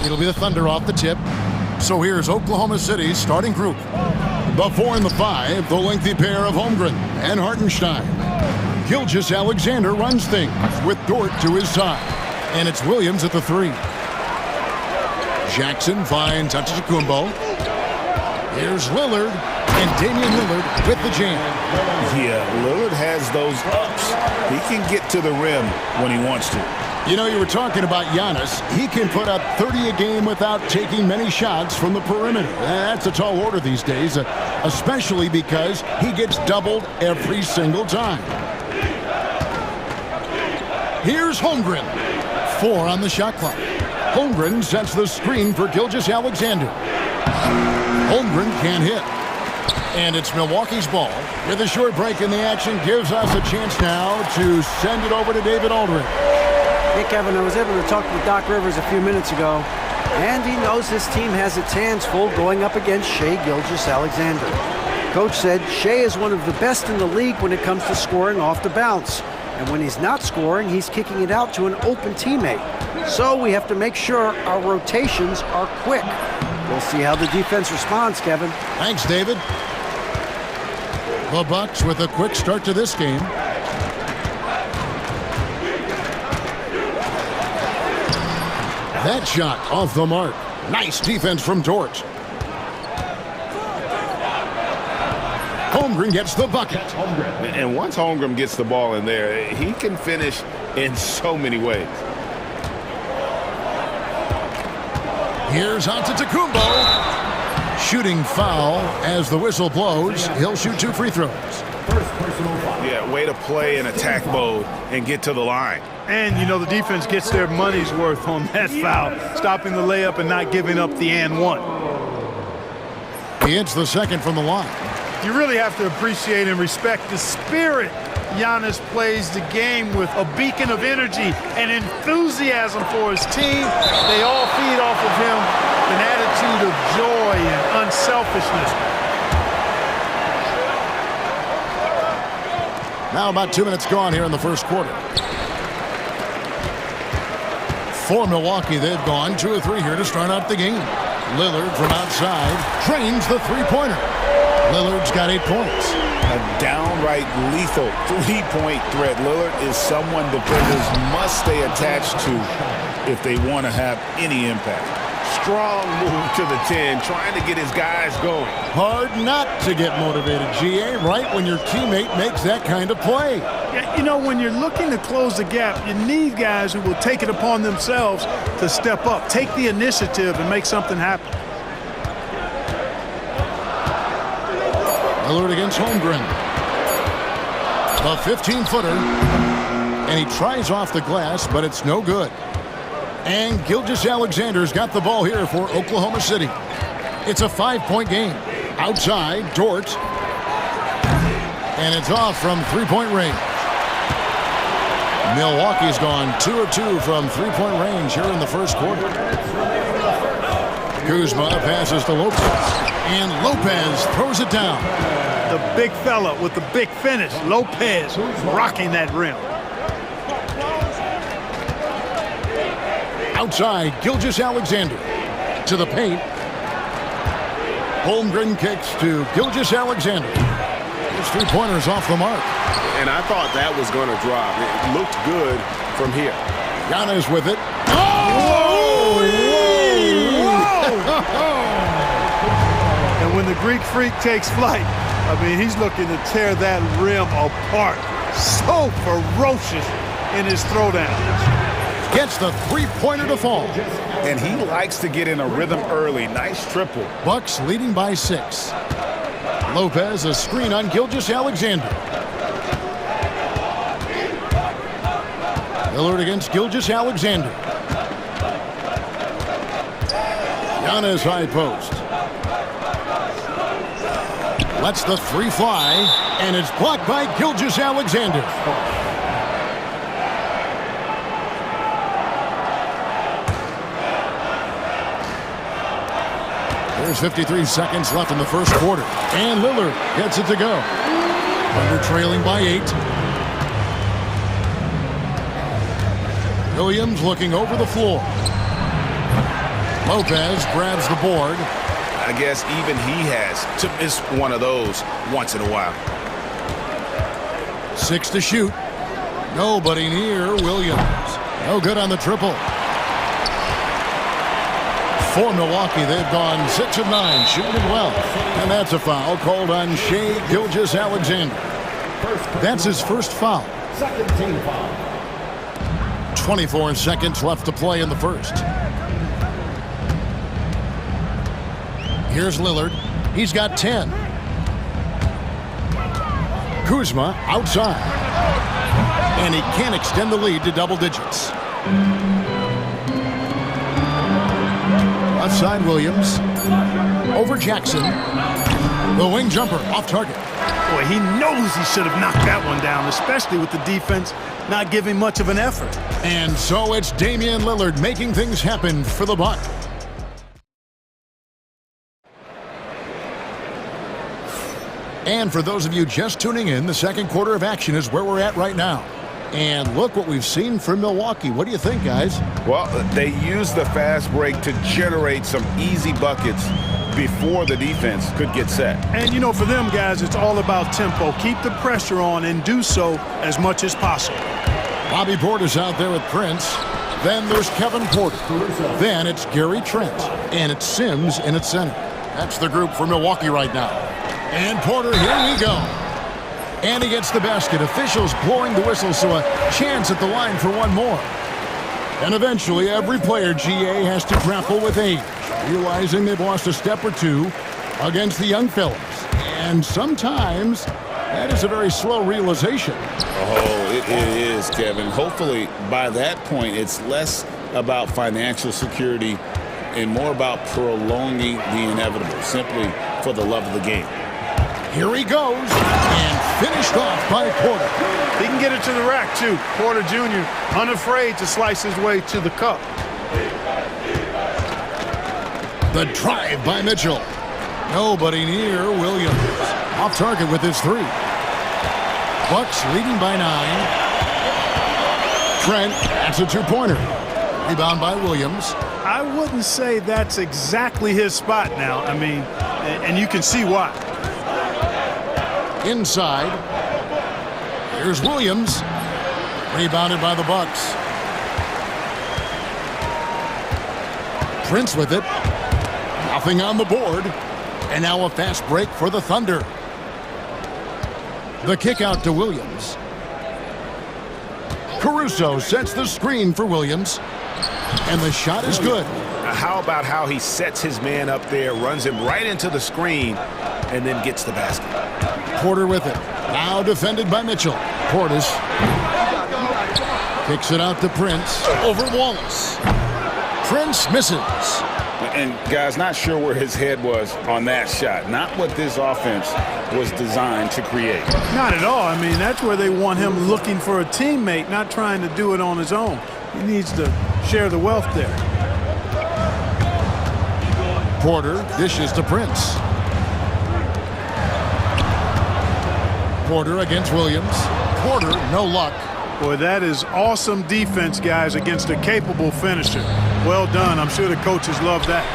It'll be the Thunder off the tip. So here's Oklahoma City's starting group. The 4 and the 5, the lengthy pair of Holmgren and Hartenstein. Gilgeous-Alexander runs things with Dort to his side. And it's Williams at the 3. Jackson finds Antetokounmpo. Here's Lillard, and Damian Lillard with the jam. Yeah, Lillard has those ups. He can get to the rim when he wants to. You know, you were talking about Giannis. He can put up 30 a game without taking many shots from the perimeter. That's a tall order these days, especially because he gets doubled every single time. Here's Holmgren. 4 on the shot clock. Holmgren sets the screen for Gilgeous-Alexander. Holmgren can't hit. And it's Milwaukee's ball. With a short break in the action, gives us a chance now to send it over to David Aldridge. Hey, Kevin, I was able to talk with Doc Rivers a few minutes ago, and he knows his team has its hands full going up against Shai Gilgeous-Alexander. Coach said Shai is one of the best in the league when it comes to scoring off the bounce. And when he's not scoring, he's kicking it out to an open teammate. So we have to make sure our rotations are quick. We'll see how the defense responds, Kevin. Thanks, David. The Bucks with a quick start to this game. That shot off the mark. Nice defense from Dort. Holmgren gets the bucket. And once Holmgren gets the ball in there, he can finish in so many ways. Here's Antetokounmpo. Shooting foul as the whistle blows. He'll shoot 2 free throws. Yeah, way to play in attack mode and get to the line. And, you know, the defense gets their money's worth on that foul, stopping the layup and not giving up the and one. He hits the second from the line. You really have to appreciate and respect the spirit Giannis plays the game with, a beacon of energy and enthusiasm for his team. They all feed off of him, an attitude of joy and unselfishness. Now about 2 minutes gone here in the first quarter. For Milwaukee, they've gone 2 of 3 here to start out the game. Lillard from outside trains the three-pointer. Lillard's got 8 points. A downright lethal three-point threat. Lillard is someone defenders must stay attached to if they want to have any impact. Strong move to the 10, trying to get his guys going. Hard not to get motivated, GA, right when your teammate makes that kind of play. Yeah, you know, when you're looking to close the gap, you need guys who will take it upon themselves to step up, take the initiative and make something happen. Lillard against Holmgren. A 15-footer. And he tries off the glass, but it's no good. And Gilgeous-Alexander's got the ball here for Oklahoma City. It's a 5-point game. Outside, Dort. And it's off from three-point range. Milwaukee's gone 2 of 2 from three-point range here in the first quarter. Kuzma passes to Lopez. And Lopez throws it down. The big fella with the big finish. Lopez rocking that rim. Outside, Gilgeous-Alexander to the paint. Holmgren kicks to Gilgeous-Alexander. His three-pointer's off the mark. And I thought that was going to drop. It looked good from here. Giannis with it. Oh! Whoa! And when the Greek Freak takes flight, I mean, he's looking to tear that rim apart. So ferocious in his throwdown. Gets the three-pointer to fall. And he likes to get in a rhythm early. Nice triple. Bucks leading by 6. Lopez, a screen on Gilgeous-Alexander. Lillard against Gilgeous-Alexander. Giannis high post. Lets the three fly, and it's blocked by Gilgeous-Alexander. There's 53 seconds left in the first quarter. And Lillard gets it to go. Thunder trailing by 8. Williams looking over the floor. Lopez grabs the board. I guess even he has to miss one of those once in a while. 6 to shoot. Nobody near Williams. No good on the triple. For Milwaukee, they've gone 6 of 9, shooting it well. And that's a foul called on Shai Gilgeous-Alexander. That's his first foul. Second team foul. 24 seconds left to play in the first. Here's Lillard. He's got 10. Kuzma outside. And he can't extend the lead to double digits. Left side Williams. Over Jackson. The wing jumper off target. Boy, he knows he should have knocked that one down, especially with the defense not giving much of an effort. And so it's Damian Lillard making things happen for the Bucks. And for those of you just tuning in, the second quarter of action is where we're at right now. And look what we've seen from Milwaukee. What do you think, guys? Well, they used the fast break to generate some easy buckets before the defense could get set. And, you know, for them, guys, it's all about tempo. Keep the pressure on and do so as much as possible. Bobby Porter's out there with Prince. Then there's Kevin Porter. Then it's Gary Trent. And it's Sims in its center. That's the group for Milwaukee right now. And Porter, here we go. And he gets the basket. Officials blowing the whistle, so a chance at the line for one more. And eventually, every player, GA, has to grapple with age, realizing they've lost a step or two against the young fellas. And sometimes, that is a very slow realization. Oh, it is, Kevin. Hopefully, by that point, it's less about financial security and more about prolonging the inevitable, simply for the love of the game. Here he goes, and finished off by Porter. He can get it to the rack, too. Porter Jr. unafraid to slice his way to the cup. The drive by Mitchell. Nobody near Williams. Off target with his 3. Bucks leading by 9. Trent, that's a 2-pointer. Rebound by Williams. I wouldn't say that's exactly his spot now. I mean, and you can see why. Inside. Here's Williams. Rebounded by the Bucks. Prince with it. Nothing on the board. And now a fast break for the Thunder. The kick out to Williams. Caruso sets the screen for Williams. And the shot is good. How about how he sets his man up there, runs him right into the screen, and then gets the basket. Porter with it. Now defended by Mitchell. Portis kicks it out to Prince. Over Wallace. Prince misses. And, guys, not sure where his head was on that shot. Not what this offense was designed to create. Not at all. I mean, that's where they want him looking for a teammate, not trying to do it on his own. He needs to share the wealth there. Porter dishes to Prince. Porter against Williams. Porter, no luck. Boy, that is awesome defense, guys, against a capable finisher. Well done. I'm sure the coaches love that.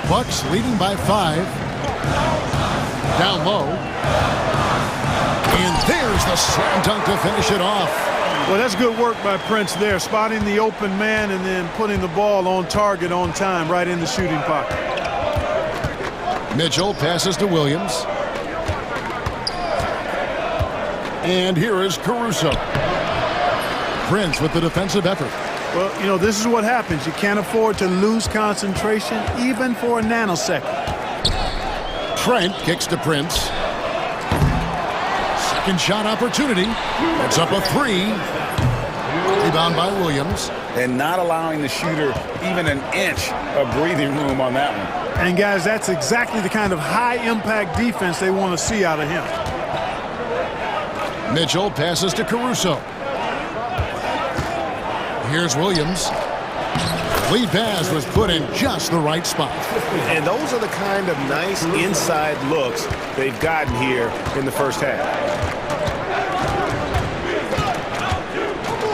Bucks leading by 5. Down low. And there's the slam dunk to finish it off. Well, that's good work by Prince there, spotting the open man and then putting the ball on target on time, right in the shooting pocket. Mitchell passes to Williams. And here is Caruso. Prince with the defensive effort. Well, you know, this is what happens. You can't afford to lose concentration, even for a nanosecond. Trent kicks to Prince. Second shot opportunity. It's up a 3. Rebound by Williams. And not allowing the shooter even an inch of breathing room on that one. And, guys, that's exactly the kind of high-impact defense they want to see out of him. Mitchell passes to Caruso. Here's Williams. Lead pass was put in just the right spot. And those are the kind of nice inside looks they've gotten here in the first half.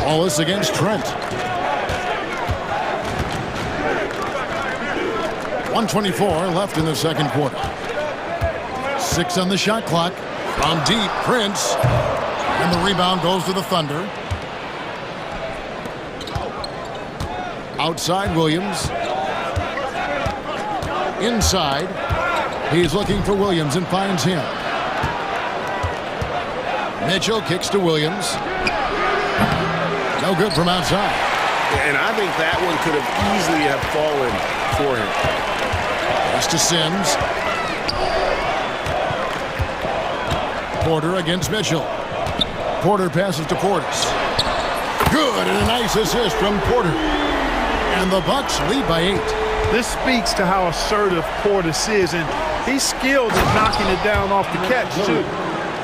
Wallace against Trent. 1:24 left in the second quarter. 6 on the shot clock. From deep, Prince. And the rebound goes to the Thunder. Outside, Williams. Inside. He's looking for Williams and finds him. Mitchell kicks to Williams. No good from outside. And I think that one could have easily have fallen for him. Pass to Sims. Porter against Mitchell. Porter passes to Portis. Good, and a nice assist from Porter. And the Bucks lead by 8. This speaks to how assertive Portis is, and he's skilled at knocking it down off the catch, too.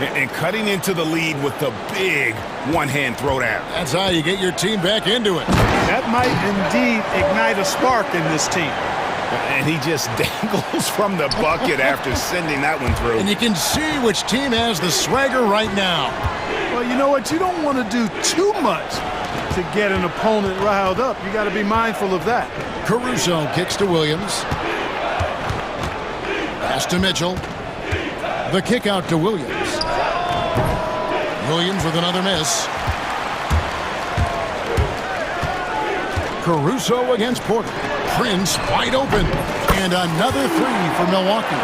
And cutting into the lead with the big one-hand throwdown. That's how you get your team back into it. That might indeed ignite a spark in this team. And he just dangles from the bucket after sending that one through. And you can see which team has the swagger right now. Well, you know what? You don't want to do too much to get an opponent riled up. You got to be mindful of that. Caruso kicks to Williams. Pass to Mitchell. The kick out to Williams. Williams with another miss. Caruso against Porter. Prince wide open. And another 3 for Milwaukee.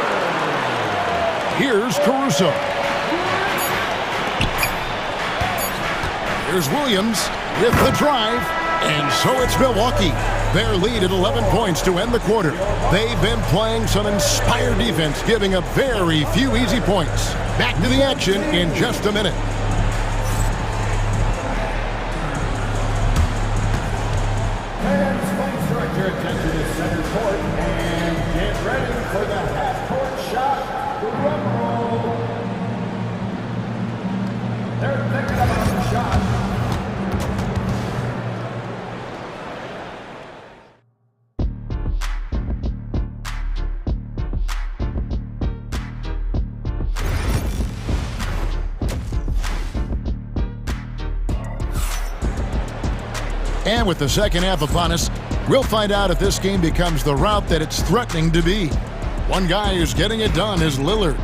Here's Caruso. Here's Williams with the drive. And so it's Milwaukee. Their lead at 11 points to end the quarter. They've been playing some inspired defense, giving up very few easy points. Back to the action in just a minute. Fans, please direct your attention to center court and get ready for the half-court shot. Drum roll. They're thinking about the shot. And with the second half upon us, we'll find out if this game becomes the route that it's threatening to be. One guy who's getting it done is Lillard.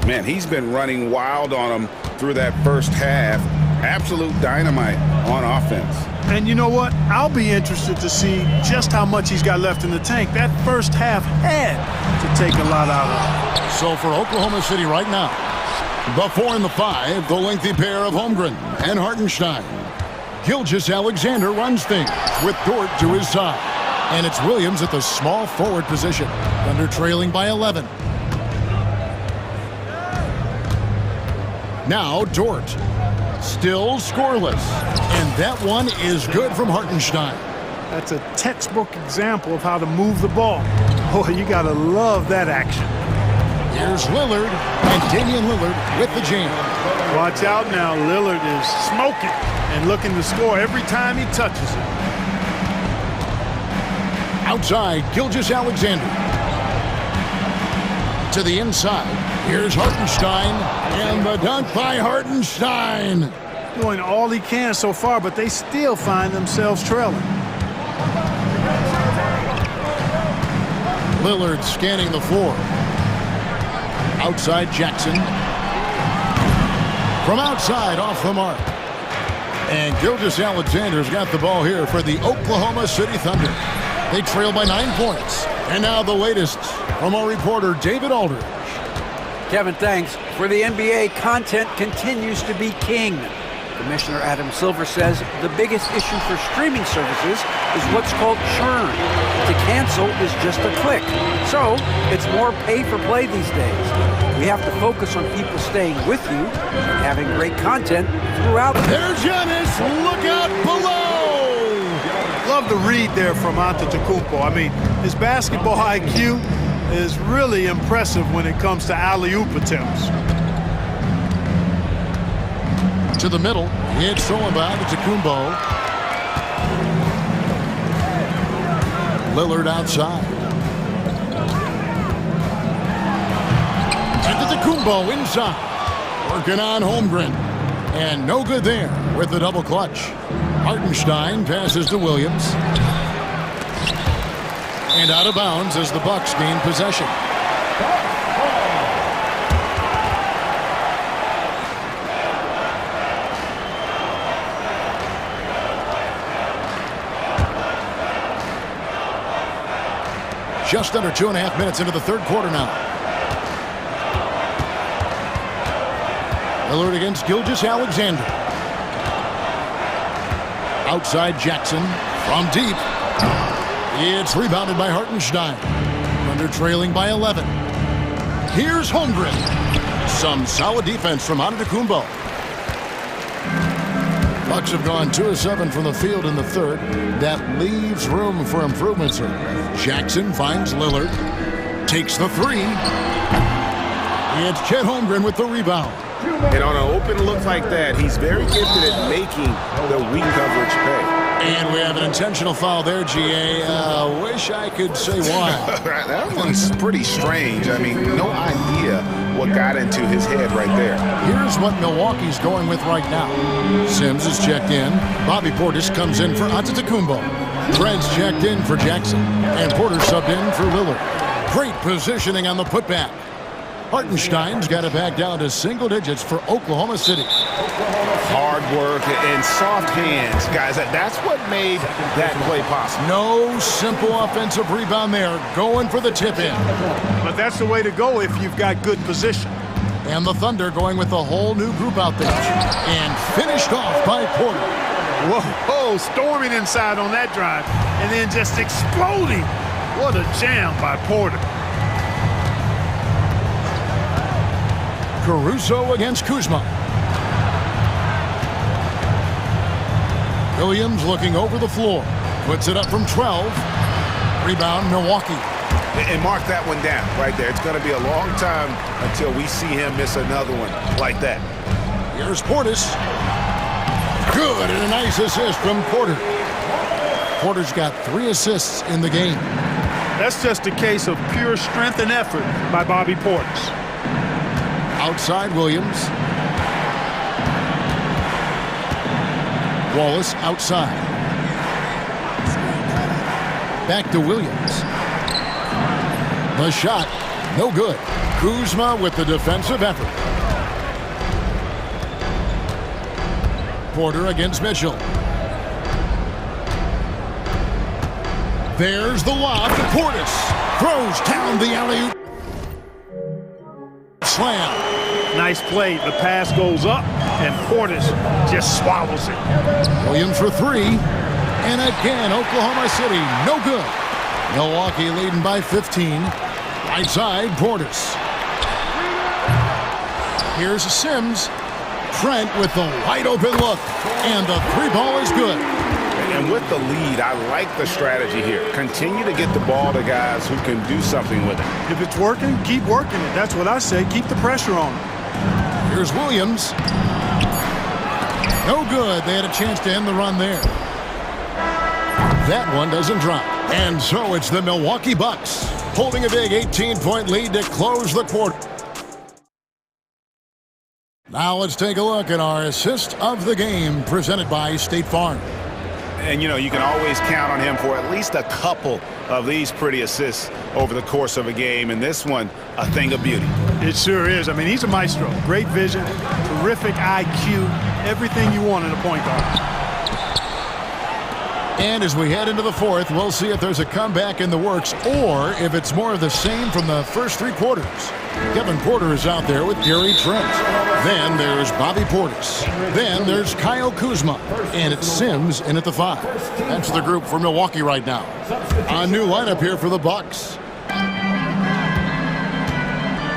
Man, he's been running wild on him through that first half. Absolute dynamite on offense. And you know what? I'll be interested to see just how much he's got left in the tank. That first half had to take a lot out of him. So for Oklahoma City right now, the 4 and the 5, the lengthy pair of Holmgren and Hartenstein. Gilgeous-Alexander runs things with Dort to his side. And it's Williams at the small forward position. Thunder trailing by 11. Now Dort. Still scoreless. And that one is good from Hartenstein. That's a textbook example of how to move the ball. Boy, you got to love that action. Here's Lillard, and Damian Lillard with the jam. Watch out now. Lillard is smoking and looking to score every time he touches it. Outside, Gilgeous-Alexander. To the inside. Here's Hartenstein, and the dunk by Hartenstein. Doing all he can so far, but they still find themselves trailing. Lillard scanning the floor. Outside, Jackson. From outside, off the mark. And Gilgeous-Alexander's got the ball here for the Oklahoma City Thunder. They trail by 9 points. And now the latest from our reporter, David Aldridge. Kevin, thanks. For the NBA, content continues to be king. Commissioner Adam Silver says the biggest issue for streaming services is what's called churn. To cancel is just a click. So it's more pay for play these days. We have to focus on people staying with you and having great content throughout. There's Giannis. Look out below. Love the read there from Antetokounmpo. I mean, his basketball IQ is really impressive when it comes to alley-oop attempts. To the middle, it's thrown by Antetokounmpo. Lillard outside. Antetokounmpo inside. Working on Holmgren. And no good there with the double clutch. Hartenstein passes to Williams. And out of bounds as the Bucks gain possession. Just under 2.5 minutes into the third quarter now. Lillard against Gilgeous-Alexander. Outside Jackson from deep. It's rebounded by Hartenstein. Thunder trailing by 11. Here's Holmgren. Some solid defense from Antetokounmpo. Bucks have gone 2 of 7 from the field in the third. That leaves room for improvements. Jackson finds Lillard. Takes the three. It's Chet Holmgren with the rebound. And on an open look like that, he's very gifted at making the weak coverage pay. And we have an intentional foul there, GA. Wish I could say why. That one's pretty strange. I mean, no idea what got into his head right there. Here's what Milwaukee's going with right now. Sims is checked in. Bobby Portis comes in for Antetokounmpo. Trent's checked in for Jackson. And Porter subbed in for Lillard. Great positioning on the putback. Hartenstein's got it back down to single digits for Oklahoma City. Hard work and soft hands, guys. That's what made that play possible. No simple offensive rebound there. Going for the tip-in. But that's the way to go if you've got good position. And the Thunder going with a whole new group out there. And finished off by Porter. Whoa, storming inside on that drive. And then just exploding. What a jam by Porter. Caruso against Kuzma. Williams looking over the floor. Puts it up from 12. Rebound, Milwaukee. And mark that one down right there. It's going to be a long time until we see him miss another one like that. Here's Portis. Good, and a nice assist from Porter. Porter's got 3 assists in the game. That's just a case of pure strength and effort by Bobby Portis. Outside Williams. Wallace outside. Back to Williams. The shot, no good. Kuzma with the defensive effort. Porter against Mitchell. There's the lob to Portis. Throws down the alley-oop. Slam. Nice play. The pass goes up, and Portis just swallows it. Williams for 3. And again, Oklahoma City, no good. Milwaukee leading by 15. Right side, Portis. Here's Sims. Trent with the wide open look. And the 3 ball is good. And with the lead, I like the strategy here. Continue to get the ball to guys who can do something with it. If it's working, keep working it. That's what I say. Keep the pressure on it. Here's Williams. No good. They had a chance to end the run there. That one doesn't drop. And so it's the Milwaukee Bucks holding a big 18-point lead to close the quarter. Now let's take a look at our assist of the game presented by State Farm. And, you know, you can always count on him for at least a couple of these pretty assists over the course of a game. And this one, a thing of beauty. It sure is. I mean, he's a maestro. Great vision, terrific IQ, everything you want in a point guard. And as we head into the fourth, we'll see if there's a comeback in the works or if it's more of the same from the first 3 quarters. Kevin Porter is out there with Gary Trent. Then there's Bobby Portis. Then there's Kyle Kuzma. And it's Sims in at the 5. That's the group for Milwaukee right now. A new lineup here for the Bucks.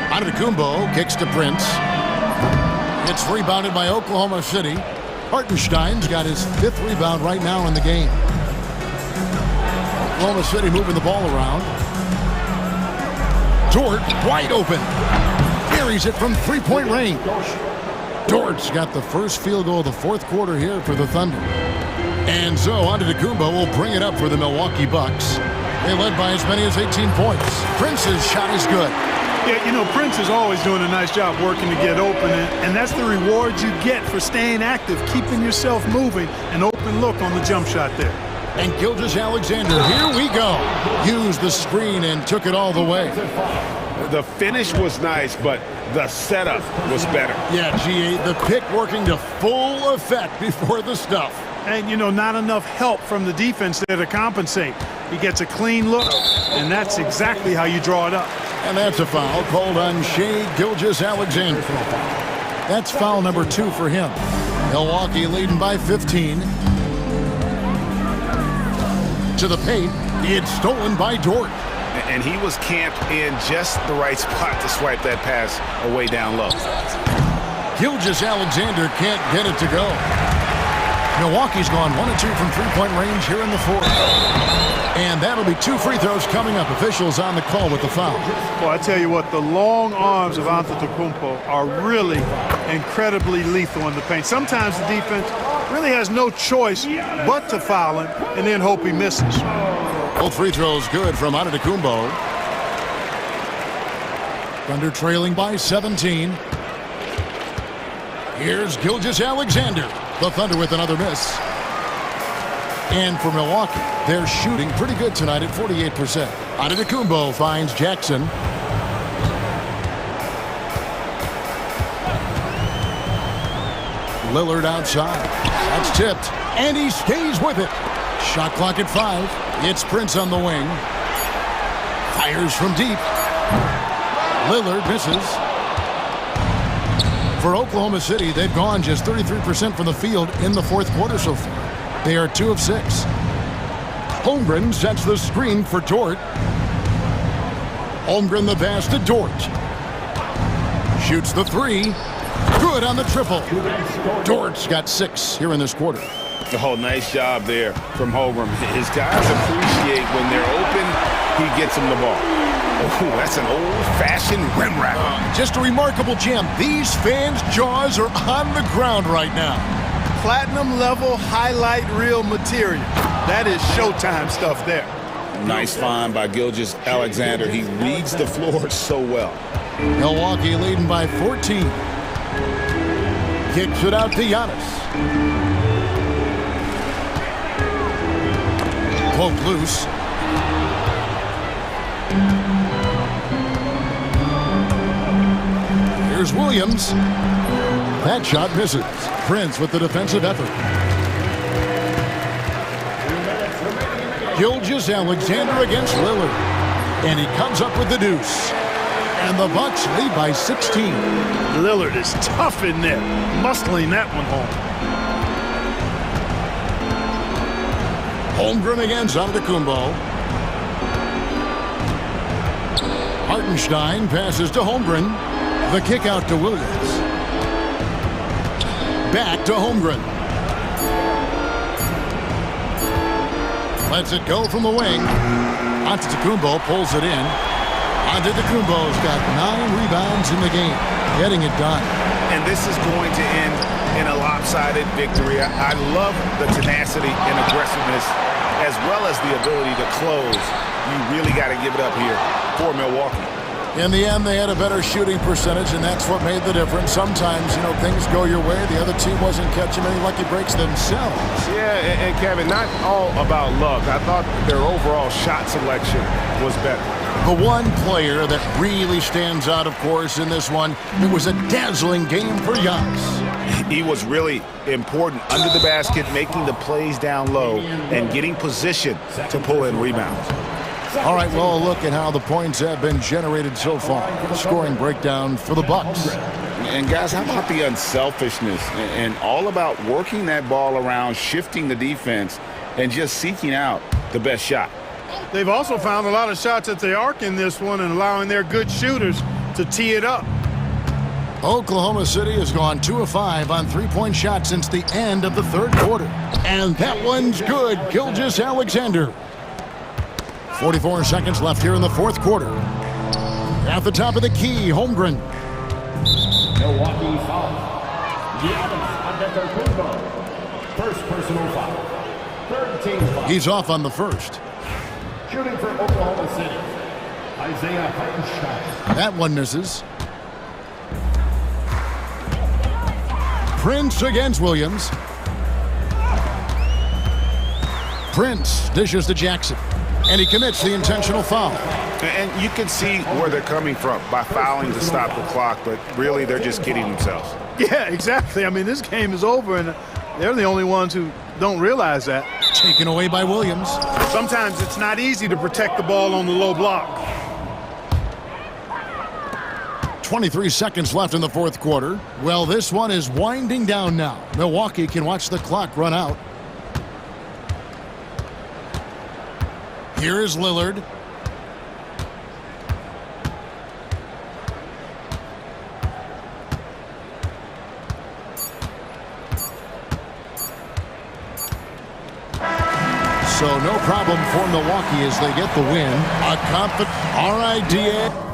Antetokounmpo kicks to Prince. It's rebounded by Oklahoma City. Hartenstein's got his 5th rebound right now in the game. Oklahoma City moving the ball around. Dort wide open. Carries it from 3-point range. Dort's got the first field goal of the 4th quarter here for the Thunder. And so Antetokounmpo will bring it up for the Milwaukee Bucks. They led by as many as 18 points. Prince's shot is good. Yeah, you know, Prince is always doing a nice job working to get open, and that's the reward you get for staying active, keeping yourself moving, an open look on the jump shot there. And Gilgeous-Alexander, here we go. Used the screen and took it all the way. The finish was nice, but the setup was better. Yeah, G8, the pick working to full effect before the stuff. And, you know, not enough help from the defense there to compensate. He gets a clean look, and that's exactly how you draw it up. And that's a foul called on Shai Gilgeous-Alexander. That's foul number 2 for him. Milwaukee leading by 15. To the paint, it's stolen by Dort. And he was camped in just the right spot to swipe that pass away down low. Gilgeous-Alexander can't get it to go. Milwaukee's gone 1 of 2 from three-point range here in the fourth. And that'll be 2 free throws coming up. Officials on the call with the foul. Well, I tell you what, the long arms of Antetokounmpo are really incredibly lethal in the paint. Sometimes the defense really has no choice but to foul him and then hope he misses. Both free throws good from Antetokounmpo. Thunder trailing by 17. Here's Gilgeous-Alexander. The Thunder with another miss. And for Milwaukee, they're shooting pretty good tonight at 48%. Antetokounmpo finds Jackson. Lillard outside. That's tipped. And he stays with it. Shot clock at 5. It's Prince on the wing. Fires from deep. Lillard misses. For Oklahoma City, they've gone just 33% from the field in the fourth quarter so far. They are 2 of 6. Holmgren sets the screen for Dort. Holmgren the pass to Dort. Shoots the 3. Good on the triple. Dort's got 6 here in this quarter. Oh, nice job there from Holmgren. His guys appreciate when they're open, he gets them the ball. Oh, that's an old-fashioned rim wrap. Just a remarkable jam. These fans' jaws are on the ground right now. Platinum level highlight reel material. That is Showtime stuff there. Nice find by Gilgeous-Alexander. He reads the floor so well. Milwaukee leading by 14. Kicks it out to Giannis. Poke loose. Here's Williams. That shot misses. Prince with the defensive effort. Gilgeous-Alexander against Lillard. And he comes up with the deuce. And the Bucks lead by 16. Lillard is tough in there, muscling that one home. Holmgren against Antetokounmpo. Hartenstein passes to Holmgren. The kick out to Williams. Back to Holmgren. Lets it go from the wing. Antetokounmpo pulls it in. Antetokounmpo's got 9 rebounds in the game, getting it done. And this is going to end in a lopsided victory. I love the tenacity and aggressiveness as well as the ability to close. You really got to give it up here for Milwaukee. In the end, they had a better shooting percentage, and that's what made the difference. Sometimes, you know, things go your way. The other team wasn't catching many lucky breaks themselves. Yeah, and Kevin, not all about luck. I thought their overall shot selection was better. The one player that really stands out, of course, in this one, it was a dazzling game for Giannis. He was really important under the basket, making the plays down low and getting position to pull in rebounds. All right, well, look at how the points have been generated so far. Scoring breakdown for the Bucks. And guys, how about the unselfishness and all about working that ball around, shifting the defense, and just seeking out the best shot? They've also found a lot of shots at the arc in this one and allowing their good shooters to tee it up. Oklahoma City has gone 2 of 5 on three-point shots since the end of the third quarter. And that one's good. Gilgeous-Alexander. 44 seconds left here in the fourth quarter. At the top of the key, Holmgren. Milwaukee foul. Giannis Antetokounmpo. First personal foul. Third team foul. He's off on the first. Shooting for Oklahoma City, Isaiah Hartenstein. That one misses. Prince against Williams. Prince dishes to Jackson, and he commits the intentional foul. And you can see where they're coming from by fouling to stop the clock, but really they're just kidding themselves. Yeah, exactly. I mean, this game is over, and they're the only ones who don't realize that. Taken away by Williams. Sometimes it's not easy to protect the ball on the low block. 23 seconds left in the fourth quarter. Well, this one is winding down now. Milwaukee can watch the clock run out. Here is Lillard. So no problem for Milwaukee as they get the win. A confident. All right, DA.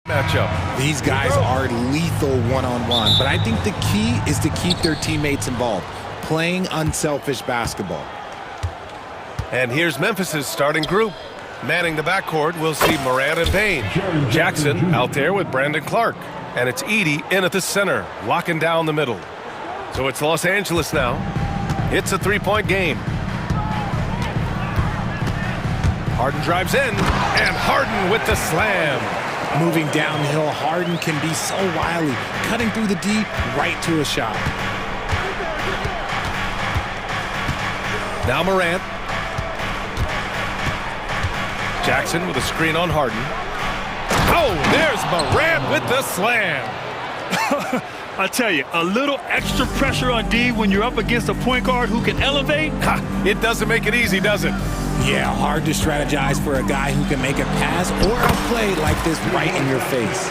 matchup. These guys are lethal one-on-one, but I think the key is to keep their teammates involved, playing unselfish basketball. And here's Memphis's starting group. Manning the backcourt, we'll see Morant and Payne. Jackson out there with Brandon Clark. And it's Edey in at the center, locking down the middle. So it's Los Angeles now. It's a three-point game. Harden drives in, and Harden with the slam. Moving downhill, Harden can be so wily, cutting through the D right to a shot. Now Morant. Jackson with a screen on Harden. Oh, there's Morant with the slam. I tell you, a little extra pressure on D when you're up against a point guard who can elevate. It doesn't make it easy, does it? Yeah, hard to strategize for a guy who can make a pass or a play like this right in your face.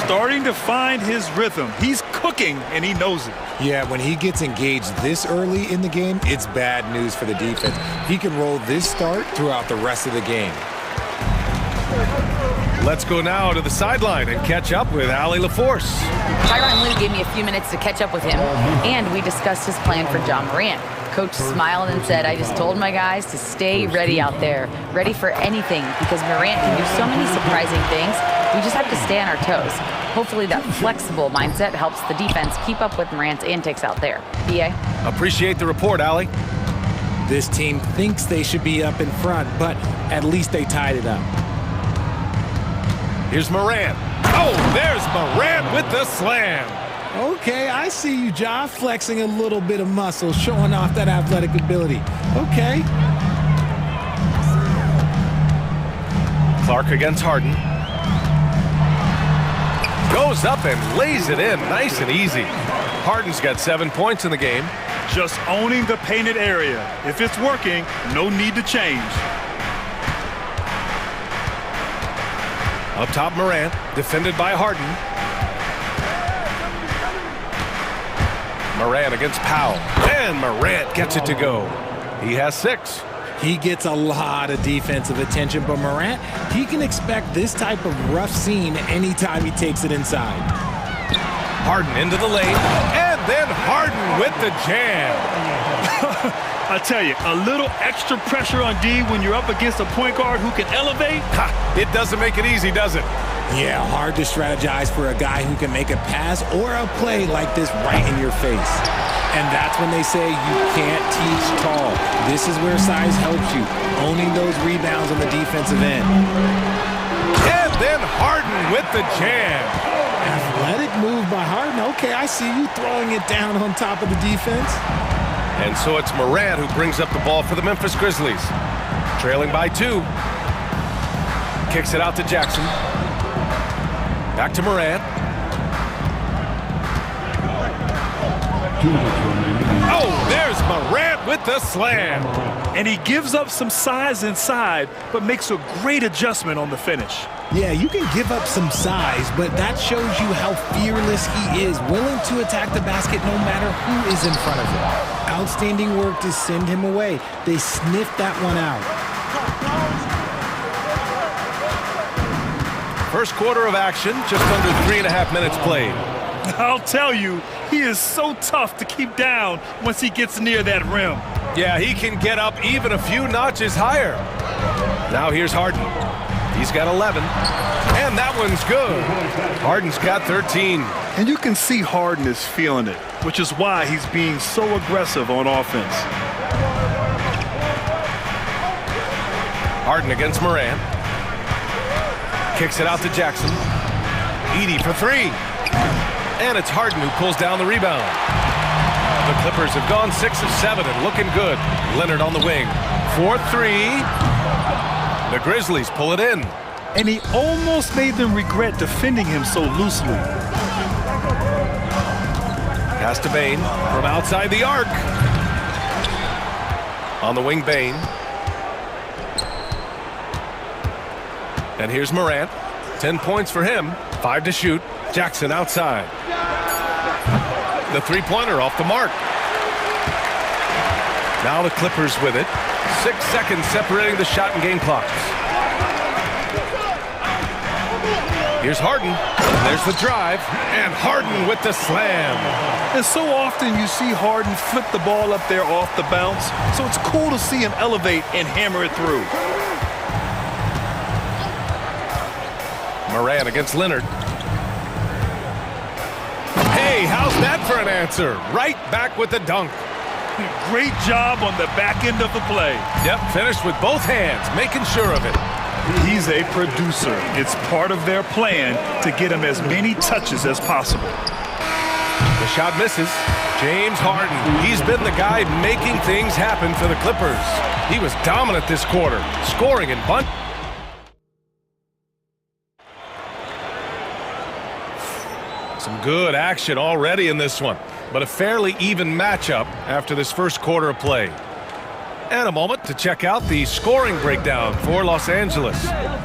Starting to find his rhythm. He's cooking, and he knows it. Yeah, when he gets engaged this early in the game, it's bad news for the defense. He can roll this start throughout the rest of the game. Let's go now to the sideline and catch up with Allie LaForce. Tyronn Lue gave me a few minutes to catch up with him, and we discussed his plan for Ja Morant. Coach smiled and said, I just told my guys to stay ready out there, ready for anything, because Morant can do so many surprising things. We just have to stay on our toes. Hopefully that flexible mindset helps the defense keep up with Morant's antics out there. BA? Appreciate the report, Allie. This team thinks they should be up in front, but at least they tied it up. Here's Morant. Oh, there's Morant with the slam. Okay, I see you, Ja, flexing a little bit of muscle, showing off that athletic ability. Okay. Clark against Harden. Goes up and lays it in, nice and easy. Harden's got 7 points in the game. Just owning the painted area. If it's working, no need to change. Up top, Morant, defended by Harden. Morant against Powell, and Morant gets it to go. He has 6. He gets a lot of defensive attention, but Morant, he can expect this type of rough scene anytime he takes it inside. Harden into the lane, and then Harden with the jam. I tell you, a little extra pressure on D when you're up against a point guard who can elevate. It doesn't make it easy, does it? Yeah, hard to strategize for a guy who can make a pass or a play like this right in your face. And that's when they say you can't teach tall. This is where size helps you, owning those rebounds on the defensive end. And then Harden with the jam. Athletic move by Harden. Okay, I see you throwing it down on top of the defense. And so it's Morant who brings up the ball for the Memphis Grizzlies. Trailing by 2. Kicks it out to Jackson. Back to Morant. Oh, there's Morant with the slam. And he gives up some size inside, but makes a great adjustment on the finish. Yeah, you can give up some size, but that shows you how fearless he is, willing to attack the basket no matter who is in front of him. Outstanding work to send him away. They sniffed that one out. First quarter of action, just under 3.5 minutes played. I'll tell you, he is so tough to keep down once he gets near that rim. Yeah, he can get up even a few notches higher. Now here's Harden. He's got 11, and that one's good. Harden's got 13. And you can see Harden is feeling it, which is why he's being so aggressive on offense. Harden against Morant. Kicks it out to Jackson. Edey for 3. And it's Harden who pulls down the rebound. The Clippers have gone 6 of 7 and looking good. Leonard on the wing. 4-3. The Grizzlies pull it in. And he almost made them regret defending him so loosely. Pass to Bane from outside the arc. On the wing, Bane. And here's Morant. 10 points for him. 5 to shoot. Jackson outside. The three-pointer off the mark. Now the Clippers with it. 6 seconds separating the shot and game clocks. Here's Harden. There's the drive. And Harden with the slam. And so often you see Harden flip the ball up there off the bounce, so it's cool to see him elevate and hammer it through. Morant against Leonard. Hey, how's that for an answer? Right back with the dunk. Great job on the back end of the play. Yep, finished with both hands, making sure of it. He's a producer. It's part of their plan to get him as many touches as possible. The shot misses. James Harden, he's been the guy making things happen for the Clippers. He was dominant this quarter, scoring and bunt. Some good action already in this one, but a fairly even matchup after this first quarter of play. And a moment to check out the scoring breakdown for Los Angeles.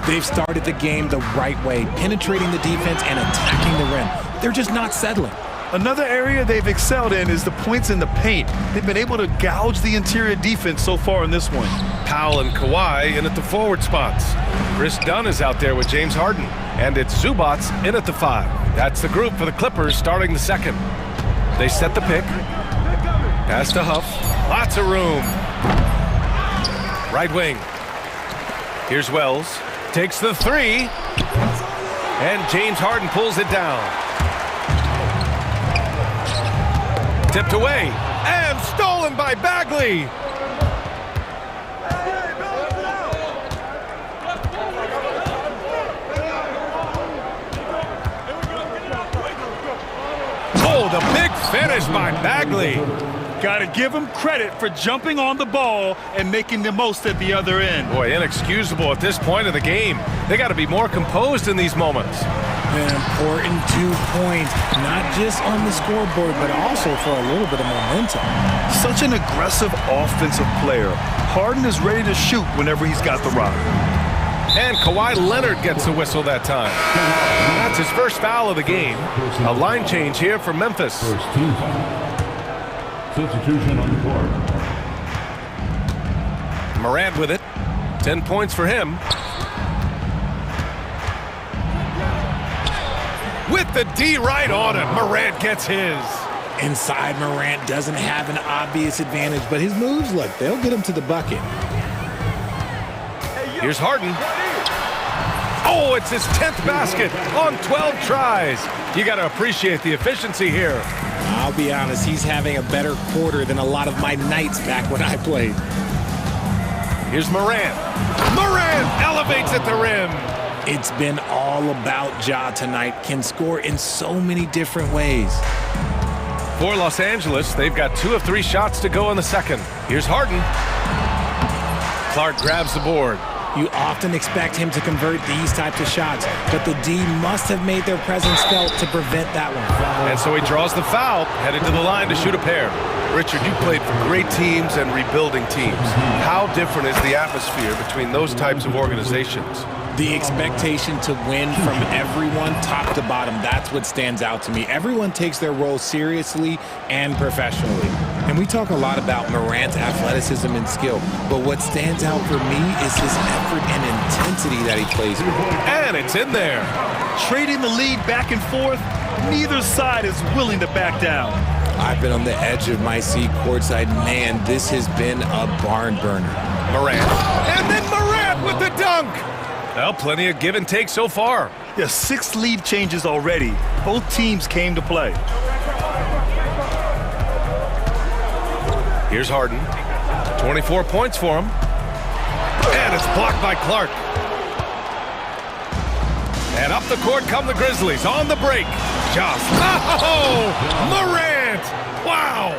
They've started the game the right way, penetrating the defense and attacking the rim. They're just not settling. Another area they've excelled in is the points in the paint. They've been able to gouge the interior defense so far in this one. Powell and Kawhi in at the forward spots. Chris Dunn is out there with James Harden. And it's Zubats in at the 5. That's the group for the Clippers starting the second. They set the pick. Pass to Huff. Lots of room. Right wing. Here's Wells. Takes the 3. And James Harden pulls it down. Tipped away. And stolen by Bagley. Oh, the big finish by Bagley. Got to give him credit for jumping on the ball and making the most at the other end. Boy, inexcusable at this point of the game. They got to be more composed in these moments. An important 2 points, not just on the scoreboard, but also for a little bit of momentum. Such an aggressive offensive player. Harden is ready to shoot whenever he's got the rock. And Kawhi Leonard gets a whistle that time. That's his first foul of the game. A line change here for Memphis. First team foul. Substitution on the court. Morant with it. 10 points for him. With the D right on him. Morant gets his. Inside, Morant doesn't have an obvious advantage, but his moves, look, they'll get him to the bucket. Here's Harden. Oh, it's his 10th basket on 12 tries. You got to appreciate the efficiency here. I'll be honest, he's having a better quarter than a lot of my nights back when I played. Here's Morant. Morant elevates at the rim. It's been all about Ja tonight. Can score in so many different ways. For Los Angeles, they've got 2 of 3 shots to go in the second. Here's Harden. Clark grabs the board. You often expect him to convert these types of shots, but the D must have made their presence felt to prevent that one. And so he draws the foul, headed to the line to shoot a pair. Richard, you played for great teams and rebuilding teams. How different is the atmosphere between those types of organizations? The expectation to win from everyone, top to bottom, that's what stands out to me. Everyone takes their role seriously and professionally. And we talk a lot about Morant's athleticism and skill, but what stands out for me is his effort and intensity that he plays with. And it's in there. Trading the lead back and forth, neither side is willing to back down. I've been on the edge of my seat courtside. Man, this has been a barn burner. Morant. And then Morant with the dunk. Well, plenty of give and take so far. Yeah, 6 lead changes already. Both teams came to play. Here's Harden. 24 points for him. And it's blocked by Clark. And up the court come the Grizzlies on the break. Joss. Oh, Morant. Wow.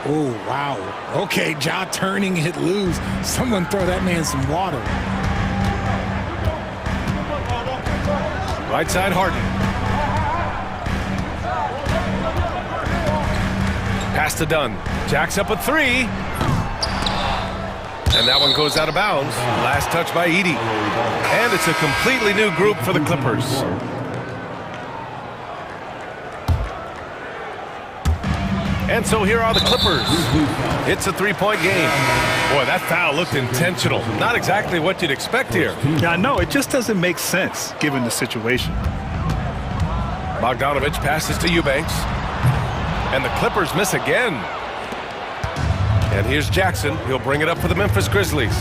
Oh, wow. Okay, Ja turning it loose. Someone throw that man some water. Right side, Harden. Pass to Dunn. Jacks up a 3. And that one goes out of bounds. Last touch by Edey. And it's a completely new group for the Clippers. And so here are the Clippers. It's a 3-point game. Boy, that foul looked intentional. Not exactly what you'd expect here. Yeah, I know. It just doesn't make sense given the situation. Bogdanovich passes to Eubanks. And the Clippers miss again. And here's Jackson. He'll bring it up for the Memphis Grizzlies.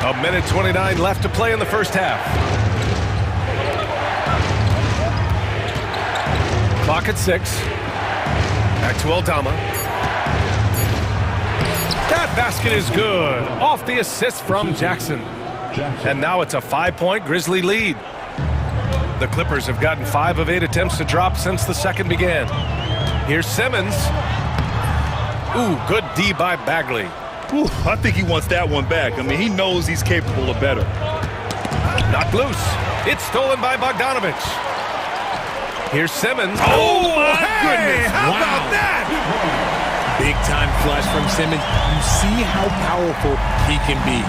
A minute 29 left to play in the first half. Clock at 6. Back to Aldama. That basket is good. Off the assist from Jackson. And now it's a 5-point Grizzly lead. The Clippers have gotten 5 of 8 attempts to drop since the second began. Here's Simmons. Ooh, good D by Bagley. Ooh, I think he wants that one back. I mean, he knows he's capable of better. Knocked loose. It's stolen by Bogdanovich. Here's Simmons. Oh, my goodness. How about that? Big time flush from Simmons. You see how powerful he can be.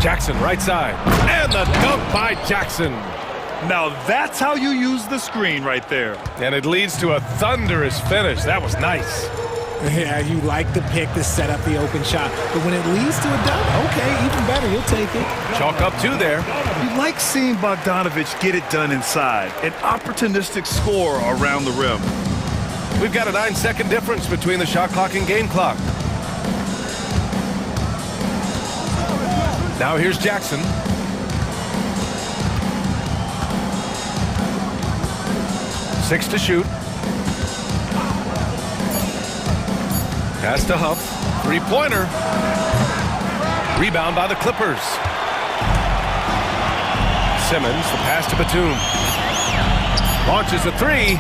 Jackson right side. And the dunk by Jackson. Now that's how you use the screen right there. And it leads to a thunderous finish. That was nice. Yeah, you like the pick to set up the open shot. But when it leads to a dunk, okay, even better. You'll take it. Chalk up 2 there. You like seeing Bogdanovich get it done inside. An opportunistic score around the rim. We've got a 9-second difference between the shot clock and game clock. Now here's Jackson. Six to shoot. Pass to Huff. 3-pointer. Rebound by the Clippers. Simmons, the pass to Batum. Launches a 3.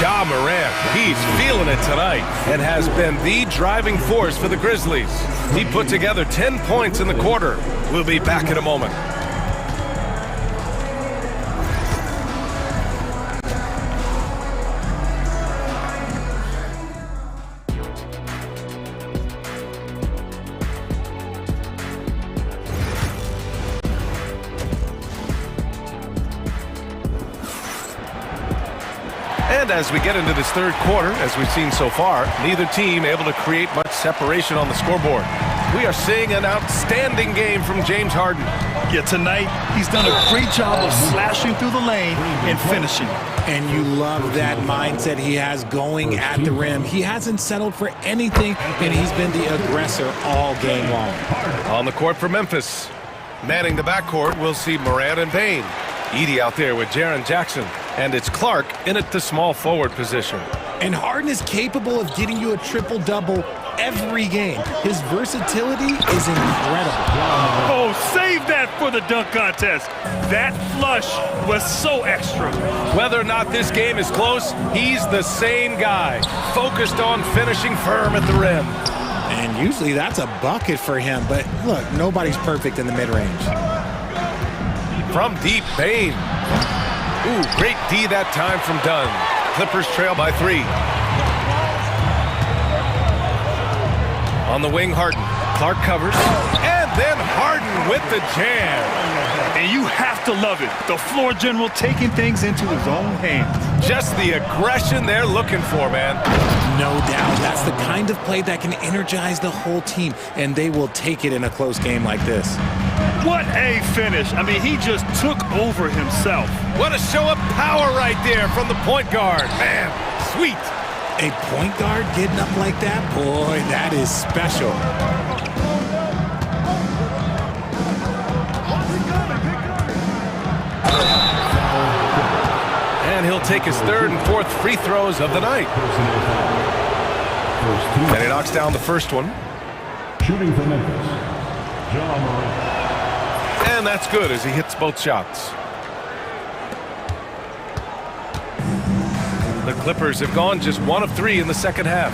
Ja Morant, he's feeling it tonight and has been the driving force for the Grizzlies. He put together 10 points in the quarter. We'll be back in a moment. And as we get into this third quarter, as we've seen so far, neither team able to create much separation on the scoreboard. We are seeing an outstanding game from James Harden. Yeah, tonight he's done a great job of slashing through the lane and finishing. And you love that mindset he has going at the rim. He hasn't settled for anything, and he's been the aggressor all game long. On the court for Memphis. Manning the backcourt, we'll see Morant and Payne. Edey out there with Jaren Jackson. And it's Clark in at the small forward position. And Harden is capable of getting you a triple-double every game. His versatility is incredible. Oh, save that for the dunk contest. That flush was so extra. Whether or not this game is close, he's the same guy, focused on finishing firm at the rim. And usually that's a bucket for him, but look, nobody's perfect in the mid-range. From deep, Payne. Ooh, great D that time from Dunn. Clippers trail by 3. On the wing, Harden. Clark covers. And then Harden with the jam. And you have to love it. The floor general taking things into his own hands. Just the aggression they're looking for, man. No doubt. That's the kind of play that can energize the whole team, and they will take it in a close game like this. What a finish. I mean, he just took over himself. What a show of power right there from the point guard. Man, sweet. A point guard getting up like that? Boy, that is special. And he'll take his third and fourth free throws of the night. And he knocks down the first one. Shooting for Memphis, Ja Morant. And that's good as he hits both shots. The Clippers have gone just 1 of 3 in the second half.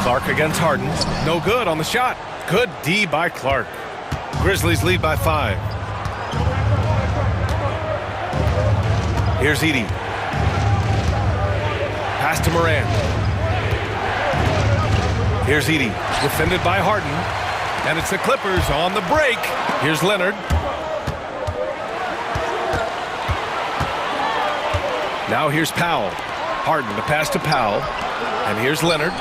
Clark against Harden. No good on the shot. Good D by Clark. Grizzlies lead by 5. Here's Edey. Pass to Morant. Here's Edey. Defended by Harden. And it's the Clippers on the break. Here's Leonard. Now here's Powell. Harden, the pass to Powell. And here's Leonard.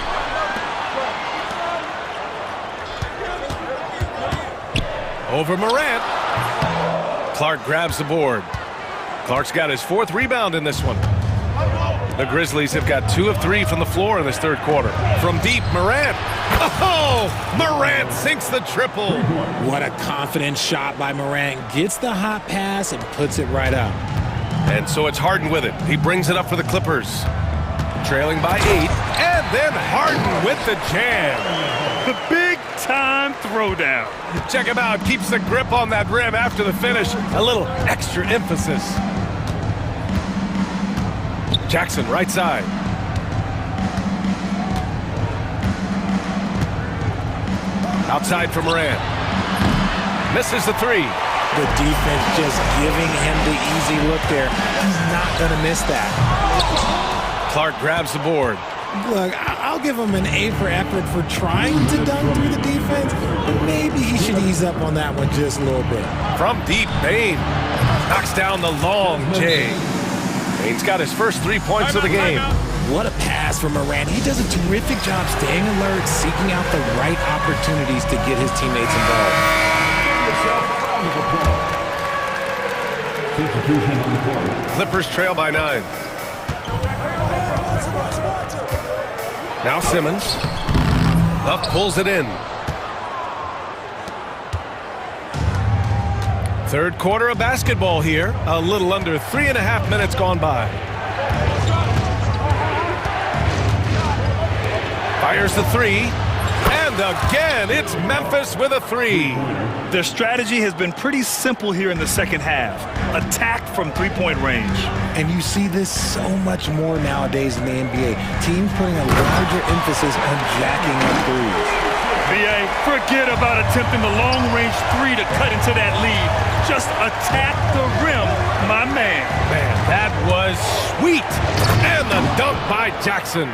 Over Morant. Clark grabs the board. Clark's got his 4th rebound in this one. The Grizzlies have got 2 of 3 from the floor in this 3rd quarter. From deep, Morant. Oh, Morant sinks the triple. What a confident shot by Morant. Gets the hot pass and puts it right up. And so it's Harden with it. He brings it up for the Clippers. Trailing by 8. And then Harden with the jam. The big-time throwdown. Check him out. Keeps the grip on that rim after the finish. A little extra emphasis. Jackson, right side. Outside for Morant. Misses the 3. The defense just giving him the easy look there. He's not going to miss that. Clark grabs the board. Look, I'll give him an A for effort for trying to dunk through the defense, but maybe he should ease up on that one just a little bit. From deep, Bane knocks down the long J. Bane's got his first 3 points of the game. What a pass from Morant. He does a terrific job staying alert, seeking out the right opportunities to get his teammates involved. Clippers trail by 9. Now Simmons. Up pulls it in. 3rd quarter of basketball here. A little under 3.5 minutes gone by. Fires the 3. And again, it's Memphis with a 3. Their strategy has been pretty simple here in the second half. Attack from three-point range. And you see this so much more nowadays in the NBA. Teams putting a larger emphasis on jacking up threes. BA, forget about attempting the long-range 3 to cut into that lead. Just attack the rim, my man. Man, that was sweet. And the dunk by Jackson.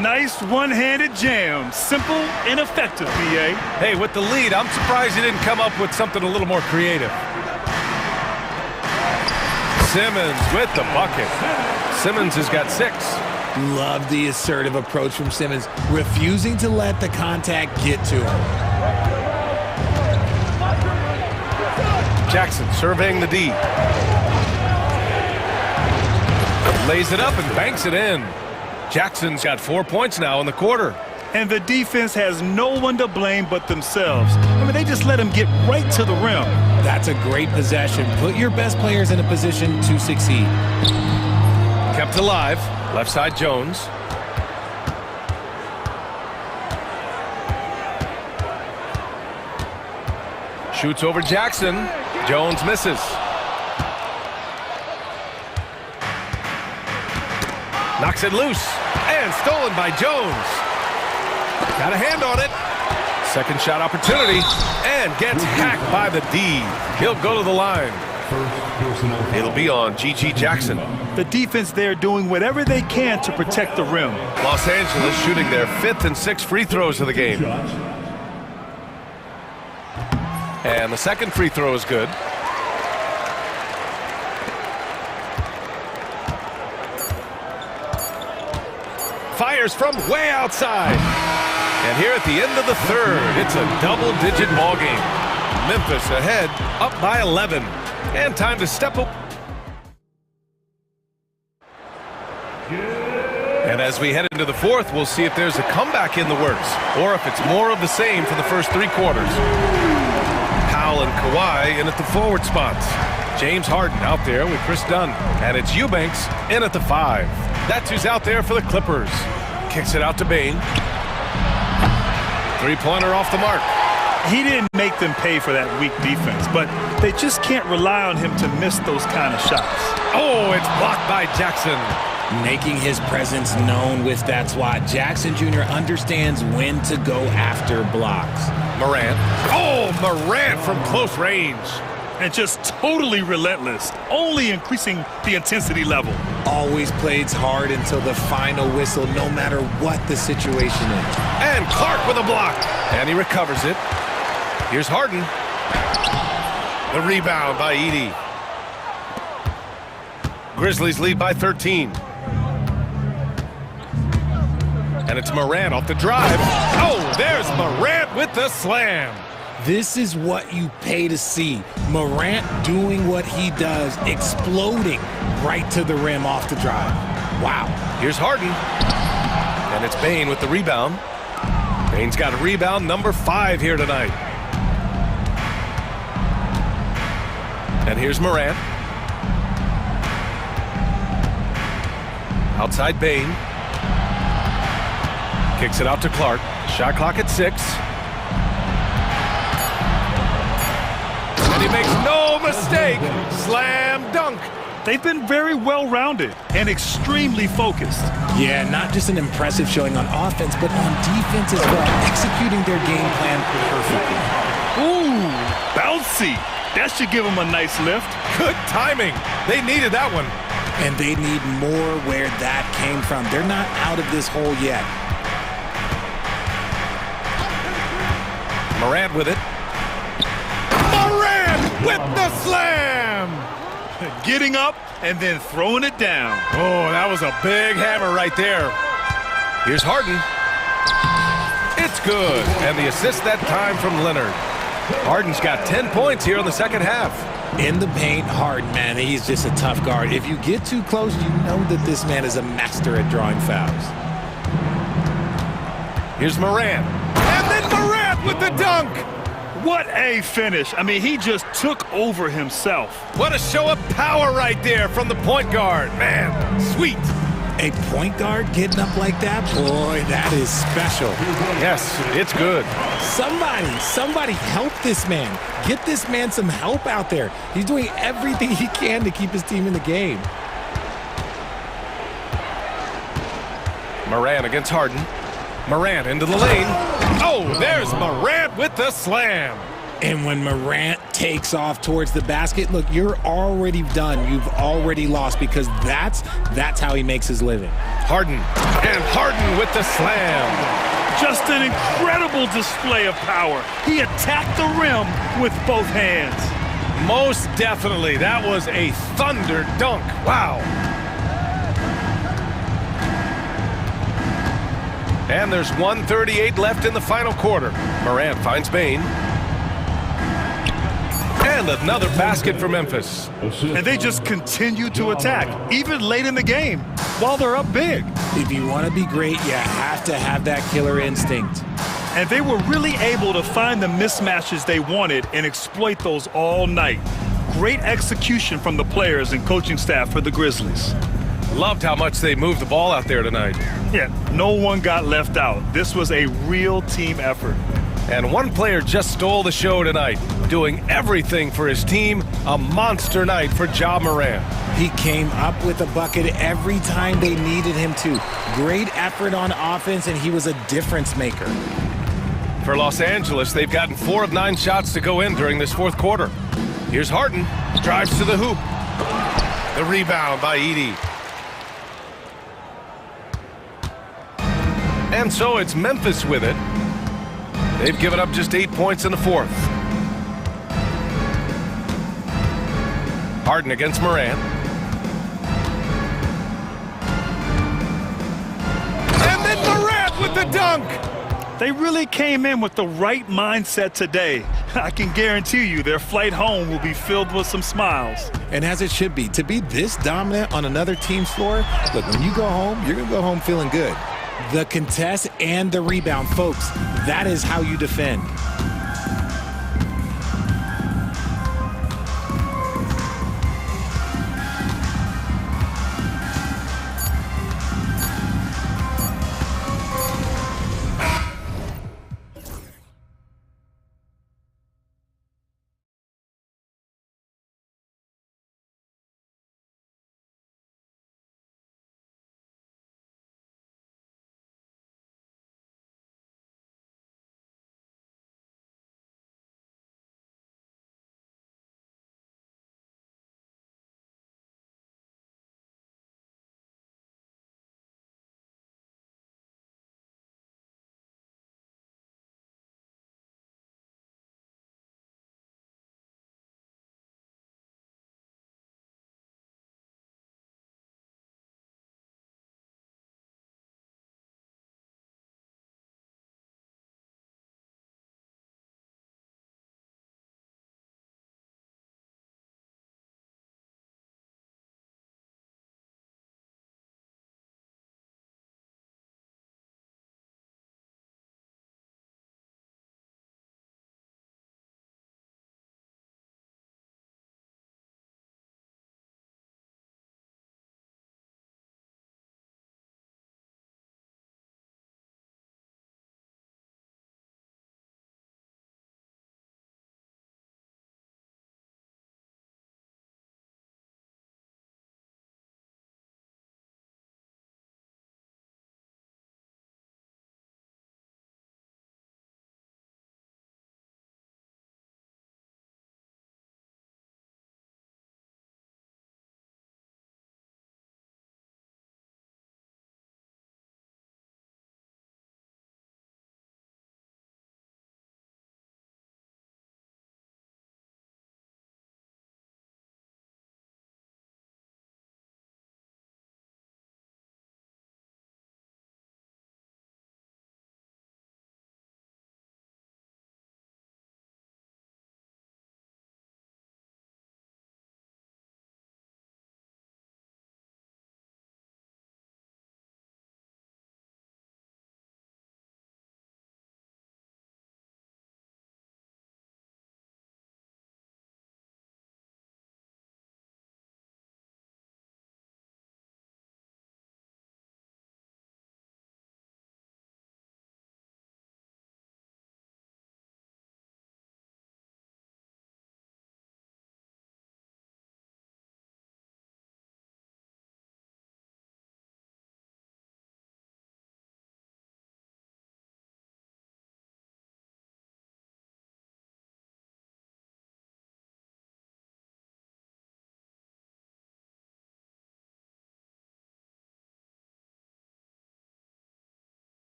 Nice one-handed jam. Simple and effective, BA. Hey, with the lead, I'm surprised he didn't come up with something a little more creative. Simmons with the bucket. Simmons has got 6. Love the assertive approach from Simmons, refusing to let the contact get to him. Jackson surveying the D. Lays it up and banks it in. Jackson's got 4 points now in the quarter. And the defense has no one to blame but themselves. I mean, they just let him get right to the rim. That's a great possession. Put your best players in a position to succeed. Kept alive. Left side, Jones. Shoots over Jackson. Jones misses. Knocks it loose. And stolen by Jones. Got a hand on it. Second shot opportunity. And gets hacked by the D. He'll go to the line. It'll be on G.G. Jackson. The defense there doing whatever they can to protect the rim. Los Angeles shooting their 5th and 6th free throws of the game. And the second free throw is good. Fires from way outside. And here at the end of the 3rd, it's a double-digit ball game. Memphis ahead, up by 11. And time to step up. And as we head into the 4th, we'll see if there's a comeback in the works, or if it's more of the same for the first 3 quarters. Powell and Kawhi in at the forward spots. James Harden out there with Chris Dunn. And it's Eubanks in at the 5. That's who's out there for the Clippers. Kicks it out to Bane. 3-pointer off the mark. He didn't make them pay for that weak defense, but they just can't rely on him to miss those kind of shots. Oh, it's blocked by Jackson. Making his presence known with that swat. Jackson Jr. understands when to go after blocks. Morant. Oh, Morant from close range. And just totally relentless, only increasing the intensity level. Always plays hard until the final whistle, no matter what the situation is. And Clark with a block. And he recovers it. Here's Harden. The rebound by Edey. Grizzlies lead by 13. And it's Morant off the drive. Oh, there's Morant with the slam. This is what you pay to see. Morant doing what he does, exploding right to the rim off the drive. Wow. Here's Harden. And it's Bane with the rebound. Bane's got rebound number 5 here tonight. And here's Morant. Outside Bane. Kicks it out to Clark. Shot clock at 6. And he makes no mistake. Slam dunk. They've been very well-rounded and extremely focused. Yeah, not just an impressive showing on offense, but on defense as well, executing their game plan perfectly. Ooh, bouncy. That should give them a nice lift. Good timing. They needed that one. And they need more where that came from. They're not out of this hole yet. Morant with it. Morant with the slam! Getting up and then throwing it down. Oh, that was a big hammer right there. Here's Harden. It's good. And the assist that time from Leonard. Harden's got 10 points here in the second half. In the paint, Harden, man, he's just a tough guard. If you get too close, you know that this man is a master at drawing fouls. Here's Morant. And then Morant with the dunk. What a finish. I mean, he just took over himself. What a show of power right there from the point guard. Man, sweet. A point guard getting up like that? Boy, that is special. Yes, it's good. Somebody help this man. Get this man some help out there. He's doing everything he can to keep his team in the game. Morant against Harden. Morant into the lane. Oh, there's Morant with the slam. And when Morant takes off towards the basket, look, you're already done. You've already lost because that's how he makes his living. Harden. And Harden with the slam. Just an incredible display of power. He attacked the rim with both hands. Most definitely. That was a thunder dunk. Wow. And there's 1:38 left in the final quarter. Morant finds Bane. And another basket for Memphis. And they just continue to attack, even late in the game, while they're up big. If you want to be great, you have to have that killer instinct. And they were really able to find the mismatches they wanted and exploit those all night. Great execution from the players and coaching staff for the Grizzlies. Loved how much they moved the ball out there tonight. Yeah, no one got left out. This was a real team effort. And one player just stole the show tonight, doing everything for his team. A monster night for Ja Morant. He came up with a bucket every time they needed him to. Great effort on offense, and he was a difference maker. For Los Angeles, they've gotten 4 of 9 shots to go in during this fourth quarter. Here's Harden. Drives to the hoop. The rebound by Edey. And so it's Memphis with it. They've given up just 8 points in the fourth. Harden against Morant. And then Morant with the dunk! They really came in with the right mindset today. I can guarantee you their flight home will be filled with some smiles. And as it should be. To be this dominant on another team's floor, look, when you go home, you're going to go home feeling good. The contest and the rebound, folks, that is how you defend.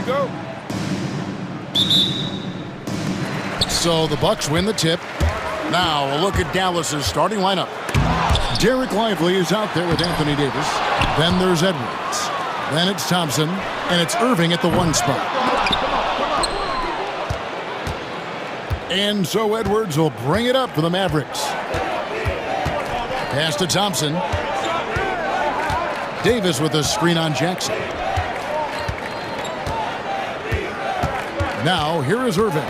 go. So the Bucks win the tip. Now a look at Dallas's starting lineup. Derek Lively is out there with Anthony Davis. Then there's Edwards. Then it's Thompson. And it's Irving at the 1 spot. And so Edwards will bring it up for the Mavericks. Pass to Thompson. Davis with a screen on Jackson. Now here is Irving.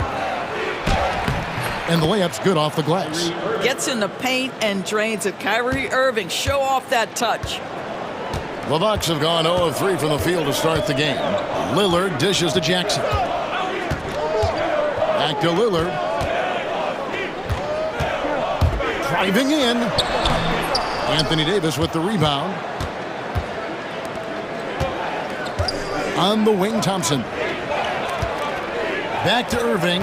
And the layup's good off the glass. Gets in the paint and drains it. Kyrie Irving, show off that touch. The Bucks have gone 0 of 3 from the field to start the game. Lillard dishes to Jackson. Back to Lillard. Driving in. Anthony Davis with the rebound. On the wing, Thompson. Back to Irving.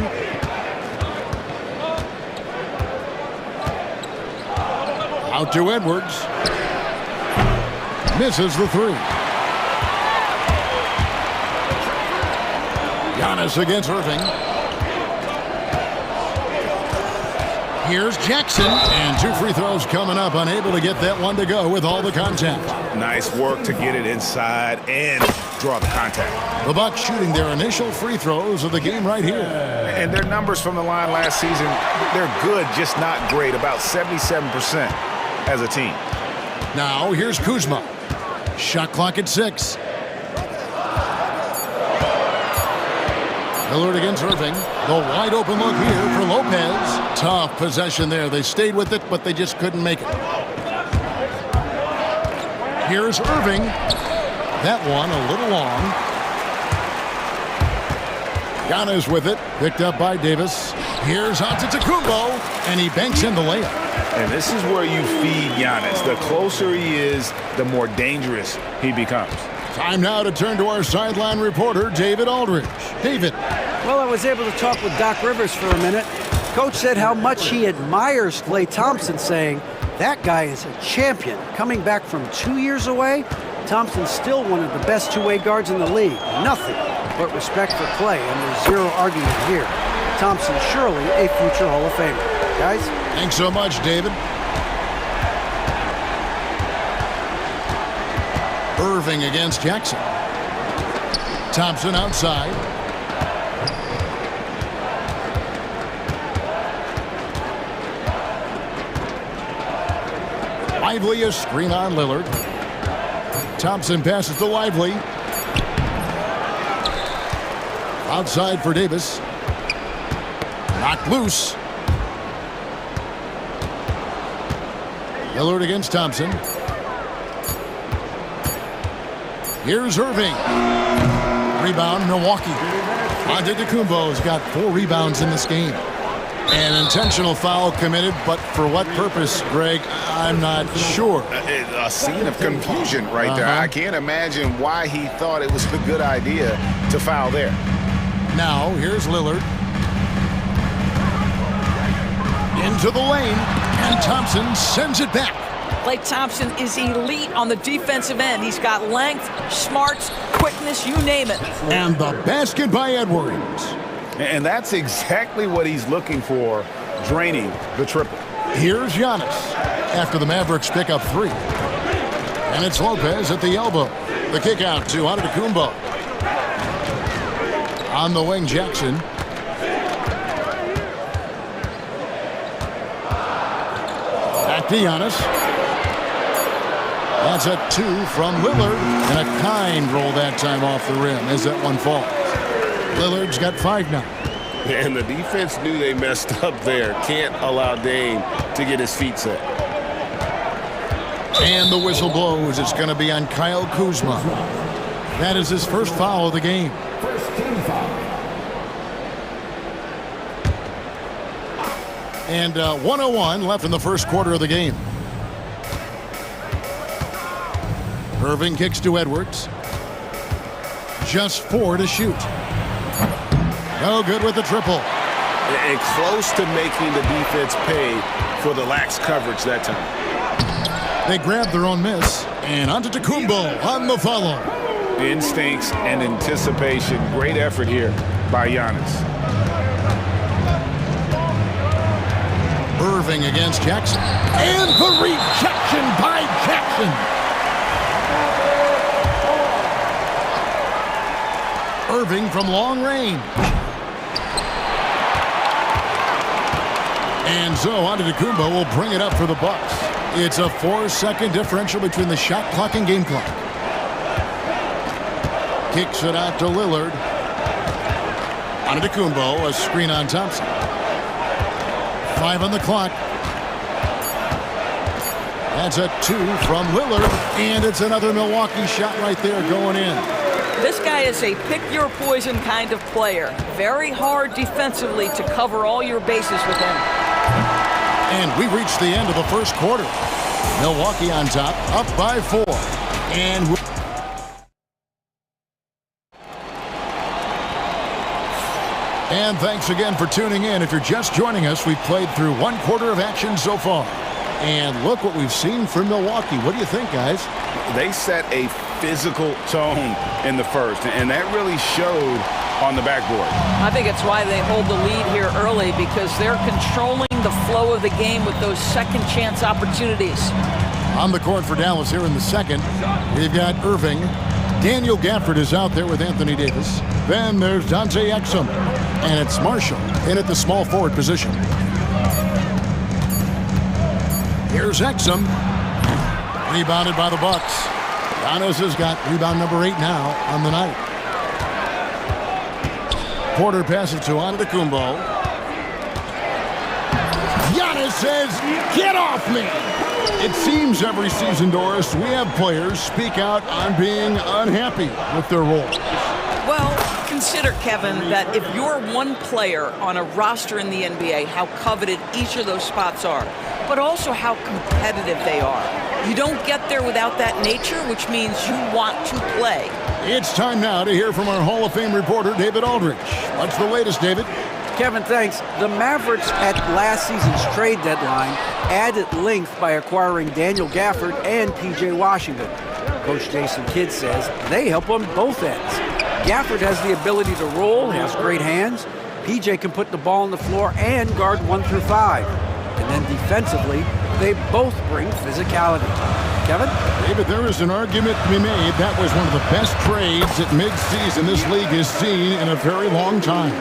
Out to Edwards. Misses the 3. Giannis against Irving. Here's Jackson, and 2 free throws coming up, unable to get that one to go with all the contact. Nice work to get it inside and draw the contact. The Bucks shooting their initial free throws of the game right here. And their numbers from the line last season, they're good, just not great, about 77% as a team. Now here's Kuzma. Shot clock at 6. Lillard against Irving. The wide open look here for Lopez. Tough possession there. They stayed with it, but they just couldn't make it. Here's Irving. That one a little long. Giannis with it. Picked up by Davis. Here's Antetokounmpo, and he banks in the layup. And this is where you feed Giannis. The closer he is, the more dangerous he becomes. Time now to turn to our sideline reporter, David Aldridge. David. Well, I was able to talk with Doc Rivers for a minute. Coach said how much he admires Klay Thompson, saying that guy is a champion. Coming back from 2 years away, Thompson's still one of the best two-way guards in the league. Nothing but respect for Klay, and there's zero argument here. Thompson surely a future Hall of Famer. Guys? Thanks so much, David. Irving against Jackson. Thompson outside. Lively, a screen on Lillard. Thompson passes to Lively. Outside for Davis. Knocked loose. Lillard against Thompson. Here's Irving. Rebound, Milwaukee. Antetokounmpo's got 4 rebounds in this game. An intentional foul committed, but for what purpose, Greg, I'm not sure. A scene of confusion right there. I can't imagine why he thought it was a good idea to foul there. Now, here's Lillard. Into the lane, and Thompson sends it back. Klay Thompson is elite on the defensive end. He's got length, smarts, quickness, you name it. And the basket by Edwards. And that's exactly what he's looking for, draining the triple. Here's Giannis after the Mavericks pick up 3. And it's Lopez at the elbow. The kick out to Antetokounmpo. On the wing, Jackson. Back to Giannis. That's a 2 from Lillard. And a kind roll that time off the rim as that one falls. Lillard's got 5 now. And the defense knew they messed up there. Can't allow Dame to get his feet set. And the whistle blows. It's going to be on Kyle Kuzma. That is his first foul of the game. First team foul. And 1:01 left in the first quarter of the game. Irving kicks to Edwards. Just 4 to shoot. No good with the triple. And close to making the defense pay for the lax coverage that time. They grab their own miss. And Antetokounmpo on the follow. Instincts and anticipation. Great effort here by Giannis. Irving against Jackson. And the rejection by Jackson. Irving from long range. And so Antetokounmpo will bring it up for the Bucks. It's a 4-second differential between the shot clock and game clock. Kicks it out to Lillard. Antetokounmpo, a screen on Thompson. 5 on the clock. That's a 2 from Lillard, and it's another Milwaukee shot right there going in. This guy is a pick-your-poison kind of player. Very hard defensively to cover all your bases with him. And we reached the end of the first quarter. Milwaukee on top, up by 4. And thanks again for tuning in. If you're just joining us, we've played through 1 quarter of action so far. And look what we've seen from Milwaukee. What do you think, guys? They set a physical tone in the first, and that really showed on the backboard. I think it's why they hold the lead here early, because they're controlling the flow of the game with those second chance opportunities. On the court for Dallas here in the second, we've got Irving. Daniel Gafford is out there with Anthony Davis. Then there's Dante Exum. And it's Marshall in at the small forward position. Here's Exum. Rebounded by the Bucks. Giannis has got rebound number 8 now on the night. Porter passes to Antetokounmpo. Giannis says, "Get off me!" It seems every season, Doris, we have players speak out on being unhappy with their role. Well, consider, Kevin, that if you're one player on a roster in the NBA, how coveted each of those spots are, but also how competitive they are. You don't get there without that nature, which means you want to play. It's time now to hear from our Hall of Fame reporter, David Aldridge. What's the latest, David? Kevin, thanks. The Mavericks at last season's trade deadline added length by acquiring Daniel Gafford and P.J. Washington. Coach Jason Kidd says they help on both ends. Gafford has the ability to roll, has great hands. P.J. can put the ball on the floor and guard 1 through 5. And then defensively, they both bring physicality. Kevin? David, there is an argument to be made. That was one of the best trades at midseason this league has seen in a very long time.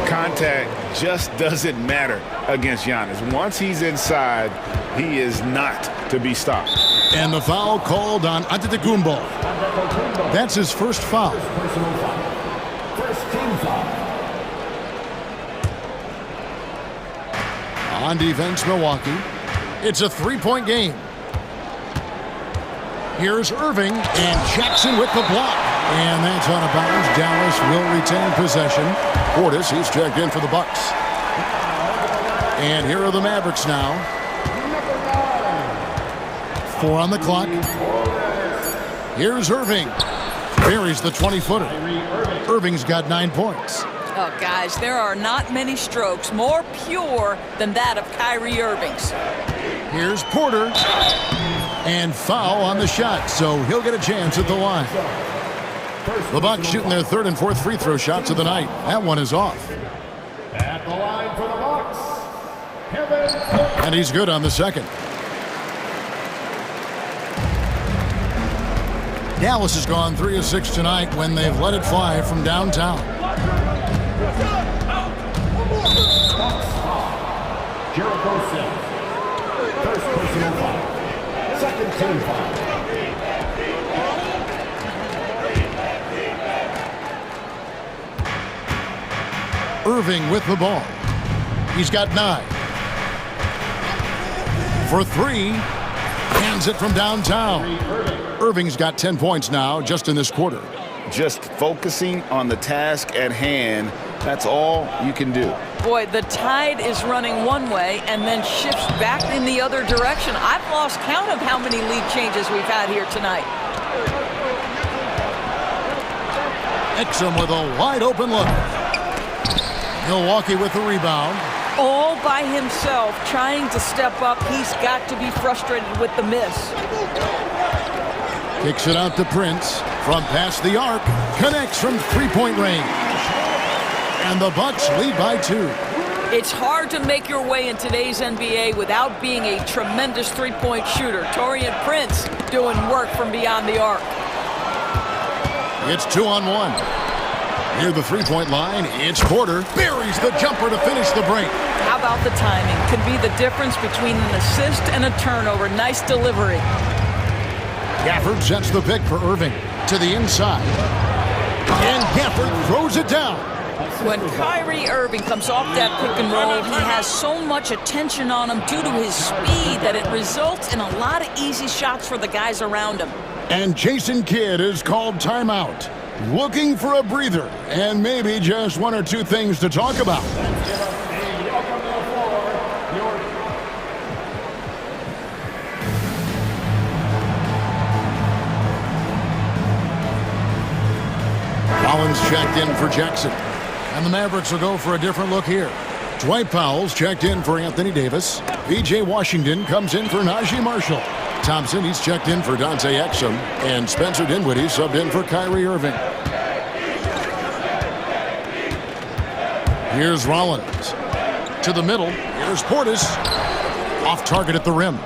Contact just doesn't matter against Giannis. Once he's inside, he is not to be stopped. And the foul called on Antetokounmpo. That's his first foul. First team foul. On defense, Milwaukee. It's a 3-point game. Here's Irving, and Jackson with the block. And that's out of bounds. Dallas will retain possession. Portis, he's checked in for the Bucks. And here are the Mavericks now. 4 on the clock. Here's Irving. Buries the 20-footer. Irving's got 9 points. Oh, guys, there are not many strokes more pure than that of Kyrie Irving's. Here's Porter. And foul on the shot, so he'll get a chance at the line. The Bucks shooting their 3rd and 4th free throw shots of the night. That one is off. At the line for the Bucks, Kevin. And he's good on the second. Dallas has gone 3 of 6 tonight when they've let it fly from downtown. Jericho Sims. First personal foul. Second team foul. Irving with the ball. He's got 9. For 3. Hands it from downtown. Irving's got 10 points now just in this quarter. Just focusing on the task at hand, that's all you can do. Boy, the tide is running one way and then shifts back in the other direction. I've lost count of how many lead changes we've had here tonight. Exum with a wide open look. Milwaukee with the rebound. All by himself, trying to step up. He's got to be frustrated with the miss. Kicks it out to Prince. From past the arc. Connects from three-point range. And the Bucks lead by 2. It's hard to make your way in today's NBA without being a tremendous three-point shooter. Taurean Prince doing work from beyond the arc. It's 2-on-1. Near the three-point line, it's Porter. Buries the jumper to finish the break. How about the timing? Could be the difference between an assist and a turnover. Nice delivery. Gafford sets the pick for Irving. To the inside. And Gafford throws it down. When Kyrie Irving comes off that pick and roll, he has so much attention on him due to his speed that it results in a lot of easy shots for the guys around him. And Jason Kidd is called timeout. Looking for a breather and maybe just one or two things to talk about. Collins checked in for Jackson. And the Mavericks will go for a different look here. Dwight Powell's checked in for Anthony Davis. B.J. Washington comes in for Najee Marshall. Thompson, he's checked in for Dante Exum. And Spencer Dinwiddie subbed in for Kyrie Irving. Here's Rollins. To the middle. Here's Portis. Off target at the rim.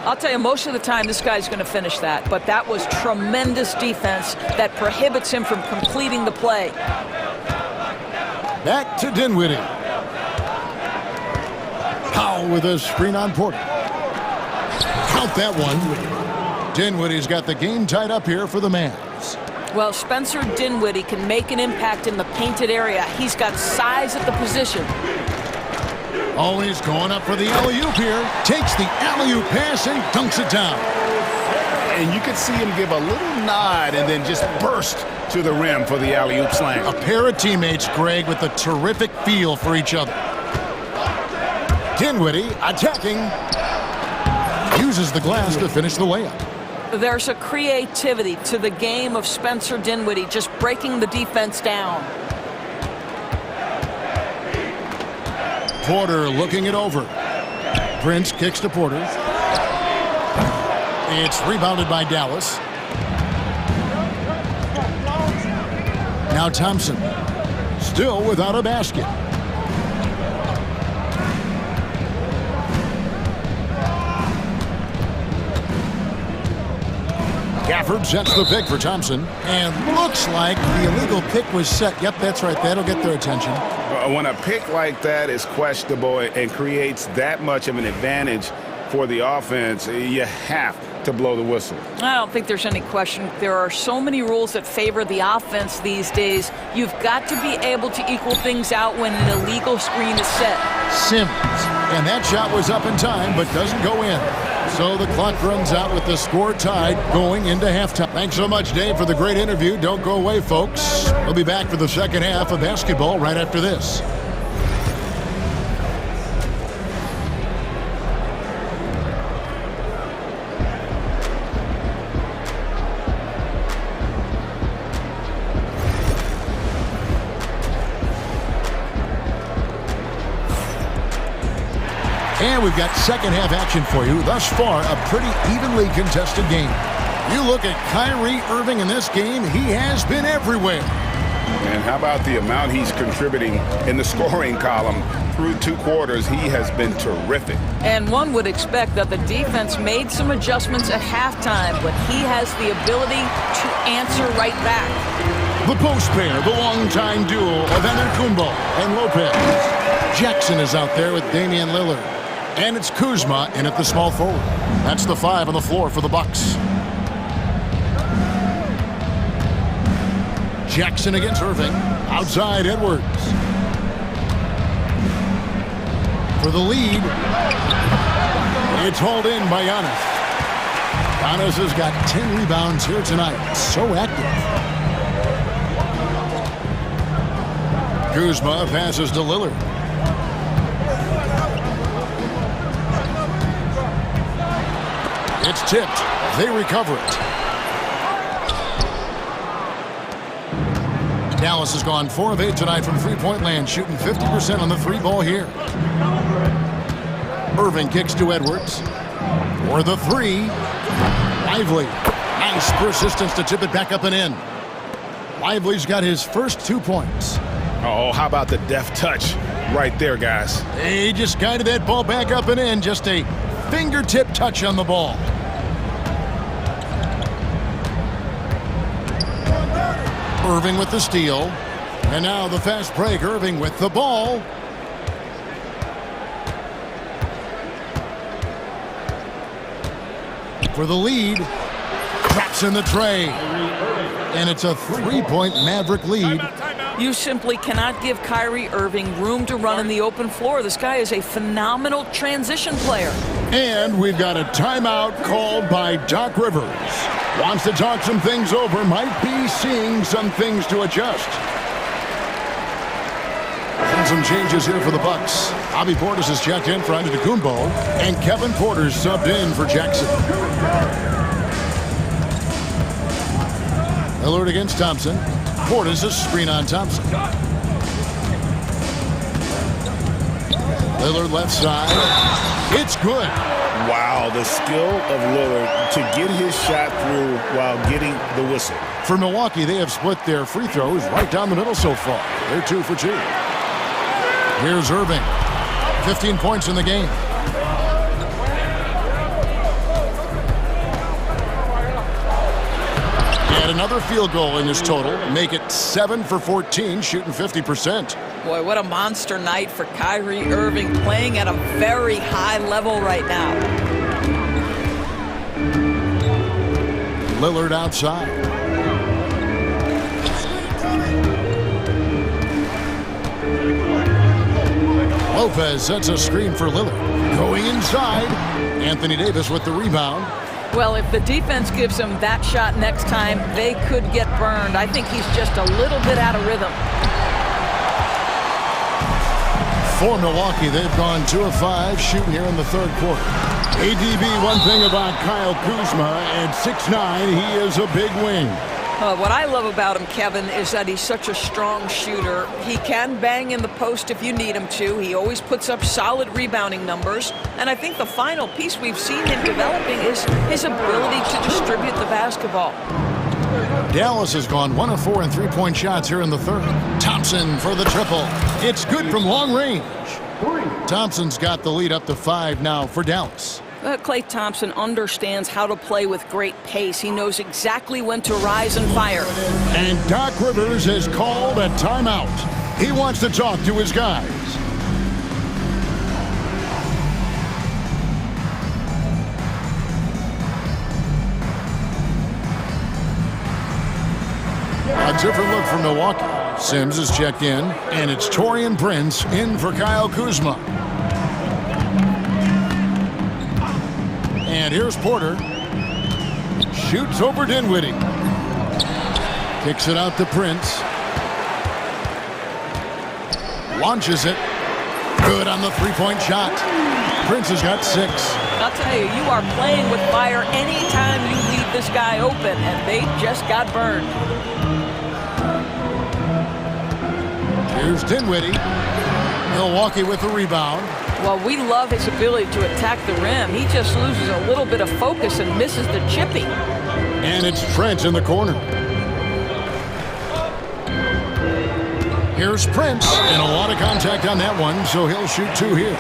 I'll tell you, most of the time this guy's going to finish that. But that was tremendous defense that prohibits him from completing the play. Back to Dinwiddie. Powell with a screen on Porter. Count that one. Dinwiddie's got the game tied up here for the Mavs. Well, Spencer Dinwiddie can make an impact in the painted area. He's got size at the position. Always going up for the alley-oop here. Takes the alley-oop pass and dunks it down. And you could see him give a little nod and then just burst to the rim for the alley-oop slam. A pair of teammates, Greg, with a terrific feel for each other. Dinwiddie attacking. Uses the glass to finish the layup. There's a creativity to the game of Spencer Dinwiddie, just breaking the defense down. Porter looking it over. Prince kicks to Porter. It's rebounded by Dallas. Now Thompson. Still without a basket. Gafford sets the pick for Thompson. And looks like the illegal pick was set. Yep, that's right. That'll get their attention. When a pick like that is questionable and creates that much of an advantage for the offense, you have to blow the whistle. I don't think there's any question. There are so many rules that favor the offense these days. You've got to be able to equal things out when an illegal screen is set. Simmons. And that shot was up in time, but doesn't go in. So the clock runs out with the score tied going into halftime. Thanks so much, Dave, for the great interview. Don't go away, folks. We'll be back for the second half of basketball right after this. And we've got second half action for you. Thus far, a pretty evenly contested game. You look at Kyrie Irving in this game, he has been everywhere. And how about the amount he's contributing in the scoring column? Through 2 quarters, he has been terrific. And one would expect that the defense made some adjustments at halftime, but he has the ability to answer right back. The post pair, the longtime duo of Antetokounmpo and Lopez. Jackson is out there with Damian Lillard. And it's Kuzma in at the small forward. That's the 5 on the floor for the Bucks. Jackson against Irving. Outside Edwards. For the lead. It's hauled in by Giannis. Giannis has got 10 rebounds here tonight. So active. Kuzma passes to Lillard. It's tipped. They recover it. Dallas has gone 4 of 8 tonight from three-point land, shooting 50% on the 3-ball here. Irving kicks to Edwards. For the 3. Lively. Nice persistence to tip it back up and in. Lively's got his first 2 points. Oh, how about the deft touch right there, guys? He just guided that ball back up and in. Just a fingertip touch on the ball. Irving with the steal. And now the fast break. Irving with the ball. For the lead. Drops in the tray. And it's a 3-point Maverick lead. You simply cannot give Kyrie Irving room to run in the open floor. This guy is a phenomenal transition player. And we've got a timeout called by Doc Rivers. Wants to talk some things over. Might be seeing some things to adjust. And some changes here for the Bucks. Bobby Portis is checked in for Antetokounmpo. And Kevin Porter's subbed in for Jackson. Lillard against Thompson. Portis a screen on Thompson. Lillard left side. It's good. Wow, the skill of Lillard to get his shot through while getting the whistle. For Milwaukee, they have split their free throws right down the middle so far. They're 2 for 2. Here's Irving. 15 points in the game. And another field goal in his total. Make it 7 for 14, shooting 50%. Boy, what a monster night for Kyrie Irving, playing at a very high level right now. Lillard outside. Lopez sets a screen for Lillard. Going inside. Anthony Davis with the rebound. Well, if the defense gives him that shot next time, they could get burned. I think he's just a little bit out of rhythm. For Milwaukee, they've gone 2 of 5 shooting here in the third quarter. ADB, one thing about Kyle Kuzma, at 6'9", he is a big wing. What I love about him, Kevin, is that he's such a strong shooter. He can bang in the post if you need him to. He always puts up solid rebounding numbers. And I think the final piece we've seen him developing is his ability to distribute the basketball. Dallas has gone 1 of 4 in 3-point shots here in the third. Thompson for the triple. It's good from long range. Thompson's got the lead up to 5 now for Dallas. Klay Thompson understands how to play with great pace. He knows exactly when to rise and fire. And Doc Rivers has called a timeout. He wants to talk to his guys. A different look from Milwaukee. Sims is checked in, and it's Taurean Prince in for Kyle Kuzma. And here's Porter. Shoots over Dinwiddie. Kicks it out to Prince. Launches it. Good on the 3-point shot. Prince has got 6. I'll tell you, you are playing with fire anytime you leave this guy open, and they just got burned. Here's Dinwiddie. Milwaukee with the rebound. Well, we love his ability to attack the rim. He just loses a little bit of focus and misses the chipping. And it's Trent in the corner. Here's Prince, and a lot of contact on that one, so he'll shoot 2 here.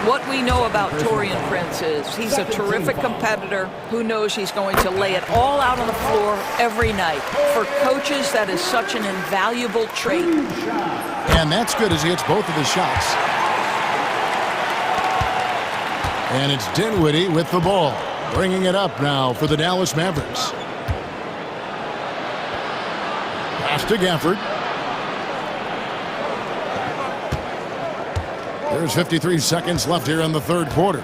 What we know about Taurean Prince is he's a terrific competitor who knows he's going to lay it all out on the floor every night. For coaches, that is such an invaluable trait. And that's good as he hits both of his shots. And it's Dinwiddie with the ball, bringing it up now for the Dallas Mavericks. Pass to Gafford. There's 53 seconds left here in the third quarter.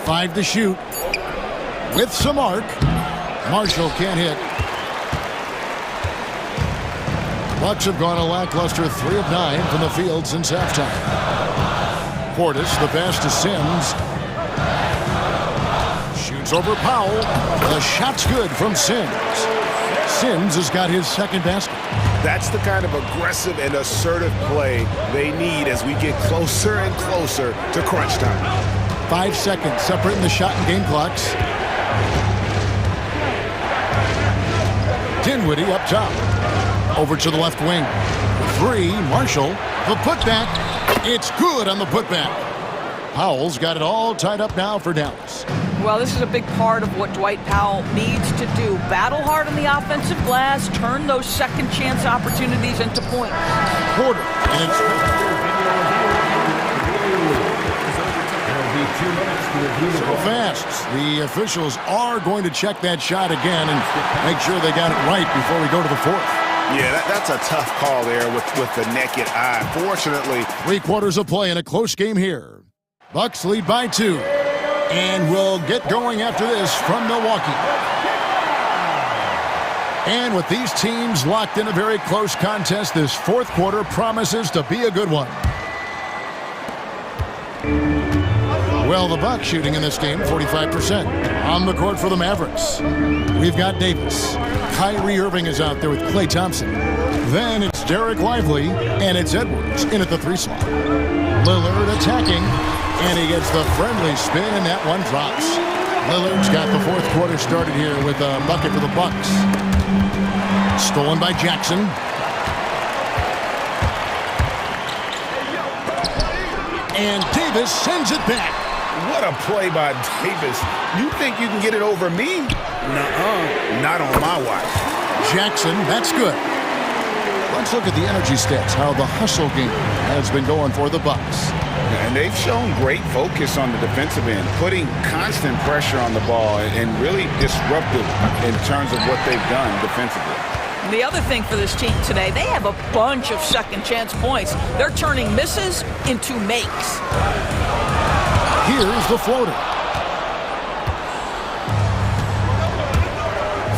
5 to shoot. With some arc. Marshall can't hit. Bucks have gone a lackluster 3 of 9 from the field since halftime. Portis, the pass to Sims. Shoots over Powell. The shot's good from Sims. Sims has got his second basket. That's the kind of aggressive and assertive play they need as we get closer and closer to crunch time. 5 seconds separating the shot and game clocks. Dinwiddie up top. Over to the left wing. 3, Marshall. The putback. It's good on the putback. Powell's got it all tied up now for Dallas. Well, this is a big part of what Dwight Powell needs to do. Battle hard on the offensive glass, turn those second chance opportunities into points. Quarter. And it's so fast. The officials are going to check that shot again and make sure they got it right before we go to the fourth. Yeah, that's a tough call there with the naked eye. Fortunately, 3 quarters of play in a close game here. Bucks lead by 2. And we'll get going after this from Milwaukee. And with these teams locked in a very close contest, this fourth quarter promises to be a good one. Well, the Bucks shooting in this game 45%. On the court for the Mavericks, we've got Davis. Kyrie Irving is out there with Klay Thompson. Then it's Derek Lively, and it's Edwards in at the 3 slot. Lillard attacking, and he gets the friendly spin, and that one drops. Lillard's got the fourth quarter started here with a bucket for the Bucks. Stolen by Jackson. And Davis sends it back. what a play by Davis. You think you can get it over me? Nuh-uh. Not on my watch. Jackson, that's good. Let's look at the energy stats, how the hustle game has been going for the Bucks. And they've shown great focus on the defensive end, putting constant pressure on the ball and really disruptive in terms of what they've done defensively. The other thing for this team today, they have a bunch of second chance points. They're turning misses into makes. Here's the floater.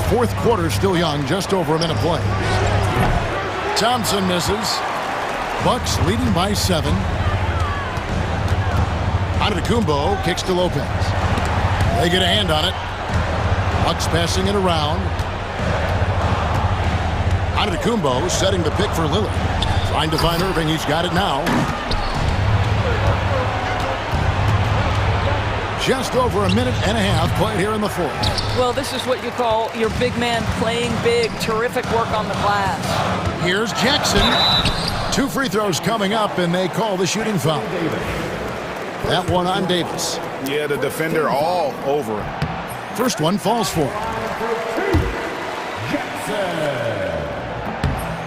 Fourth quarter still young, just over a minute play. Thompson misses. Bucks leading by 7. Antetokounmpo kicks to Lopez. They get a hand on it. Bucks passing it around. Antetokounmpo setting the pick for Lillard. Trying to find Irving. He's got it now. Just over a minute and a half played here in the fourth. Well, this is what you call your big man playing big. Terrific work on the glass. Here's Jackson. 2 free throws coming up, and they call the shooting foul. That one on Davis. Yeah, the defender all over him. First one falls for him.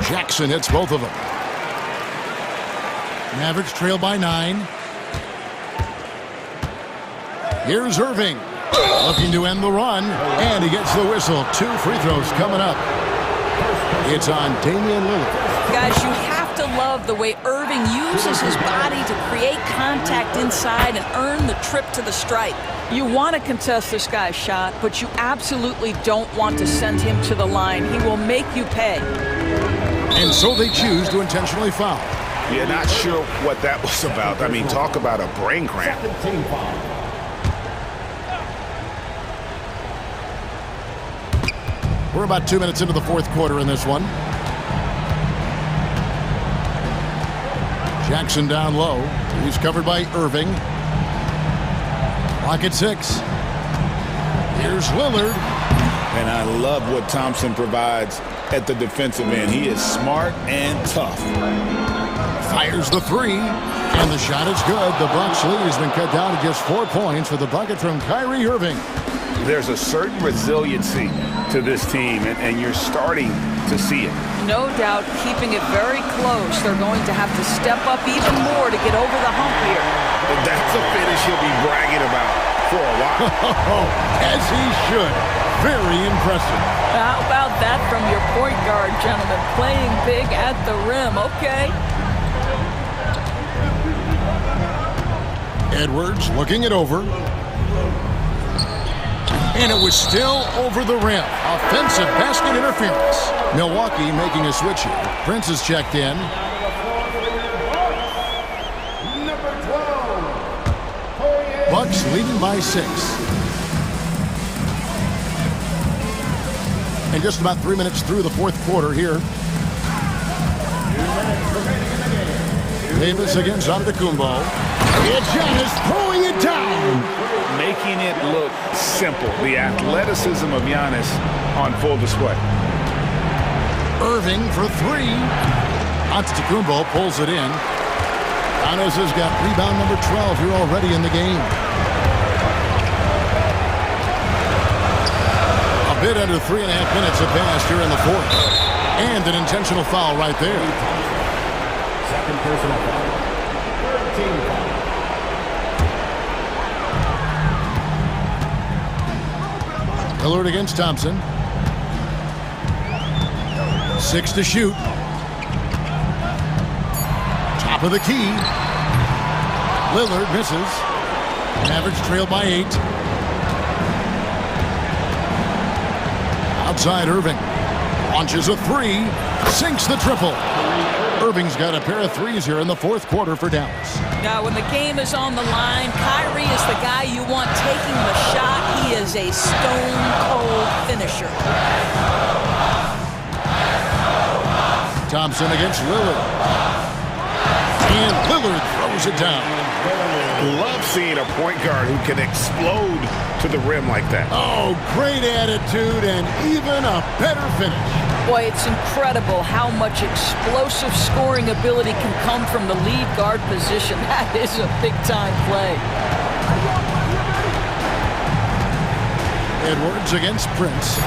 Jackson hits both of them. Mavericks trail by 9. Here's Irving. Looking to end the run, and he gets the whistle. 2 free throws coming up. It's on Damian Lillard. Guys, you have to love the way Irving uses his body to create contact inside and earn the trip to the stripe. You want to contest this guy's shot, but you absolutely don't want to send him to the line. He will make you pay. And so they choose to intentionally foul. Yeah, not sure what that was about. I mean, talk about a brain cramp. We're about 2 minutes into the fourth quarter in this one. Jackson down low. He's covered by Irving. Clock at 6. Here's Lillard. And I love what Thompson provides at the defensive end. He is smart and tough. Fires the 3, and the shot is good. The Bucks lead has been cut down to just 4 points with the bucket from Kyrie Irving. There's a certain resiliency to this team, and you're starting to see it. No doubt, keeping it very close. They're going to have to step up even more to get over the hump here. That's a finish he'll be bragging about for a while. As he should. Very impressive. How about that from your point guard, gentlemen? Playing big at the rim. Okay. Edwards looking it over. And it was still over the rim. Offensive basket interference. Milwaukee making a switch here. Prince is checked in. Number 12. Bucks leading by 6. And just about 3 minutes through the fourth quarter here. Davis against Antetokounmpo. It's Giannis throwing it down. Making it look simple. The athleticism of Giannis on full display. Irving for three. Antetokounmpo pulls it in. Giannis has got rebound number 12 here already in the game. A bit under 3.5 minutes have passed here in the fourth. And an intentional foul right there. Second personal foul. 13 foul. Lillard against Thompson. 6 to shoot. Top of the key. Lillard misses. Average trailed by 8. Outside Irving. Launches a three. Sinks the triple. Irving's got a pair of threes here in the fourth quarter for Dallas. Now, when the game is on the line, Kyrie is the guy you want taking the shot. He is a stone-cold finisher. Thompson against Lillard. And Lillard throws it down. Love seeing a point guard who can explode to the rim like that. Oh, great attitude and even a better finish. Boy, it's incredible how much explosive scoring ability can come from the lead guard position. That is a big-time play. Edwards against Prince.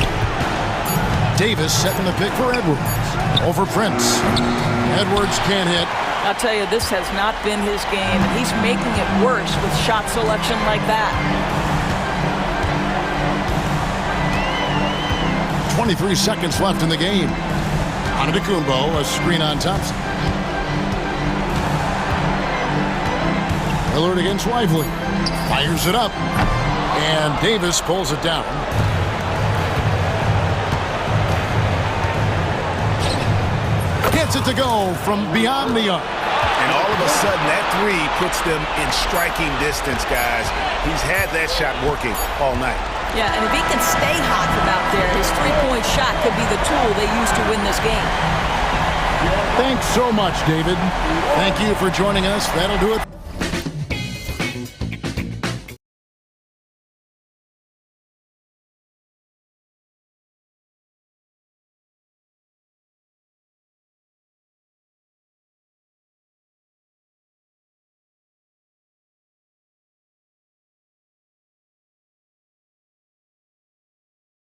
Davis setting the pick for Edwards. Over Prince. Edwards can't hit. I'll tell you, this has not been his game, and he's making it worse with shot selection like that. 23 seconds left in the game. Antetokounmpo, a screen on Thompson. Lillard against Lively. Fires it up. And Davis pulls it down. Gets it to go from beyond the arc. And all of a sudden, that three puts them in striking distance, guys. He's had that shot working all night. Yeah, and if he can stay hot from out there, his three-point shot could be the tool they use to win this game. Thanks so much, David. Thank you for joining us. That'll do it.